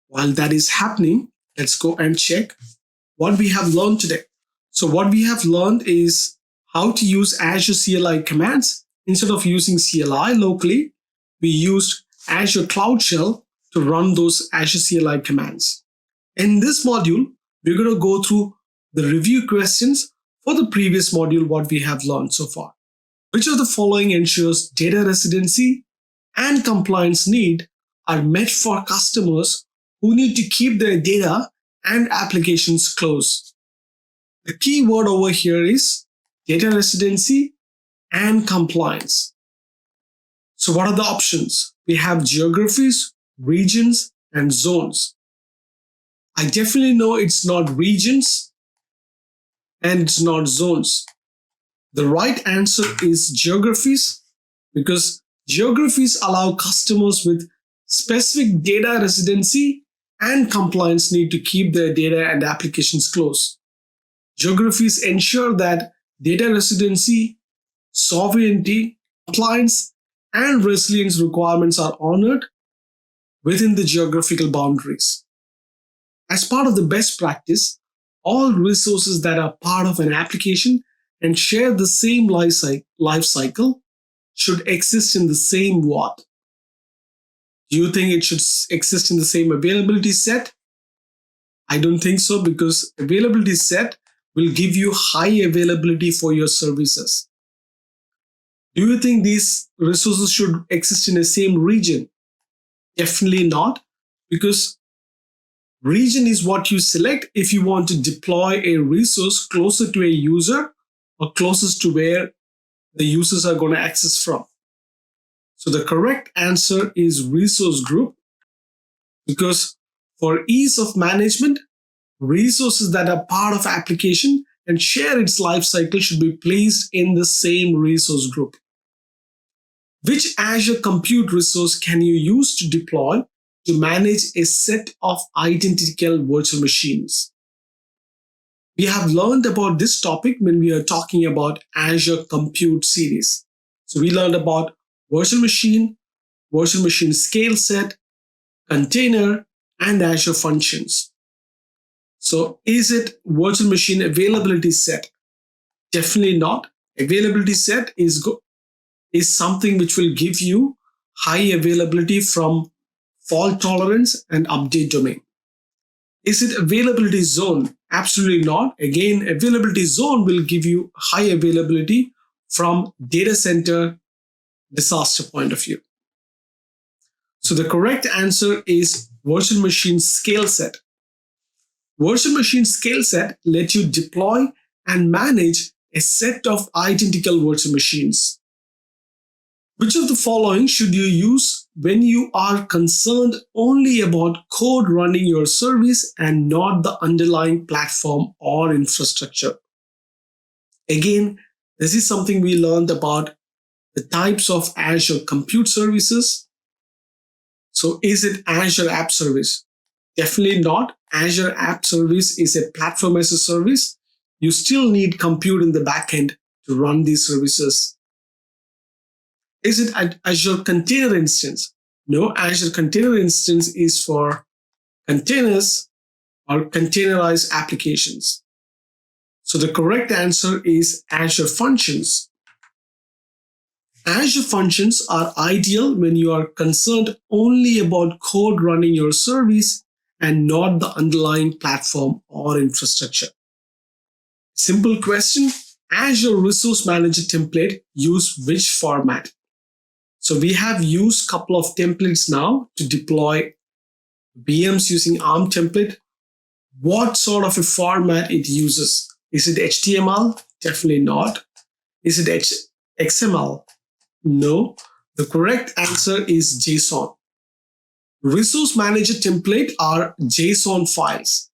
While that is happening, Let's go and check what we have learned today. So what we have learned is how to use Azure CLI commands. Instead of using CLI locally, we used Azure Cloud Shell to run those Azure CLI commands. In this module, we're going to go through the review questions for the previous module, what we have learned so far. Which of the following ensures data residency and compliance need are met for customers who need to keep their data and applications close? The key word over here is data residency and compliance. So what are the options? We have geographies, regions, and zones. I definitely know it's not regions and it's not zones. The right answer is geographies, because geographies allow customers with specific data residency and compliance need to keep their data and applications close. Geographies ensure that data residency, sovereignty, compliance, and resilience requirements are honored within the geographical boundaries. As part of the best practice, all resources that are part of an application and share the same life cycle should exist in the same what? Do you think it should exist in the same availability set? I don't think so, because availability set will give you high availability for your services. Do you think these resources should exist in the same region? Definitely not, because region is what you select if you want to deploy a resource closer to a user or closest to where the users are going to access from. So the correct answer is resource group, because for ease of management, resources that are part of application and share its life cycle should be placed in the same resource group. Which Azure compute resource can you use to deploy to manage a set of identical virtual machines? We have learned about this topic when we are talking about Azure Compute series. So we learned about virtual machine scale set, container, and Azure functions. So is it virtual machine availability set? Definitely not. Availability set is something which will give you high availability from fault tolerance and update domain. Is it availability zone? Absolutely not. Again, availability zone will give you high availability from data center disaster point of view. So the correct answer is virtual machine scale set. Virtual machine scale set lets you deploy and manage a set of identical virtual machines. Which of the following should you use when you are concerned only about code running your service and not the underlying platform or infrastructure? Again, this is something we learned about the types of Azure compute services. So is it Azure App Service? Definitely not. Azure App Service is a platform as a service. You still need compute in the backend to run these services. Is it Azure Container Instance? No, Azure Container Instance is for containers or containerized applications. So the correct answer is Azure Functions. Azure Functions are ideal when you are concerned only about code running your service and not the underlying platform or infrastructure. Simple question: Azure Resource Manager template use which format? So we have used a couple of templates now to deploy VMs using ARM template. What sort of a format it uses? Is it HTML? Definitely not. Is it XML? No. The correct answer is JSON. Resource Manager template are JSON files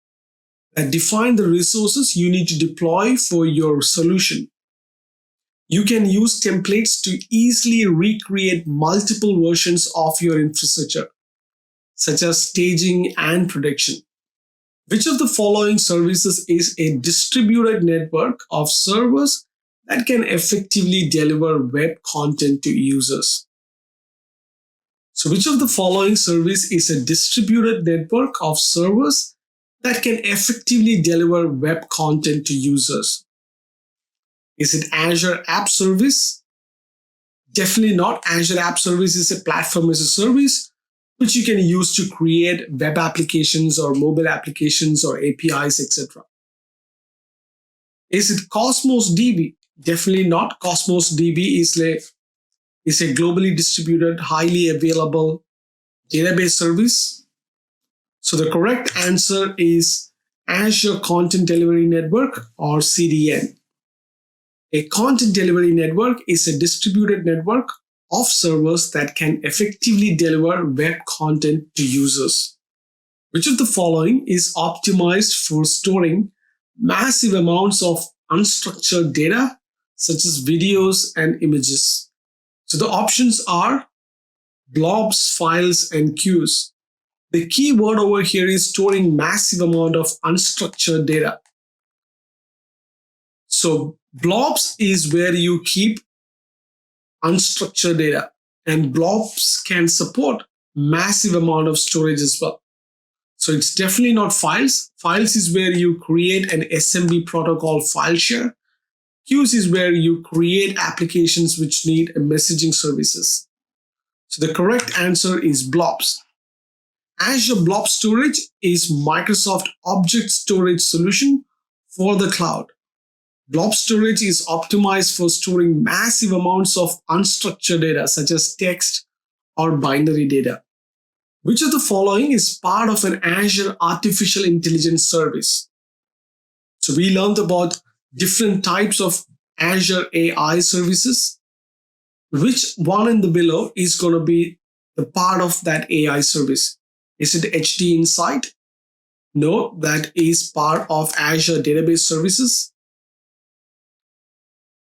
that define the resources you need to deploy for your solution. You can use templates to easily recreate multiple versions of your infrastructure, such as staging and production. Which of the following services is a distributed network of servers that can effectively deliver web content to users? So which of the following service is a distributed network of servers that can effectively deliver web content to users. Is it Azure App Service? Definitely not. Azure App Service is a platform as a service which you can use to create web applications or mobile applications or APIs, etc. Is it Cosmos DB? Definitely not. Cosmos DB is a globally distributed, highly available database service. So the correct answer is Azure Content Delivery Network, or CDN. A content delivery network is a distributed network of servers that can effectively deliver web content to users. Which of the following is optimized for storing massive amounts of unstructured data, such as videos and images? So the options are blobs, files, and queues. The key word over here is storing massive amount of unstructured data. So blobs is where you keep unstructured data, and blobs can support massive amount of storage as well. So it's definitely not files. Files is where you create an SMB protocol file share. Queues is where you create applications which need a messaging services. So the correct answer is blobs. Azure Blob Storage is Microsoft Object Storage solution for the cloud. Blob storage is optimized for storing massive amounts of unstructured data, such as text or binary data. Which of the following is part of an Azure Artificial Intelligence service? So we learned about different types of Azure AI services. Which one in the below is going to be the part of that AI service? Is it HD Insight? No, that is part of Azure Database Services.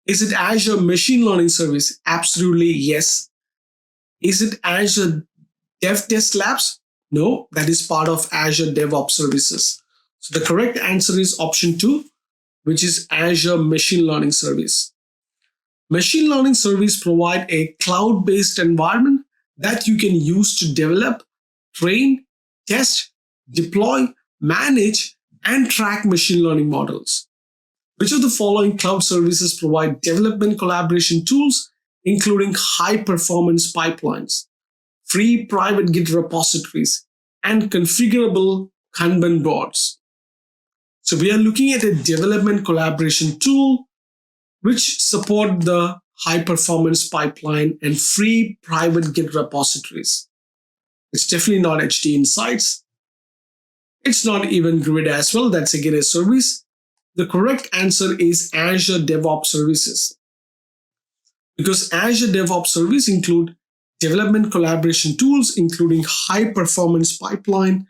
Is it Azure Machine Learning Service? Absolutely yes. Is it Azure Dev Test Labs? No, that is part of Azure DevOps Services. So the correct answer is option 2, which is Azure Machine Learning Service. Machine Learning Service provide a cloud-based environment that you can use to develop, train, test, deploy, manage, and track machine learning models. Which of the following cloud services provide development collaboration tools, including high-performance pipelines, free private Git repositories, and configurable Kanban boards? So we are looking at a development collaboration tool which support the high-performance pipeline and free private Git repositories. It's definitely not HD Insights. It's not even Grid as well. That's a Git service. The correct answer is Azure DevOps Services. Because Azure DevOps Service include development collaboration tools, including high-performance pipeline,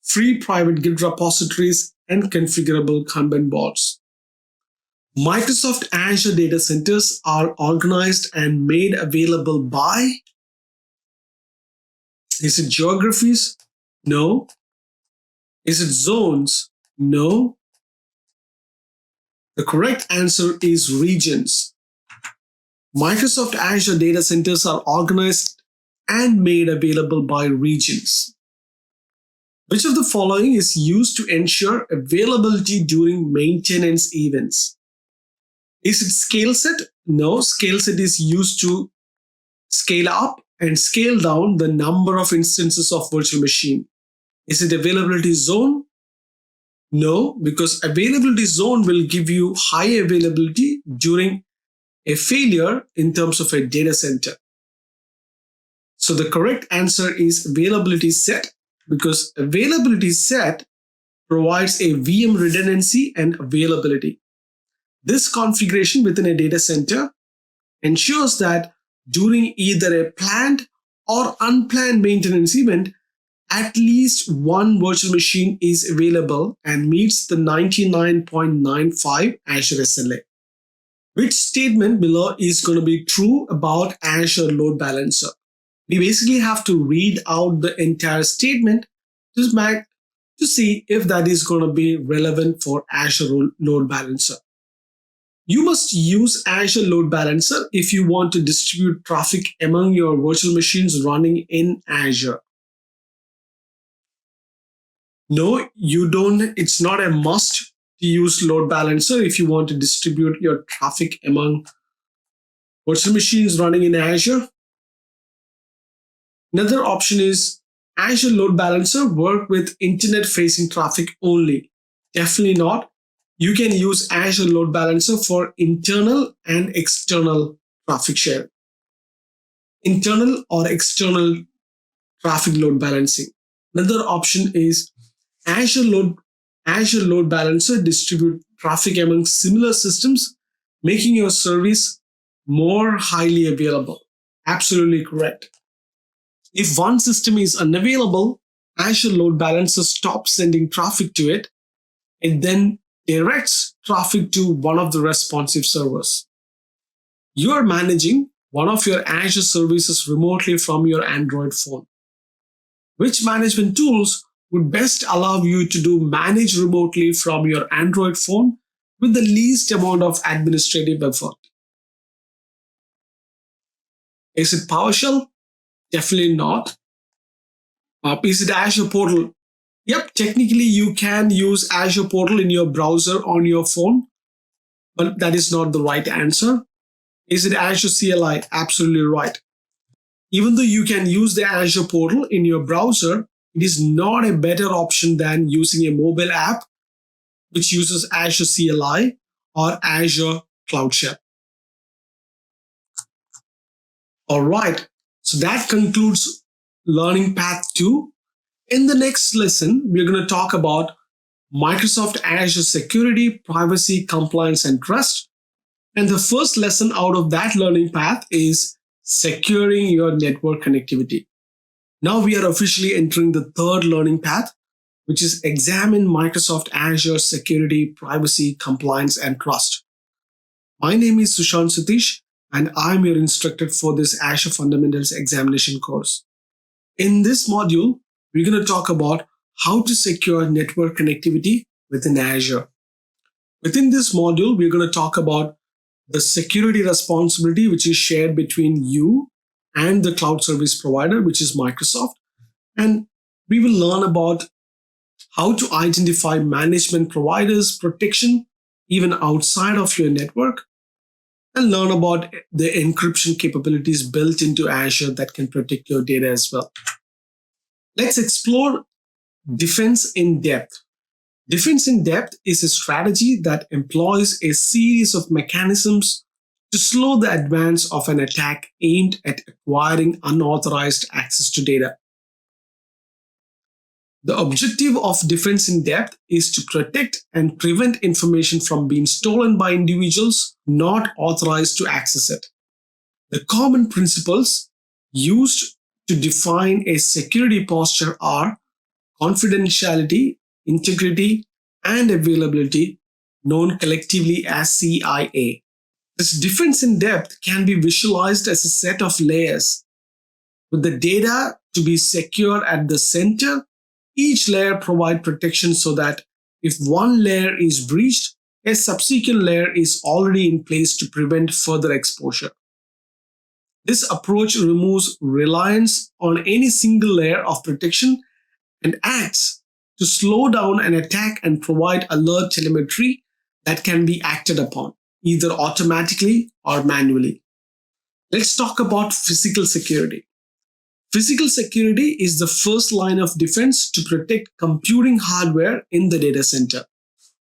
free private Git repositories, and configurable Kanban boards. Microsoft Azure data centers are organized and made available by. Is it geographies? No. Is it zones? No. The correct answer is regions. Microsoft Azure data centers are organized and made available by regions. Which of the following is used to ensure availability during maintenance events? Is it scale set? No, scale set is used to scale up and scale down the number of instances of virtual machine. Is it availability zone? No, because availability zone will give you high availability during a failure in terms of a data center. So the correct answer is availability set, because availability set provides a VM redundancy and availability. This configuration within a data center ensures that during either a planned or unplanned maintenance event, at least one virtual machine is available and meets the 99.95 Azure SLA. Which statement below is going to be true about Azure Load Balancer? We basically have to read out the entire statement to see if that is going to be relevant for Azure Load Balancer. You must use Azure Load Balancer if you want to distribute traffic among your virtual machines running in Azure. No, you don't. It's not a must to use load balancer if you want to distribute your traffic among virtual machines running in Azure. Another option is Azure Load Balancer work with internet facing traffic only. Definitely not. You can use Azure Load Balancer for internal and external traffic share. Internal or external traffic load balancing. Another option is Azure Load Azure Load Balancer distribute traffic among similar systems, making your service more highly available. Absolutely correct. If one system is unavailable, Azure Load Balancer stops sending traffic to it and then directs traffic to one of the responsive servers. You are managing one of your Azure services remotely from your Android phone. Which management tools would best allow you to do manage remotely from your Android phone with the least amount of administrative effort? Is it PowerShell? Definitely not. Is it Azure Portal? Yep, technically you can use Azure Portal in your browser on your phone, but that is not the right answer. Is it Azure CLI? Absolutely right. Even though you can use the Azure Portal in your browser, it is not a better option than using a mobile app which uses Azure CLI or Azure Cloud Shell. All right, so that concludes Learning Path 2. In the next lesson, we're going to talk about Microsoft Azure Security, Privacy, Compliance, and Trust. And the first lesson out of that learning path is securing your network connectivity. Now we are officially entering the third learning path, which is examine Microsoft Azure Security, Privacy, Compliance, and Trust. My name is Sushant Satish, and I'm your instructor for this Azure Fundamentals examination course. In this module, we're going to talk about how to secure network connectivity within Azure. Within this module, we're going to talk about the security responsibility, which is shared between you and the cloud service provider, which is Microsoft. And we will learn about how to identify management providers protection even outside of your network, and learn about the encryption capabilities built into Azure that can protect your data as well. Let's explore defense in depth. Defense in depth is a strategy that employs a series of mechanisms to slow the advance of an attack aimed at acquiring unauthorized access to data. The objective of defense in depth is to protect and prevent information from being stolen by individuals not authorized to access it. The common principles used to define a security posture are confidentiality, integrity, and availability, known collectively as CIA. This defense in depth can be visualized as a set of layers, with the data to be secure at the center. Each layer provides protection so that if one layer is breached, a subsequent layer is already in place to prevent further exposure. This approach removes reliance on any single layer of protection and acts to slow down an attack and provide alert telemetry that can be acted upon, either automatically or manually. Let's talk about physical security. Physical security is the first line of defense to protect computing hardware in the data center.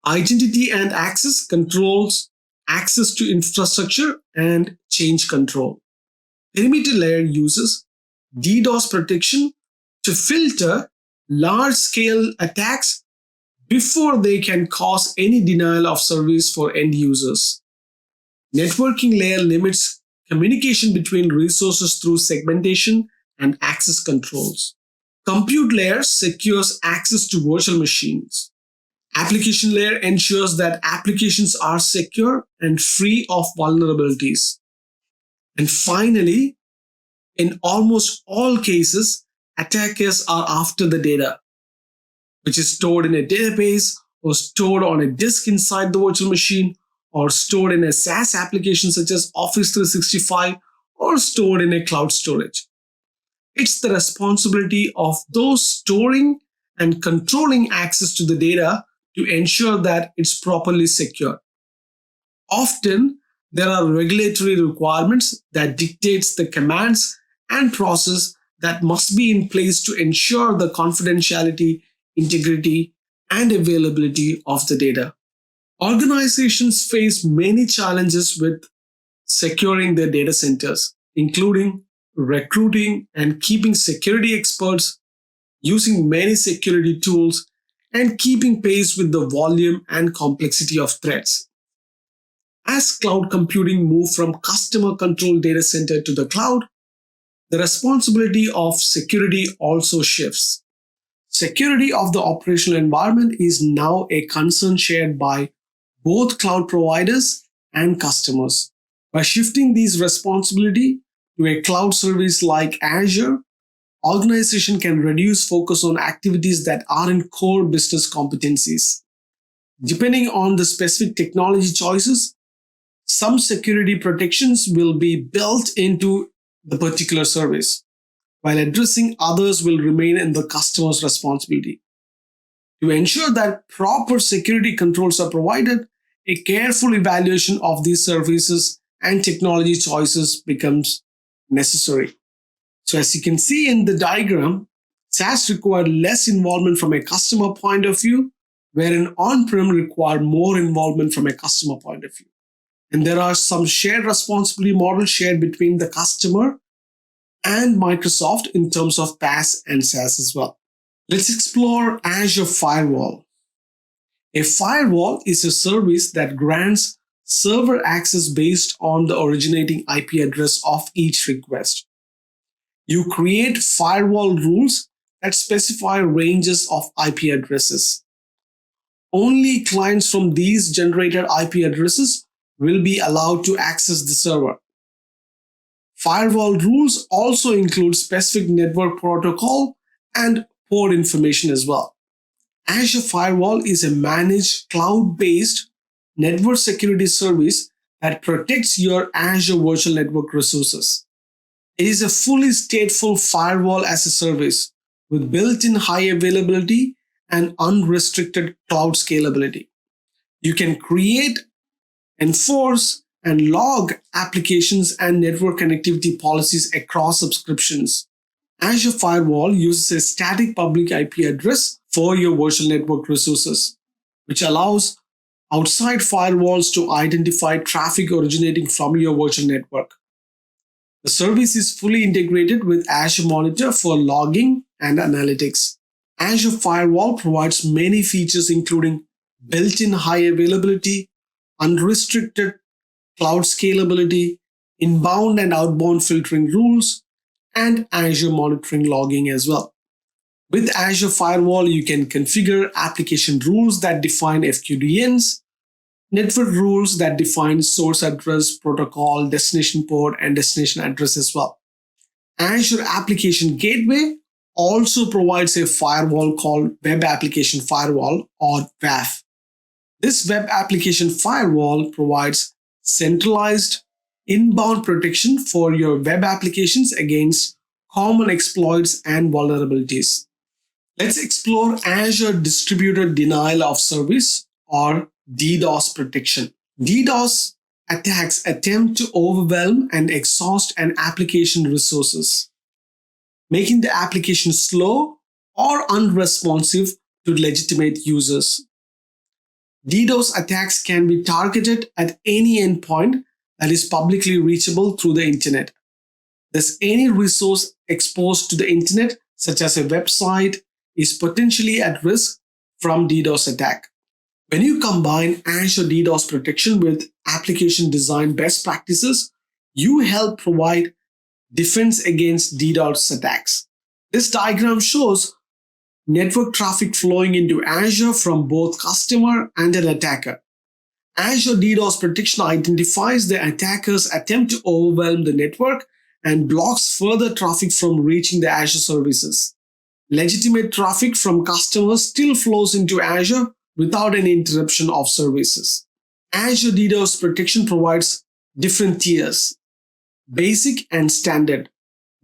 Identity and access controls access to infrastructure and change control. Perimeter layer uses DDoS protection to filter large-scale attacks before they can cause any denial of service for end users. Networking layer limits communication between resources through segmentation and access controls. Compute layer secures access to virtual machines. Application layer ensures that applications are secure and free of vulnerabilities. And finally, in almost all cases, attackers are after the data, which is stored in a database or stored on a disk inside the virtual machine or stored in a SaaS application such as Office 365 or stored in a cloud storage. It's the responsibility of those storing and controlling access to the data to ensure that it's properly secured. Often, there are regulatory requirements that dictates the commands and process that must be in place to ensure the confidentiality, integrity, and availability of the data. Organizations face many challenges with securing their data centers, including recruiting and keeping security experts, using many security tools, and keeping pace with the volume and complexity of threats. As cloud computing moved from customer controlled data center to the cloud, the responsibility of security also shifts. Security of the operational environment is now a concern shared by both cloud providers and customers. By shifting these responsibility to a cloud service like Azure, organization can reduce focus on activities that aren't core business competencies. Depending on the specific technology choices, some security protections will be built into the particular service, while addressing others will remain in the customer's responsibility. To ensure that proper security controls are provided, a careful evaluation of these services and technology choices becomes necessary. So as you can see in the diagram, SaaS required less involvement from a customer point of view, wherein on-prem required more involvement from a customer point of view. And there are some shared responsibility models shared between the customer and Microsoft in terms of PaaS and SaaS as well. Let's explore Azure Firewall. A firewall is a service that grants server access based on the originating IP address of each request. You create firewall rules that specify ranges of IP addresses. Only clients from these generated IP addresses will be allowed to access the server. Firewall rules also include specific network protocol and port information as well. Azure Firewall is a managed cloud-based network security service that protects your Azure Virtual Network resources. It is a fully stateful firewall as a service with built-in high availability and unrestricted cloud scalability. You can create, enforce, and log applications and network connectivity policies across subscriptions. Azure Firewall uses a static public IP address for your virtual network resources, which allows outside firewalls to identify traffic originating from your virtual network. The service is fully integrated with Azure Monitor for logging and analytics. Azure Firewall provides many features including built-in high availability, unrestricted cloud scalability, inbound and outbound filtering rules, and Azure monitoring logging as well. With Azure Firewall, you can configure application rules that define FQDNs, network rules that define source address, protocol, destination port, and destination address as well. Azure Application Gateway also provides a firewall called Web Application Firewall or WAF. This Web Application Firewall provides centralized inbound protection for your web applications against common exploits and vulnerabilities. Let's explore Azure Distributed Denial of Service or DDoS protection. DDoS attacks attempt to overwhelm and exhaust an application resources, making the application slow or unresponsive to legitimate users. DDoS attacks can be targeted at any endpoint that is publicly reachable through the internet. Thus, any resource exposed to the internet, such as a website, is potentially at risk from DDoS attack. When you combine Azure DDoS protection with application design best practices, you help provide defense against DDoS attacks. This diagram shows network traffic flowing into Azure from both customer and an attacker. Azure DDoS protection identifies the attacker's attempt to overwhelm the network and blocks further traffic from reaching the Azure services. Legitimate traffic from customers still flows into Azure without any interruption of services. Azure DDoS protection provides different tiers, basic and standard.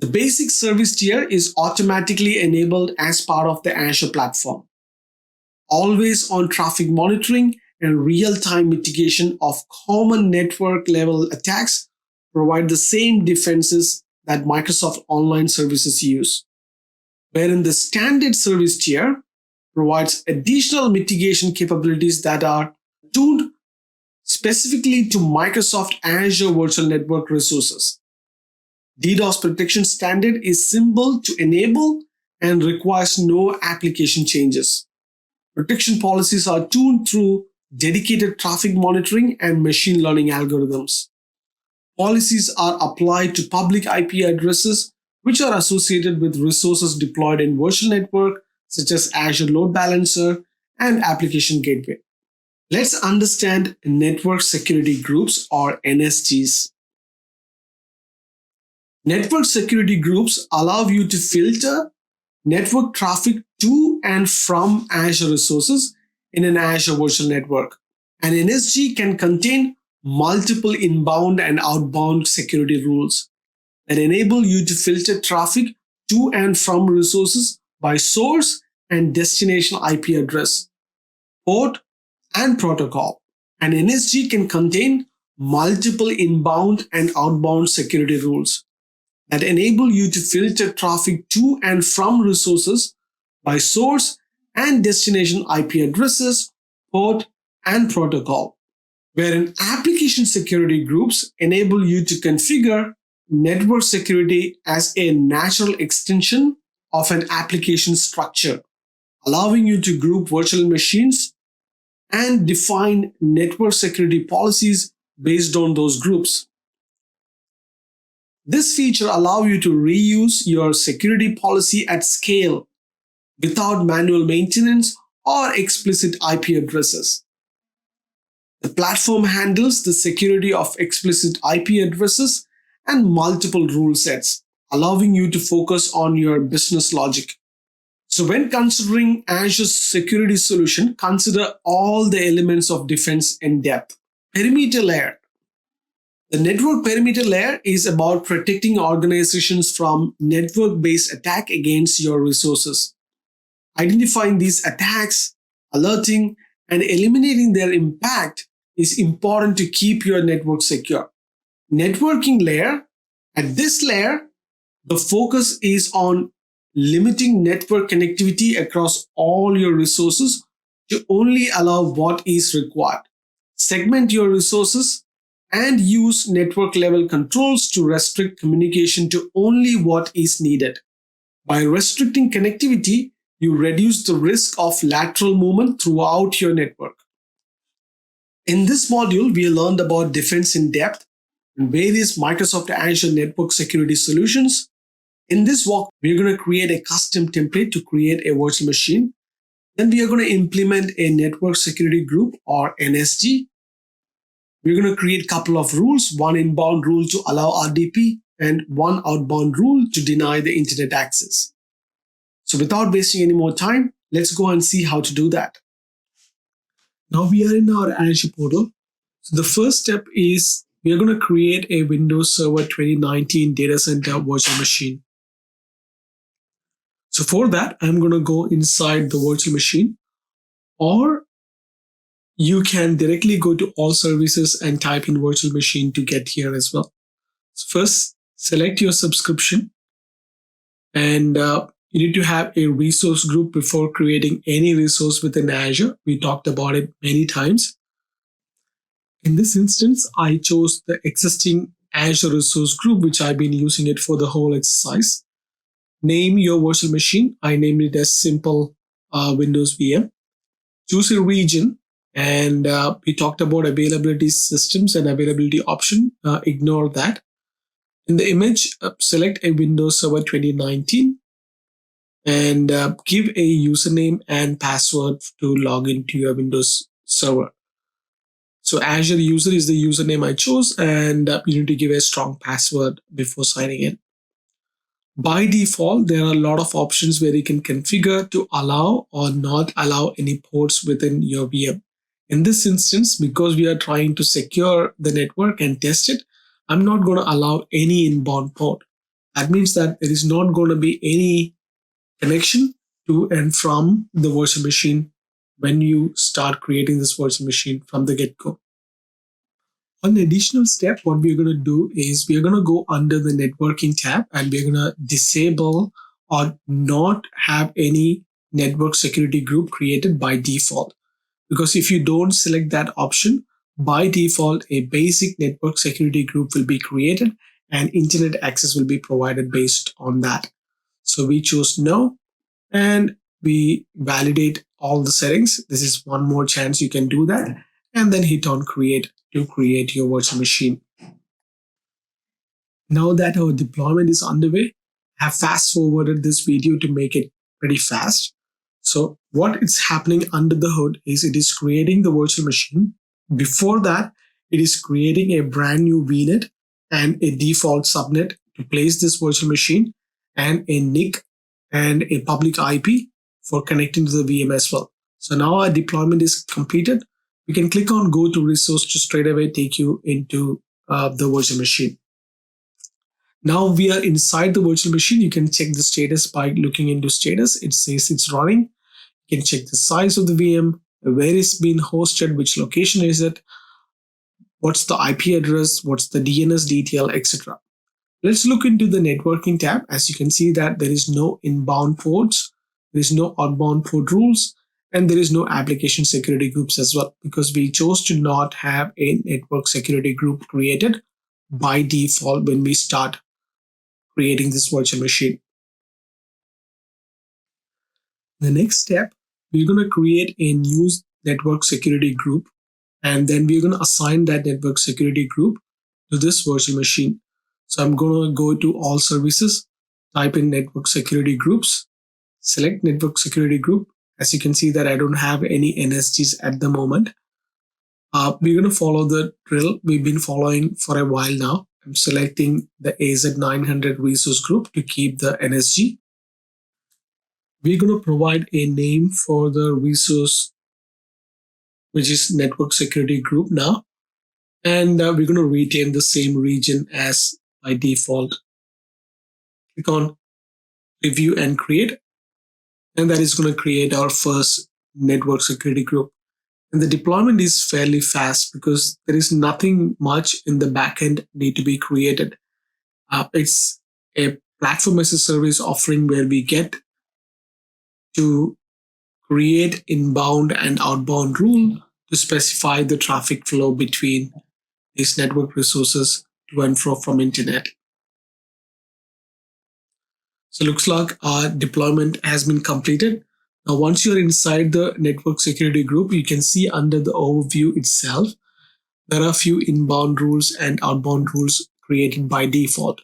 The basic service tier is automatically enabled as part of the Azure platform. Always on traffic monitoring and real time mitigation of common network level attacks provide the same defenses that Microsoft Online Services use. Wherein the standard service tier provides additional mitigation capabilities that are tuned specifically to Microsoft Azure Virtual Network resources. DDoS protection standard is simple to enable and requires no application changes. Protection policies are tuned through dedicated traffic monitoring and machine learning algorithms. Policies are applied to public IP addresses which are associated with resources deployed in virtual network such as Azure Load Balancer and Application Gateway. Let's understand network security groups or NSGs. Network security groups allow you to filter network traffic to and from Azure resources in an Azure virtual network. An NSG can contain multiple inbound and outbound security rules that enable you to filter traffic to and from resources by source and destination IP address, port, and protocol. An NSG can contain multiple inbound and outbound security rules that enable you to filter traffic to and from resources by source and destination IP addresses, port, and protocol. Wherein application security groups enable you to configure network security as a natural extension of an application structure, allowing you to group virtual machines and define network security policies based on those groups. This feature allows you to reuse your security policy at scale without manual maintenance or explicit IP addresses. The platform handles the security of explicit IP addresses and multiple rule sets, allowing you to focus on your business logic. So when considering Azure's security solution, consider all the elements of defense in depth. Perimeter layer. The network perimeter layer is about protecting organizations from network-based attack against your resources. Identifying these attacks, alerting, and eliminating their impact is important to keep your network secure. Networking layer. At this layer, the focus is on limiting network connectivity across all your resources to only allow what is required. Segment your resources and use network level controls to restrict communication to only what is needed. By restricting connectivity, you reduce the risk of lateral movement throughout your network. In this module, we learned about defense in depth and various Microsoft Azure network security solutions. In this walk, we're going to create a custom template to create a virtual machine. Then we are going to implement a network security group or NSG. We're going to create a couple of rules, one inbound rule to allow RDP and one outbound rule to deny the internet access. So without wasting any more time, let's go and see how to do that. Now we are in our Azure portal. So the first step is we are going to create a Windows Server 2019 data center virtual machine. So for that, I'm going to go inside the virtual machine, or you can directly go to all services and type in virtual machine to get here as well. So first, select your subscription, and you need to have a resource group before creating any resource within Azure. We talked about it many times. In this instance, I chose the existing Azure resource group, which I've been using it for the whole exercise. Name your virtual machine. I named it as simple Windows VM. Choose a region, and we talked about availability systems and availability option. Ignore that. In the image, select a Windows Server 2019 and give a username and password to log into your Windows Server. So Azure user is the username I chose, and you need to give a strong password before signing in. By default, there are a lot of options where you can configure to allow or not allow any ports within your VM. In this instance, because we are trying to secure the network and test it, I'm not going to allow any inbound port. That means that there is not going to be any connection to and from the virtual machine when you start creating this virtual machine from the get-go. One additional step, what we're going to do is we're going to go under the networking tab and we're going to disable or not have any network security group created by default. Because if you don't select that option, by default, a basic network security group will be created and internet access will be provided based on that. So we choose no and we validate all the settings. This is one more chance you can do that, and then hit on create to create your virtual machine. Now that our deployment is underway, I have fast forwarded this video to make it pretty fast. So what is happening under the hood is it is creating the virtual machine. Before that, it is creating a brand new VNet and a default subnet to place this virtual machine, and a NIC and a public IP for connecting to the VM as well. So now our deployment is completed. We can click on go to resource to straight away take you into the virtual machine. Now we are inside the virtual machine. You can check the status by looking into status. It says it's running. You can check the size of the VM, where it's been hosted, which location is it, what's the IP address, what's the DNS detail, etc. Let's look into the networking tab. As you can see that there is no inbound ports, there is no outbound port rules, and there is no application security groups as well, because we chose to not have a network security group created by default when we start creating this virtual machine. The next step, we're going to create a new network security group, and then we're going to assign that network security group to this virtual machine. So I'm going to go to all services, type in network security groups, select network security group. As you can see that I don't have any NSGs at the moment. We're going to follow the drill we've been following for a while now. I'm selecting the AZ-900 resource group to keep the NSG. We're going to provide a name for the resource, which is network security group now. And we're going to retain the same region as by default. Click on review and create. And that is going to create our first network security group. And the deployment is fairly fast because there is nothing much in the backend need to be created. It's a platform as a service offering where we get to create inbound and outbound rule to specify the traffic flow between these network resources to and fro from internet. So it looks like our deployment has been completed. Now, once you're inside the network security group, you can see under the overview itself, there are a few inbound rules and outbound rules created by default.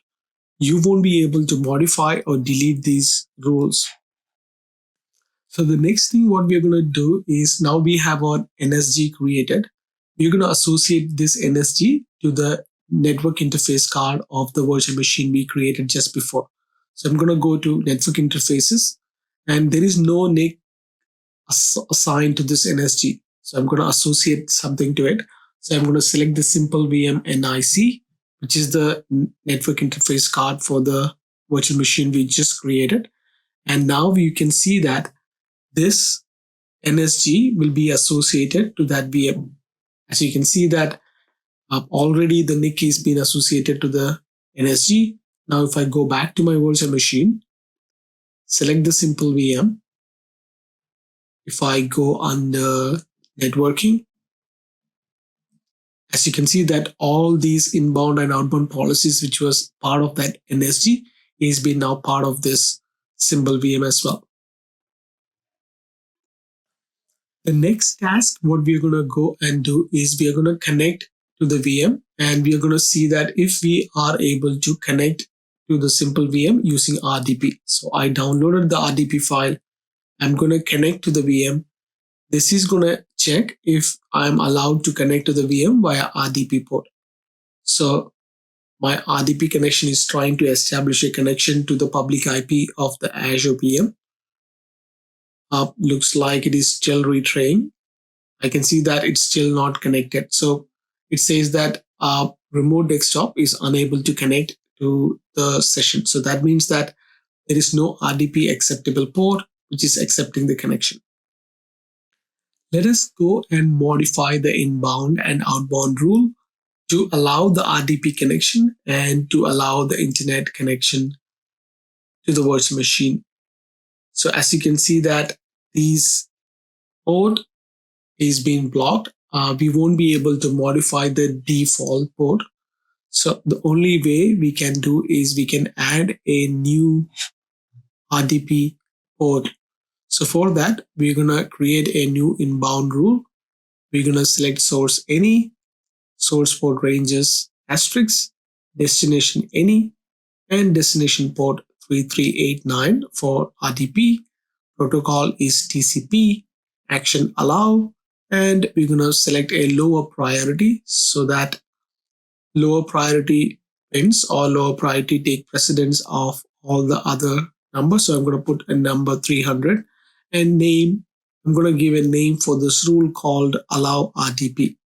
You won't be able to modify or delete these rules. So the next thing what we're going to do is, now we have our NSG created. We're going to associate this NSG to the network interface card of the virtual machine we created just before. So I'm going to go to network interfaces, and there is no NIC assigned to this NSG. So I'm going to associate something to it. So I'm going to select the simple VM NIC, which is the network interface card for the virtual machine we just created. And now you can see that this NSG will be associated to that VM. As you can see that already the NIC is being associated to the NSG. Now if I go back to my virtual machine, select the simple VM. If I go under networking, as you can see that all these inbound and outbound policies, which was part of that NSG, is being now part of this simple VM as well. The next task, what we're going to go and do is we are going to connect to the VM, and we are going to see that if we are able to connect to the simple VM using RDP. So I downloaded the RDP file. I'm going to connect to the VM. This is going to check if I'm allowed to connect to the VM via RDP port. So my RDP connection is trying to establish a connection to the public IP of the Azure VM. Looks like it is still retraining. I can see that it's still not connected. So it says that remote desktop is unable to connect to the session. So that means that there is no RDP acceptable port which is accepting the connection. Let us go and modify the inbound and outbound rule to allow the RDP connection and to allow the internet connection to the virtual machine. So as you can see that these port is being blocked, we won't be able to modify the default port. So the only way we can do is we can add a new RDP port. So for that, we're gonna create a new inbound rule. We're gonna select source any, source port ranges asterisk, destination any, and destination port 3389 for RDP. Protocol is TCP, action allow, and we're gonna select a lower priority so that lower priority pins or lower priority take precedence of all the other numbers. So I'm going to put a number 300 and name. I'm going to give a name for this rule called allow RDP.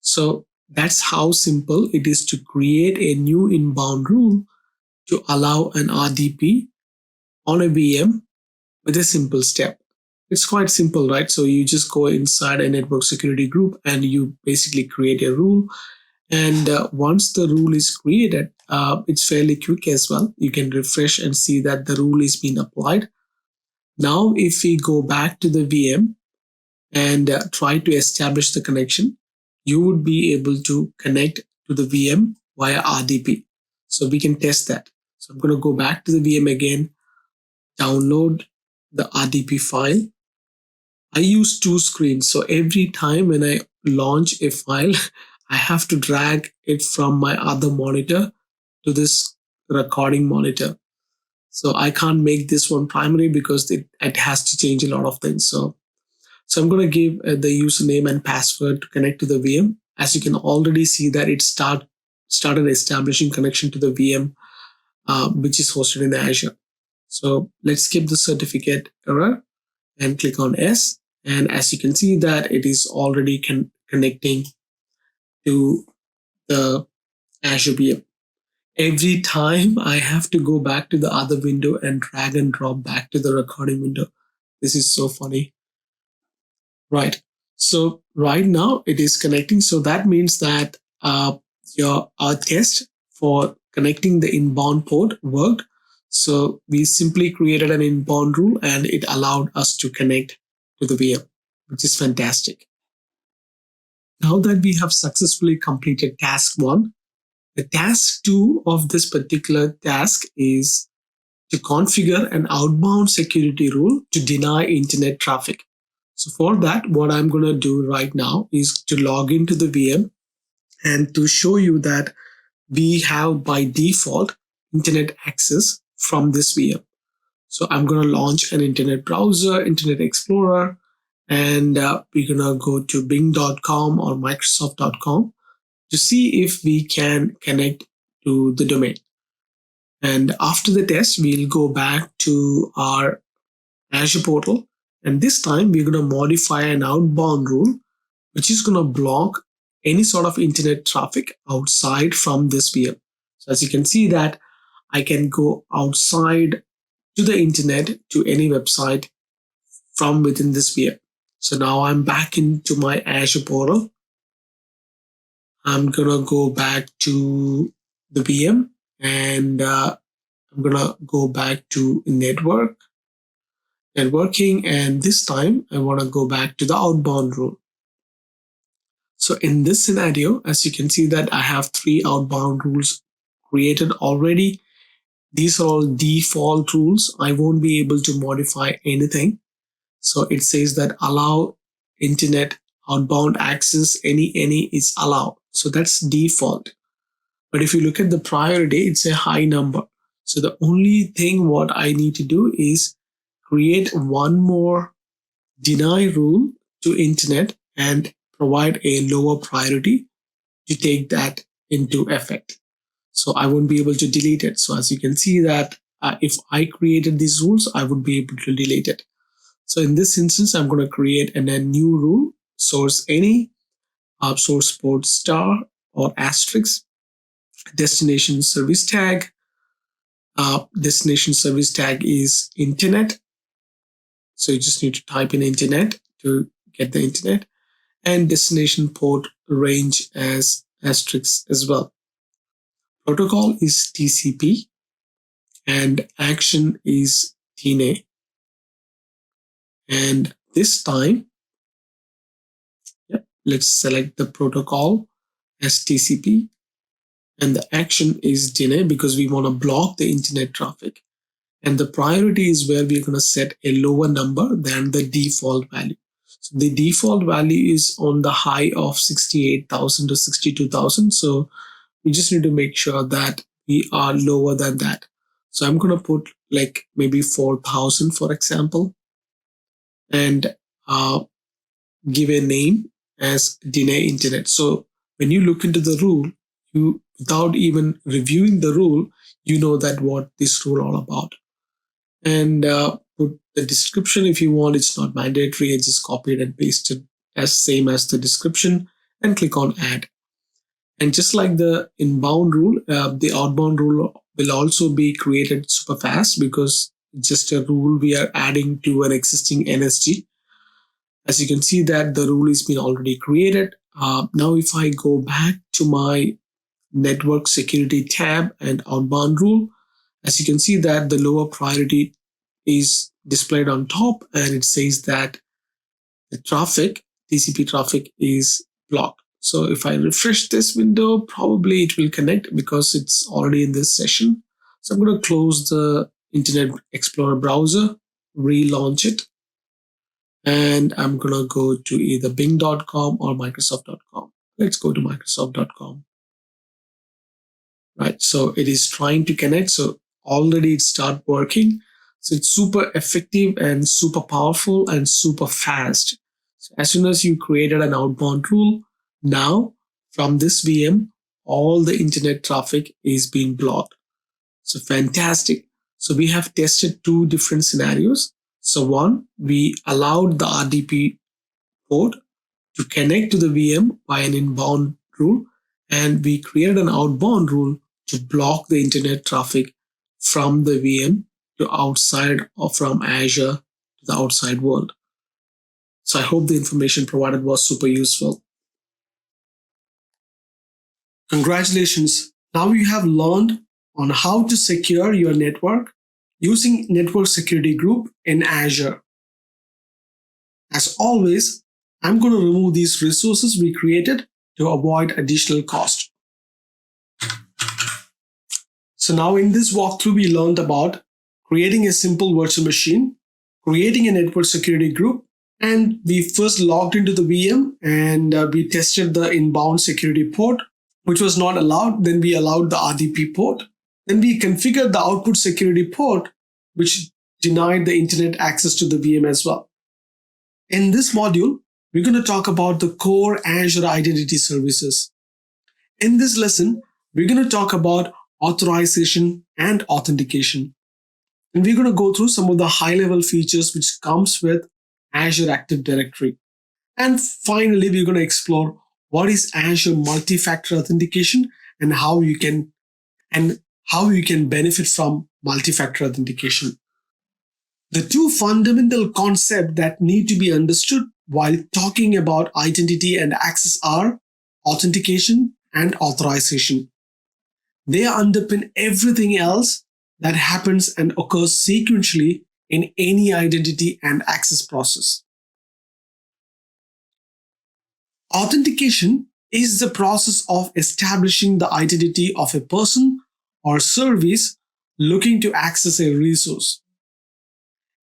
So that's how simple it is to create a new inbound rule to allow an RDP on a VM with a simple step. It's quite simple, right? So you just go inside a network security group and you basically create a rule. And once the rule is created, it's fairly quick as well. You can refresh and see that the rule is being applied. Now, if we go back to the VM and try to establish the connection, you would be able to connect to the VM via RDP. So we can test that. So I'm going to go back to the VM again, download the RDP file. I use two screens. So every time when I launch a file, I have to drag it from my other monitor to this recording monitor. So I can't make this one primary because it has to change a lot of things. So I'm going to give the username and password to connect to the VM. As you can already see that it started establishing connection to the VM, which is hosted in Azure. So let's skip the certificate error and click on S. And as you can see that it is already connecting to the Azure VM. Every time I have to go back to the other window and drag and drop back to the recording window. This is so funny. Right. So right now it is connecting. So that means that our test for connecting the inbound port worked. So we simply created an inbound rule and it allowed us to connect to the VM, which is fantastic. Now that we have successfully completed task one, the task two of this particular task is to configure an outbound security rule to deny internet traffic. So for that, what I'm going to do right now is to log into the VM and to show you that we have by default internet access from this VM. So I'm going to launch an internet browser, Internet Explorer, and we're going to go to bing.com or microsoft.com to see if we can connect to the domain. And after the test, we'll go back to our Azure portal. And this time we're going to modify an outbound rule, which is going to block any sort of internet traffic outside from this VM. So as you can see that I can go outside to the internet to any website from within this VM. So now I'm back into my Azure portal. I'm going to go back to the VM and I'm going to go back to networking, and this time I want to go back to the outbound rule. So in this scenario, as you can see that I have 3 outbound rules created already. These are all default rules. I won't be able to modify anything. So it says that allow internet outbound access, any is allowed. So that's default. But if you look at the priority, it's a high number. So the only thing what I need to do is create one more deny rule to internet and provide a lower priority to take that into effect. So I won't be able to delete it. So as you can see that if I created these rules, I would be able to delete it. So in this instance, I'm going to create a new rule, source any, source port star or asterisk, Destination service tag. Destination service tag is internet. So you just need to type in internet to get the internet, and destination port range as asterisk as well. Protocol is TCP and action is DNA. And this time, let's select the protocol as TCP and the action is DNA because we want to block the internet traffic. And the priority is where we're going to set a lower number than the default value. So the default value is on the high of 68,000 to 62,000. So we just need to make sure that we are lower than that. So I'm going to put like maybe 4,000, for example, and give a name as DNA Internet. So when you look into the rule, you without even reviewing the rule, you know that what this rule all about. And put the description if you want. It's not mandatory. I just copied and pasted as same as the description and click on add. And just like the inbound rule, the outbound rule will also be created super fast because it's just a rule we are adding to an existing NSG. As you can see that the rule has been already created. Now if I go back to my network security tab and outbound rule, as you can see that the lower priority is displayed on top and it says that the traffic, TCP traffic is blocked. So if I refresh this window, probably it will connect because it's already in this session. So I'm going to close the Internet Explorer browser, relaunch it, and I'm going to go to either bing.com or microsoft.com. Let's go to microsoft.com. Right, so it is trying to connect. So already it started working. So it's super effective and super powerful and super fast. So as soon as you created an outbound rule, now from this VM, all the internet traffic is being blocked. So fantastic. So we have tested two different scenarios. So one, we allowed the RDP port to connect to the VM by an inbound rule, and we created an outbound rule to block the internet traffic from the VM to outside or from Azure to the outside world. So I hope the information provided was super useful. Congratulations. Now you have learned on how to secure your network using Network Security Group in Azure. As always, I'm going to remove these resources we created to avoid additional cost. So now in this walkthrough, we learned about creating a simple virtual machine, creating a network security group, and we first logged into the VM and we tested the inbound security port, which was not allowed. Then we allowed the RDP port. Then we configured the output security port, which denied the internet access to the VM as well. In this module, we're going to talk about the core Azure identity services. In this lesson, we're going to talk about authorization and authentication. And we're going to go through some of the high-level features which comes with Azure Active Directory. And finally, we're going to explore what is Azure multi-factor authentication and how you can benefit from multi-factor authentication. The two fundamental concepts that need to be understood while talking about identity and access are authentication and authorization. They underpin everything else that happens and occurs sequentially in any identity and access process. Authentication is the process of establishing the identity of a person or service looking to access a resource.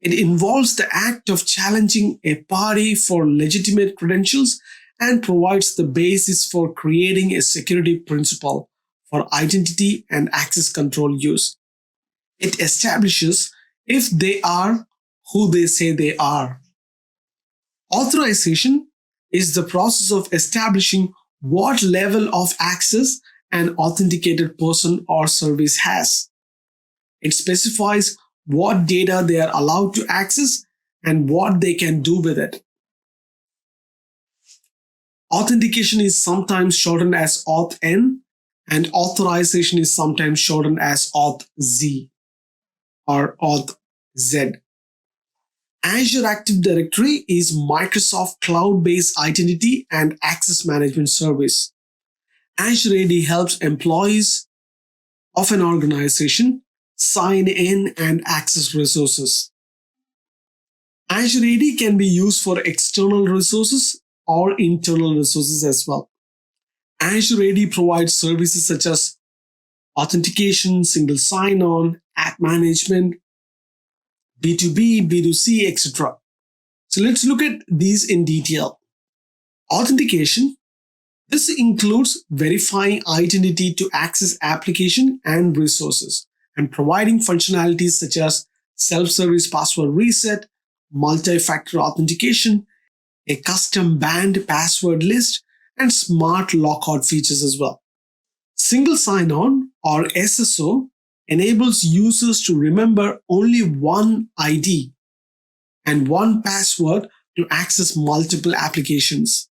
It involves the act of challenging a party for legitimate credentials and provides the basis for creating a security principle for identity and access control use. It establishes if they are who they say they are. Authorization is the process of establishing what level of access an authenticated person or service has. It specifies what data they are allowed to access and what they can do with it. Authentication is sometimes shortened as Auth-N and authorization is sometimes shortened as auth Z or auth Z. Azure Active Directory is Microsoft cloud-based identity and access management service. Azure AD helps employees of an organization sign in and access resources. Azure AD can be used for external resources or internal resources as well. Azure AD provides services such as authentication, single sign-on, app management, B2B, B2C, etc. So let's look at these in detail. Authentication. This includes verifying identity to access application and resources and providing functionalities such as self-service password reset, multi-factor authentication, a custom banned password list, and smart lockout features as well. Single sign-on or SSO enables users to remember only one ID and one password to access multiple applications.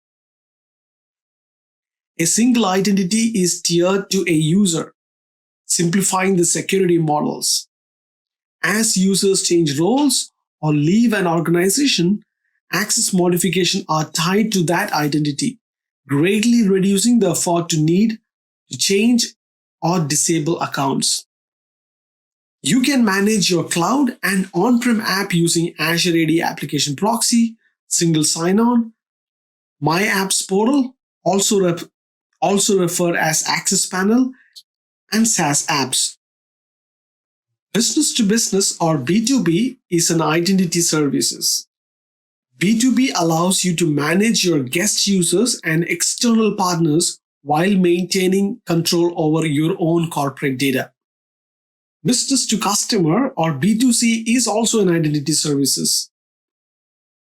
A single identity is tiered to a user, simplifying the security models. As users change roles or leave an organization, access modifications are tied to that identity, greatly reducing the effort to need to change or disable accounts. You can manage your cloud and on-prem app using Azure AD Application Proxy, Single Sign-On, My Apps Portal, also referred as Access Panel, and SaaS apps. Business to business or B2B is an identity services. B2B allows you to manage your guest users and external partners while maintaining control over your own corporate data. Business to customer or B2C is also an identity services,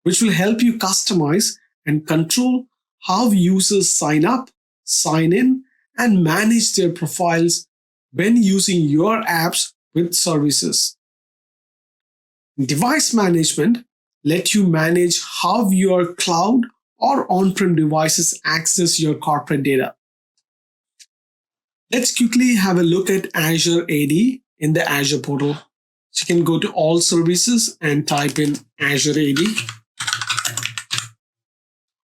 which will help you customize and control how users sign up, sign in, and manage their profiles when using your apps with services. Device management lets you manage how your cloud or on-prem devices access your corporate data. Let's quickly have a look at Azure AD in the Azure portal. So you can go to all services and type in Azure AD.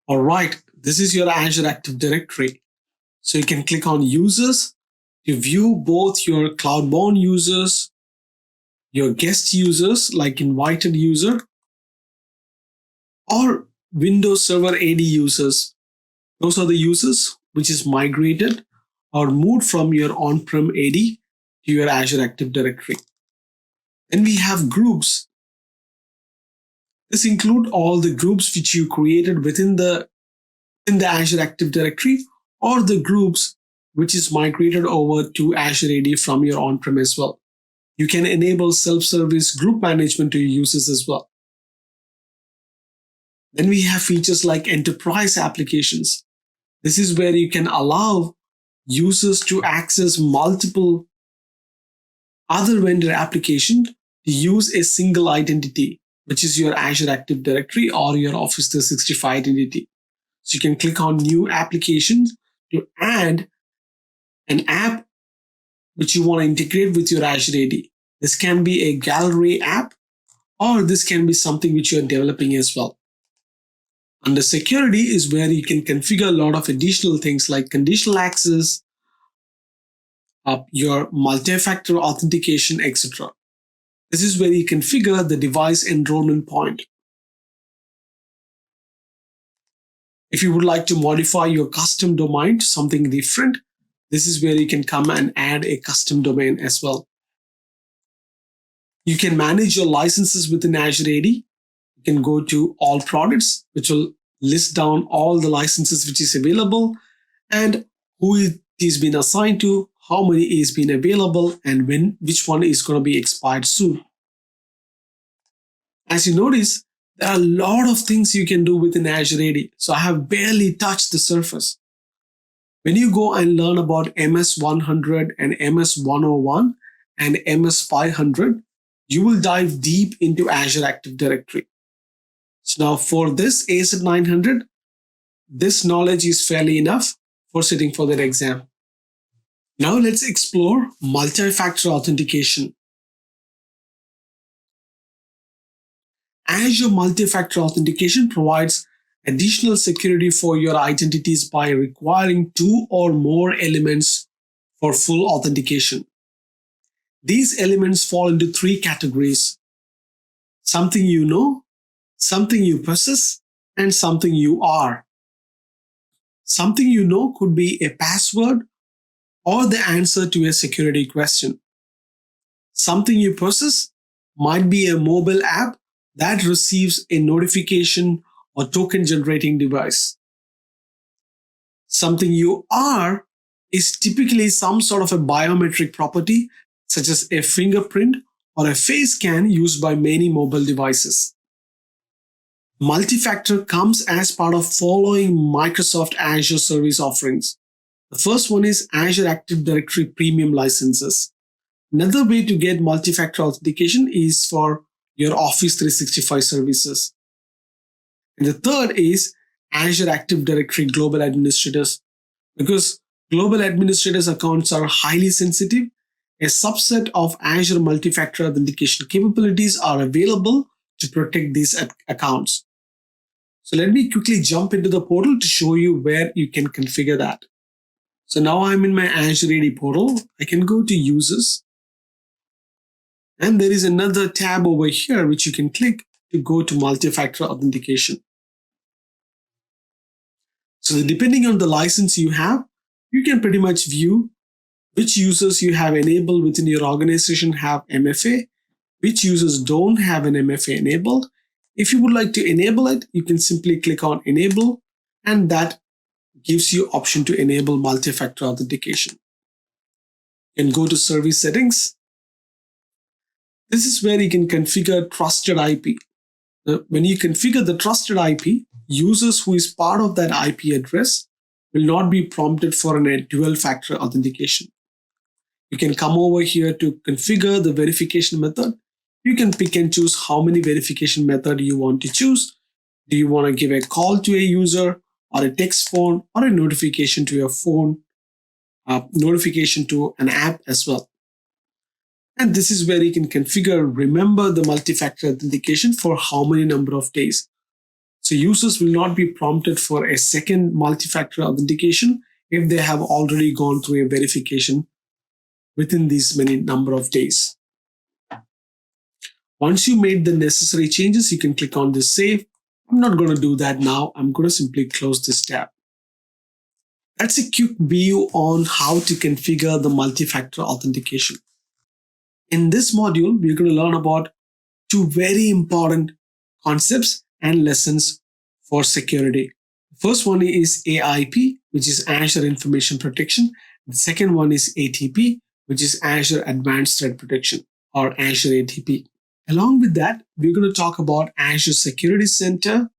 All right, this is your Azure Active Directory. So you can click on users to view both your cloud-born users, your guest users like invited user, or Windows Server AD users. Those are the users which is migrated or moved from your on-prem AD to your Azure Active Directory. Then we have groups. This includes all the groups which you created within the Azure Active Directory or the groups which is migrated over to Azure AD from your on-prem as well. You can enable self-service group management to your users as well. Then we have features like enterprise applications. This is where you can allow users to access multiple other vendor applications to use a single identity, which is your Azure Active Directory or your Office 365 identity. So you can click on new applications to add an app which you want to integrate with your Azure AD. This can be a gallery app or this can be something which you are developing as well. Under security is where you can configure a lot of additional things like conditional access, your multi-factor authentication, etc. This is where you configure the device enrollment point. If you would like to modify your custom domain to something different, this is where you can come and add a custom domain as well. You can manage your licenses within Azure AD. You can go to all products, which will list down all the licenses which is available and who it is been assigned to, how many is been available, and which one is going to be expired soon. As you notice, there are a lot of things you can do within Azure AD. So I have barely touched the surface. When you go and learn about MS-100 and MS-101 and MS-500, you will dive deep into Azure Active Directory. So now for this AZ-900, this knowledge is fairly enough for sitting for that exam. Now let's explore multi-factor authentication. Azure multi-factor authentication provides additional security for your identities by requiring two or more elements for full authentication. These elements fall into three categories: something you know, something you possess, and something you are. Something you know could be a password or the answer to a security question. Something you possess might be a mobile app that receives a notification or token generating device. Something you are is typically some sort of a biometric property, such as a fingerprint or a face scan used by many mobile devices. Multi-factor comes as part of following Microsoft Azure service offerings. The first one is Azure Active Directory Premium licenses. Another way to get multi-factor authentication is for your Office 365 services. And the third is Azure Active Directory Global Administrators. Because global administrators accounts are highly sensitive, a subset of Azure multi-factor authentication capabilities are available to protect these accounts. So let me quickly jump into the portal to show you where you can configure that. So now I'm in my Azure AD portal. I can go to Users, and there is another tab over here which you can click to go to multi-factor authentication. So depending on the license you have, you can pretty much view which users you have enabled within your organization have MFA, which users don't have an MFA enabled. If you would like to enable it, you can simply click on Enable, and that gives you option to enable multi-factor authentication. You can go to Service Settings. This is where you can configure Trusted IP. When you configure the Trusted IP, users who is part of that IP address will not be prompted for a dual-factor authentication. You can come over here to configure the verification method. You can pick and choose how many verification method you want to choose. Do you want to give a call to a user, or a text phone, or a notification to your phone, notification to an app as well? And this is where you can configure, remember the multi-factor authentication for how many number of days. So users will not be prompted for a second multi-factor authentication if they have already gone through a verification within these many number of days. Once you made the necessary changes, you can click on this Save. I'm not going to do that now. I'm going to simply close this tab. That's a quick view on how to configure the multi-factor authentication. In this module, we're going to learn about two very important concepts and lessons for security. The first one is AIP, which is Azure Information Protection. The second one is ATP, which is Azure Advanced Threat Protection, or Azure ATP. Along with that, we're going to talk about Azure Security Center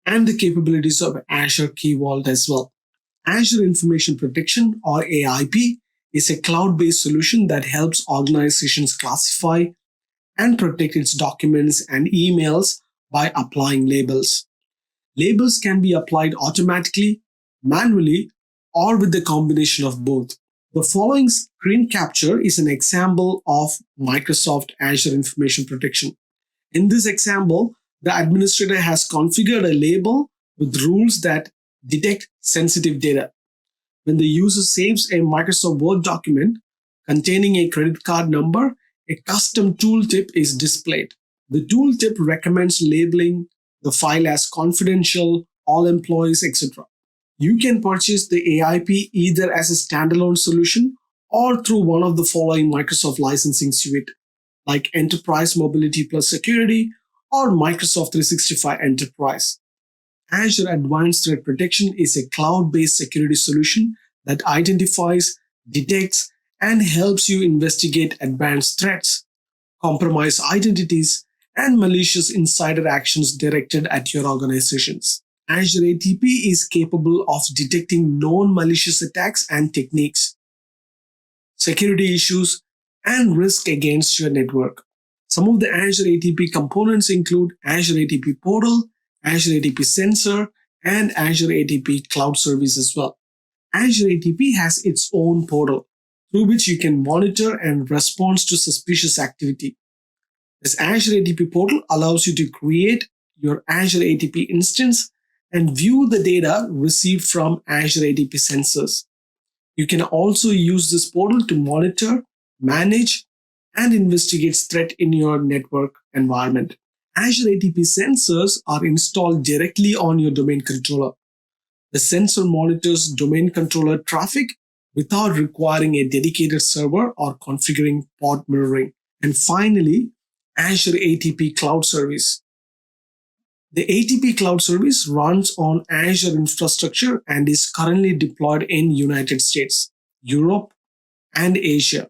and the capabilities of Azure Key Vault as well. Azure Information Protection, or AIP, is a cloud-based solution that helps organizations classify and protect its documents and emails by applying labels. Labels can be applied automatically, manually, or with the combination of both. The following screen capture is an example of Microsoft Azure Information Protection. In this example, the administrator has configured a label with rules that detect sensitive data. When the user saves a Microsoft Word document containing a credit card number, a custom tooltip is displayed. The tooltip recommends labeling the file as confidential, all employees, etc. You can purchase the AIP either as a standalone solution or through one of the following Microsoft licensing suite, like Enterprise Mobility Plus Security or Microsoft 365 Enterprise. Azure Advanced Threat Protection is a cloud-based security solution that identifies, detects, and helps you investigate advanced threats, compromised identities, and malicious insider actions directed at your organizations. Azure ATP is capable of detecting known malicious attacks and techniques, security issues, and risk against your network. Some of the Azure ATP components include Azure ATP Portal, Azure ATP Sensor, and Azure ATP Cloud Service as well. Azure ATP has its own portal. through which you can monitor and respond to suspicious activity. This Azure ATP portal allows you to create your Azure ATP instance and view the data received from Azure ATP sensors. You can also use this portal to monitor, manage, and investigate threat in your network environment. Azure ATP sensors are installed directly on your domain controller. The sensor monitors domain controller traffic without requiring a dedicated server or configuring port mirroring. And finally, Azure ATP Cloud Service. The ATP Cloud Service runs on Azure infrastructure and is currently deployed in United States, Europe, and Asia.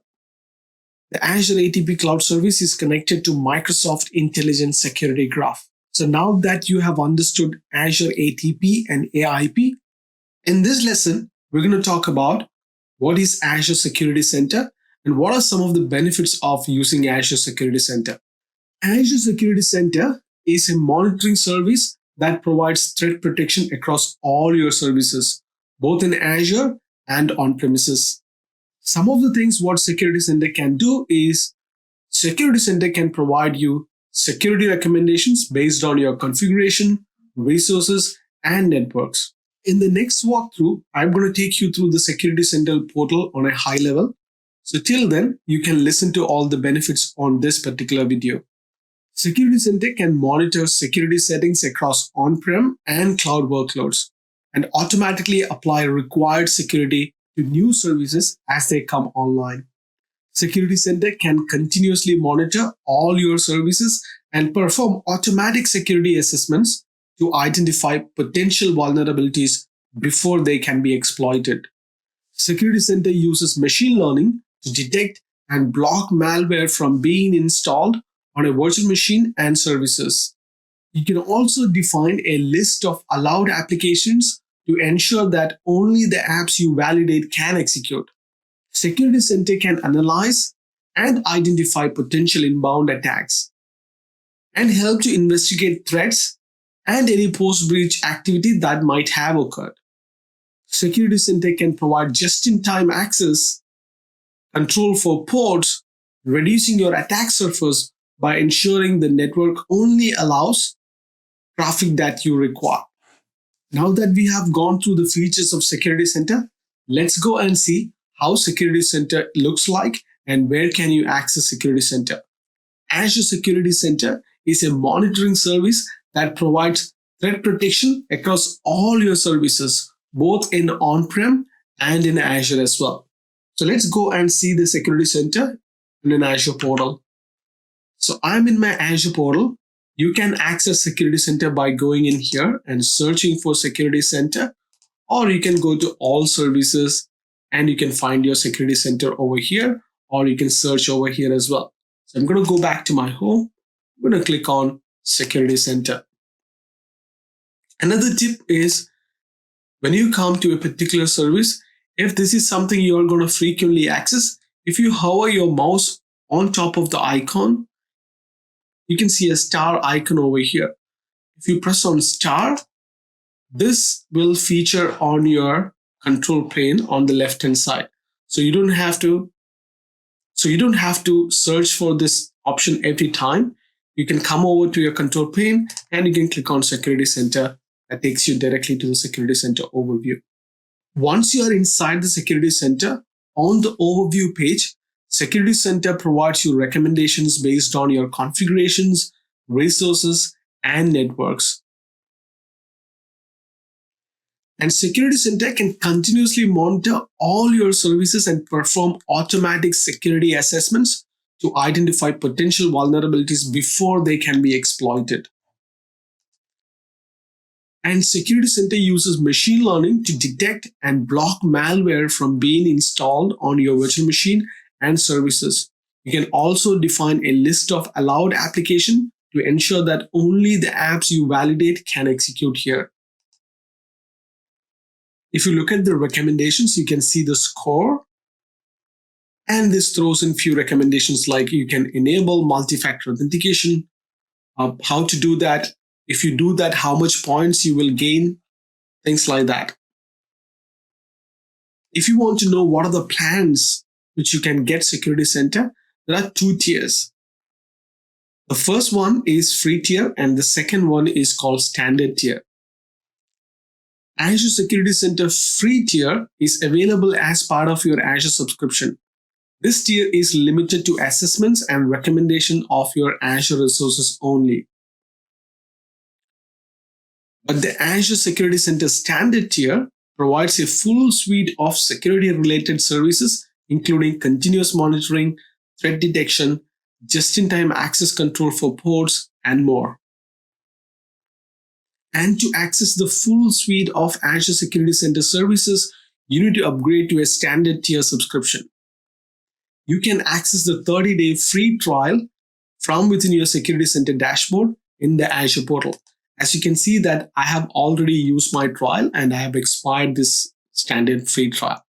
The Azure ATP Cloud Service is connected to Microsoft Intelligent Security Graph. So now that you have understood Azure ATP and AIP, in this lesson, we're going to talk about what is Azure Security Center and what are some of the benefits of using Azure Security Center. Azure Security Center is a monitoring service that provides threat protection across all your services, both in Azure and on premises. Some of the things what Security Center can do is Security Center can provide you security recommendations based on your configuration, resources, and networks. In the next walkthrough, I'm going to take you through the Security Center portal on a high level. So till then, you can listen to all the benefits on this particular video. Security Center can monitor security settings across on-prem and cloud workloads and automatically apply required security to new services as they come online. Security Center can continuously monitor all your services and perform automatic security assessments to identify potential vulnerabilities before they can be exploited. Security Center uses machine learning to detect and block malware from being installed on a virtual machine and services. You can also define a list of allowed applications to ensure that only the apps you validate can execute. Security Center can analyze and identify potential inbound attacks and help to investigate threats and any post-breach activity that might have occurred. Security Center can provide just-in-time access control for ports, reducing your attack surface by ensuring the network only allows traffic that you require. Now that we have gone through the features of Security Center, let's go and see how Security Center looks like and where can you access Security Center. Azure Security Center is a monitoring service that provides threat protection across all your services, both in on-prem and in Azure as well. So let's go and see the Security Center in an Azure portal. So I'm in my Azure portal. You can access Security Center by going in here and searching for Security Center, or you can go to all services and you can find your Security Center over here, or you can search over here as well. So I'm going to go back to my home. I'm going to click on Security Center. Another tip is when you come to a particular service, if this is something you are going to frequently access, if you hover your mouse on top of the icon, you can see a star icon over here. If you press on star, this will feature on your control plane on the left hand side. So you don't have to search for this option every time. You can come over to your control plane and you can click on Security Center. That takes you directly to the Security Center overview. Once you are inside the Security Center, on the overview page, Security Center provides you recommendations based on your configurations, resources, and networks. And Security Center can continuously monitor all your services and perform automatic security assessments to identify potential vulnerabilities before they can be exploited. And Security Center uses machine learning to detect and block malware from being installed on your virtual machine and services. You can also define a list of allowed applications to ensure that only the apps you validate can execute here. If you look at the recommendations, you can see the score. And this throws in few recommendations like you can enable multi-factor authentication, how to do that. If you do that, how much points you will gain, things like that. If you want to know what are the plans which you can get Security Center, there are two tiers. The first one is free tier and the second one is called standard tier. Azure Security Center free tier is available as part of your Azure subscription. This tier is limited to assessments and recommendation of your Azure resources only. But the Azure Security Center standard tier provides a full suite of security-related services, including continuous monitoring, threat detection, just-in-time access control for ports, and more. And to access the full suite of Azure Security Center services, you need to upgrade to a standard tier subscription. You can access the 30-day free trial from within your Security Center dashboard in the Azure portal. As you can see that I have already used my trial and I have expired this standard free trial.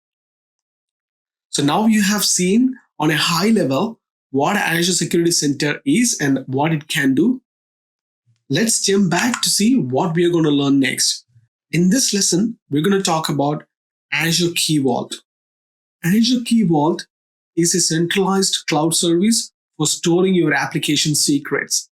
So now you have seen on a high level what Azure Security Center is and what it can do. Let's jump back to see what we are going to learn next. In this lesson, we're going to talk about Azure Key Vault. Azure Key Vault is a centralized cloud service for storing your application secrets.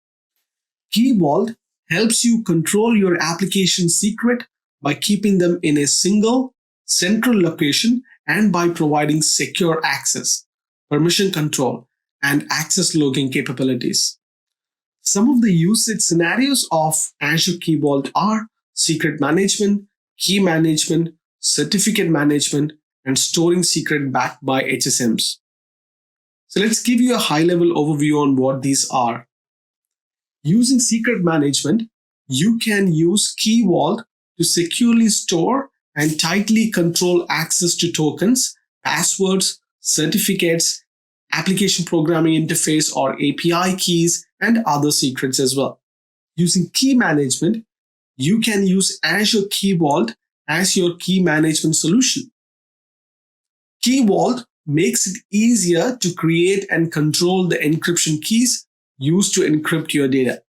Key Vault helps you control your application secret by keeping them in a single central location and by providing secure access, permission control, and access logging capabilities. Some of the usage scenarios of Azure Key Vault are secret management, key management, certificate management, and storing secret backed by HSMs. So let's give you a high-level overview on what these are. Using secret management, you can use Key Vault to securely store and tightly control access to tokens, passwords, certificates, application programming interface or API keys, and other secrets as well. Using key management, you can use Azure Key Vault as your key management solution. Key Vault makes it easier to create and control the encryption keys used to encrypt your data.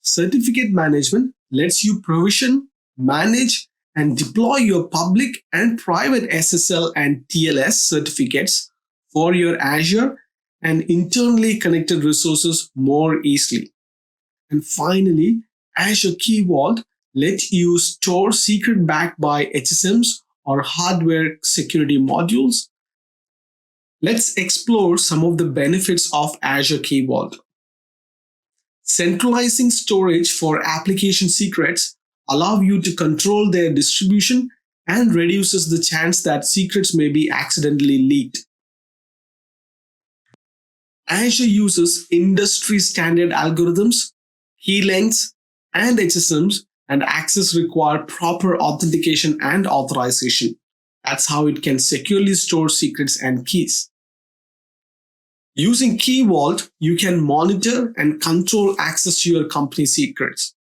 Certificate management lets you provision, manage, and deploy your public and private SSL and TLS certificates for your Azure and internally connected resources more easily. And finally, Azure Key Vault lets you store secret backed by HSMs or hardware security modules. Let's explore some of the benefits of Azure Key Vault. Centralizing storage for application secrets allows you to control their distribution and reduces the chance that secrets may be accidentally leaked. Azure uses industry standard algorithms, key lengths, and HSMs, and access require proper authentication and authorization. That's how it can securely store secrets and keys. Using Key Vault, you can monitor and control access to your company secrets.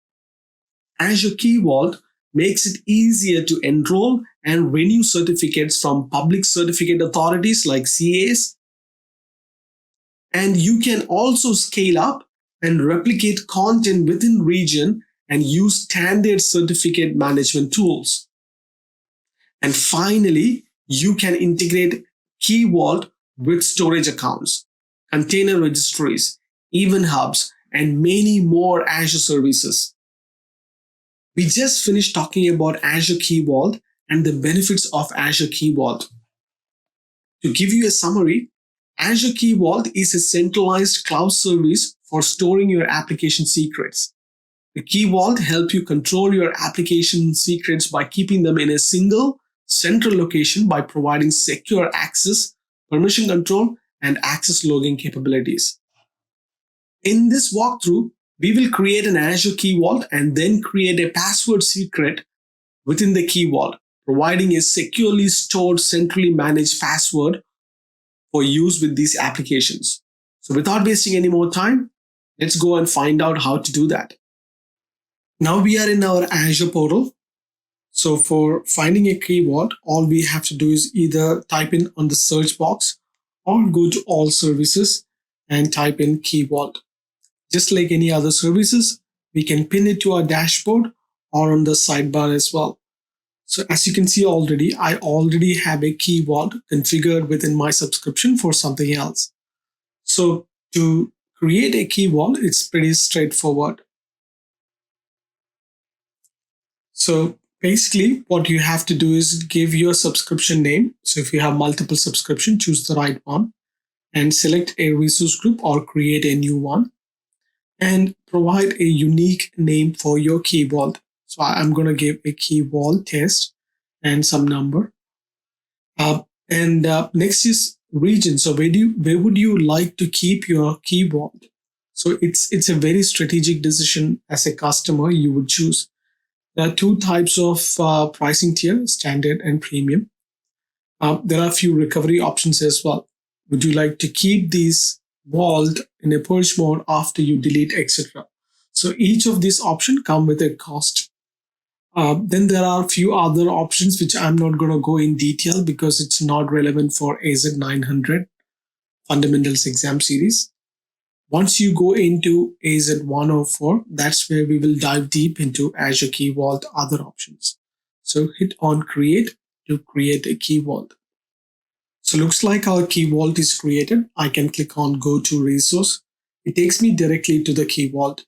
Azure Key Vault makes it easier to enroll and renew certificates from public certificate authorities like CAs. And you can also scale up and replicate content within region and use standard certificate management tools. And finally, you can integrate Key Vault with storage accounts, container registries, event hubs, and many more Azure services. We just finished talking about Azure Key Vault and the benefits of Azure Key Vault. To give you a summary, Azure Key Vault is a centralized cloud service for storing your application secrets. The Key Vault helps you control your application secrets by keeping them in a single central location by providing secure access, permission control, and access logging capabilities. In this walkthrough, we will create an Azure Key Vault and then create a password secret within the Key Vault, providing a securely stored, centrally managed password for use with these applications. So without wasting any more time, let's go and find out how to do that. Now we are in our Azure portal. So for finding a Key Vault, all we have to do is either type in on the search box or go to all services and type in Key Vault. Just like any other services, we can pin it to our dashboard or on the sidebar as well. So as you can see already, I already have a key vault configured within my subscription for something else. So to create a key vault, it's pretty straightforward. So basically what you have to do is give your subscription name. So if you have multiple subscription, choose the right one and select a resource group or create a new one and provide a unique name for your key vault. So I'm going to give a key vault test and some number. And next is region. So where would you like to keep your key vault? So it's a very strategic decision as a customer you would choose. There are two types of pricing tier, standard and premium. There are a few recovery options as well. Would you like to keep these vault in a purge mode after you delete, etc.? So each of these options come with a cost. Then there are a few other options which I'm not going to go in detail because it's not relevant for AZ-900 fundamentals exam series. Once you go into AZ-104, that's where we will dive deep into Azure Key Vault other options. So hit on create to create a key vault. So looks like our key vault is created. I can click on go to resource. It takes me directly to the key vault.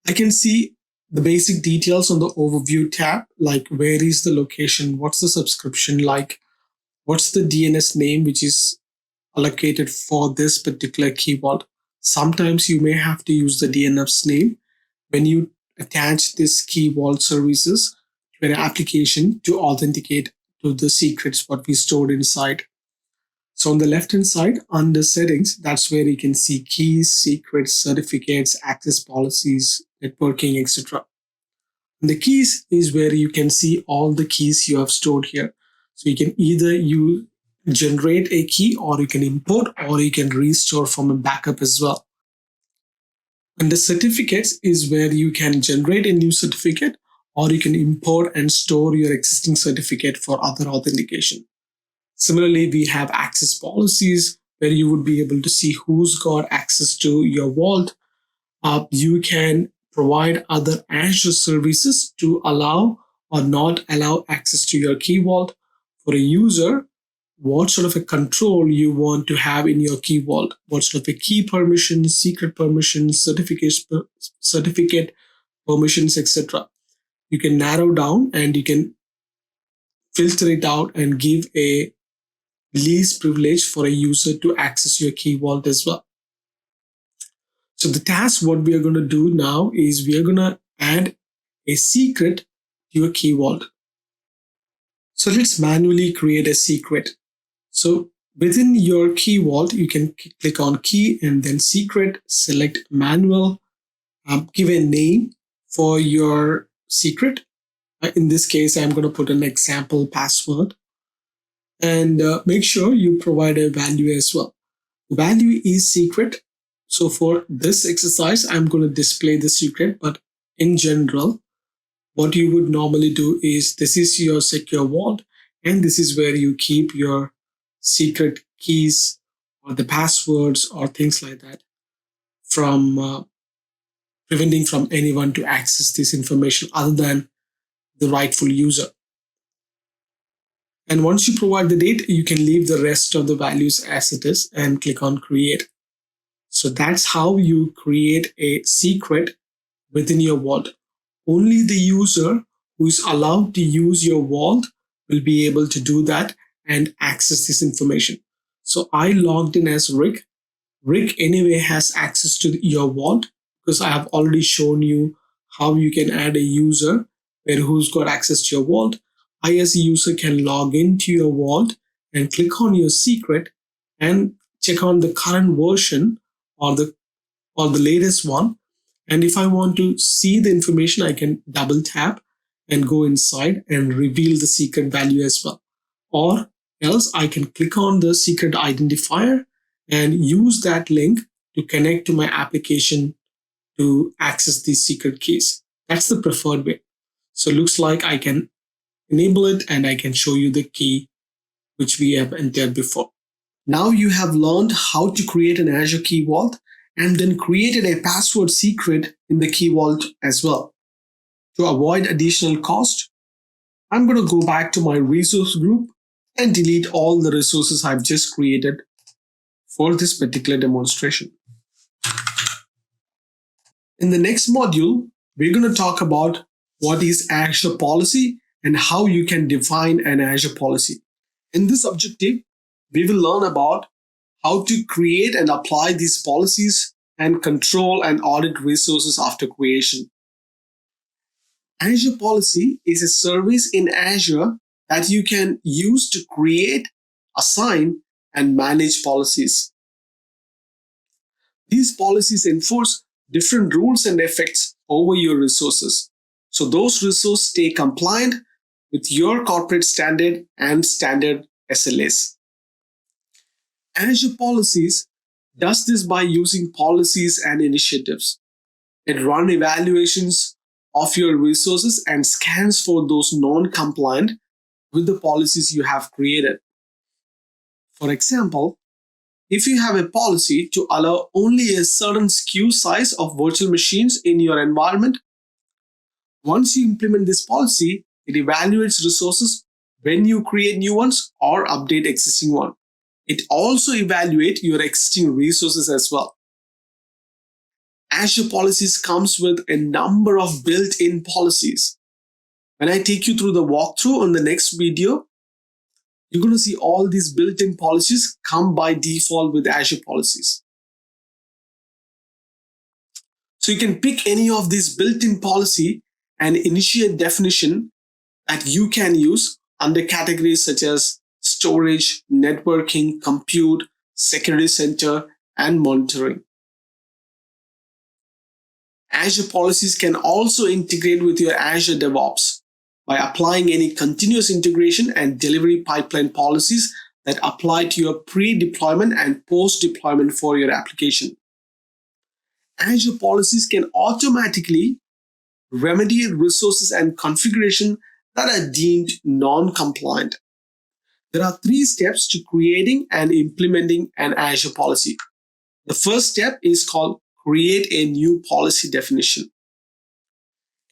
I can see the basic details on the overview tab, like where is the location, what's the subscription like, what's the DNS name which is allocated for this particular key vault. Sometimes you may have to use the DNS name when you attach this key vault services to an application to authenticate to the secrets what we stored inside. So on the left hand side under settings, that's where you can see keys, secrets, certificates, access policies, networking, etc. And the keys is where you can see all the keys you have stored here. So you can either you generate a key or you can import or you can restore from a backup as well. And the certificates is where you can generate a new certificate or you can import and store your existing certificate for other authentication. Similarly, we have access policies where you would be able to see who's got access to your vault. You can provide other Azure services to allow or not allow access to your key vault. For a user, what sort of a control you want to have in your key vault, what sort of a key permissions, secret permissions, certificate permissions, etc. You can narrow down and you can filter it out and give a least privilege for a user to access your key vault as well. So the task what we are going to do now is we are going to add a secret to your key vault. So let's manually create a secret. So within your key vault, you can click on key and then secret, select manual, give a name for your secret. In this case, I'm going to put an example password and make sure you provide a value as well. The value is secret. So for this exercise, I'm going to display the secret, but in general, what you would normally do is this is your secure vault and this is where you keep your secret keys or the passwords or things like that from preventing from anyone to access this information other than the rightful user. And once you provide the date, you can leave the rest of the values as it is and click on create. So that's how you create a secret within your vault. Only the user who is allowed to use your vault will be able to do that and access this information. So I logged in as Rick. Rick anyway has access to your vault because I have already shown you how you can add a user where who's got access to your vault. I as a user can log into your vault and click on your secret and check on the current version or the latest one. And if I want to see the information, I can double tap and go inside and reveal the secret value as well. Or else I can click on the secret identifier and use that link to connect to my application to access these secret keys. That's the preferred way. So it looks like I can enable it and I can show you the key which we have entered before. Now you have learned how to create an Azure Key Vault and then created a password secret in the Key Vault as well. To avoid additional cost, I'm going to go back to my resource group and delete all the resources I've just created for this particular demonstration. In the next module, we're going to talk about what is Azure policy and how you can define an Azure policy. In this objective, we will learn about how to create and apply these policies and control and audit resources after creation. Azure Policy is a service in Azure that you can use to create, assign, and manage policies. These policies enforce different rules and effects over your resources, so those resources stay compliant with your corporate standard and standard SLAs. Azure Policies does this by using policies and initiatives. It runs evaluations of your resources and scans for those non-compliant with the policies you have created. For example, if you have a policy to allow only a certain SKU size of virtual machines in your environment, once you implement this policy, it evaluates resources when you create new ones or update existing ones. It also evaluates your existing resources as well. Azure Policies comes with a number of built-in policies. When I take you through the walkthrough on the next video, you're going to see all these built-in policies come by default with Azure Policies. So you can pick any of these built-in policy and initiate definition that you can use under categories such as storage, networking, compute, security center, and monitoring. Azure Policies can also integrate with your Azure DevOps by applying any continuous integration and delivery pipeline policies that apply to your pre-deployment and post-deployment for your application. Azure Policies can automatically remedy resources and configuration that are deemed non-compliant. There are 3 steps to creating and implementing an Azure policy. The first step is called create a new policy definition.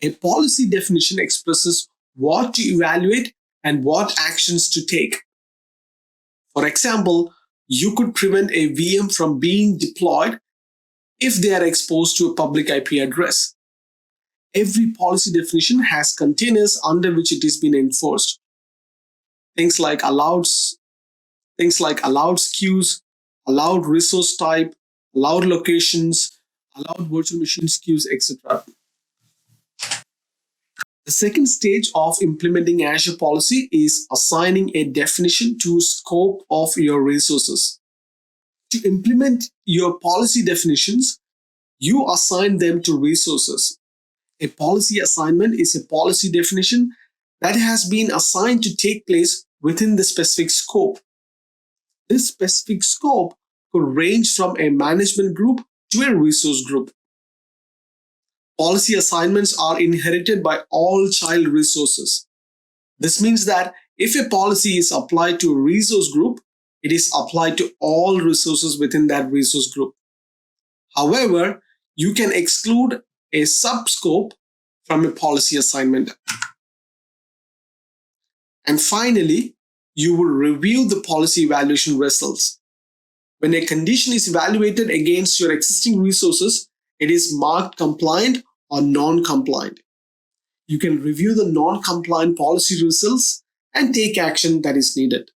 A policy definition expresses what to evaluate and what actions to take. For example, you could prevent a VM from being deployed if they are exposed to a public IP address. Every policy definition has containers under which it is being enforced. Things like allowed SKUs, allowed resource type, allowed locations, allowed virtual machine SKUs, etc. The second stage of implementing Azure policy is assigning a definition to scope of your resources. To implement your policy definitions, you assign them to resources. A policy assignment is a policy definition that has been assigned to take place within the specific scope. This specific scope could range from a management group to a resource group. Policy assignments are inherited by all child resources. This means that if a policy is applied to a resource group, it is applied to all resources within that resource group. However, you can exclude a subscope from a policy assignment. And finally, you will review the policy evaluation results. When a condition is evaluated against your existing resources, it is marked compliant or non-compliant. You can review the non-compliant policy results and take action that is needed.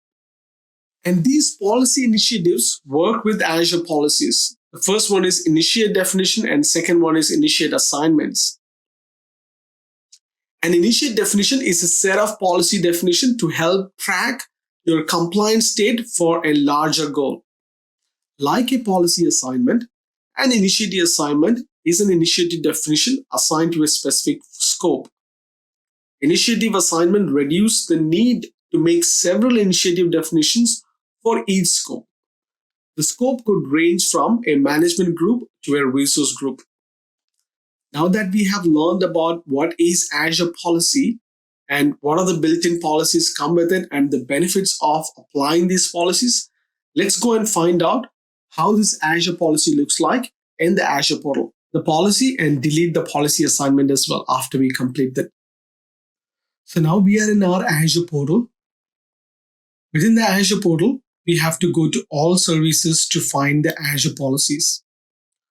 And these policy initiatives work with Azure policies. The first one is initiate definition and second one is initiate assignments. An initiate definition is a set of policy definition to help track your compliance state for a larger goal. Like a policy assignment, an initiative assignment is an initiative definition assigned to a specific scope. Initiative assignment reduces the need to make several initiative definitions for each scope. The scope could range from a management group to a resource group. Now that we have learned about what is Azure policy and what are the built-in policies come with it and the benefits of applying these policies, let's go and find out how this Azure policy looks like in the Azure portal. The policy and delete the policy assignment as well after we complete that. So now we are in our Azure portal. Within the Azure portal, we have to go to all services to find the Azure policies.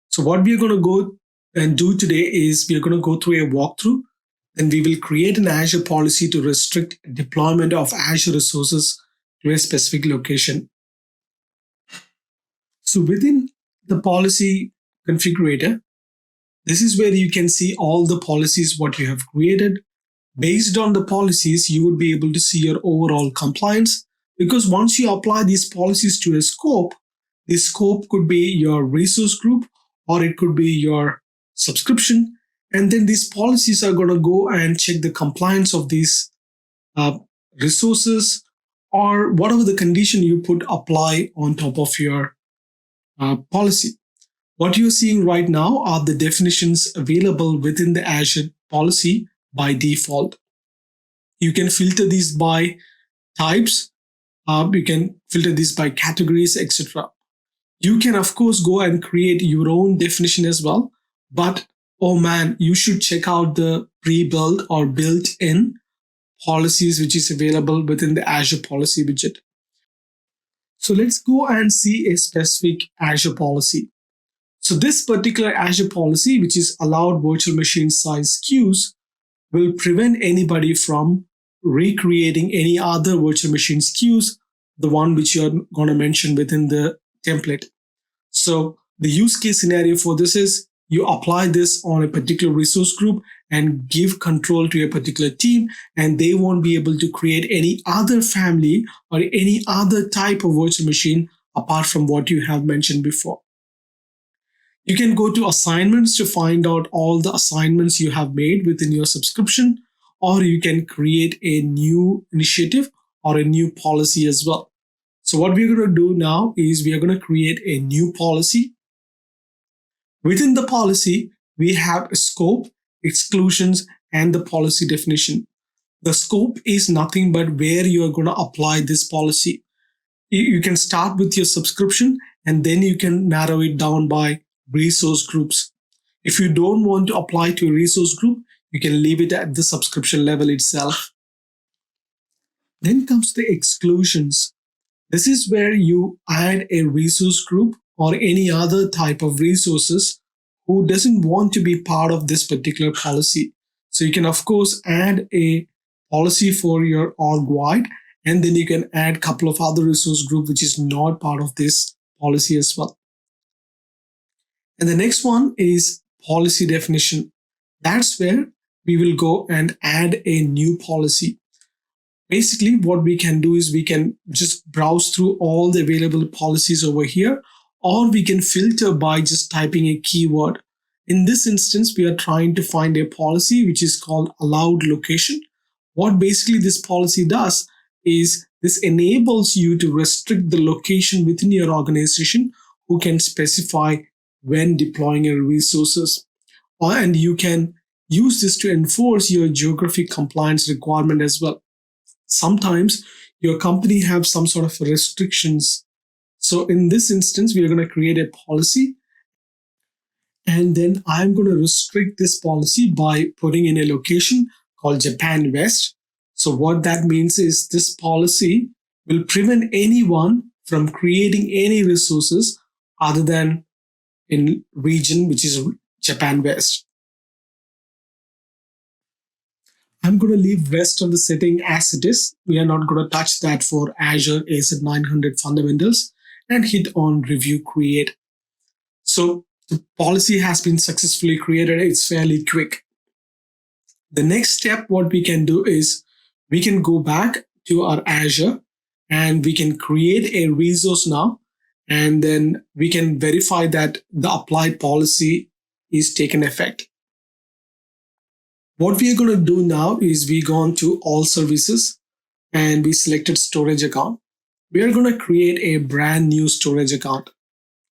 So what we are going to go and do today is we are going to go through a walkthrough. Then we will create an Azure policy to restrict deployment of Azure resources to a specific location. So within the policy configurator, this is where you can see all the policies what you have created. Based on the policies, you would be able to see your overall compliance, because once you apply these policies to a scope, this scope could be your resource group or it could be your subscription. And then these policies are going to go and check the compliance of these uh, resources or whatever the condition you put apply on top of your policy. What you're seeing right now are the definitions available within the Azure policy by default. You can filter these by types, you can filter these by categories, etc. You can, of course, go and create your own definition as well. But oh man, you should check out the pre-built or built-in policies which is available within the Azure policy widget. So let's go and see a specific Azure policy. So this particular Azure policy, which is allowed virtual machine size queues, will prevent anybody from recreating any other virtual machine queues, the one which you're going to mention within the template. So the use case scenario for this is you apply this on a particular resource group and give control to a particular team, and they won't be able to create any other family or any other type of virtual machine apart from what you have mentioned before. You can go to assignments to find out all the assignments you have made within your subscription, or you can create a new initiative or a new policy as well. So what we're going to do now is we are going to create a new policy. Within the policy, we have a scope, exclusions, and the policy definition. The scope is nothing but where you are going to apply this policy. You can start with your subscription and then you can narrow it down by resource groups. If you don't want to apply to a resource group, you can leave it at the subscription level itself. Then comes the exclusions. This is where you add a resource group or any other type of resources who doesn't want to be part of this particular policy. So you can, of course, add a policy for your org wide, and then you can add a couple of other resource group which is not part of this policy as well. And the next one is policy definition. That's where we will go and add a new policy. Basically, what we can do is we can just browse through all the available policies over here, or we can filter by just typing a keyword. In this instance, we are trying to find a policy which is called allowed location. What basically this policy does is this enables you to restrict the location within your organization who can specify when deploying your resources. And you can use this to enforce your geographic compliance requirement as well. Sometimes your company have some sort of restrictions. So in this instance, we are going to create a policy. And then I'm going to restrict this policy by putting in a location called Japan West. So what that means is this policy will prevent anyone from creating any resources other than in region, which is Japan West. I'm going to leave rest of the setting as it is. We are not going to touch that for Azure AZ-900 fundamentals and hit on review create. So the policy has been successfully created. It's fairly quick. The next step, what we can do is we can go back to our Azure and we can create a resource now. And then we can verify that the applied policy is taken effect. What we are going to do now is we go on to all services and we selected storage account. We are going to create a brand new storage account.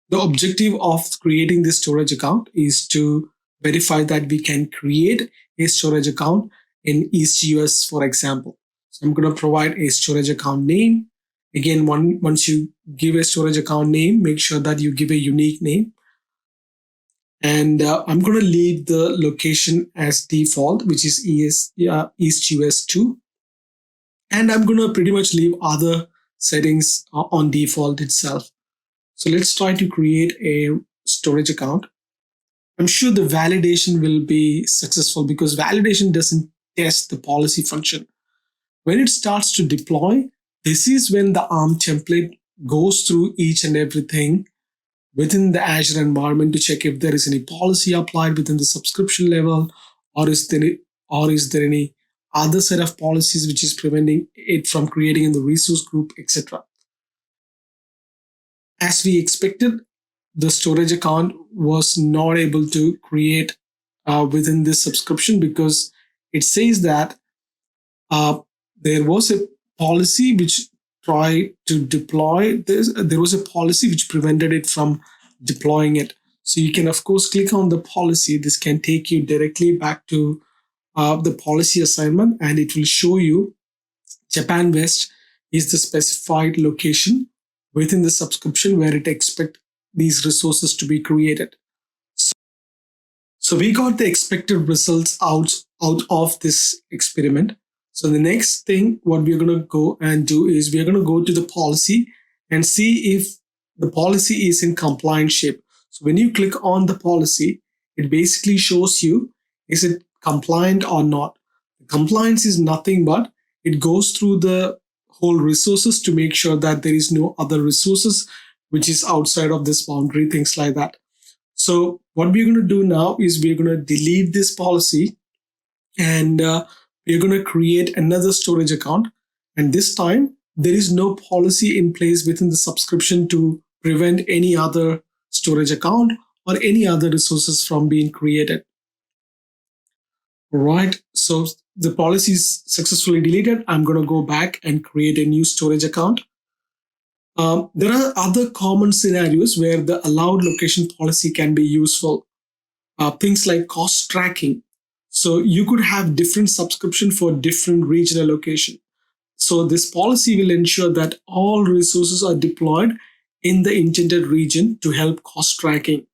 The objective of creating this storage account is to verify that we can create a storage account in East US, for example. So I'm going to provide a storage account name. Again, once you give a storage account name, make sure that you give a unique name. And I'm going to leave the location as default, which is East US 2. And I'm going to pretty much leave other settings on default itself. So let's try to create a storage account. I'm sure the validation will be successful because validation doesn't test the policy function. When it starts to deploy, this is when the ARM template goes through each and everything within the Azure environment to check if there is any policy applied within the subscription level, or is there any other set of policies which is preventing it from creating in the resource group, etc. As we expected, the storage account was not able to create within this subscription because it says that uh, there was a policy which tried to deploy this. There was a policy which prevented it from deploying it. So you can, of course, click on the policy. This can take you directly back to the policy assignment, and it will show you Japan West is the specified location within the subscription where it expects these resources to be created. So we got the expected results out of this experiment. So the next thing, what we're going to go and do is we're going to go to the policy and see if the policy is in compliant shape. So when you click on the policy, it basically shows you, is it compliant or not? Compliance is nothing but it goes through the whole resources to make sure that there is no other resources which is outside of this boundary, things like that. So what we're going to do now is we're going to delete this policy, and we're going to create another storage account. And this time there is no policy in place within the subscription to prevent any other storage account or any other resources from being created. Right. So the policy is successfully deleted. I'm going to go back and create a new storage account. There are other common scenarios where the allowed location policy can be useful. Things like cost tracking. So you could have different subscription for different regional location. So this policy will ensure that all resources are deployed in the intended region to help cost tracking.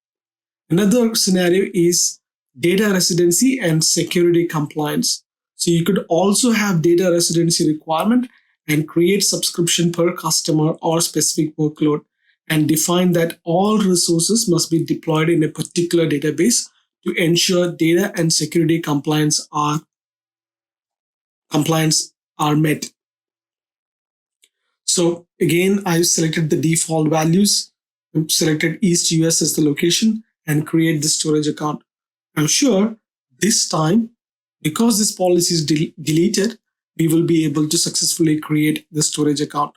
Another scenario is data residency and security compliance. So you could also have data residency requirement and create subscription per customer or specific workload and define that all resources must be deployed in a particular database to ensure data and security compliance are met. So again, I selected the default values, selected East US as the location, and create the storage account. I'm sure this time, because this policy is deleted, we will be able to successfully create the storage account.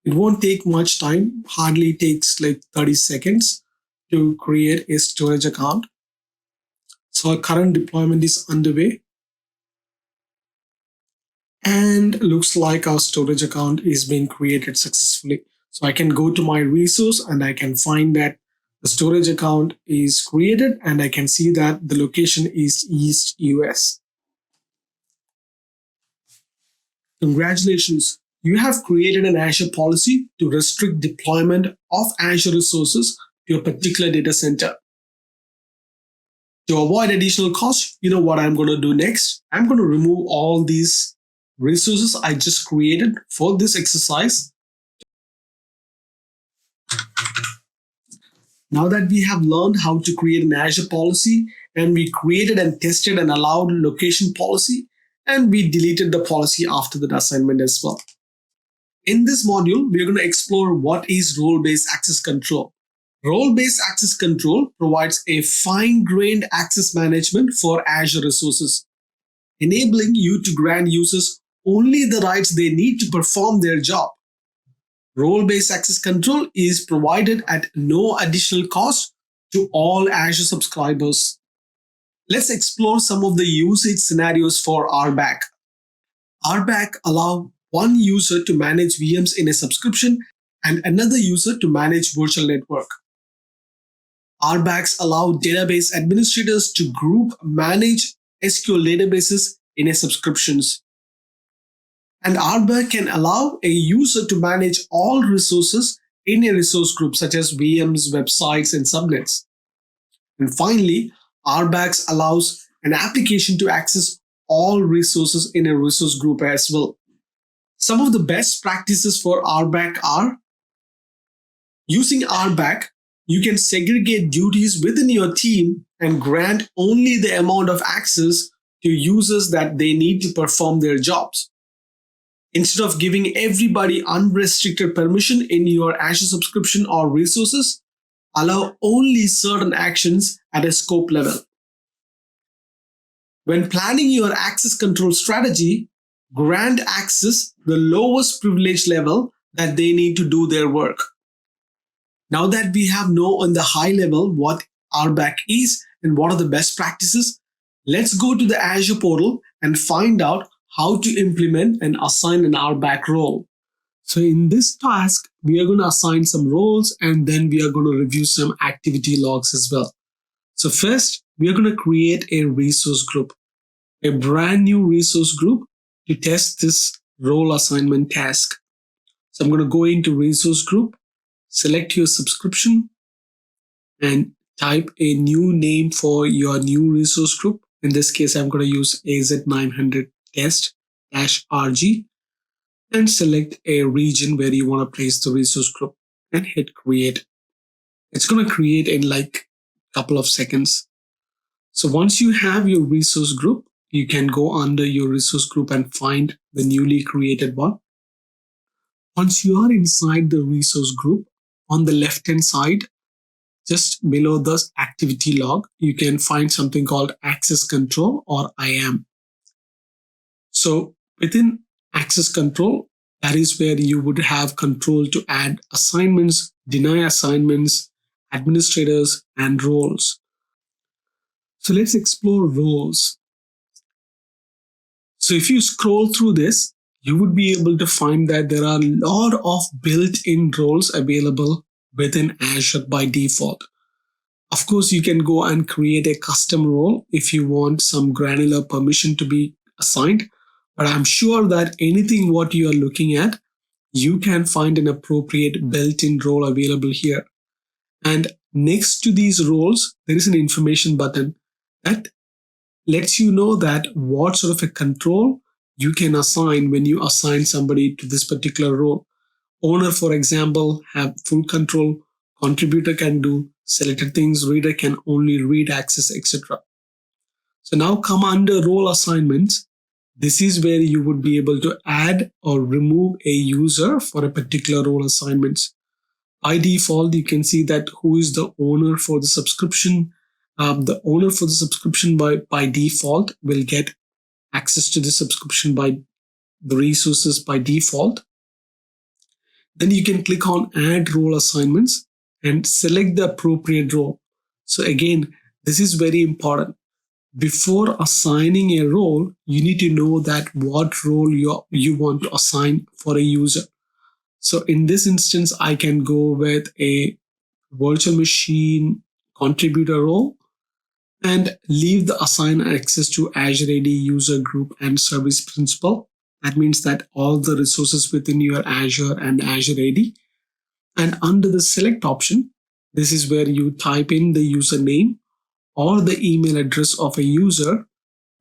It won't take much time, hardly takes like 30 seconds to create a storage account. So our current deployment is underway. And looks like our storage account is being created successfully. So I can go to my resource and I can find that the storage account is created, and I can see that the location is East US. Congratulations, you have created an Azure policy to restrict deployment of Azure resources to a particular data center. To avoid additional costs, you know what I'm going to do next? I'm going to remove all these resources I just created for this exercise. Now that we have learned how to create an Azure policy, and we created and tested an allowed location policy, and we deleted the policy after the assignment as well. In this module, we're going to explore what is role-based access control. Role-based access control provides a fine-grained access management for Azure resources, enabling you to grant users only the rights they need to perform their job. Role-based access control is provided at no additional cost to all Azure subscribers. Let's explore some of the usage scenarios for RBAC. RBAC allows one user to manage VMs in a subscription and another user to manage virtual network. RBACs allow database administrators to group manage SQL databases in a subscriptions. And RBAC can allow a user to manage all resources in a resource group such as VMs, websites, and subnets. And finally, RBACs allows an application to access all resources in a resource group as well. Some of the best practices for RBAC are using RBAC, you can segregate duties within your team and grant only the amount of access to users that they need to perform their jobs. Instead of giving everybody unrestricted permission in your Azure subscription or resources, allow only certain actions at a scope level. When planning your access control strategy, grant access the lowest privilege level that they need to do their work. Now that we have known on the high level what RBAC is and what are the best practices, let's go to the Azure portal and find out how to implement and assign an RBAC role. So in this task, we are going to assign some roles and then we are going to review some activity logs as well. So first, we are going to create a resource group, a brand new resource group to test this role assignment task. So I'm going to go into resource group, select your subscription and type a new name for your new resource group. In this case, I'm going to use AZ-900 test-rg and select a region where you want to place the resource group and hit create. It's going to create in like a couple of seconds. So once you have your resource group, you can go under your resource group and find the newly created one. Once you are inside the resource group, on the left-hand side, just below the activity log, you can find something called access control or IAM. So within access control, that is where you would have control to add assignments, deny assignments, administrators, and roles. So let's explore roles. So if you scroll through this, you would be able to find that there are a lot of built-in roles available within Azure by default. Of course, you can go and create a custom role if you want some granular permission to be assigned. But I'm sure that anything what you are looking at, you can find an appropriate built-in role available here. And next to these roles, there is an information button that lets you know that what sort of a control you can assign when you assign somebody to this particular role. Owner, for example, have full control. Contributor can do selected things. Reader can only read, access, etc. So now come under role assignments. This is where you would be able to add or remove a user for a particular role assignments. By default, you can see that who is the owner for the subscription. The owner for the subscription by default will get access to the subscription by the resources by default. Then you can click on add role assignments and select the appropriate role. So again, this is very important. Before assigning a role, you need to know that what role you want to assign for a user. So in this instance, I can go with a virtual machine contributor role and leave the assign access to Azure AD user group and service principal. That means that all the resources within your Azure and Azure AD. And under the select option, this is where you type in the username or the email address of a user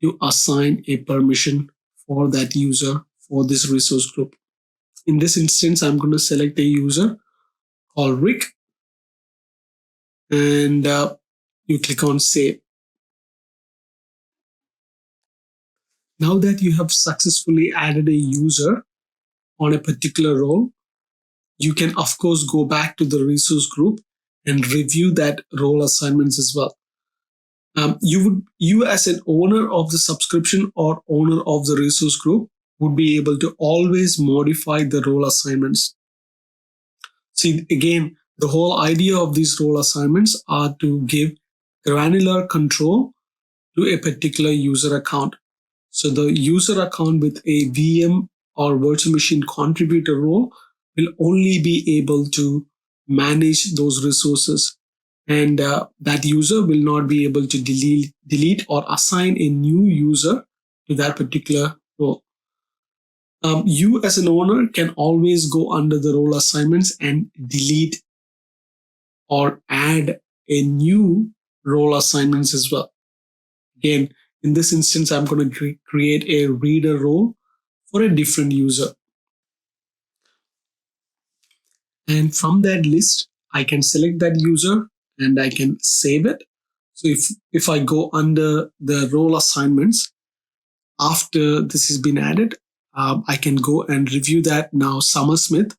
to assign a permission for that user for this resource group. In this instance, I'm going to select a user called Rick and you click on save. Now that you have successfully added a user on a particular role, you can of course go back to the resource group and review that role assignments as well. You as an owner of the subscription or owner of the resource group would be able to always modify the role assignments. See, again, the whole idea of these role assignments are to give granular control to a particular user account. So the user account with a VM or virtual machine contributor role will only be able to manage those resources. And that user will not be able to delete or assign a new user to that particular role. You as an owner can always go under the role assignments and delete or add a new role assignments as well. Again, in this instance, I'm going to create a reader role for a different user. And from that list, I can select that user and I can save it. So if I go under the role assignments, after this has been added, I can go and review that. Now, Summer Smith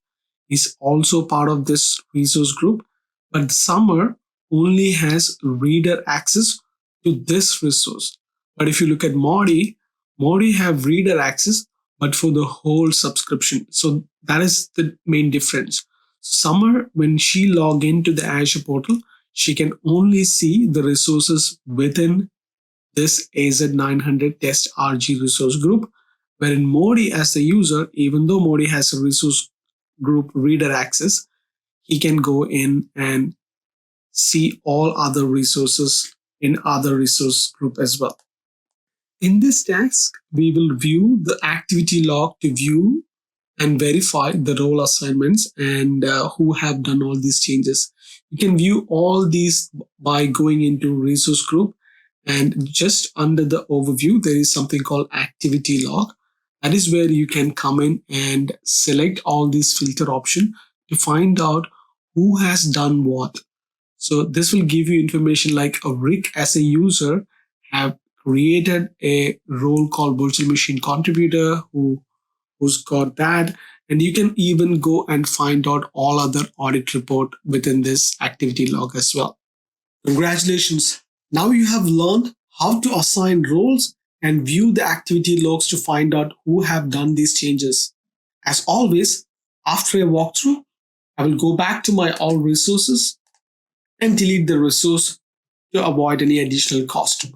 is also part of this resource group, but Summer only has reader access to this resource. But if you look at Modi, Modi have reader access, but for the whole subscription. So that is the main difference. Summer, when she log into the Azure portal, she can only see the resources within this AZ-900 test RG resource group, wherein Modi as the user, even though Modi has a resource group reader access, he can go in and see all other resources in other resource group as well. In this task, we will view the activity log to view and verify the role assignments and who have done all these changes. You can view all these by going into resource group, and just under the overview, there is something called activity log. That is where you can come in and select all these filter options to find out who has done what. So this will give you information like a Rick as a user have created a role called virtual machine contributor who's got that. And you can even go and find out all other audit report within this activity log as well. Congratulations. Now you have learned how to assign roles and view the activity logs to find out who have done these changes. As always, after a walkthrough, I will go back to my all resources and delete the resource to avoid any additional cost.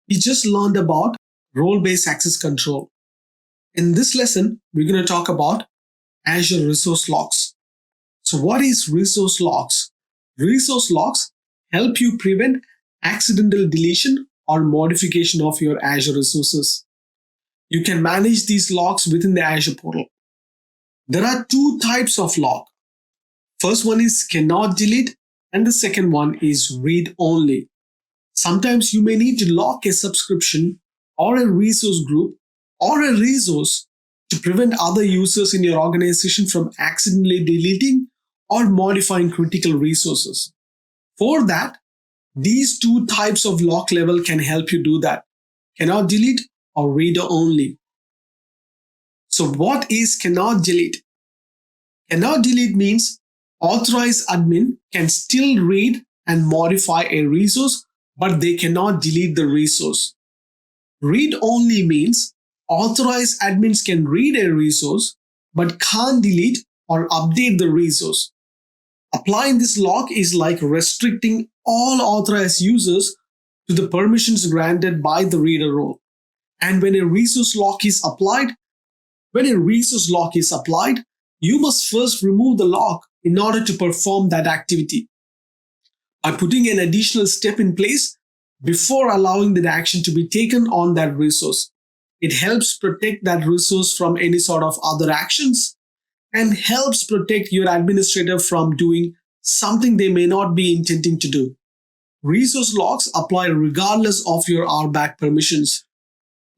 We just learned about role-based access control. In this lesson, we're going to talk about Azure Resource Logs. So what is resource logs? Resource logs help you prevent accidental deletion or modification of your Azure resources. You can manage these logs within the Azure portal. There are two types of log. First one is cannot delete, and the second one is read only. Sometimes you may need to lock a subscription or a resource group or a resource to prevent other users in your organization from accidentally deleting or modifying critical resources. For that, these two types of lock level can help you do that. Cannot delete or read only. So what is cannot delete? Cannot delete means authorized admin can still read and modify a resource, but they cannot delete the resource. Read only means authorized admins can read a resource, but can't delete or update the resource. Applying this lock is like restricting all authorized users to the permissions granted by the reader role. And when a resource lock is applied, you must first remove the lock in order to perform that activity. By putting an additional step in place before allowing that action to be taken on that resource, it helps protect that resource from any sort of other actions and helps protect your administrator from doing something they may not be intending to do. Resource locks apply regardless of your RBAC permissions.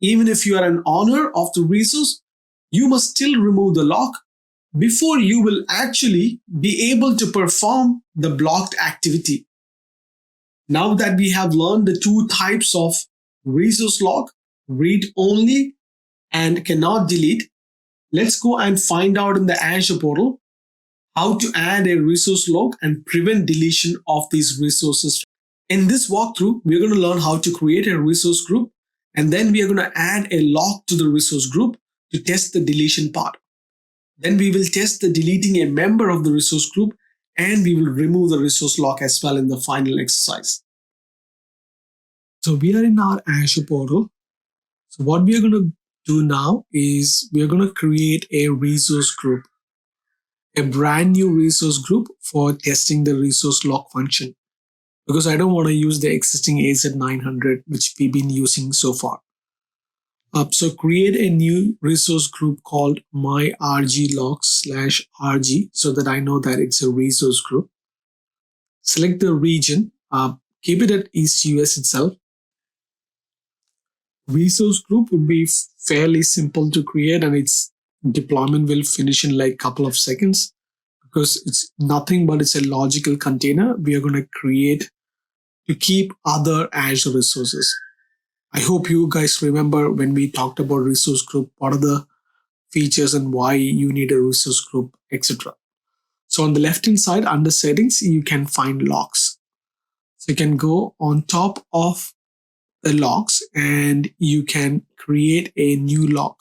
Even if you are an owner of the resource, you must still remove the lock before you will actually be able to perform the blocked activity. Now that we have learned the two types of resource lock, read only and cannot delete, let's go and find out in the Azure portal how to add a resource log and prevent deletion of these resources. In this walkthrough, we're going to learn how to create a resource group, and then we are going to add a log to the resource group to test the deletion part. Then we will test the deleting a member of the resource group, and we will remove the resource lock as well in the final exercise. So we are in our Azure portal. So what we are going to do now is we are going to create a resource group, a brand new resource group for testing the resource lock function, because I don't want to use the existing AZ-900 which we've been using so far. So create a new resource group called my rg logs/rg so that I know that it's a resource group. Select the region. keep it at East US itself. Resource group would be fairly simple to create, and its deployment will finish in like a couple of seconds because it's nothing but it's a logical container we are going to create to keep other Azure resources. I hope you guys remember when we talked about resource group, what are the features and why you need a resource group, etc. So on the left hand side under settings, you can find logs. So you can go on top of the logs and you can create a new log.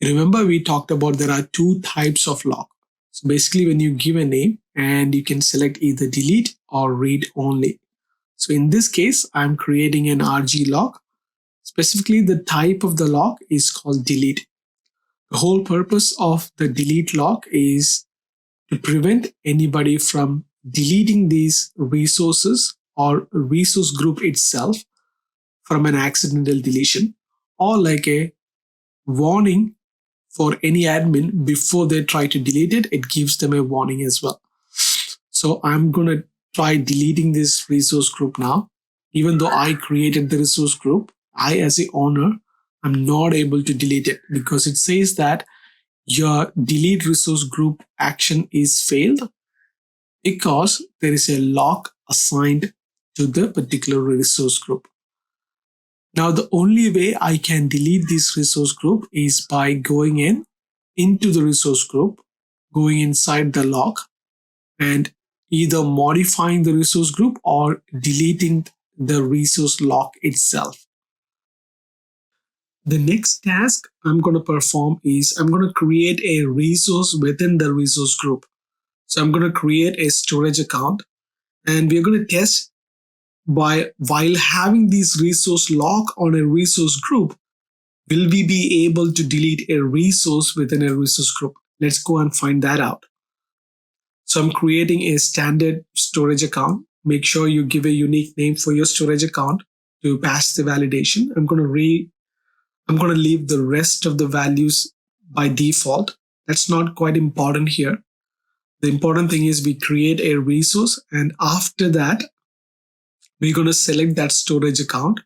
Remember we talked about there are two types of log. So basically when you give a name and you can select either delete or read only. So in this case, I'm creating an RG log. Specifically, the type of the log is called delete. The whole purpose of the delete log is to prevent anybody from deleting these resources or resource group itself from an accidental deletion, or like a warning for any admin before they try to delete it. It gives them a warning as well. So I'm going to try deleting this resource group now. Even though I created the resource group, I as a owner, I'm not able to delete it because it says that your delete resource group action is failed because there is a lock assigned to the particular resource group. Now, the only way I can delete this resource group is by going into the resource group, going inside the lock, and either modifying the resource group or deleting the resource lock itself. The next task I'm going to perform is I'm going to create a resource within the resource group. So I'm going to create a storage account and we're going to test while having this resource lock on a resource group, will we be able to delete a resource within a resource group? Let's go and find that out. So I'm creating a standard storage account. Make sure you give a unique name for your storage account to pass the validation. I'm going to leave the rest of the values by default. That's not quite important here. The important thing is we create a resource, and after that, we're going to select that storage account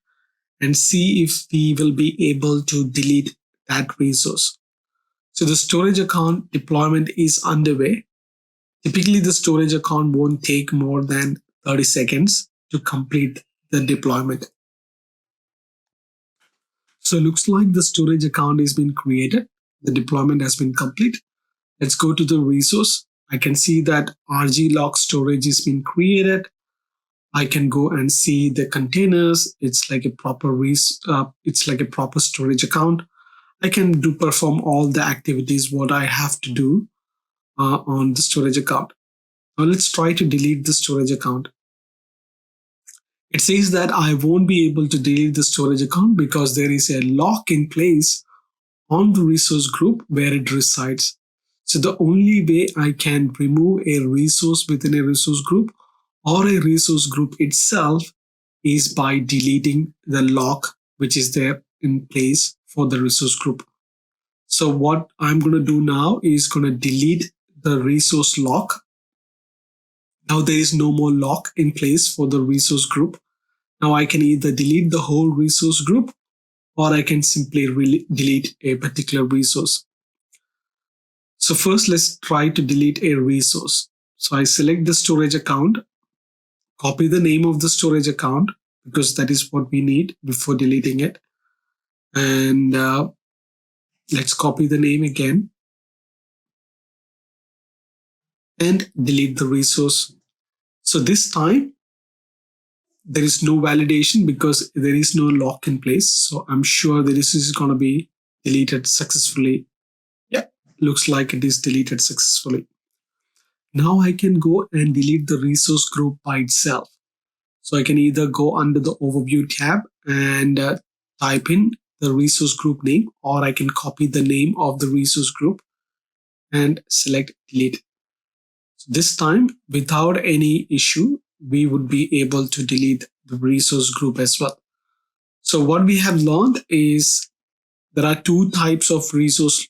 and see if we will be able to delete that resource. So the storage account deployment is underway. Typically, the storage account won't take more than 30 seconds to complete the deployment. So it looks like the storage account has been created. The deployment has been complete. Let's go to the resource. I can see that RG log storage has been created. I can go and see the containers. It's like a proper storage account. I can perform all the activities what I have to do on the storage account. Now let's try to delete the storage account. It says that I won't be able to delete the storage account because there is a lock in place on the resource group where it resides. So the only way I can remove a resource within a resource group or a resource group itself is by deleting the lock which is there in place for the resource group. So what I'm going to do now is going to delete the resource lock. Now there is no more lock in place for the resource group. Now I can either delete the whole resource group or I can simply delete a particular resource. So first let's try to delete a resource. So I select the storage account, copy the name of the storage account because that is what we need before deleting it. And let's copy the name again and delete the resource. So this time there is no validation because there is no lock in place. So I'm sure that this is going to be deleted successfully. Yeah, looks like it is deleted successfully. Now I can go and delete the resource group by itself. So I can either go under the overview tab and type in the resource group name, or I can copy the name of the resource group and select delete. So this time, without any issue, we would be able to delete the resource group as well. So what we have learned is there are two types of resource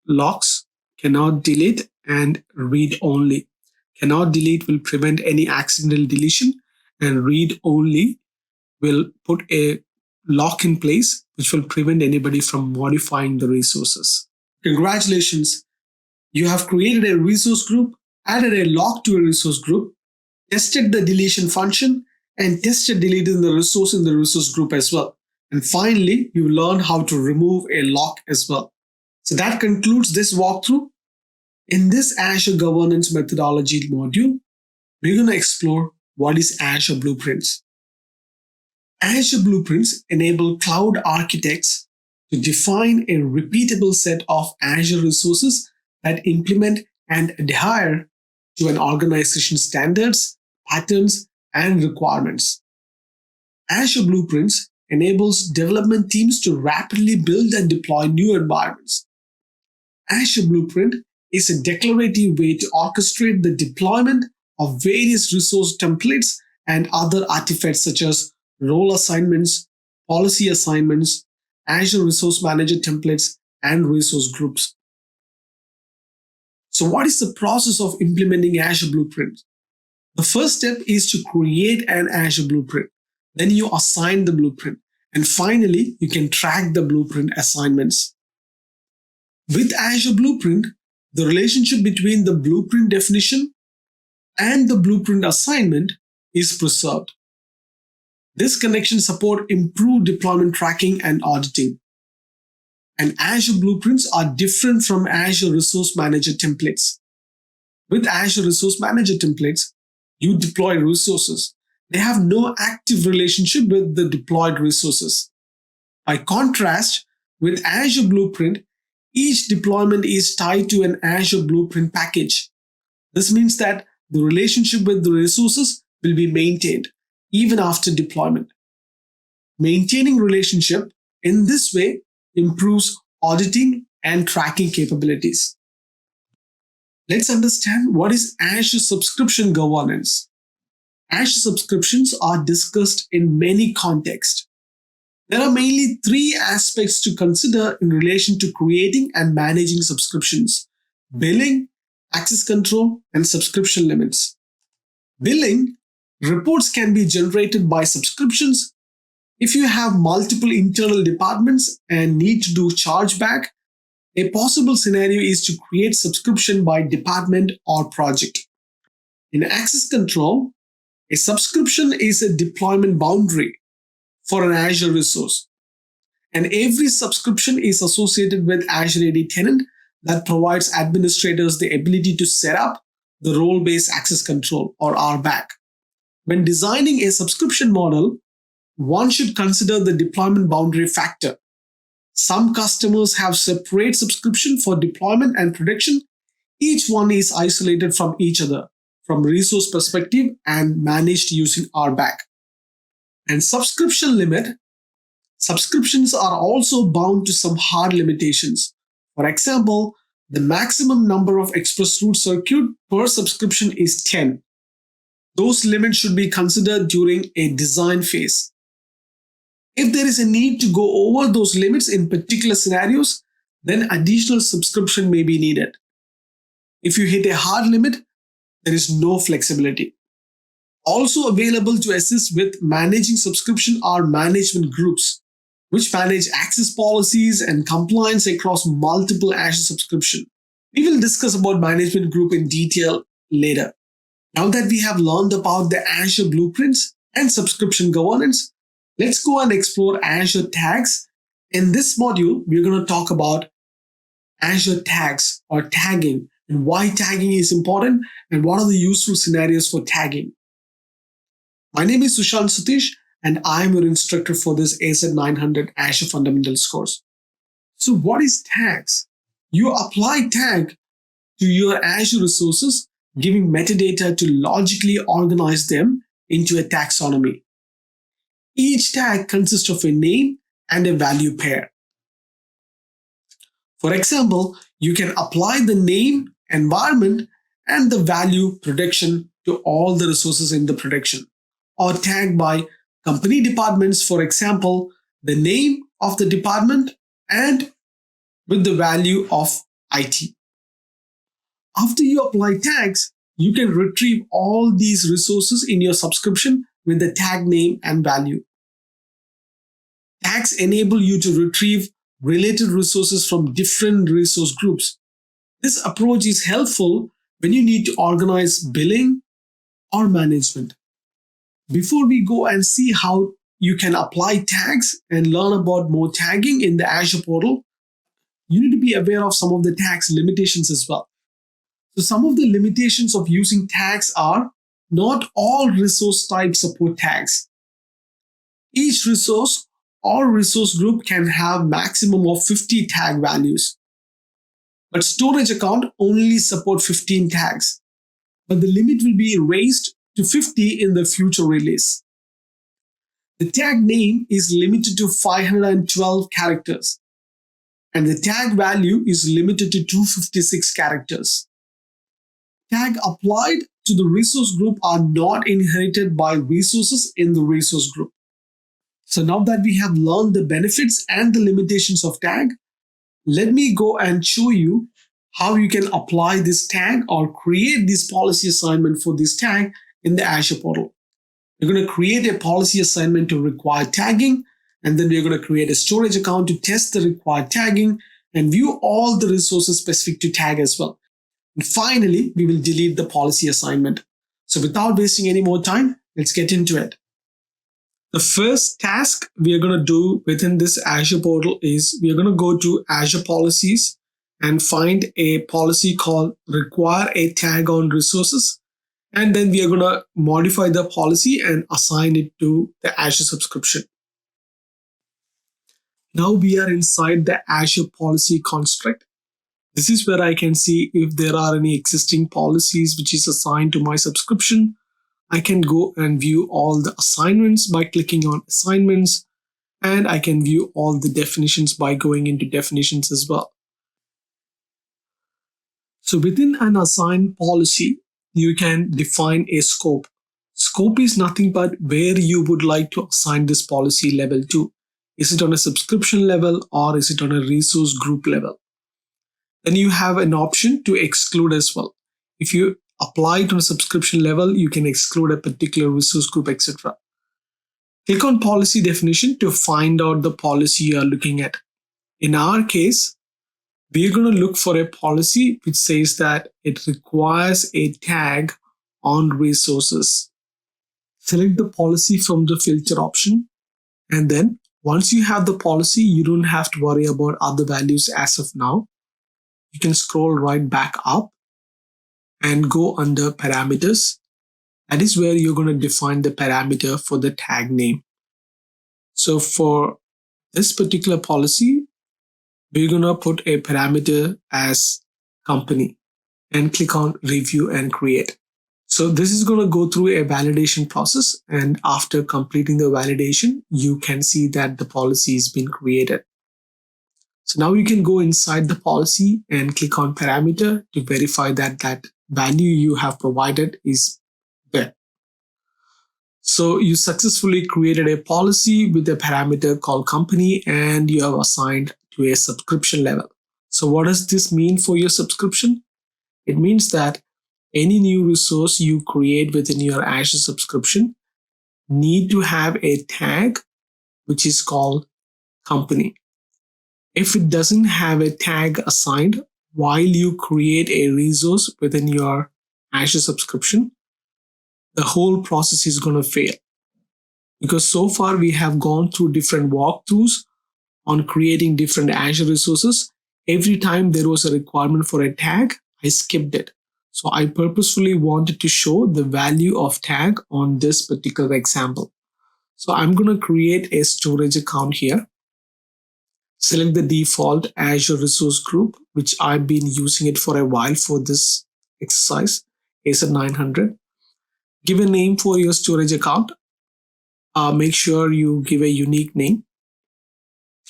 locks: cannot delete and read only. Cannot delete will prevent any accidental deletion, and read only will put a lock in place which will prevent anybody from modifying the resources. Congratulations, you have created a resource group, added a lock to a resource group, tested the deletion function, and tested deleting the resource in the resource group as well. And finally, you learn how to remove a lock as well. So that concludes this walkthrough. In this Azure governance methodology module, we're going to explore what is Azure Blueprints. Azure Blueprints enable cloud architects to define a repeatable set of Azure resources that implement and adhere to an organization's standards, patterns, and requirements. Azure Blueprints enables development teams to rapidly build and deploy new environments. Azure Blueprint is a declarative way to orchestrate the deployment of various resource templates and other artifacts such as role assignments, policy assignments, Azure Resource Manager templates, and resource groups. So what is the process of implementing Azure Blueprint? The first step is to create an Azure Blueprint. Then you assign the blueprint. And finally, you can track the blueprint assignments. With Azure Blueprint, the relationship between the blueprint definition and the blueprint assignment is preserved. This connection supports improved deployment tracking and auditing. And Azure Blueprints are different from Azure Resource Manager templates. With Azure Resource Manager templates, you deploy resources. They have no active relationship with the deployed resources. By contrast, with Azure Blueprint, each deployment is tied to an Azure Blueprint package. This means that the relationship with the resources will be maintained even after deployment. Maintaining relationship in this way improves auditing and tracking capabilities. Let's understand what is Azure subscription governance. Azure subscriptions are discussed in many contexts. There are mainly three aspects to consider in relation to creating and managing subscriptions: billing, access control, and subscription limits. Billing reports can be generated by subscriptions. If you have multiple internal departments and need to do chargeback, a possible scenario is to create subscription by department or project. In access control, a subscription is a deployment boundary for an Azure resource. And every subscription is associated with Azure AD tenant that provides administrators the ability to set up the role-based access control or RBAC. When designing a subscription model, one should consider the deployment boundary factor. Some customers have separate subscription for deployment and production. Each one is isolated from each other from resource perspective and managed using RBAC. And subscription limit. Subscriptions are also bound to some hard limitations. For example, the maximum number of express route circuit per subscription is 10. Those limits should be considered during a design phase. If there is a need to go over those limits in particular scenarios, then additional subscription may be needed. If you hit a hard limit, there is no flexibility. Also available to assist with managing subscription are management groups, which manage access policies and compliance across multiple Azure subscriptions. We will discuss about management group in detail later. Now that we have learned about the Azure blueprints and subscription governance, let's go and explore Azure tags. In this module, we're going to talk about Azure tags or tagging and why tagging is important and what are the useful scenarios for tagging. My name is Sushant Satish and I'm your instructor for this AZ-900 Azure Fundamentals course. So what is tags? You apply tag to your Azure resources, giving metadata to logically organize them into a taxonomy. Each tag consists of a name and a value pair. For example, you can apply the name, environment, and the value production to all the resources in the production, or tag by company departments, for example, the name of the department and with the value of IT. After you apply tags, you can retrieve all these resources in your subscription with the tag name and value. Tags enable you to retrieve related resources from different resource groups. This approach is helpful when you need to organize billing or management. Before we go and see how you can apply tags and learn about more tagging in the Azure portal, you need to be aware of some of the tags limitations as well. So some of the limitations of using tags are not all resource types support tags. Each resource or resource group can have maximum of 50 tag values. But storage account only support 15 tags. But the limit will be raised to 50 in the future release. The tag name is limited to 512 characters, and the tag value is limited to 256 characters. Tag applied to the resource group are not inherited by resources in the resource group. So now that we have learned the benefits and the limitations of tag, let me go and show you how you can apply this tag or create this policy assignment for this tag in the Azure portal. You're going to create a policy assignment to require tagging, and then we're going to create a storage account to test the required tagging and view all the resources specific to tag as well. And finally, we will delete the policy assignment. So without wasting any more time, let's get into it. The first task we are going to do within this Azure portal is we are going to go to Azure policies and find a policy called require a tag on resources. And then we are going to modify the policy and assign it to the Azure subscription. Now we are inside the Azure policy construct. This is where I can see if there are any existing policies which is assigned to my subscription. I can go and view all the assignments by clicking on assignments, and I can view all the definitions by going into definitions as well. So within an assigned policy, you can define a scope. Scope is nothing but where you would like to assign this policy level to. Is it on a subscription level or is it on a resource group level? Then you have an option to exclude as well. If you apply it on a subscription level, you can exclude a particular resource group, etc. Click on policy definition to find out the policy you are looking at. In our case, we're going to look for a policy which says that it requires a tag on resources. Select the policy from the filter option, and then once you have the policy, you don't have to worry about other values as of now. You can scroll right back up and go under parameters. That is where you're going to define the parameter for the tag name. So for this particular policy, we're going to put a parameter as company and click on review and create. So this is going to go through a validation process, and after completing the validation, you can see that the policy has been created. So now you can go inside the policy and click on parameter to verify that that value you have provided is there. So you successfully created a policy with a parameter called company, and you have assigned to a subscription level. So what does this mean for your subscription? It means that any new resource you create within your Azure subscription need to have a tag which is called company. If it doesn't have a tag assigned while you create a resource within your Azure subscription, the whole process is going to fail. Because so far we have gone through different walkthroughs on creating different Azure resources. Every time there was a requirement for a tag, I skipped it. So I purposefully wanted to show the value of tag on this particular example. So I'm going to create a storage account here. Select the default Azure resource group, which I've been using it for a while for this exercise, AZ-900. Give a name for your storage account. Make sure you give a unique name.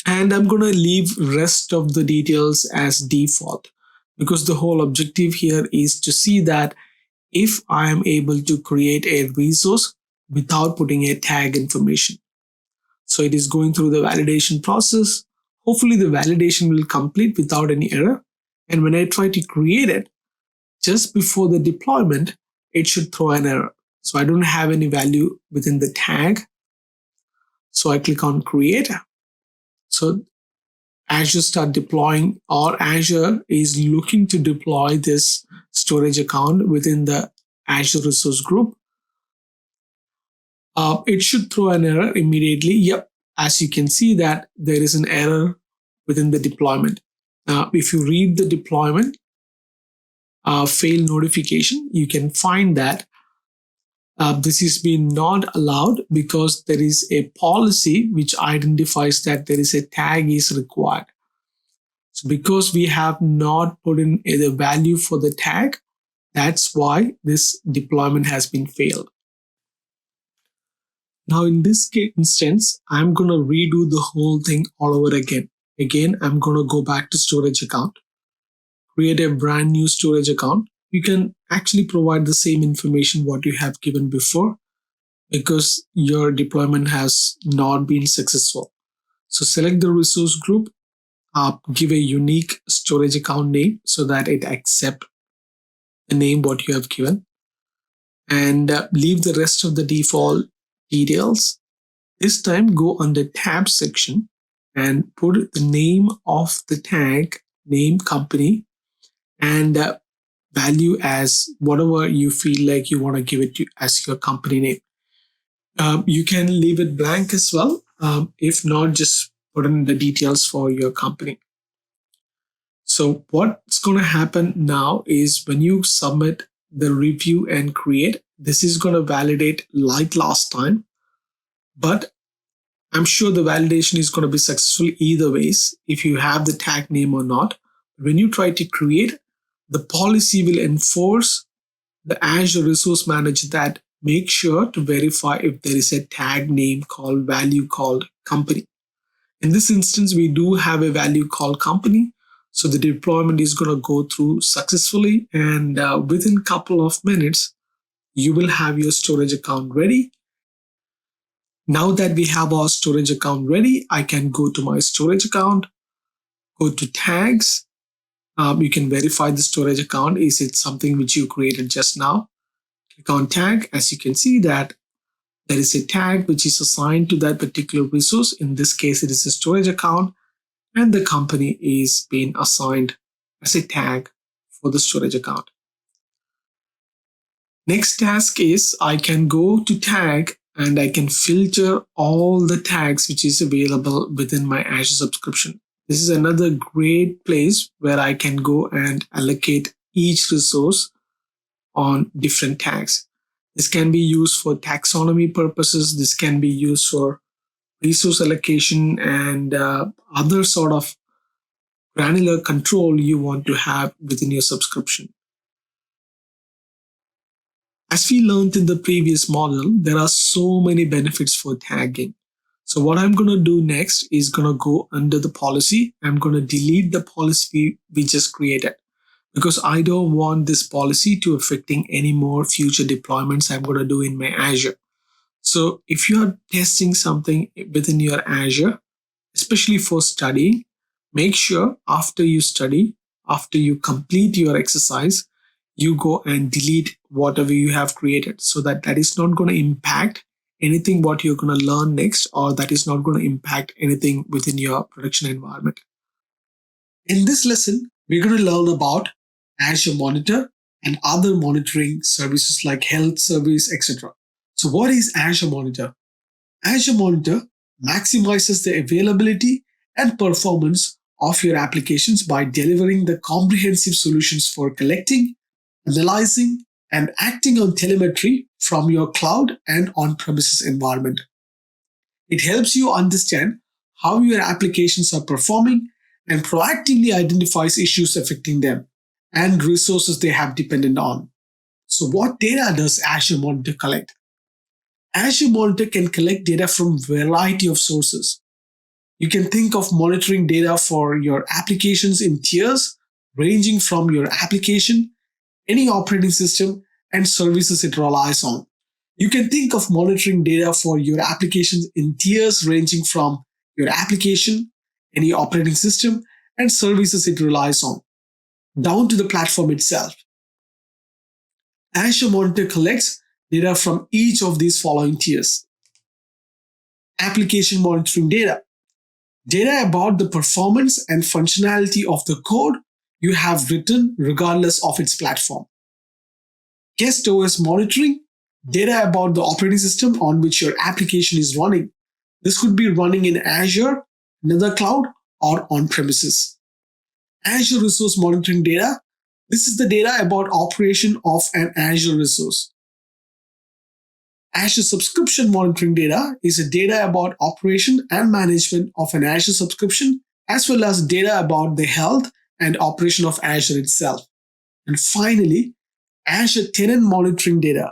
And I'm going to leave rest of the details as default, because the whole objective here is to see that if I am able to create a resource without putting a tag information. So it is going through the validation process. Hopefully the validation will complete without any error. And when I try to create it, just before the deployment, it should throw an error. So I don't have any value within the tag. So I click on create. So Azure start deploying, or Azure is looking to deploy this storage account within the Azure resource group. It should throw an error immediately. Yep, as you can see that there is an error within the deployment. Now, if you read the deployment fail notification, you can find that this is being not allowed because there is a policy which identifies that there is a tag is required. So because we have not put in the value for the tag, that's why this deployment has been failed. Now in this instance, I'm going to redo the whole thing all over again. Again, I'm going to go back to storage account, create a brand new storage account. You can actually provide the same information what you have given before because your deployment has not been successful. So select the resource group, give a unique storage account name so that it accepts the name what you have given, and leave the rest of the default details. This time go under tab section and put the name of the tag, name, company, and value as whatever you feel like you want to give it to as your company name. You can leave it blank as well. If not, just put in the details for your company. So what's going to happen now is when you submit the review and create, this is going to validate like last time, but I'm sure the validation is going to be successful either ways if you have the tag name or not. When you try to create, the policy will enforce the Azure Resource Manager that make sure to verify if there is a tag name called value called company. In this instance, we do have a value called company. So the deployment is going to go through successfully, and within a couple of minutes, you will have your storage account ready. Now that we have our storage account ready, I can go to my storage account, go to tags. You can verify the storage account. Is it something which you created just now? Click on tag. As you can see that there is a tag which is assigned to that particular resource. In this case, it is a storage account, and the company is being assigned as a tag for the storage account. Next task is I can go to tag and I can filter all the tags which is available within my Azure subscription. This is another great place where I can go and allocate each resource on different tags. This can be used for taxonomy purposes. This can be used for resource allocation and other sort of granular control you want to have within your subscription. As we learned in the previous model, there are so many benefits for tagging. So what I'm going to do next is going to go under the policy. I'm going to delete the policy we just created because I don't want this policy to affecting any more future deployments I'm going to do in my Azure. So if you are testing something within your Azure, especially for studying, make sure after you study, after you complete your exercise, you go and delete whatever you have created so that that is not going to impact anything what you're going to learn next, or that is not going to impact anything within your production environment. In this lesson, we're going to learn about Azure Monitor and other monitoring services like health service, etc. So what is Azure Monitor? Azure Monitor maximizes the availability and performance of your applications by delivering the comprehensive solutions for collecting, analyzing, and acting on telemetry from your cloud and on-premises environment. It helps you understand how your applications are performing and proactively identifies issues affecting them and resources they have dependent on. So what data does Azure Monitor collect? Azure Monitor can collect data from a variety of sources. You can think of monitoring data for your applications in tiers, ranging from your application, any operating system, and services it relies on. You can think of monitoring data for your applications in tiers ranging from your application, any operating system, and services it relies on, down to the platform itself. Azure Monitor collects data from each of these following tiers. Application monitoring data. Data about the performance and functionality of the code you have written regardless of its platform. Guest OS monitoring. Data about the operating system on which your application is running. This could be running in Azure, another cloud, or on-premises. Azure resource monitoring data. This is the data about operation of an Azure resource. Azure subscription monitoring data is a data about operation and management of an Azure subscription, as well as data about the health and operation of Azure itself. And finally, Azure tenant monitoring data.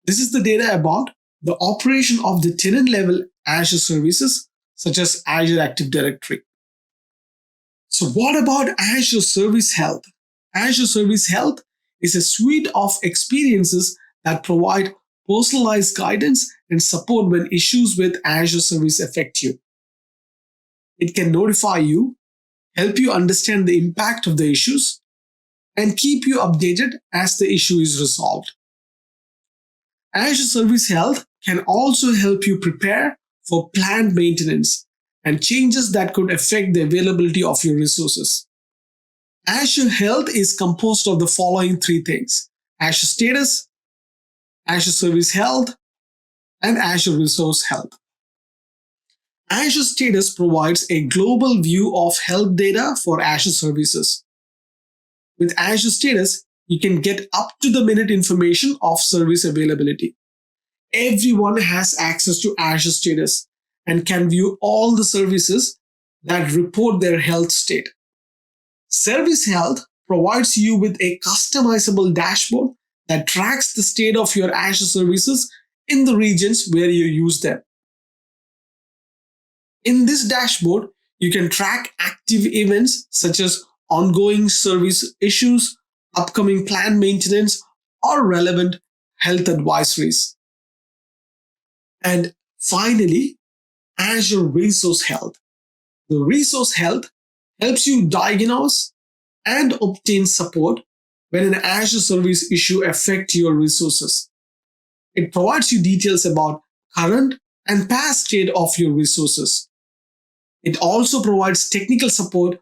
This is the data about the operation of the tenant level Azure services, such as Azure Active Directory. So what about Azure Service Health? Azure Service Health is a suite of experiences that provide personalized guidance and support when issues with Azure service affect you. It can notify you, help you understand the impact of the issues, and keep you updated as the issue is resolved. Azure Service Health can also help you prepare for planned maintenance and changes that could affect the availability of your resources. Azure Health is composed of the following three things: Azure Status, Azure Service Health, and Azure Resource Health. Azure Status provides a global view of health data for Azure services. With Azure Status, you can get up-to-the-minute information of service availability. Everyone has access to Azure Status and can view all the services that report their health state. Service Health provides you with a customizable dashboard that tracks the state of your Azure services in the regions where you use them. In this dashboard, you can track active events such as ongoing service issues, upcoming planned maintenance, or relevant health advisories. And finally, Azure Resource Health. The Resource Health helps you diagnose and obtain support when an Azure service issue affects your resources. It provides you details about current and past state of your resources. It also provides technical support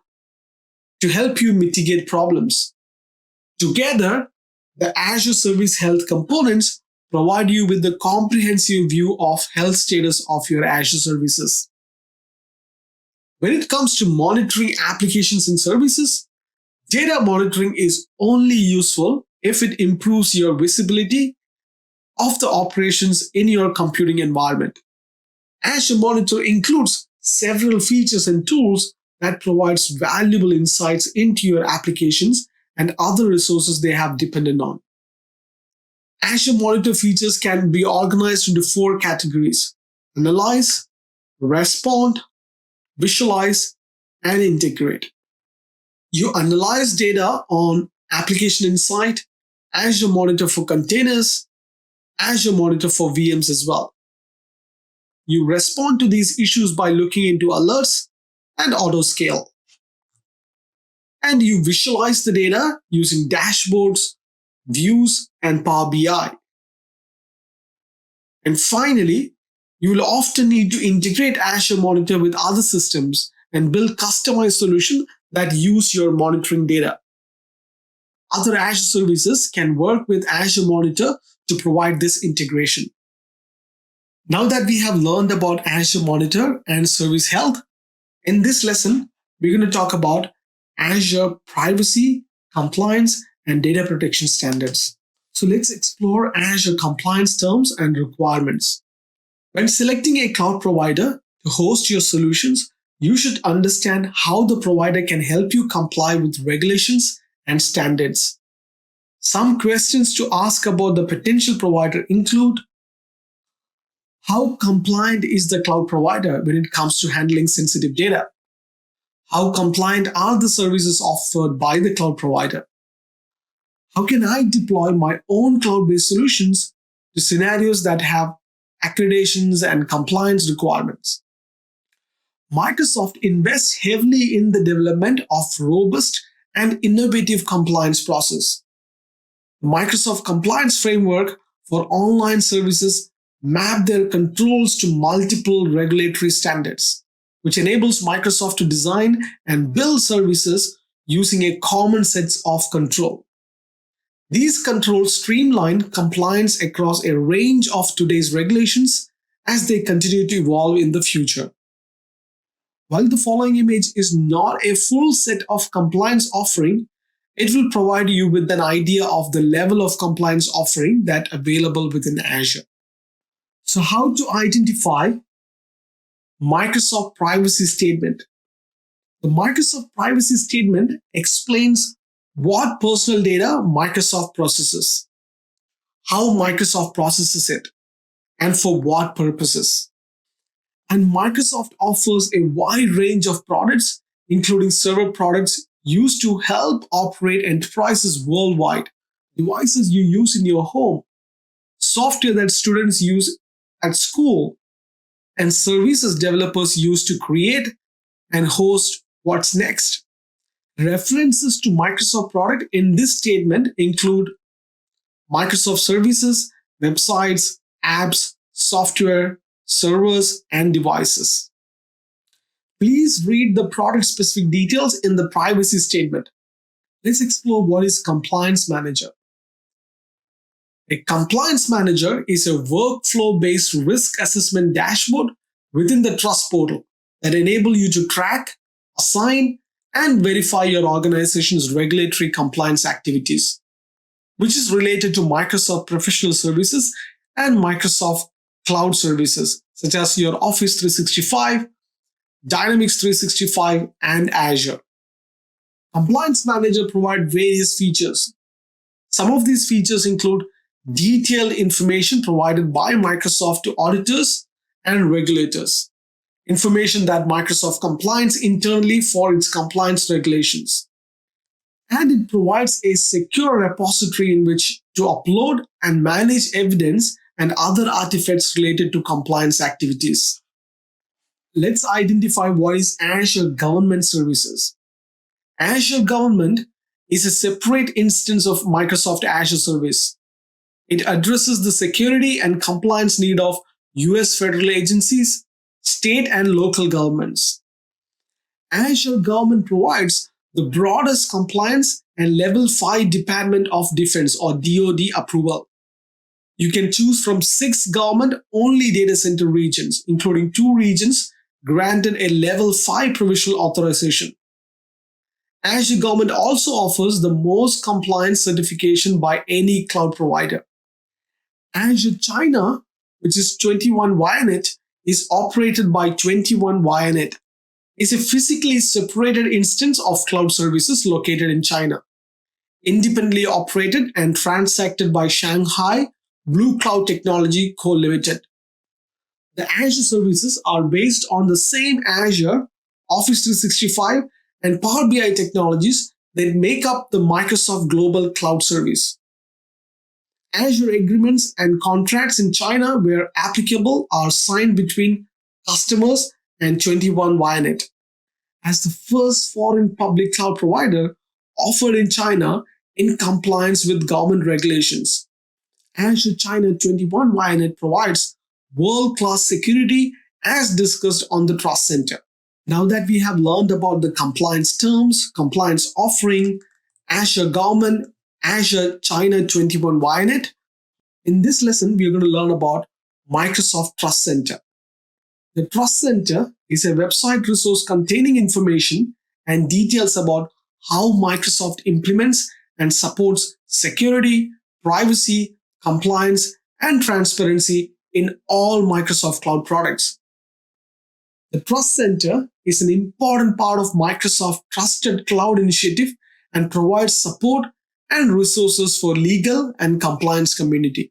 to help you mitigate problems. Together, the Azure Service Health components provide you with the comprehensive view of health status of your Azure services. When it comes to monitoring applications and services, data monitoring is only useful if it improves your visibility of the operations in your computing environment. Azure Monitor includes several features and tools that provides valuable insights into your applications and other resources they have dependent on. Azure Monitor features can be organized into 4 categories: analyze, respond, visualize, and integrate. You analyze data on Application Insight, Azure Monitor for containers, Azure Monitor for VMs as well. You respond to these issues by looking into alerts and autoscale. And you visualize the data using dashboards, views, and Power BI. And finally, you will often need to integrate Azure Monitor with other systems and build customized solutions that use your monitoring data. Other Azure services can work with Azure Monitor to provide this integration. Now that we have learned about Azure Monitor and Service Health, in this lesson, we're going to talk about Azure privacy, compliance, and data protection standards. So let's explore Azure compliance terms and requirements. When selecting a cloud provider to host your solutions, you should understand how the provider can help you comply with regulations and standards. Some questions to ask about the potential provider include: how compliant is the cloud provider when it comes to handling sensitive data? How compliant are the services offered by the cloud provider? How can I deploy my own cloud-based solutions to scenarios that have accreditations and compliance requirements? Microsoft invests heavily in the development of robust and innovative compliance process. The Microsoft Compliance Framework for online services map their controls to multiple regulatory standards, which enables Microsoft to design and build services using a common set of control. These controls streamline compliance across a range of today's regulations as they continue to evolve in the future. While the following image is not a full set of compliance offering, it will provide you with an idea of the level of compliance offering that available within Azure. So how to identify Microsoft privacy statement? The Microsoft privacy statement explains what personal data Microsoft processes, how Microsoft processes it, and for what purposes. And Microsoft offers a wide range of products, including server products used to help operate enterprises worldwide, devices you use in your home, software that students use at school, and services developers use to create and host what's next. References to Microsoft product in this statement include Microsoft services, websites, apps, software, servers, and devices. Please read the product specific details in the privacy statement. Let's explore what is Compliance Manager. A Compliance Manager is a workflow-based risk assessment dashboard within the Trust Portal that enable you to track, assign, and verify your organization's regulatory compliance activities, which is related to Microsoft professional services and Microsoft cloud services, such as your Office 365, Dynamics 365, and Azure. Compliance Manager provides various features. Some of these features include detailed information provided by Microsoft to auditors and regulators, information that Microsoft complies internally for its compliance regulations. And it provides a secure repository in which to upload and manage evidence and other artifacts related to compliance activities. Let's identify what is Azure Government Services. Azure Government is a separate instance of Microsoft Azure Service. It addresses the security and compliance need of US federal agencies, state and local governments. Azure Government provides the broadest compliance and Level 5 Department of Defense or DoD approval. You can choose from 6 government-only data center regions, including 2 regions granted a Level 5 provisional authorization. Azure Government also offers the most compliance certification by any cloud provider. Azure China, which is 21 ViaNet, is operated by 21 ViaNet. It's a physically separated instance of cloud services located in China, independently operated and transacted by Shanghai Blue Cloud Technology Co. Limited. The Azure services are based on the same Azure, Office 365, and Power BI technologies that make up the Microsoft Global Cloud Service. Azure agreements and contracts in China, where applicable, are signed between customers and 21 ViaNet. As the first foreign public cloud provider offered in China in compliance with government regulations, Azure China 21 ViaNet provides world-class security as discussed on the Trust Center. Now that we have learned about the compliance terms, compliance offering, Azure Government, Azure China 21 ViaNet, in this lesson we are going to learn about Microsoft Trust Center. The Trust Center is a website resource containing information and details about how Microsoft implements and supports security, privacy, compliance, and transparency in all Microsoft Cloud products. The Trust Center is an important part of Microsoft Trusted Cloud initiative and provides support and resources for legal and compliance community.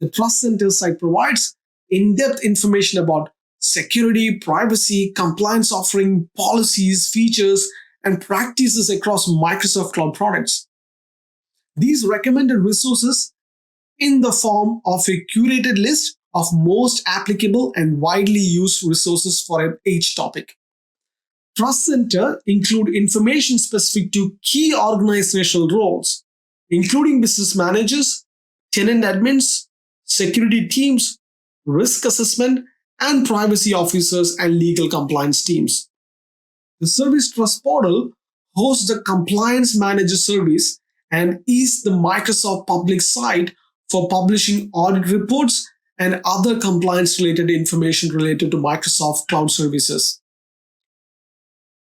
The Trust Center site provides in-depth information about security, privacy, compliance offering, policies, features, and practices across Microsoft Cloud products. These recommended resources in the form of a curated list of most applicable and widely used resources for each topic. Trust Center include information specific to key organizational roles, including business managers, tenant admins, security teams, risk assessment, and privacy officers and legal compliance teams. The Service Trust Portal hosts the Compliance Manager service and is the Microsoft public site for publishing audit reports and other compliance related information related to Microsoft Cloud Services.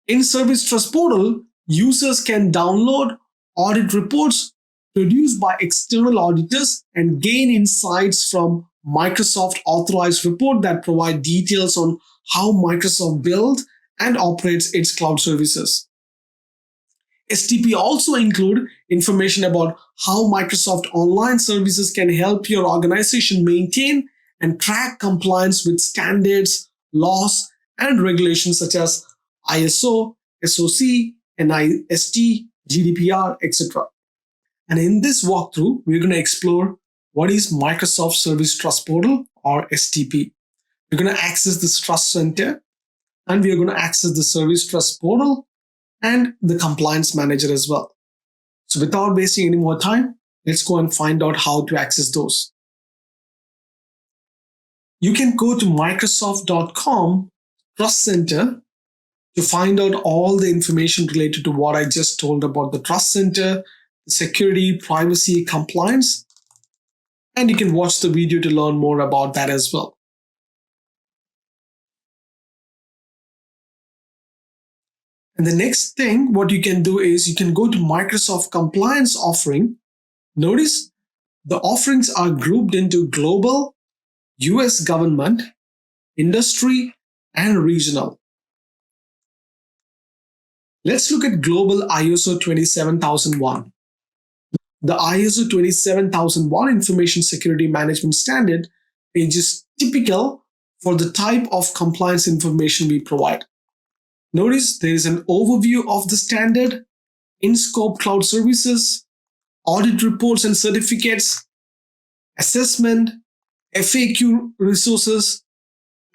In Service Trust Portal, users can download audit reports produced by external auditors and gain insights from Microsoft authorized report that provide details on how Microsoft builds and operates its cloud services. STP also include information about how Microsoft Online Services can help your organization maintain and track compliance with standards, laws, and regulations such as ISO, SOC, NIST, GDPR, etc. And in this walkthrough, we're going to explore what is Microsoft Service Trust Portal or STP. We're going to access this Trust Center and we are going to access the Service Trust Portal and the Compliance Manager as well. So without wasting any more time, let's go and find out how to access those. You can go to Microsoft.com Trust Center to find out all the information related to what I just told about the Trust Center, the security, privacy, compliance, and you can watch the video to learn more about that as well. And the next thing, what you can do is you can go to Microsoft Compliance offering. Notice the offerings are grouped into global, US government, industry, and regional. Let's look at global ISO 27001. The ISO 27001 Information Security Management Standard is typical for the type of compliance information we provide. Notice there is an overview of the standard, in-scope cloud services, audit reports and certificates, assessment, FAQ resources,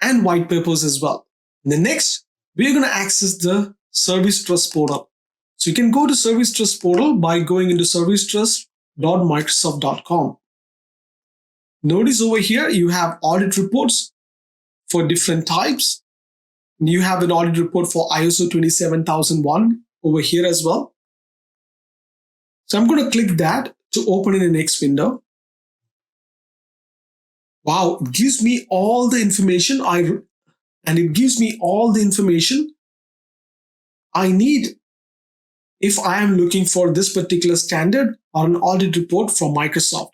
and white papers as well. The next, we're going to access the Service Trust Portal. So you can go to Service Trust Portal by going into servicetrust.microsoft.com. Notice over here, you have audit reports for different types. You have an audit report for ISO 27001 over here as well. So I'm going to click that to open in the next window. Wow, it gives me all the information I need if I am looking for this particular standard or an audit report from Microsoft.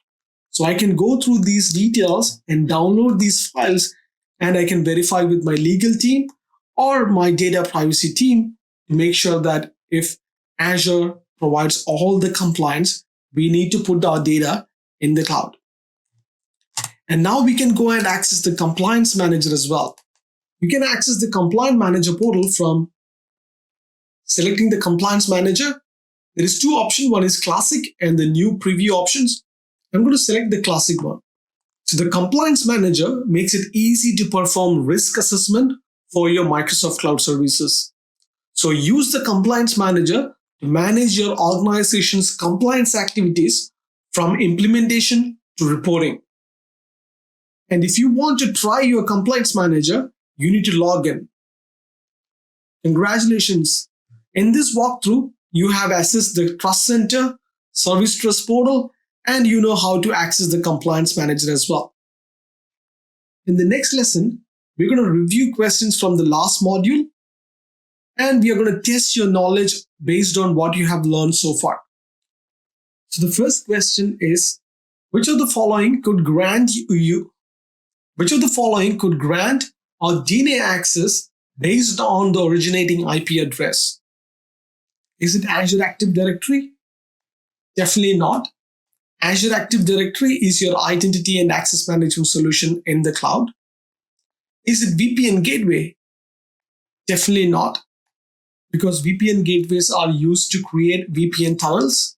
So I can go through these details and download these files, and I can verify with my legal team or my data privacy team to make sure that if Azure provides all the compliance, we need to put our data in the cloud. And now we can go and access the Compliance Manager as well. You can access the Compliance Manager portal from selecting the Compliance Manager. There is two options. One is Classic and the new preview options. I'm going to select the Classic one. So the Compliance Manager makes it easy to perform risk assessment for your Microsoft Cloud Services. So use the Compliance Manager to manage your organization's compliance activities from implementation to reporting. And if you want to try your Compliance Manager, you need to log in. Congratulations. In this walkthrough, you have accessed the Trust Center, Service Trust Portal, and you know how to access the Compliance Manager as well. In the next lesson, we're going to review questions from the last module, and we are going to test your knowledge based on what you have learned so far. So the first question is, which of the following could grant or deny access based on the originating IP address? Is it Azure Active Directory? Definitely not. Azure Active Directory is your identity and access management solution in the cloud. Is it VPN gateway? Definitely not, because VPN gateways are used to create VPN tunnels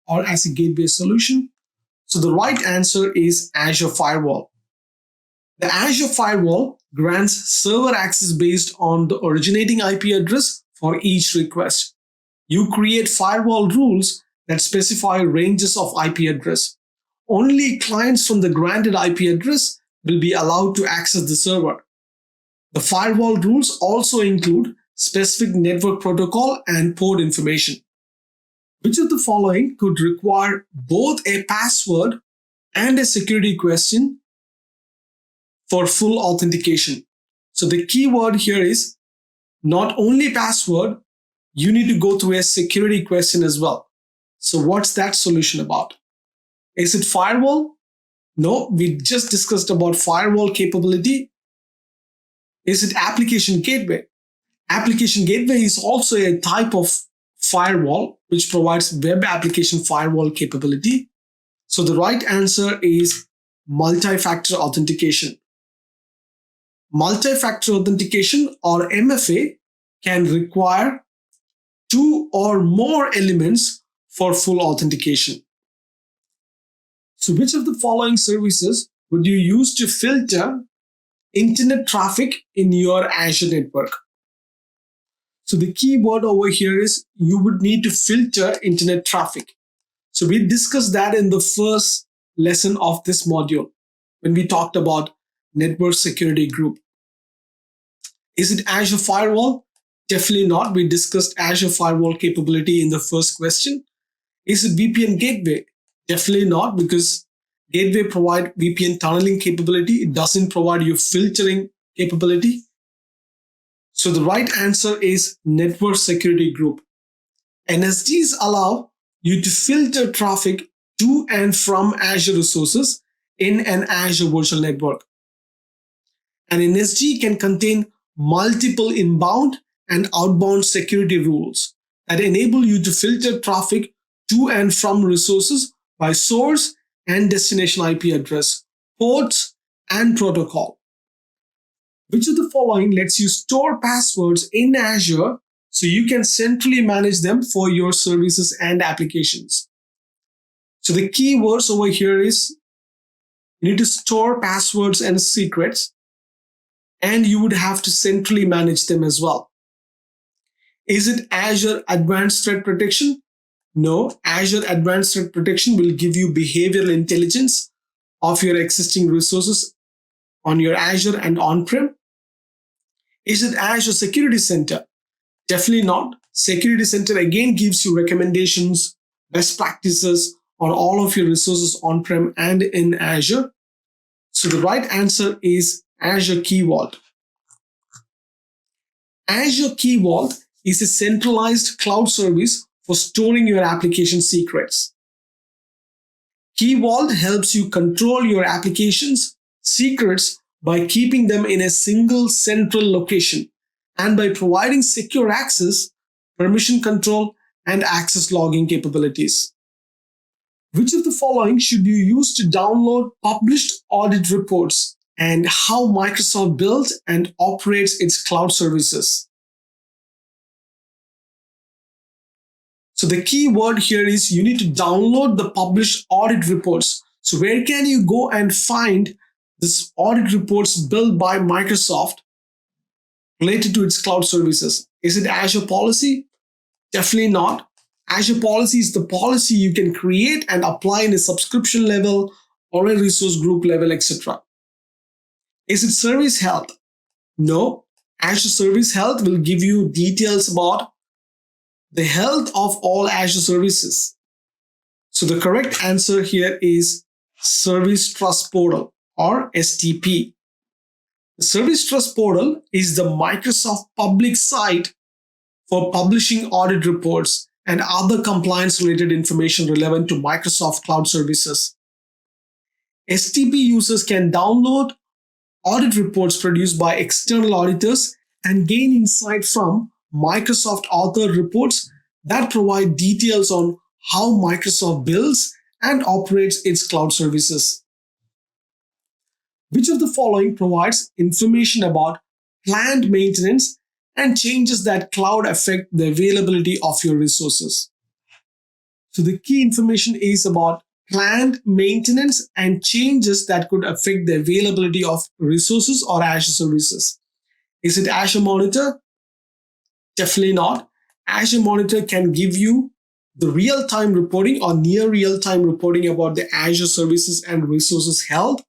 or as a gateway solution. So the right answer is Azure Firewall. The Azure Firewall grants server access based on the originating IP address for each request. You create firewall rules that specify ranges of IP address. only clients from the granted IP address will be allowed to access the server. The firewall rules also include specific network protocol and port information. Which of the following could require both a password and a security question for full authentication? So the key word here is not only password, you need to go through a security question as well. So what's that solution about? Is it firewall? No, we just discussed about firewall capability. Is it application gateway? Application gateway is also a type of firewall which provides web application firewall capability. So the right answer is multi-factor authentication. Multi-factor authentication, or MFA, can require two or more elements for full authentication. So which of the following services would you use to filter internet traffic in your Azure network? So the key word over here is you would need to filter internet traffic. So we discussed that in the first lesson of this module when we talked about network security group. Is it Azure Firewall? Definitely not. We discussed Azure Firewall capability in the first question. Is it VPN gateway? Definitely not, because gateway provide VPN tunneling capability. It doesn't provide you filtering capability. So the right answer is network security group. NSGs allow you to filter traffic to and from Azure resources in an Azure virtual network. An NSG can contain multiple inbound and outbound security rules that enable you to filter traffic to and from resources by source and destination IP address, ports, and protocol. Which of the following lets you store passwords in Azure so you can centrally manage them for your services and applications? So the key words over here is you need to store passwords and secrets, and you would have to centrally manage them as well. Is it Azure Advanced Threat Protection? No, Azure Advanced Threat Protection will give you behavioral intelligence of your existing resources on your Azure and on-prem. Is it Azure Security Center? Definitely not. Security Center again gives you recommendations, best practices on all of your resources on-prem and in Azure. So the right answer is Azure Key Vault. Azure Key Vault is a centralized cloud service for storing your application secrets. Key Vault helps you control your application's secrets by keeping them in a single central location and by providing secure access, permission control, and access logging capabilities. Which of the following should you use to download published audit reports and how Microsoft builds and operates its cloud services? So the key word here is you need to download the published audit reports. So where can you go and find this audit reports built by Microsoft related to its cloud services? Is it Azure Policy? Definitely not. Azure Policy is the policy you can create and apply in a subscription level or a resource group level, etc. Is it Service Health? No. Azure Service Health will give you details about the health of all Azure services. So the correct answer here is Service Trust Portal, or STP. The Service Trust Portal is the Microsoft public site for publishing audit reports and other compliance-related information relevant to Microsoft Cloud Services. STP users can download audit reports produced by external auditors and gain insight from Microsoft authored reports that provide details on how Microsoft builds and operates its cloud services. Which of the following provides information about planned maintenance and changes that cloud affect the availability of your resources? So the key information is about planned maintenance and changes that could affect the availability of resources or Azure services. Is it Azure Monitor? Definitely not. Azure Monitor can give you the real-time reporting or near real-time reporting about the Azure services and resources held.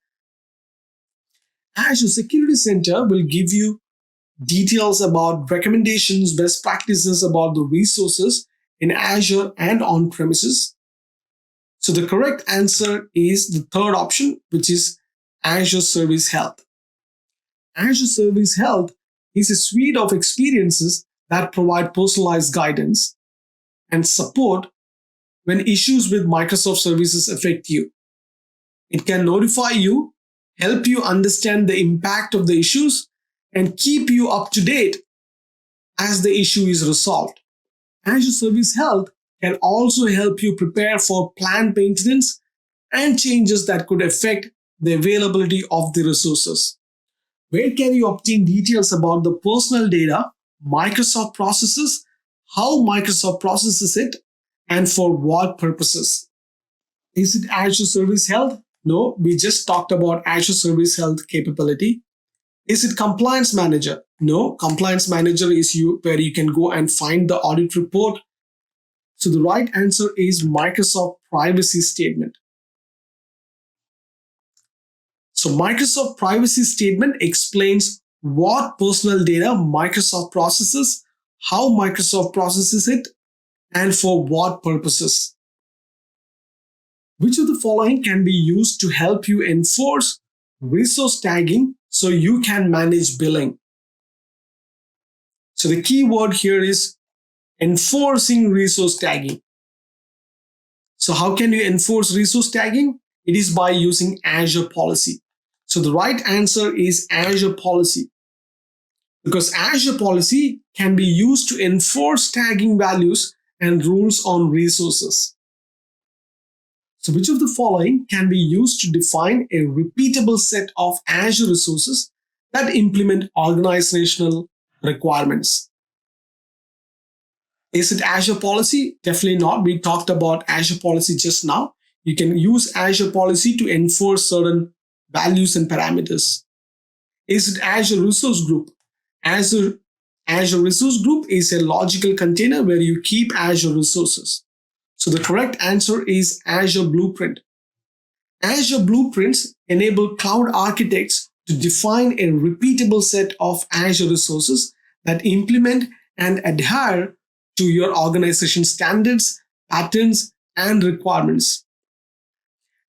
Azure Security Center will give you details about recommendations, best practices about the resources in Azure and on premises. So the correct answer is the third option, which is Azure Service Health. Azure Service Health is a suite of experiences that provide personalized guidance and support when issues with Microsoft services affect you. It can notify you, help you understand the impact of the issues, and keep you up to date as the issue is resolved. Azure Service Health can also help you prepare for planned maintenance and changes that could affect the availability of the resources. Where can you obtain details about the personal data Microsoft processes, how Microsoft processes it, and for what purposes? Is it Azure Service Health? No, we just talked about Azure Service Health capability. Is it Compliance Manager? No, Compliance Manager is where you can go and find the audit report. So the right answer is Microsoft Privacy Statement. So Microsoft Privacy Statement explains what personal data Microsoft processes, how Microsoft processes it, and for what purposes. Which of the following can be used to help you enforce resource tagging so you can manage billing? So the key word here is enforcing resource tagging. So how can you enforce resource tagging? It is by using Azure Policy. So the right answer is Azure Policy, because Azure Policy can be used to enforce tagging values and rules on resources. So which of the following can be used to define a repeatable set of Azure resources that implement organizational requirements? Is it Azure Policy? Definitely not. We talked about Azure Policy just now. You can use Azure Policy to enforce certain values and parameters. Is it Azure Resource Group? Azure Resource Group is a logical container where you keep Azure resources. So the correct answer is Azure Blueprint. Azure Blueprints enable cloud architects to define a repeatable set of Azure resources that implement and adhere to your organization standards, patterns, and requirements.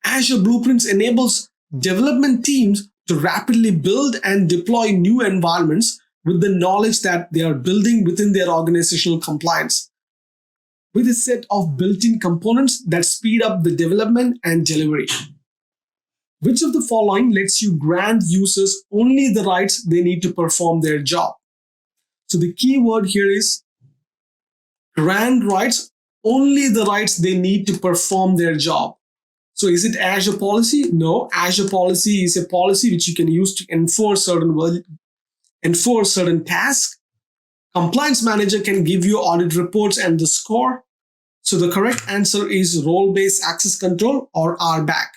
Azure Blueprints enables development teams to rapidly build and deploy new environments with the knowledge that they are building within their organizational compliance, with a set of built-in components that speed up the development and delivery. Which of the following lets you grant users only the rights they need to perform their job? So the key word here is grant rights, only the rights they need to perform their job. So is it Azure Policy? No, Azure Policy is a policy which you can use to enforce certain tasks. Compliance Manager can give you audit reports and the score. So the correct answer is Role-Based Access Control, or RBAC.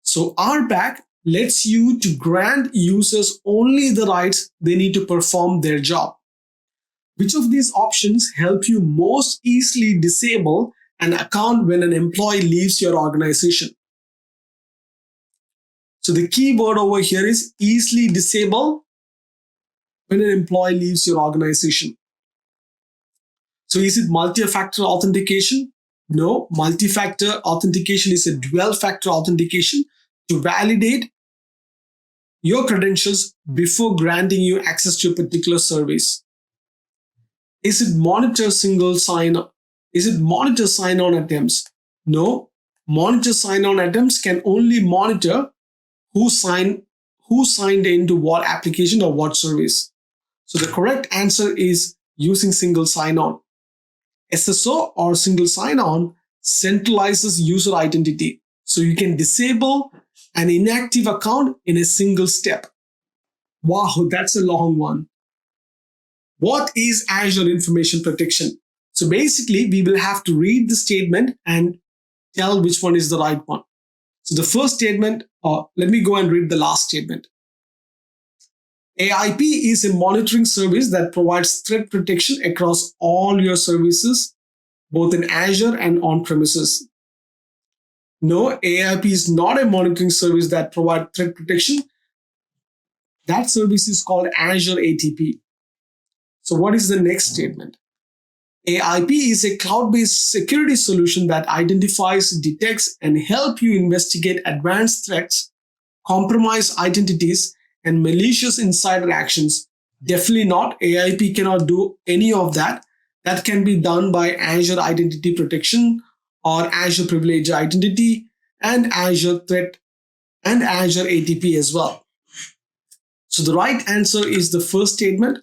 So RBAC lets you to grant users only the rights they need to perform their job. Which of these options help you most easily disable an account when an employee leaves your organization? So the key word over here is easily disable when an employee leaves your organization. So is it multi-factor authentication? No, multi-factor authentication is a dual-factor authentication to validate your credentials before granting you access to a particular service. Is it monitor single sign-on? Is it monitor sign-on attempts? No, monitor sign-on attempts can only monitor who signed into what application or what service. So the correct answer is using single sign-on. SSO, or single sign-on, centralizes user identity. So you can disable an inactive account in a single step. Wow, that's a long one. What is Azure Information Protection? So basically, we will have to read the statement and tell which one is the right one. So the first statement, let me go and read the last statement. AIP is a monitoring service that provides threat protection across all your services both in Azure and on premises. No, AIP is not a monitoring service that provides threat protection. That service is called Azure ATP. So what is the next statement? AIP is a cloud-based security solution that identifies, detects, and helps you investigate advanced threats, compromised identities, and malicious insider actions. Definitely not. AIP cannot do any of that. That can be done by Azure Identity Protection or Azure Privilege Identity and Azure Threat and Azure ATP as well. So the right answer is the first statement,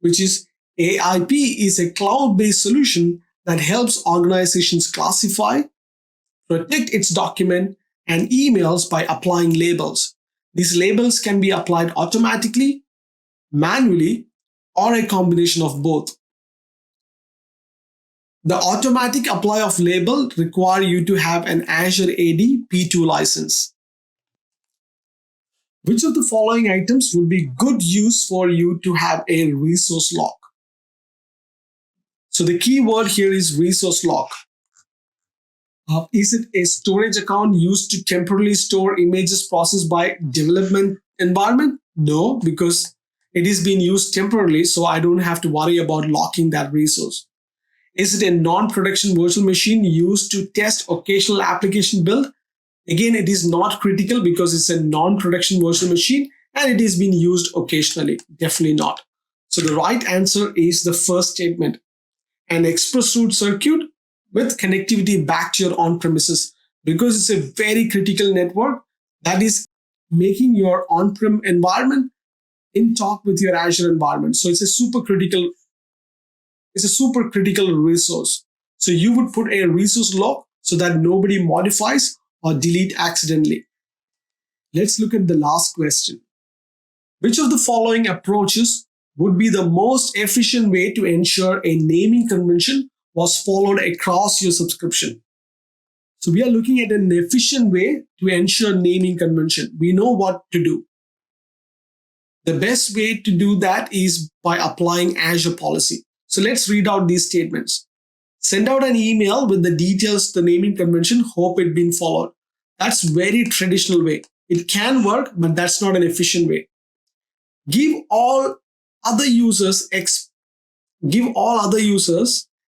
which is AIP is a cloud-based solution that helps organizations classify, protect its document and emails by applying labels. These labels can be applied automatically, manually, or a combination of both. The automatic apply of label require you to have an Azure AD P2 license. Which of the following items would be good use for you to have a resource lock? So the key word here is resource lock. Is it a storage account used to temporarily store images processed by development environment? No, because it is being used temporarily, so I don't have to worry about locking that resource. Is it a non-production virtual machine used to test occasional application build? Again, it is not critical because it's a non-production virtual machine and it is being used occasionally. Definitely not. So the right answer is the first statement. An express route circuit with connectivity back to your on-premises, because it's a very critical network that is making your on-prem environment in talk with your Azure environment. So it's a super critical resource. So you would put a resource lock so that nobody modifies or delete accidentally. Let's look at the last question. Which of the following approaches would be the most efficient way to ensure a naming convention was followed across your subscription? So we are looking at an efficient way to ensure naming convention. We know what to do. The best way to do that is by applying Azure policy. So let's read out these statements. Send out an email with the details to the naming convention, hope it been followed. That's very traditional way. It can work, but that's not an efficient way. Give all other users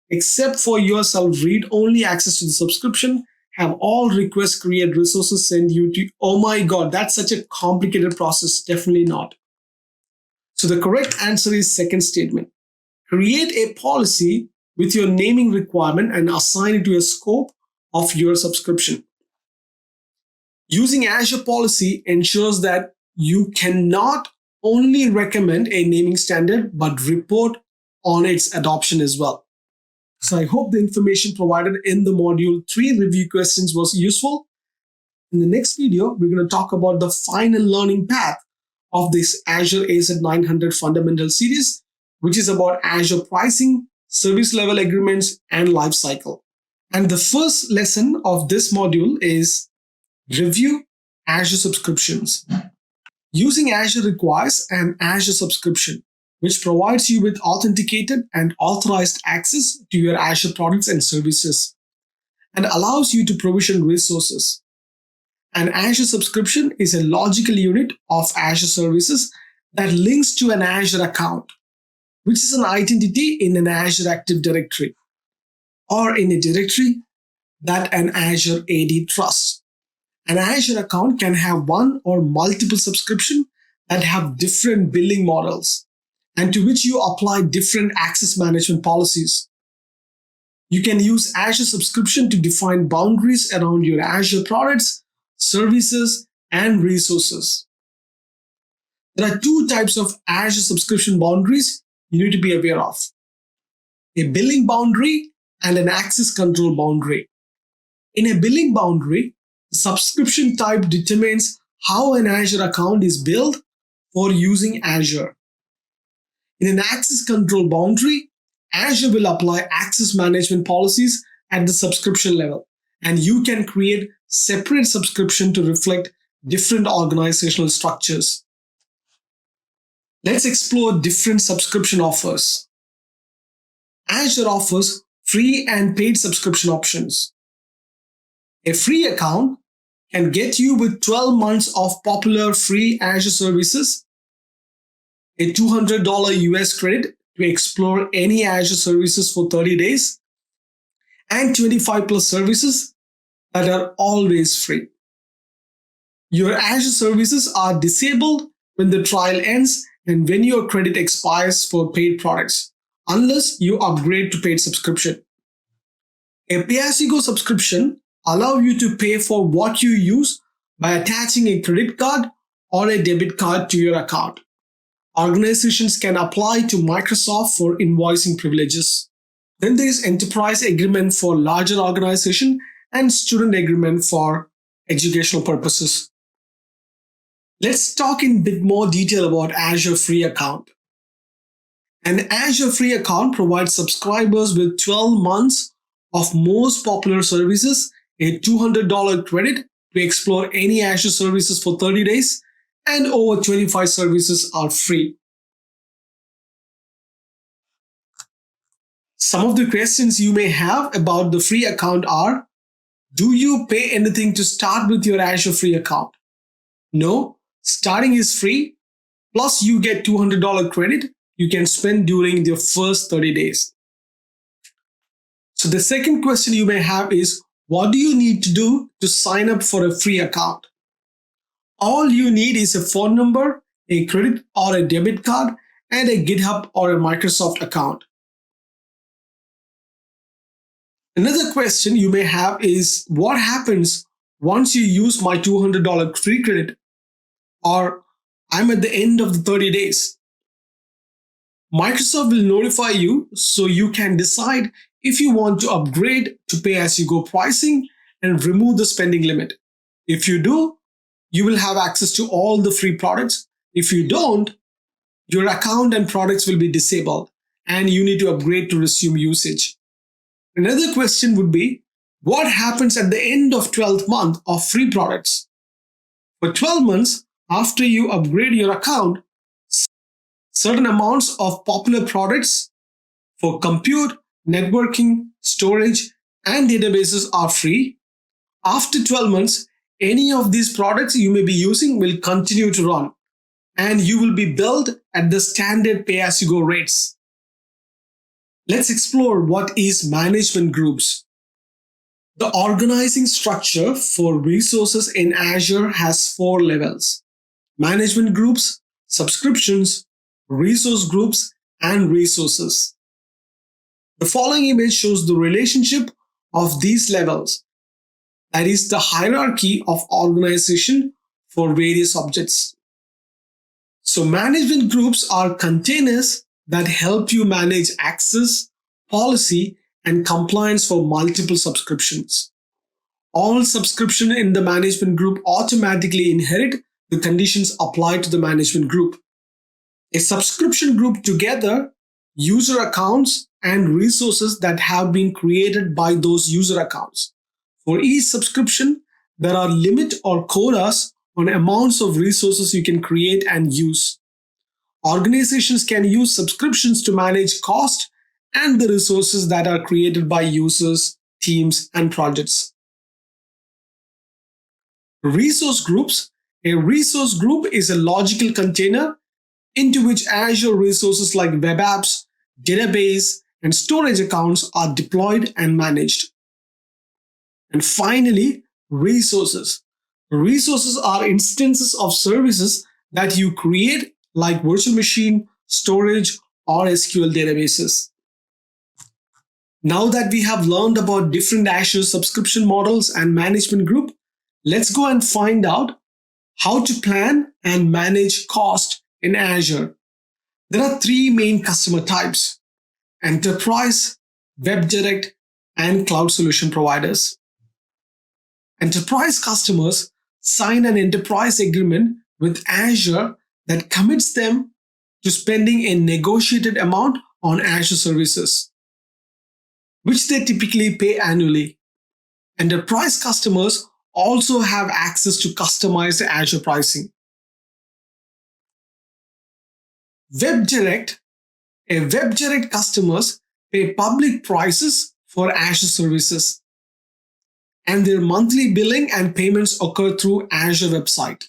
except for yourself read-only access to the subscription. Have all requests create resources send you to. Oh my God, that's such a complicated process. Definitely not. So the correct answer is second statement. Create a policy with your naming requirement and assign it to a scope of your subscription. Using Azure policy ensures that you cannot only recommend a naming standard, but report on its adoption as well. So I hope the information provided in the module 3 review questions was useful. In the next video, we're going to talk about the final learning path of this Azure AZ-900 fundamental series, which is about Azure pricing, service level agreements, and lifecycle. And the first lesson of this module is review Azure subscriptions. Using Azure requires an Azure subscription, which provides you with authenticated and authorized access to your Azure products and services and allows you to provision resources. An Azure subscription is a logical unit of Azure services that links to an Azure account, which is an identity in an Azure Active Directory or in a directory that an Azure AD trusts. An Azure account can have one or multiple subscriptions that have different billing models and to which you apply different access management policies. You can use Azure subscription to define boundaries around your Azure products, services, and resources. There are two types of Azure subscription boundaries you need to be aware of: a billing boundary and an access control boundary. In a billing boundary, the subscription type determines how an Azure account is billed for using Azure. In an access control boundary, Azure will apply access management policies at the subscription level, and you can create separate subscription to reflect different organizational structures. Let's explore different subscription offers. Azure offers free and paid subscription options. A free account can get you with 12 months of popular free Azure services, a $200 US credit to explore any Azure services for 30 days, and 25 plus services that are always free. Your Azure services are disabled when the trial ends and when your credit expires for paid products, unless you upgrade to paid subscription. A pay-as-you-go subscription allows you to pay for what you use by attaching a credit card or a debit card to your account. Organizations can apply to Microsoft for invoicing privileges. Then there is enterprise agreement for larger organization and student agreement for educational purposes. Let's talk in a bit more detail about Azure Free Account. An Azure Free Account provides subscribers with 12 months of most popular services, a $200 credit to explore any Azure services for 30 days, and over 25 services are free. Some of the questions you may have about the free account are: do you pay anything to start with your Azure Free Account? No, starting is free, plus you get $200 credit you can spend during your first 30 days. So the second question you may have is, what do you need to do to sign up for a free account? All you need is a phone number, a credit or a debit card, and a GitHub or a Microsoft account. Another question you may have is, what happens once you use my $200 free credit, or I'm at the end of the 30 days? Microsoft will notify you so you can decide if you want to upgrade to pay-as-you-go pricing and remove the spending limit. If you do, you will have access to all the free products. If you don't, your account and products will be disabled and you need to upgrade to resume usage. Another question would be, what happens at the end of 12th month of free products? For 12 months after you upgrade your account, certain amounts of popular products for compute, networking, storage, and databases are free. After 12 months, any of these products you may be using will continue to run, and you will be billed at the standard pay-as-you-go rates. Let's explore what is management groups. The organizing structure for resources in Azure has 4 levels: management groups, subscriptions, resource groups, and resources. The following image shows the relationship of these levels, that is the hierarchy of organization for various objects. So management groups are containers that help you manage access, policy, and compliance for multiple subscriptions. All subscriptions in the management group automatically inherit the conditions applied to the management group. A subscription group together user accounts and resources that have been created by those user accounts. For each subscription, there are limit or quotas on amounts of resources you can create and use. Organizations can use subscriptions to manage cost and the resources that are created by users, teams, and projects. Resource groups. A resource group is a logical container into which Azure resources like web apps, database, and storage accounts are deployed and managed. And finally, resources. Resources are instances of services that you create, like virtual machine, storage, or SQL databases. Now that we have learned about different Azure subscription models and management group, let's go and find out how to plan and manage cost in Azure. There are 3 main customer types: enterprise, web direct, and cloud solution providers. Enterprise customers sign an enterprise agreement with Azure that commits them to spending a negotiated amount on Azure services, which they typically pay annually. Enterprise customers also have access to customized Azure pricing. WebDirect. A WebDirect customers pay public prices for Azure services, and their monthly billing and payments occur through Azure website.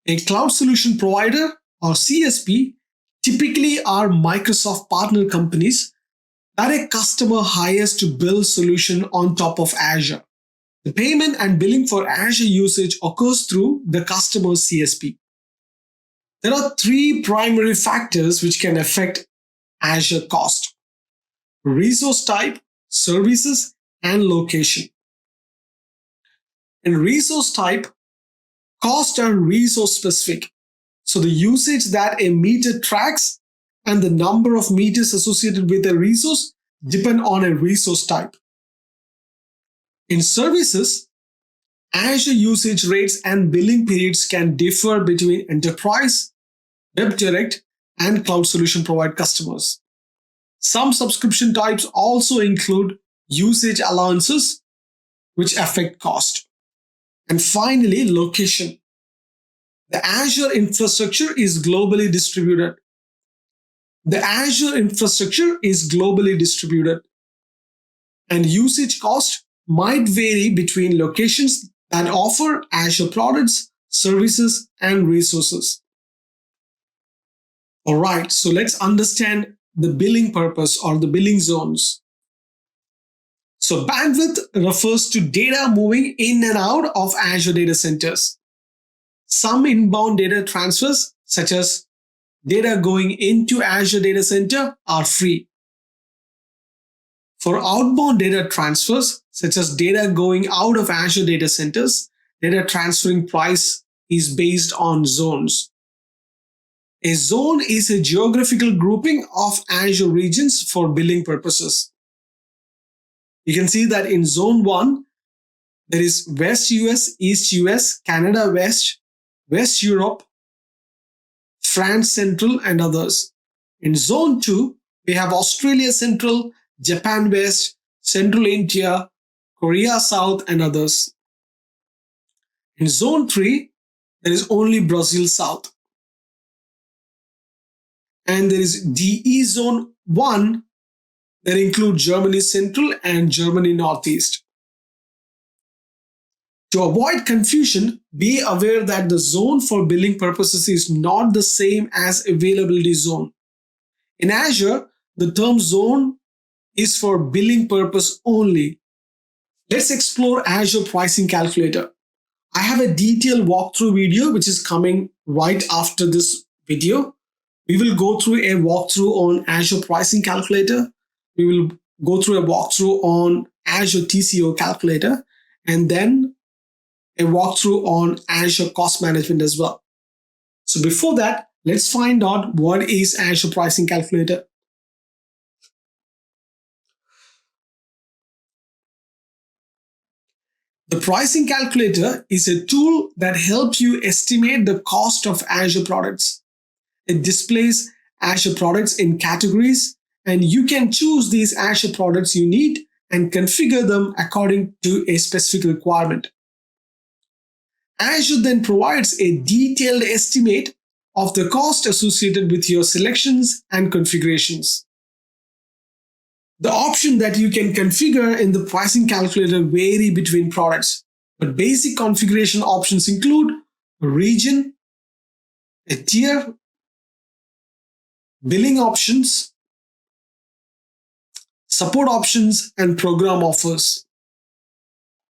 A cloud solution provider or CSP typically are Microsoft partner companies that a customer hires to build solution on top of Azure. The payment and billing for Azure usage occurs through the customer's CSP. There are three primary factors which can affect Azure cost: resource type, services, and location. In resource type, costs are resource specific. So the usage that a meter tracks and the number of meters associated with a resource depend on a resource type. In services, Azure usage rates and billing periods can differ between enterprise, web direct, and cloud solution provider customers. Some subscription types also include usage allowances, which affect cost. And finally, location. The Azure infrastructure is globally distributed. And usage cost might vary between locations that offer Azure products, services, and resources. All right, so let's understand the billing purpose or the billing zones. So bandwidth refers to data moving in and out of Azure data centers. Some inbound data transfers, such as data going into Azure data center, are free. For outbound data transfers, such as data going out of Azure data centers, data transferring price is based on zones. A zone is a geographical grouping of Azure regions for billing purposes. You can see that in Zone 1, there is West US, East US, Canada West, West Europe, France Central, and others. In Zone 2, we have Australia Central, Japan West, Central India, Korea South, and others. In Zone 3, there is only Brazil South. And there is DE Zone 1 that include Germany Central and Germany Northeast. To avoid confusion, be aware that the zone for billing purposes is not the same as availability zone. In Azure, the term zone is for billing purpose only. Let's explore Azure Pricing Calculator. I have a detailed walkthrough video which is coming right after this video. We will go through a walkthrough on Azure Pricing Calculator. We will go through a walkthrough on Azure TCO Calculator, and then a walkthrough on Azure Cost Management as well. So before that, let's find out what is Azure Pricing Calculator. The pricing calculator is a tool that helps you estimate the cost of Azure products. It displays Azure products in categories, and you can choose these Azure products you need and configure them according to a specific requirement. Azure then provides a detailed estimate of the cost associated with your selections and configurations. The options that you can configure in the pricing calculator vary between products, but basic configuration options include a region, a tier, billing options, support options, and program offers.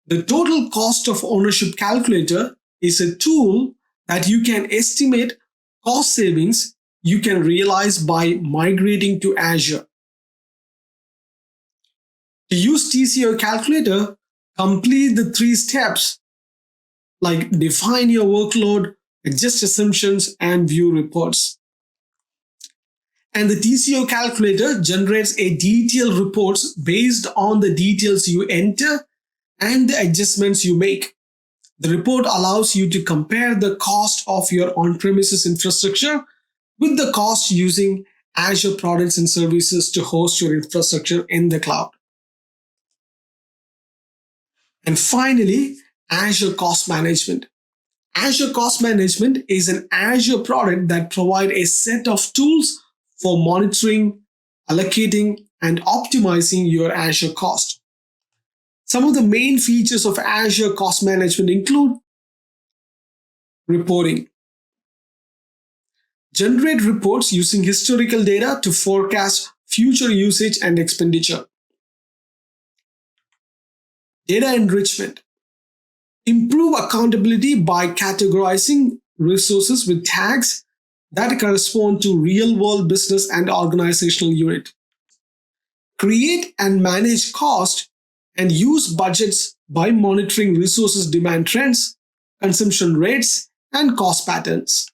The total cost of ownership calculator is a tool that you can estimate cost savings you can realize by migrating to Azure. To use TCO calculator, complete the 3 steps like define your workload, adjust assumptions, and view reports. And the TCO calculator generates a detailed reports based on the details you enter and the adjustments you make. The report allows you to compare the cost of your on-premises infrastructure with the cost using Azure products and services to host your infrastructure in the cloud. And finally, Azure Cost Management. Azure Cost Management is an Azure product that provides a set of tools for monitoring allocating, and optimizing your Azure cost. Some of the main features of Azure cost management include reporting. Generate reports using historical data to forecast future usage and expenditure. Data enrichment. Improve accountability by categorizing resources with tags that correspond to real-world business and organizational unit. Create and manage cost and use budgets by monitoring resources demand trends, consumption rates, and cost patterns.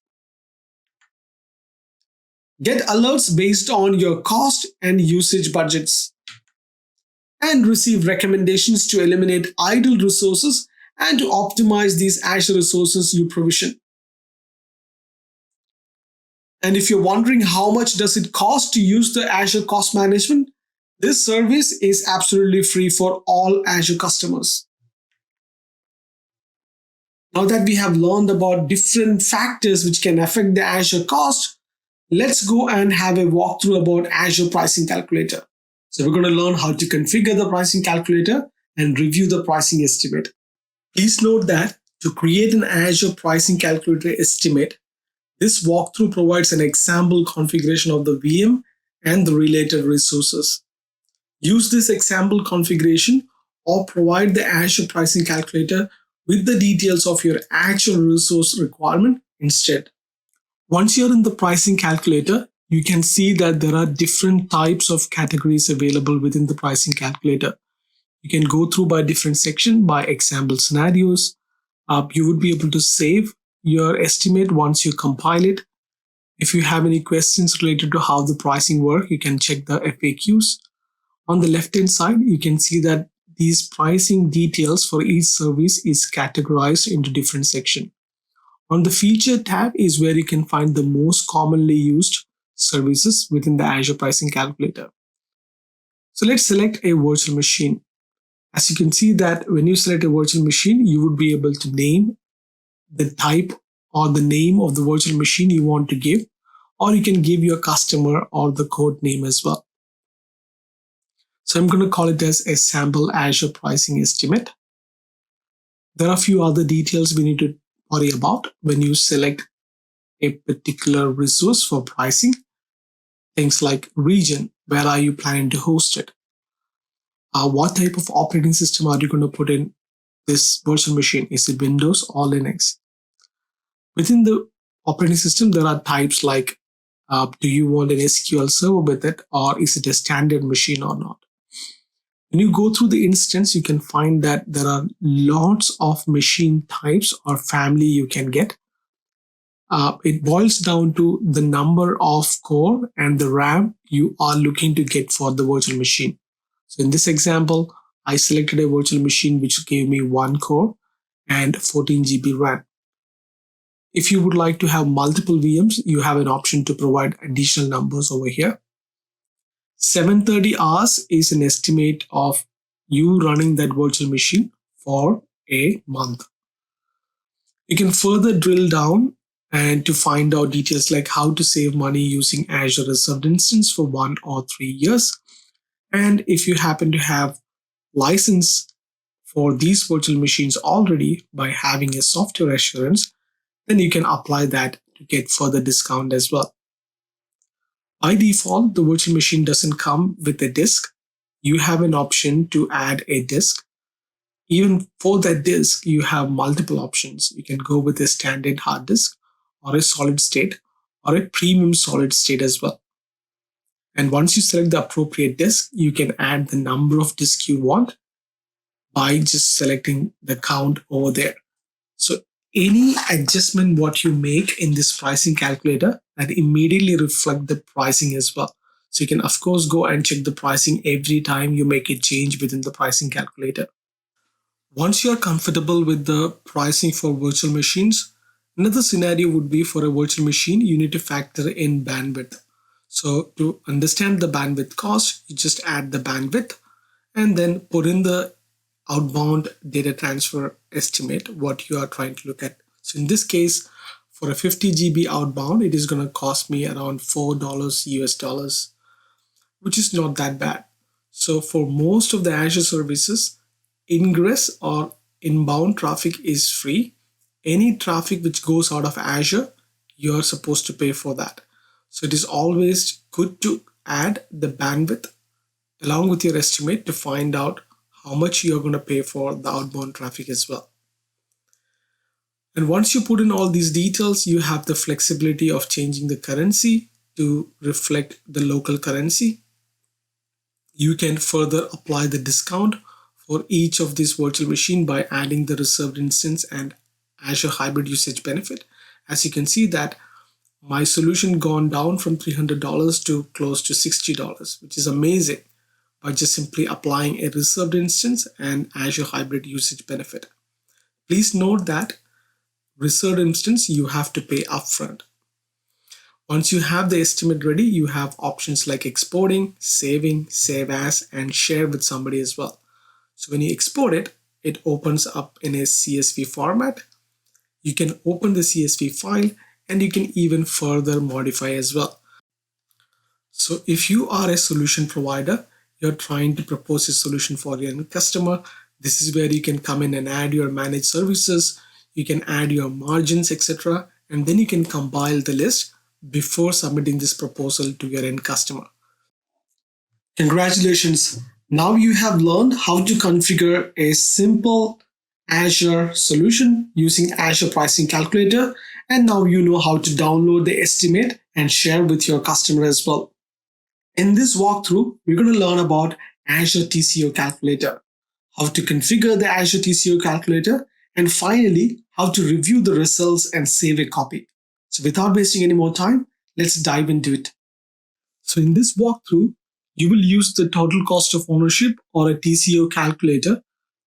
Get alerts based on your cost and usage budgets. And receive recommendations to eliminate idle resources and to optimize these Azure resources you provision. And if you're wondering how much does it cost to use the Azure Cost Management, this service is absolutely free for all Azure customers. Now that we have learned about different factors which can affect the Azure cost, let's go and have a walkthrough about Azure Pricing Calculator. So we're going to learn how to configure the pricing calculator and review the pricing estimate. Please note that to create an Azure Pricing Calculator estimate, this walkthrough provides an example configuration of the VM and the related resources. Use this example configuration or provide the Azure Pricing Calculator with the details of your actual resource requirement instead. Once you're in the pricing calculator, you can see that there are different types of categories available within the pricing calculator. You can go through by different section, by example scenarios. You would be able to save your estimate once you compile it. If you have any questions related to how the pricing work, you can check the FAQs. On the left-hand side, you can see that these pricing details for each service is categorized into different sections. On the feature tab is where you can find the most commonly used services within the Azure Pricing Calculator. So let's select a virtual machine. As you can see that when you select a virtual machine, you would be able to name the type or the name of the virtual machine you want to give, or you can give your customer or the code name as well. So I'm going to call it as a sample Azure pricing estimate. There are a few other details we need to worry about when you select a particular resource for pricing. Things like region, where are you planning to host it? What type of operating system are you going to put in this virtual machine? Is it Windows or Linux? Within the operating system, there are types like, do you want an SQL server with it, or is it a standard machine or not? When you go through the instance, you can find that there are lots of machine types or family you can get. It boils down to the number of core and the RAM you are looking to get for the virtual machine. So in this example, I selected a virtual machine which gave me 1 core and 14 GB RAM. If you would like to have multiple VMs, you have an option to provide additional numbers over here. 730 hours is an estimate of you running that virtual machine for a month. You can further drill down and to find out details like how to save money using Azure Reserved Instance for 1 or 3 years. And if you happen to have license for these virtual machines already by having a software assurance, then you can apply that to get further discount as well. By default, the virtual machine doesn't come with a disk. You have an option to add a disk. Even for that disk, you have multiple options. You can go with a standard hard disk or a solid state or a premium solid state as well. And once you select the appropriate disk, you can add the number of disks you want by just selecting the count over there. So any adjustment what you make in this pricing calculator that immediately reflect the pricing as well. So you can of course go and check the pricing every time you make a change within the pricing calculator. Once you're comfortable with the pricing for virtual machines, another scenario would be for a virtual machine, you need to factor in bandwidth. So to understand the bandwidth cost, you just add the bandwidth and then put in the outbound data transfer estimate, what you are trying to look at. So in this case, for a 50 GB outbound, it is going to cost me around $4 US dollars. which is not that bad. So for most of the Azure services, ingress or inbound traffic is free. Any traffic which goes out of Azure, you're supposed to pay for that. So it is always good to add the bandwidth along with your estimate to find out how much you're going to pay for the outbound traffic as well. And once you put in all these details, you have the flexibility of changing the currency to reflect the local currency. You can further apply the discount for each of these virtual machine by adding the reserved instance and Azure hybrid usage benefit. As you can see that my solution gone down from $300 to close to $60, which is amazing by just simply applying a reserved instance and Azure hybrid usage benefit. Please note that reserved instance you have to pay upfront. Once you have the estimate ready, you have options like exporting, saving, save as, and share with somebody as well. So when you export it, it opens up in a CSV format. You can open the CSV file and you can even further modify as well. So if you are a solution provider, you're trying to propose a solution for your customer, this is where you can come in and add your managed services, you can add your margins, etc. And then you can compile the list before submitting this proposal to your end customer. Congratulations! Now you have learned how to configure a simple Azure solution using Azure Pricing Calculator, and now you know how to download the estimate and share with your customer as well. In this walkthrough, we're going to learn about Azure TCO Calculator, how to configure the Azure TCO Calculator, and finally, how to review the results and save a copy. So without wasting any more time, let's dive into it. So in this walkthrough, you will use the total cost of ownership or a TCO calculator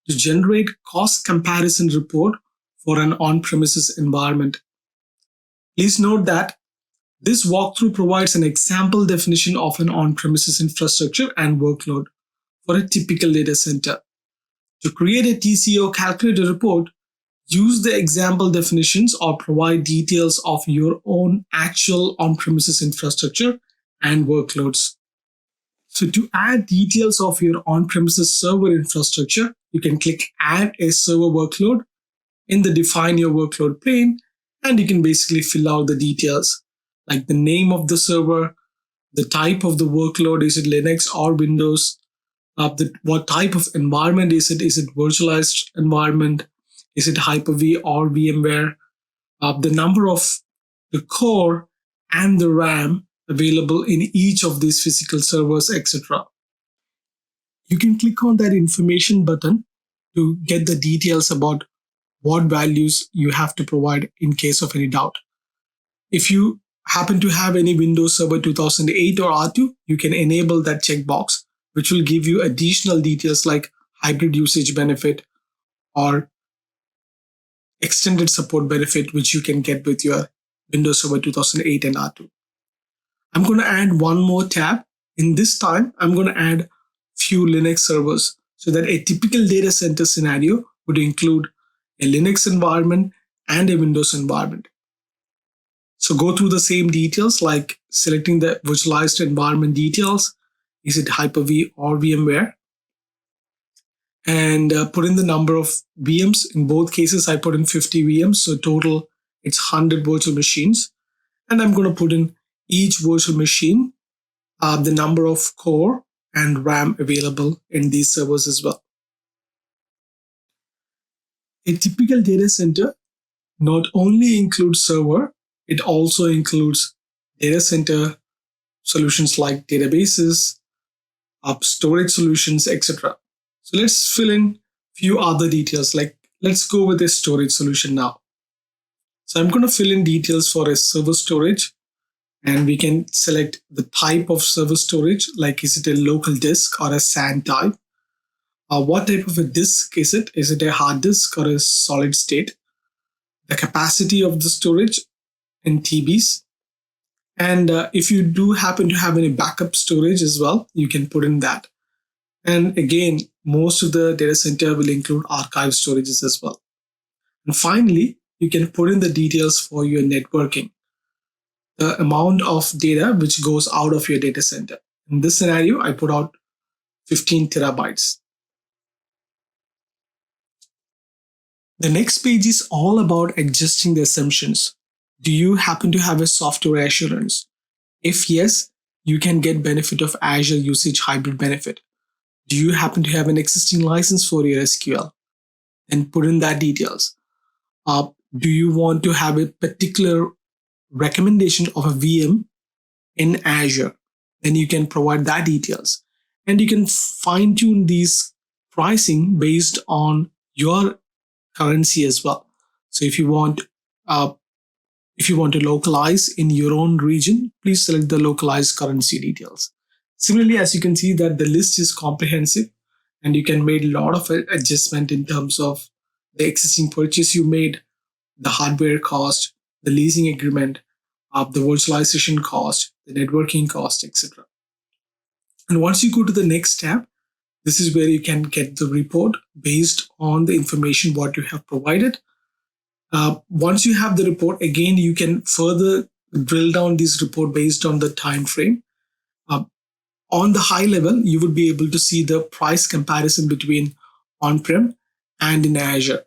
to generate cost comparison report for an on-premises environment. Please note that this walkthrough provides an example definition of an on-premises infrastructure and workload for a typical data center. To create a TCO calculator report, use the example definitions or provide details of your own actual on-premises infrastructure and workloads. So to add details of your on-premises server infrastructure, you can click Add a Server Workload in the Define Your Workload pane, and you can basically fill out the details like the name of the server, the type of the workload, is it Linux or Windows, what type of environment is it virtualized environment, is it Hyper-V or VMware, the number of the core and the RAM available in each of these physical servers, etc. You can click on that information button to get the details about what values you have to provide in case of any doubt. If you happen to have any Windows Server 2008 or R2, you can enable that checkbox, which will give you additional details like hybrid usage benefit or extended support benefit, which you can get with your Windows Server 2008 and R2. I'm going to add one more tab. In this time, I'm going to add few Linux servers so that a typical data center scenario would include a Linux environment and a Windows environment. So go through the same details like selecting the virtualized environment details. Is it Hyper-V or VMware? And put in the number of VMs. In both cases, I put in 50 VMs. So total, it's 100 virtual machines. And I'm going to put in each virtual machine, the number of core and RAM available in these servers as well. A typical data center not only includes server, it also includes data center solutions like databases, storage solutions, etc. So let's fill in few other details. Like let's go with a storage solution now. So I'm going to fill in details for a server storage, and we can select the type of server storage, like is it a local disk or a SAN type? What type of a disk is it? Is it a hard disk or a solid state? The capacity of the storage in TBs. And if you do happen to have any backup storage as well, you can put in that. And again, most of the data center will include archive storages as well. And finally, you can put in the details for your networking, the amount of data which goes out of your data center. In this scenario, I put out 15 terabytes. The next page is all about adjusting the assumptions. Do you happen to have a software assurance? If yes, you can get benefit of Azure usage hybrid benefit. Do you happen to have an existing license for your SQL? And put in that details. Do you want to have a particular recommendation of a VM in Azure? Then you can provide that details. And you can fine tune these pricing based on your currency as well. So uh, if you want to localize in your own region, please select the localized currency details. Similarly, as you can see that the list is comprehensive and you can make a lot of adjustment in terms of the existing purchase you made, the hardware cost, the leasing agreement, the virtualization cost, the networking cost, etc. And once you go to the next tab, this is where you can get the report based on the information what you have provided. Once you have the report, again, you can further drill down this report based on the time frame. Uh, on the high level, you would be able to see the price comparison between on-prem and in Azure.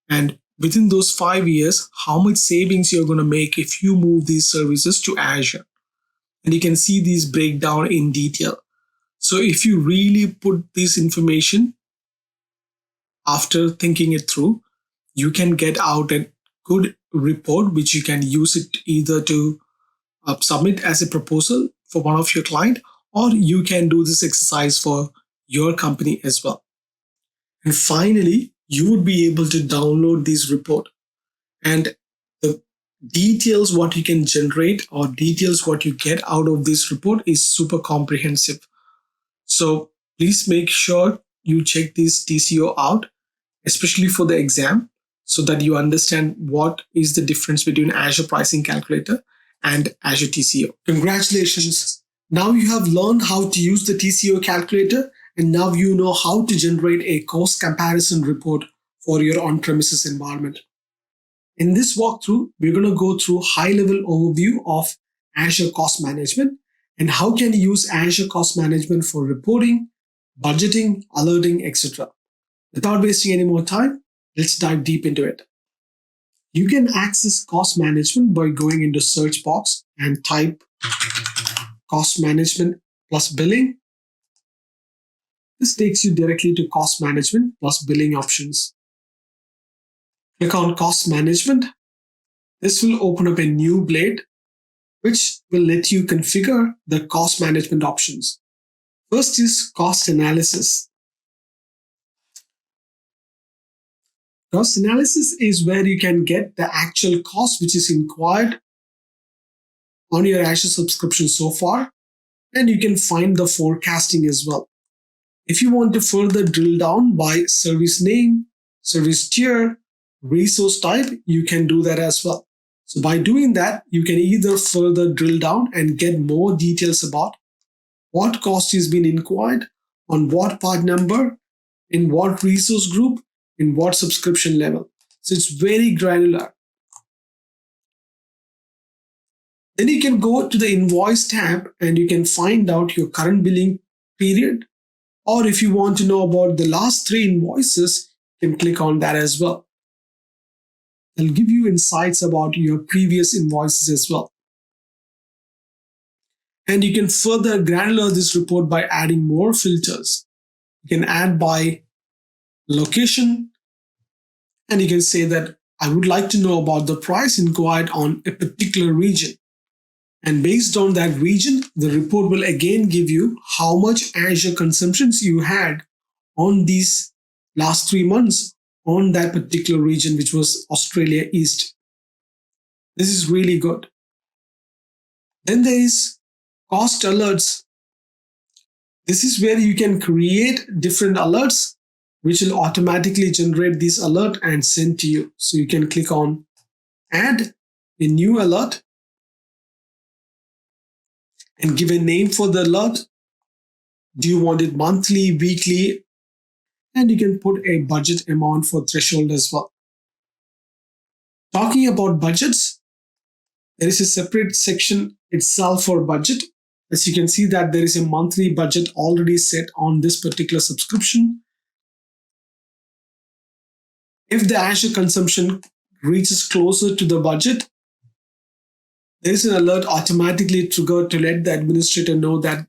And within those 5 years, how much savings you're going to make if you move these services to Azure. And you can see these breakdown in detail. So if you really put this information after thinking it through, you can get out a good report which you can use it either to submit as a proposal for one of your client, or you can do this exercise for your company as well. And finally, you would be able to download this report, and the details what you can generate or details what you get out of this report is super comprehensive. So please make sure you check this TCO out, especially for the exam, so that you understand what is the difference between Azure Pricing Calculator and Azure TCO. Congratulations! Now you have learned how to use the TCO calculator, and now you know how to generate a cost comparison report for your on-premises environment. In this walkthrough, we're going to go through high-level overview of Azure Cost Management and how can you use Azure Cost Management for reporting, budgeting, alerting, etc. Without wasting any more time, let's dive deep into it. You can access cost management by going into search box and type cost management plus billing. This takes you directly to cost management plus billing options. Click on cost management. This will open up a new blade, which will let you configure the cost management options. First is cost analysis. Cost analysis is where you can get the actual cost which is inquired on your Azure subscription so far, and you can find the forecasting as well. If you want to further drill down by service name, service tier, resource type, you can do that as well. So by doing that, you can either further drill down and get more details about what cost is being inquired, on what part number, in what resource group, in what subscription level. So it's very granular. Then you can go to the invoice tab and you can find out your current billing period. Or if you want to know about the last 3 invoices, you can click on that as well. It'll give you insights about your previous invoices as well. And you can further granular this report by adding more filters. You can add by location, and you can say that I would like to know about the price inquired on a particular region. And based on that region, the report will again give you how much Azure consumptions you had on these last 3 months on that particular region, which was Australia East. This is really good. Then there is cost alerts. This is where you can create different alerts which will automatically generate this alert and send to you. So you can click on add a new alert and give a name for the alert. Do you want it monthly, weekly? And you can put a budget amount for threshold as well. Talking about budgets, there is a separate section itself for budget. As you can see that there is a monthly budget already set on this particular subscription. If the Azure consumption reaches closer to the budget, there is an alert automatically triggered to let the administrator know that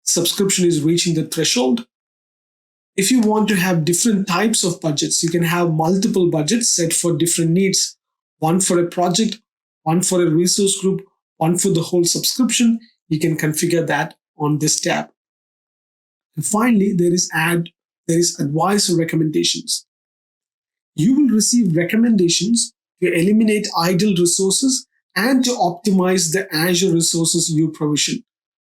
subscription is reaching the threshold. If you want to have different types of budgets, you can have multiple budgets set for different needs. One for a project, one for a resource group, one for the whole subscription. You can configure that on this tab. And finally, there is advice or recommendations. You will receive recommendations to eliminate idle resources and to optimize the Azure resources you provision.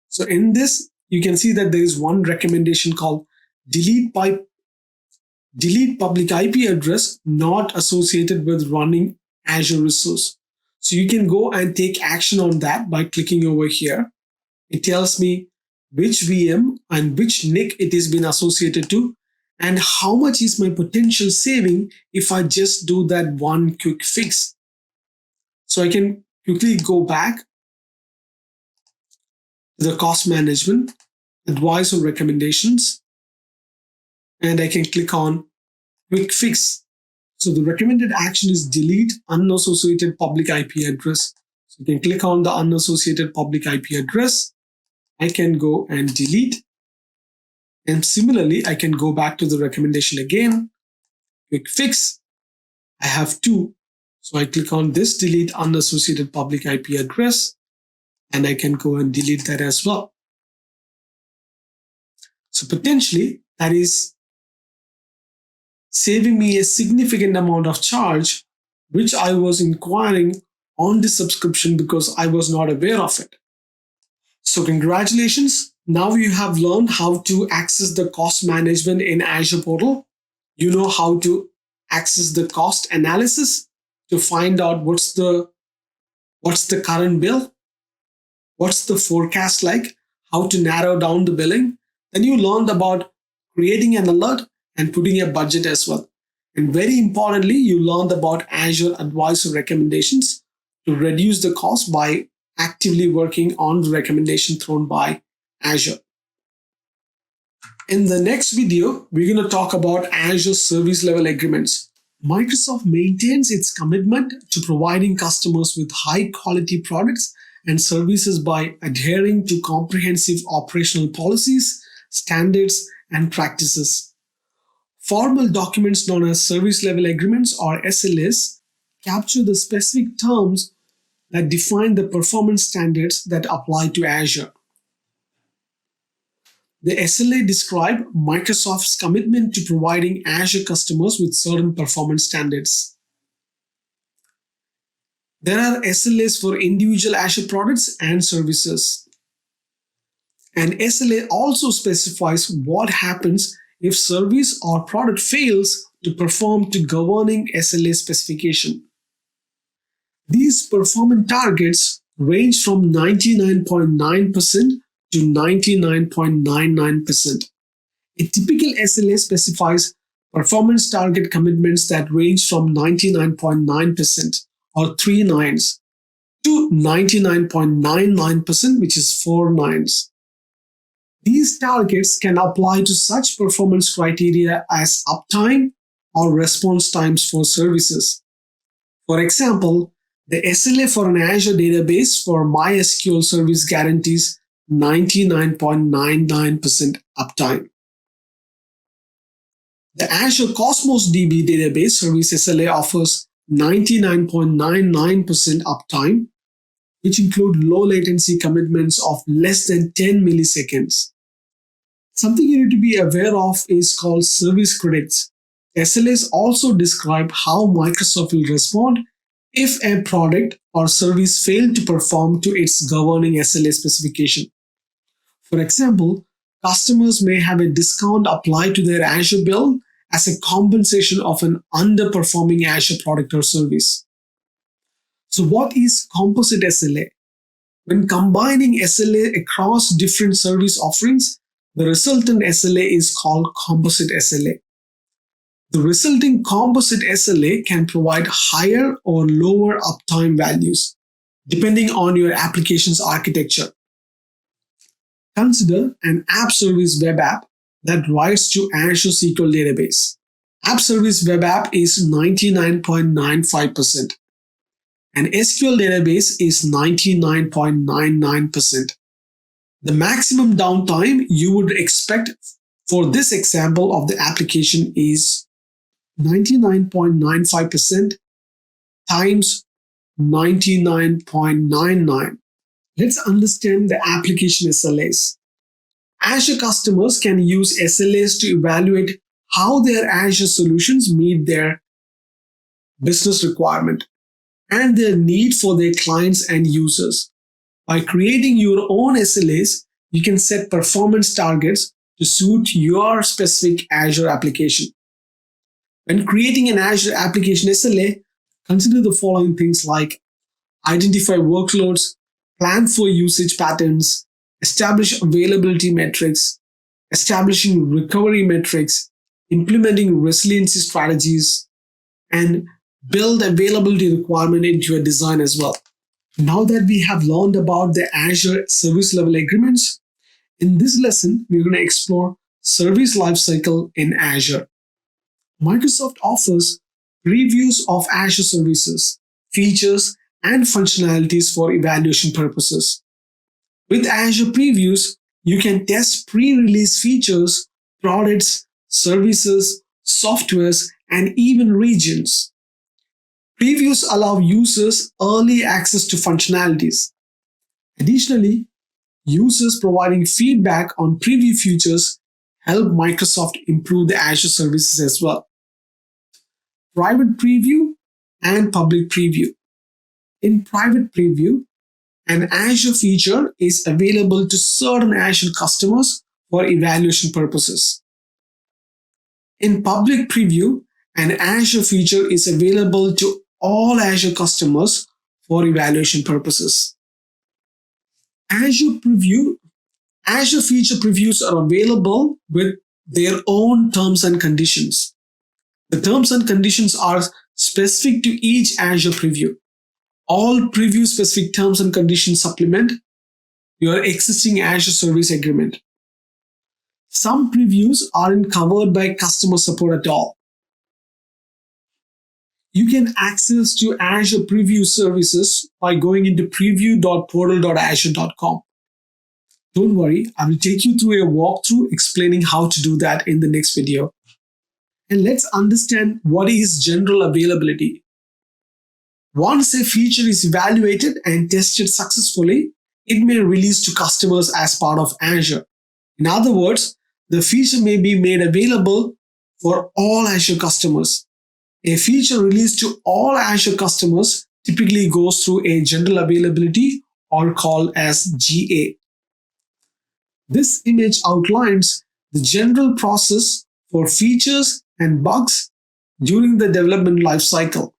So in this, you can see that there is one recommendation called delete public IP address not associated with running Azure resource. So you can go and take action on that by clicking over here. It tells me which VM and which NIC it has been associated to and how much is my potential saving if I just do that one quick fix. So I can quickly go back to the cost management, advice or recommendations, and I can click on quick fix. So the recommended action is delete unassociated public IP address. So you can click on the unassociated public IP address. I can go and delete. And similarly, I can go back to the recommendation again, quick fix. I have two. So I click on this delete unassociated public IP address, and I can go and delete that as well. So potentially, that is saving me a significant amount of charge, which I was inquiring on the subscription because I was not aware of it. So congratulations. Now you have learned how to access the cost management in Azure portal. You know how to access the cost analysis to find out what's the current bill, what's the forecast like, how to narrow down the billing. Then you learned about creating an alert and putting a budget as well. And very importantly, you learned about Azure advice or recommendations to reduce the cost by actively working on the recommendation thrown by Azure. In the next video, we're going to talk about Azure service level agreements. Microsoft maintains its commitment to providing customers with high quality products and services by adhering to comprehensive operational policies, standards, and practices. Formal documents known as service level agreements or SLAs capture the specific terms that define the performance standards that apply to Azure. The SLA describe Microsoft's commitment to providing Azure customers with certain performance standards. There are SLAs for individual Azure products and services. And SLA also specifies what happens if service or product fails to perform to governing SLA specification. These performance targets range from 99.9% to 99.99%. A typical SLA specifies performance target commitments that range from 99.9% or 3 nines to 99.99%, which is 4 nines. These targets can apply to such performance criteria as uptime or response times for services. For example, the SLA for an Azure database for MySQL service guarantees 99.99% uptime. The Azure Cosmos DB database service SLA offers 99.99% uptime, which include low latency commitments of less than 10 milliseconds. Something you need to be aware of is called service credits. SLAs also describe how Microsoft will respond if a product or service failed to perform to its governing SLA specification. For example, customers may have a discount applied to their Azure bill as a compensation of an underperforming Azure product or service. So what is composite SLA? When combining SLA across different service offerings, the resultant SLA is called composite SLA. The resulting composite SLA can provide higher or lower uptime values, depending on your application's architecture. Consider an app service web app that writes to Azure SQL database. App service web app is 99.95%, and SQL database is 99.99%. The maximum downtime you would expect for this example of the application is 99.95% times 99.99. Let's understand the application SLAs. Azure customers can use SLAs to evaluate how their Azure solutions meet their business requirement and their need for their clients and users. By creating your own SLAs, you can set performance targets to suit your specific Azure application. When creating an Azure application SLA, consider the following things like identify workloads, plan for usage patterns, establish availability metrics, establishing recovery metrics, implementing resiliency strategies, and build availability requirement into your design as well. Now that we have learned about the Azure service level agreements, in this lesson, we're going to explore service lifecycle in Azure. Microsoft offers previews of Azure services, features, and functionalities for evaluation purposes. With Azure previews, you can test pre-release features, products, services, softwares, and even regions. Previews allow users early access to functionalities. Additionally, users providing feedback on preview features help Microsoft improve the Azure services as well. Private preview and public preview. In private preview, an Azure feature is available to certain Azure customers for evaluation purposes. In public preview, an Azure feature is available to all Azure customers for evaluation purposes. Azure feature previews are available with their own terms and conditions. The terms and conditions are specific to each Azure preview. All preview specific terms and conditions supplement your existing Azure service agreement. Some previews aren't covered by customer support at all. You can access to Azure preview services by going into preview.portal.azure.com. Don't worry, I will take you through a walkthrough explaining how to do that in the next video. And let's understand what is general availability. Once a feature is evaluated and tested successfully, it may release to customers as part of Azure. In other words, the feature may be made available for all Azure customers. A feature released to all Azure customers typically goes through a general availability or called as GA. This image outlines the general process for features and bugs during the development lifecycle.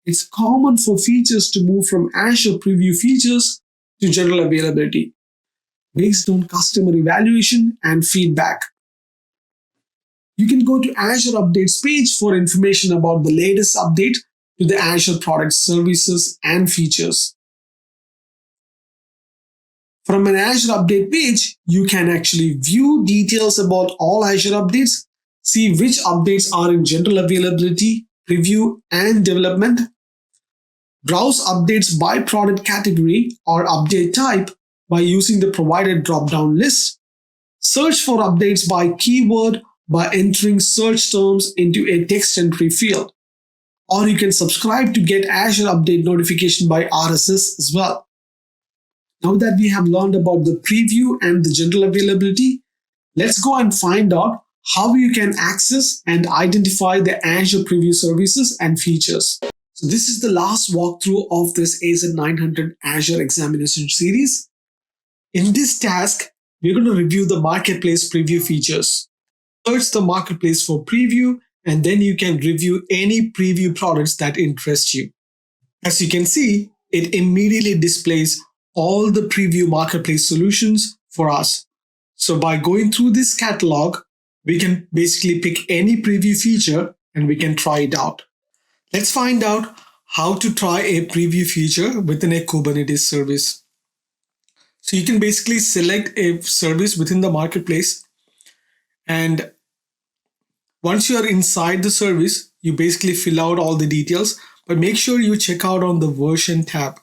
It's common for features to move from Azure preview features to general availability based on customer evaluation and feedback. You can go to Azure Updates page for information about the latest update to the Azure products, services, and features. From an Azure Update page, you can actually view details about all Azure updates, see which updates are in general availability, preview, and development. Browse updates by product category or update type by using the provided drop-down list. Search for updates by keyword by entering search terms into a text entry field. Or you can subscribe to get Azure update notification by RSS as well. Now that we have learned about the preview and the general availability, let's go and find out how you can access and identify the Azure preview services and features. So this is the last walkthrough of this AZ-900 Azure examination series. In this task, we're going to review the marketplace preview features. Search the marketplace for preview, and then you can review any preview products that interest you. As you can see, it immediately displays all the preview marketplace solutions for us. So by going through this catalog, we can basically pick any preview feature and we can try it out. Let's find out how to try a preview feature within a Kubernetes service. So you can basically select a service within the marketplace, and once you are inside the service, you basically fill out all the details, but make sure you check out on the version tab.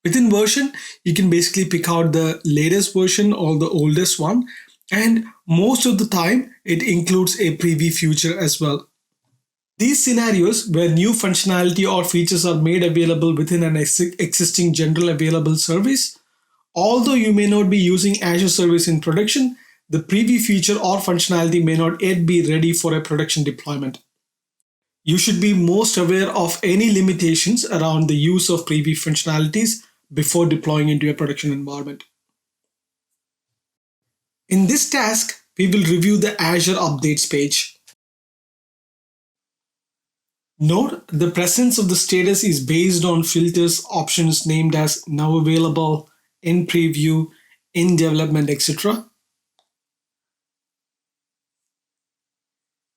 Within version, you can basically pick out the latest version or the oldest one, and most of the time it includes a preview feature as well. These scenarios where new functionality or features are made available within an existing general available service, although you may not be using Azure service in production, the preview feature or functionality may not yet be ready for a production deployment. You should be most aware of any limitations around the use of preview functionalities before deploying into a production environment. In this task, we will review the Azure Updates page. Note the presence of the status is based on filters options named as now available, in preview, in development, etc.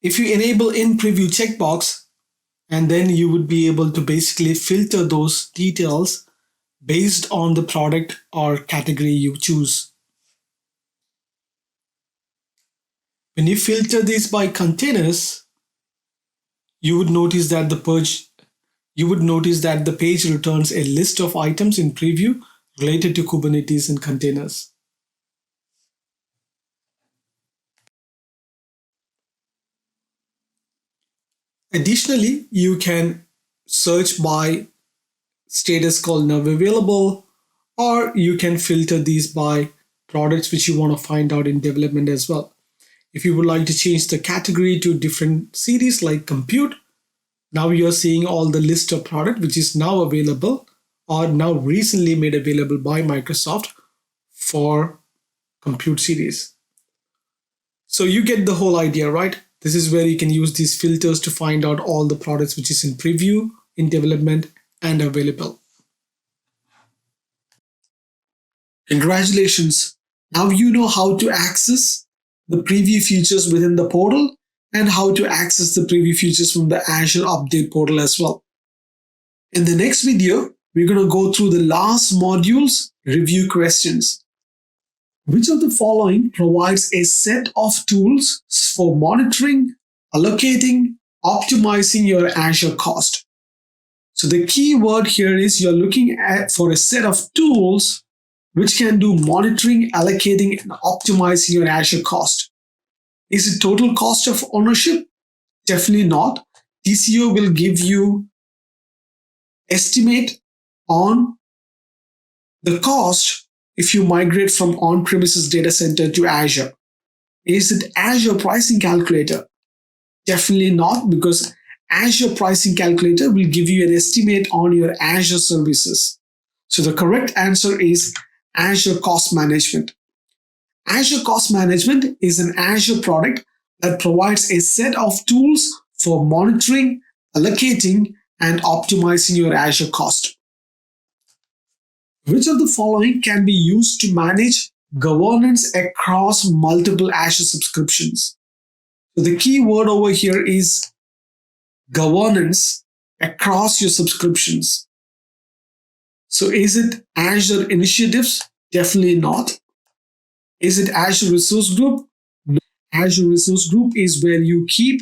If you enable in preview checkbox, and then you would be able to basically filter those details based on the product or category you choose. When you filter these by containers, you would notice that the page returns a list of items in preview related to Kubernetes and containers. Additionally, you can search by status called now available, or you can filter these by products which you want to find out in development as well. If you would like to change the category to different series like compute, now you're seeing all the list of product which is now available or now recently made available by Microsoft for compute series. So you get the whole idea, right? This is where you can use these filters to find out all the products which is in preview, in development, and available. Congratulations! Now you know how to access the preview features within the portal and how to access the preview features from the Azure Update portal as well. In the next video, we're going to go through the last module's review questions. Which of the following provides a set of tools for monitoring, allocating, optimizing your Azure cost? So the key word here is you're looking at for a set of tools which can do monitoring, allocating, and optimizing your Azure cost. Is it total cost of ownership? Definitely not. TCO will give you estimate on the cost if you migrate from on-premises data center to Azure. Is it Azure pricing calculator? Definitely not, because Azure pricing calculator will give you an estimate on your Azure services. So the correct answer is Azure Cost Management. Azure Cost Management is an Azure product that provides a set of tools for monitoring, allocating, and optimizing your Azure cost. Which of the following can be used to manage governance across multiple Azure subscriptions? So the key word over here is governance across your subscriptions. So is it Azure Initiatives? Definitely not. Is it Azure Resource Group? No. Azure Resource Group is where you keep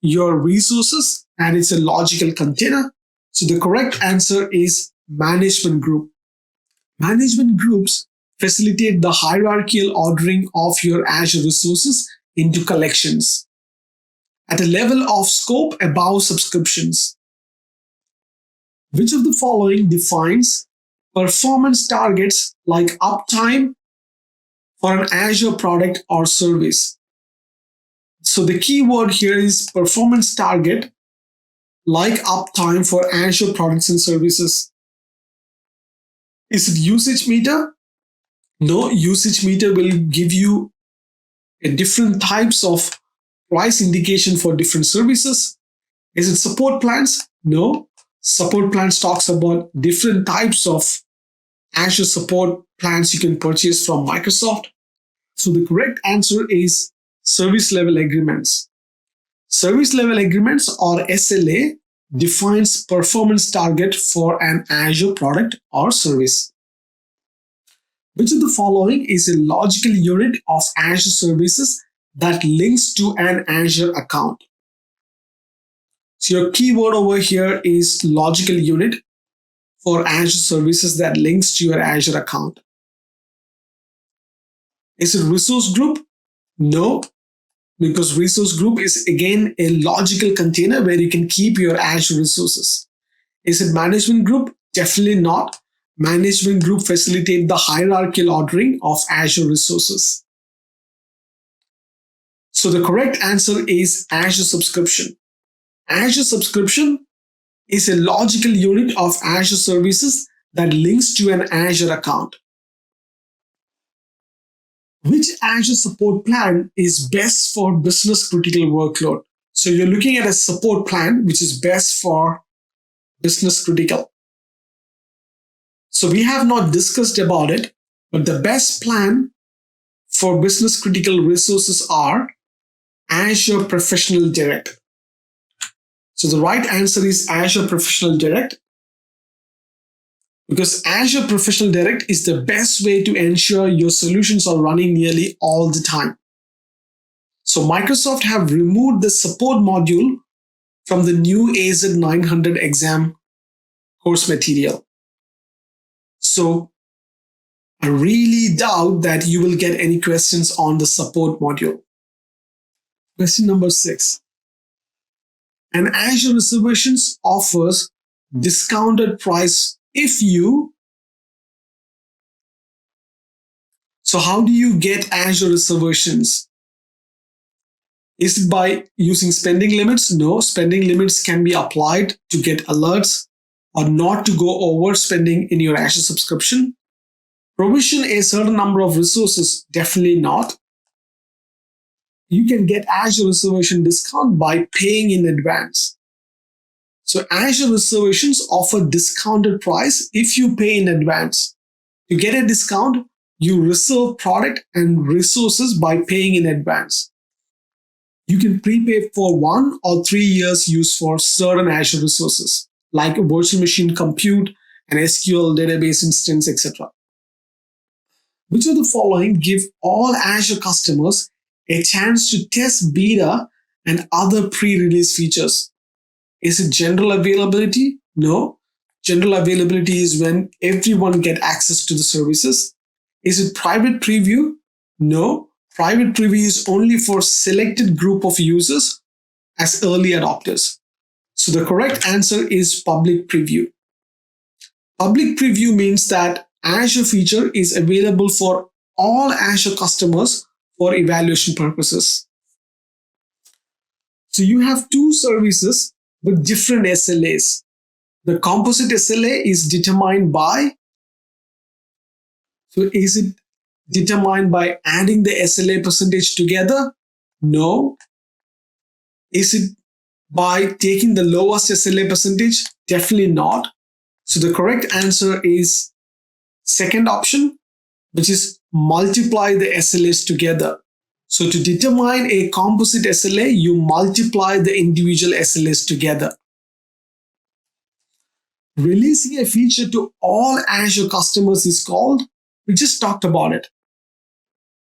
your resources and it's a logical container. So the correct answer is Management Group. Management groups facilitate the hierarchical ordering of your Azure resources into collections at a level of scope above subscriptions. Which of the following defines performance targets like uptime for an Azure product or service? So the key word here is performance target like uptime for Azure products and services. Is it usage meter? No, usage meter will give you a different types of price indication for different services. Is it support plans? No. Support plans talks about different types of Azure support plans you can purchase from Microsoft. So the correct answer is service level agreements. Service level agreements or SLA defines performance target for an Azure product or service. Which of the following is a logical unit of Azure services that links to an Azure account? So your keyword over here is logical unit for Azure services that links to your Azure account. Is it resource group? No, because resource group is again a logical container where you can keep your Azure resources. Is it management group? Definitely not. Management group facilitate the hierarchical ordering of Azure resources. So the correct answer is Azure subscription. Azure subscription is a logical unit of Azure services that links to an Azure account. Which Azure support plan is best for business critical workload? So you're looking at a support plan which is best for business critical. So we have not discussed about it, but the best plan for business critical resources are Azure Professional Direct. So the right answer is Azure Professional Direct, because Azure Professional Direct is the best way to ensure your solutions are running nearly all the time. So Microsoft have removed the support module from the new AZ-900 exam course material. So I really doubt that you will get any questions on the support module. Question number 6. An Azure Reservations offers discounted price if you. So how do you get Azure Reservations? Is it by using spending limits? No, spending limits can be applied to get alerts or not to go over spending in your Azure subscription. Provision a certain number of resources? Definitely not. You can get Azure Reservation discount by paying in advance. So Azure Reservations offer discounted price if you pay in advance. To get a discount, you reserve product and resources by paying in advance. You can prepay for 1 or 3 years use for certain Azure resources, like a virtual machine compute, an SQL database instance, etc. Which of the following give all Azure customers a chance to test beta and other pre-release features? Is it general availability? No. General availability is when everyone get access to the services. Is it private preview? No. Private preview is only for selected group of users as early adopters. So the correct answer is public preview. Public preview means that Azure feature is available for all Azure customers for evaluation purposes. So you have two services with different SLAs. The composite SLA is determined by, so is it determined by adding the SLA percentage together? No. Is it by taking the lowest SLA percentage? Definitely not. So the correct answer is second option, which is multiply the SLAs together. So to determine a composite SLA, you multiply the individual SLAs together. Releasing a feature to all Azure customers is called, we just talked about it.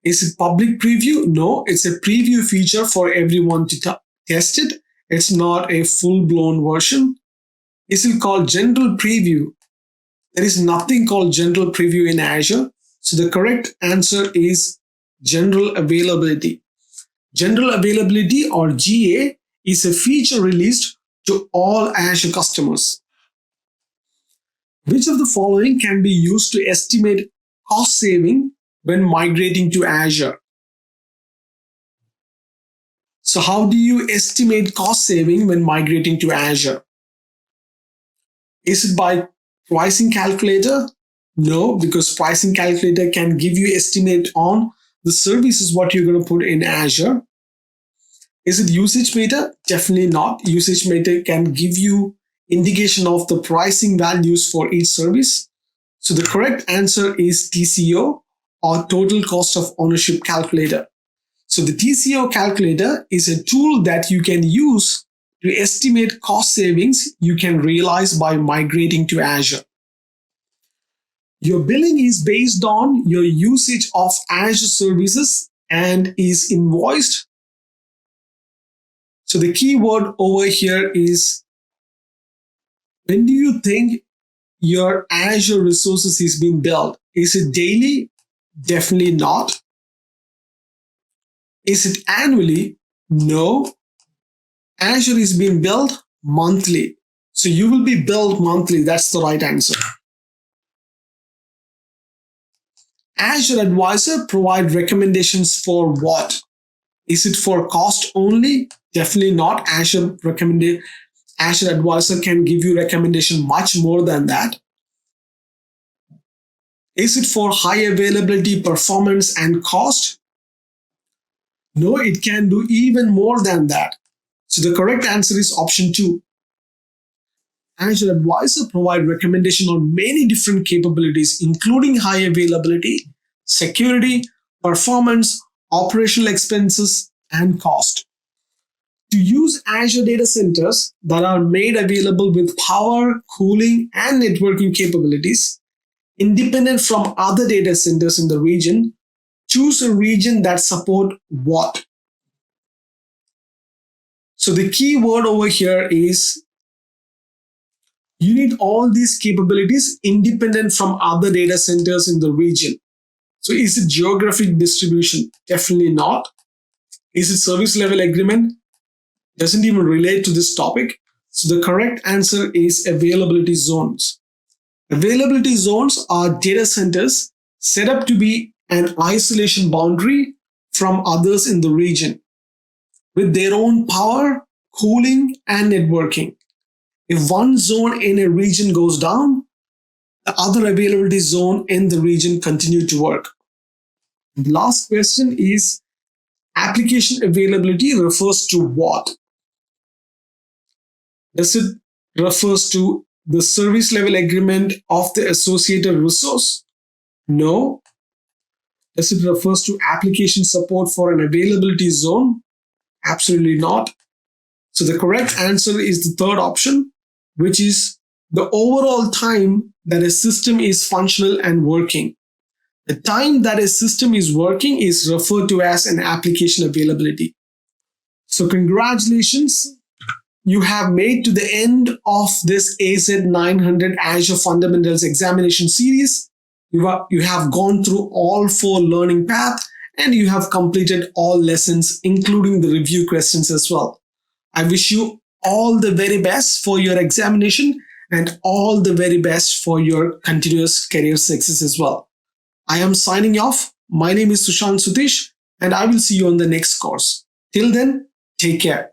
Is it public preview? No, it's a preview feature for everyone to test it. It's not a full-blown version. Is it called general preview? There is nothing called general preview in Azure. So the correct answer is general availability. General availability, or GA, is a feature released to all Azure customers. Which of the following can be used to estimate cost saving when migrating to Azure? So how do you estimate cost saving when migrating to Azure? Is it by pricing calculator? No, because pricing calculator can give you estimate on the services what you're going to put in Azure. Is it usage meter? Definitely not. Usage meter can give you indication of the pricing values for each service. So the correct answer is TCO, or total cost of ownership calculator. So the TCO calculator is a tool that you can use to estimate cost savings you can realize by migrating to Azure. Your billing is based on your usage of Azure services and is invoiced. So the key word over here is, when do you think your Azure resources is being billed? Is it daily? Definitely not. Is it annually? No. Azure is being billed monthly. So you will be billed monthly. That's the right answer. Azure Advisor provide recommendations for what? Is it for cost only? Definitely not. Azure Advisor can give you recommendation much more than that. Is it for high availability, performance, and cost? No, it can do even more than that. So the correct answer is option 2. Azure Advisor provide recommendation on many different capabilities, including high availability, security, performance, operational expenses, and cost. To use Azure data centers that are made available with power, cooling, and networking capabilities, independent from other data centers in the region, choose a region that support what? So the key word over here is, you need all these capabilities independent from other data centers in the region. So is it geographic distribution? Definitely not. Is it service level agreement? Doesn't even relate to this topic. So the correct answer is availability zones. Availability zones are data centers set up to be an isolation boundary from others in the region with their own power, cooling, and networking. If one zone in a region goes down, the other availability zone in the region continue to work. The last question is, application availability refers to what? Does it refers to the service level agreement of the associated resource? No. Does it refers to application support for an availability zone? Absolutely not. So the correct answer is the third option, which is the overall time that a system is functional and working. The time that a system is working is referred to as an application availability. So congratulations, you have made to the end of this AZ-900 Azure Fundamentals examination series. You have gone through all 4 learning paths and you have completed all lessons, including the review questions as well. I wish you all the very best for your examination and all the very best for your continuous career success as well. I am signing off. My name is Sushant Sutish, and I will see you on the next course. Till then, take care.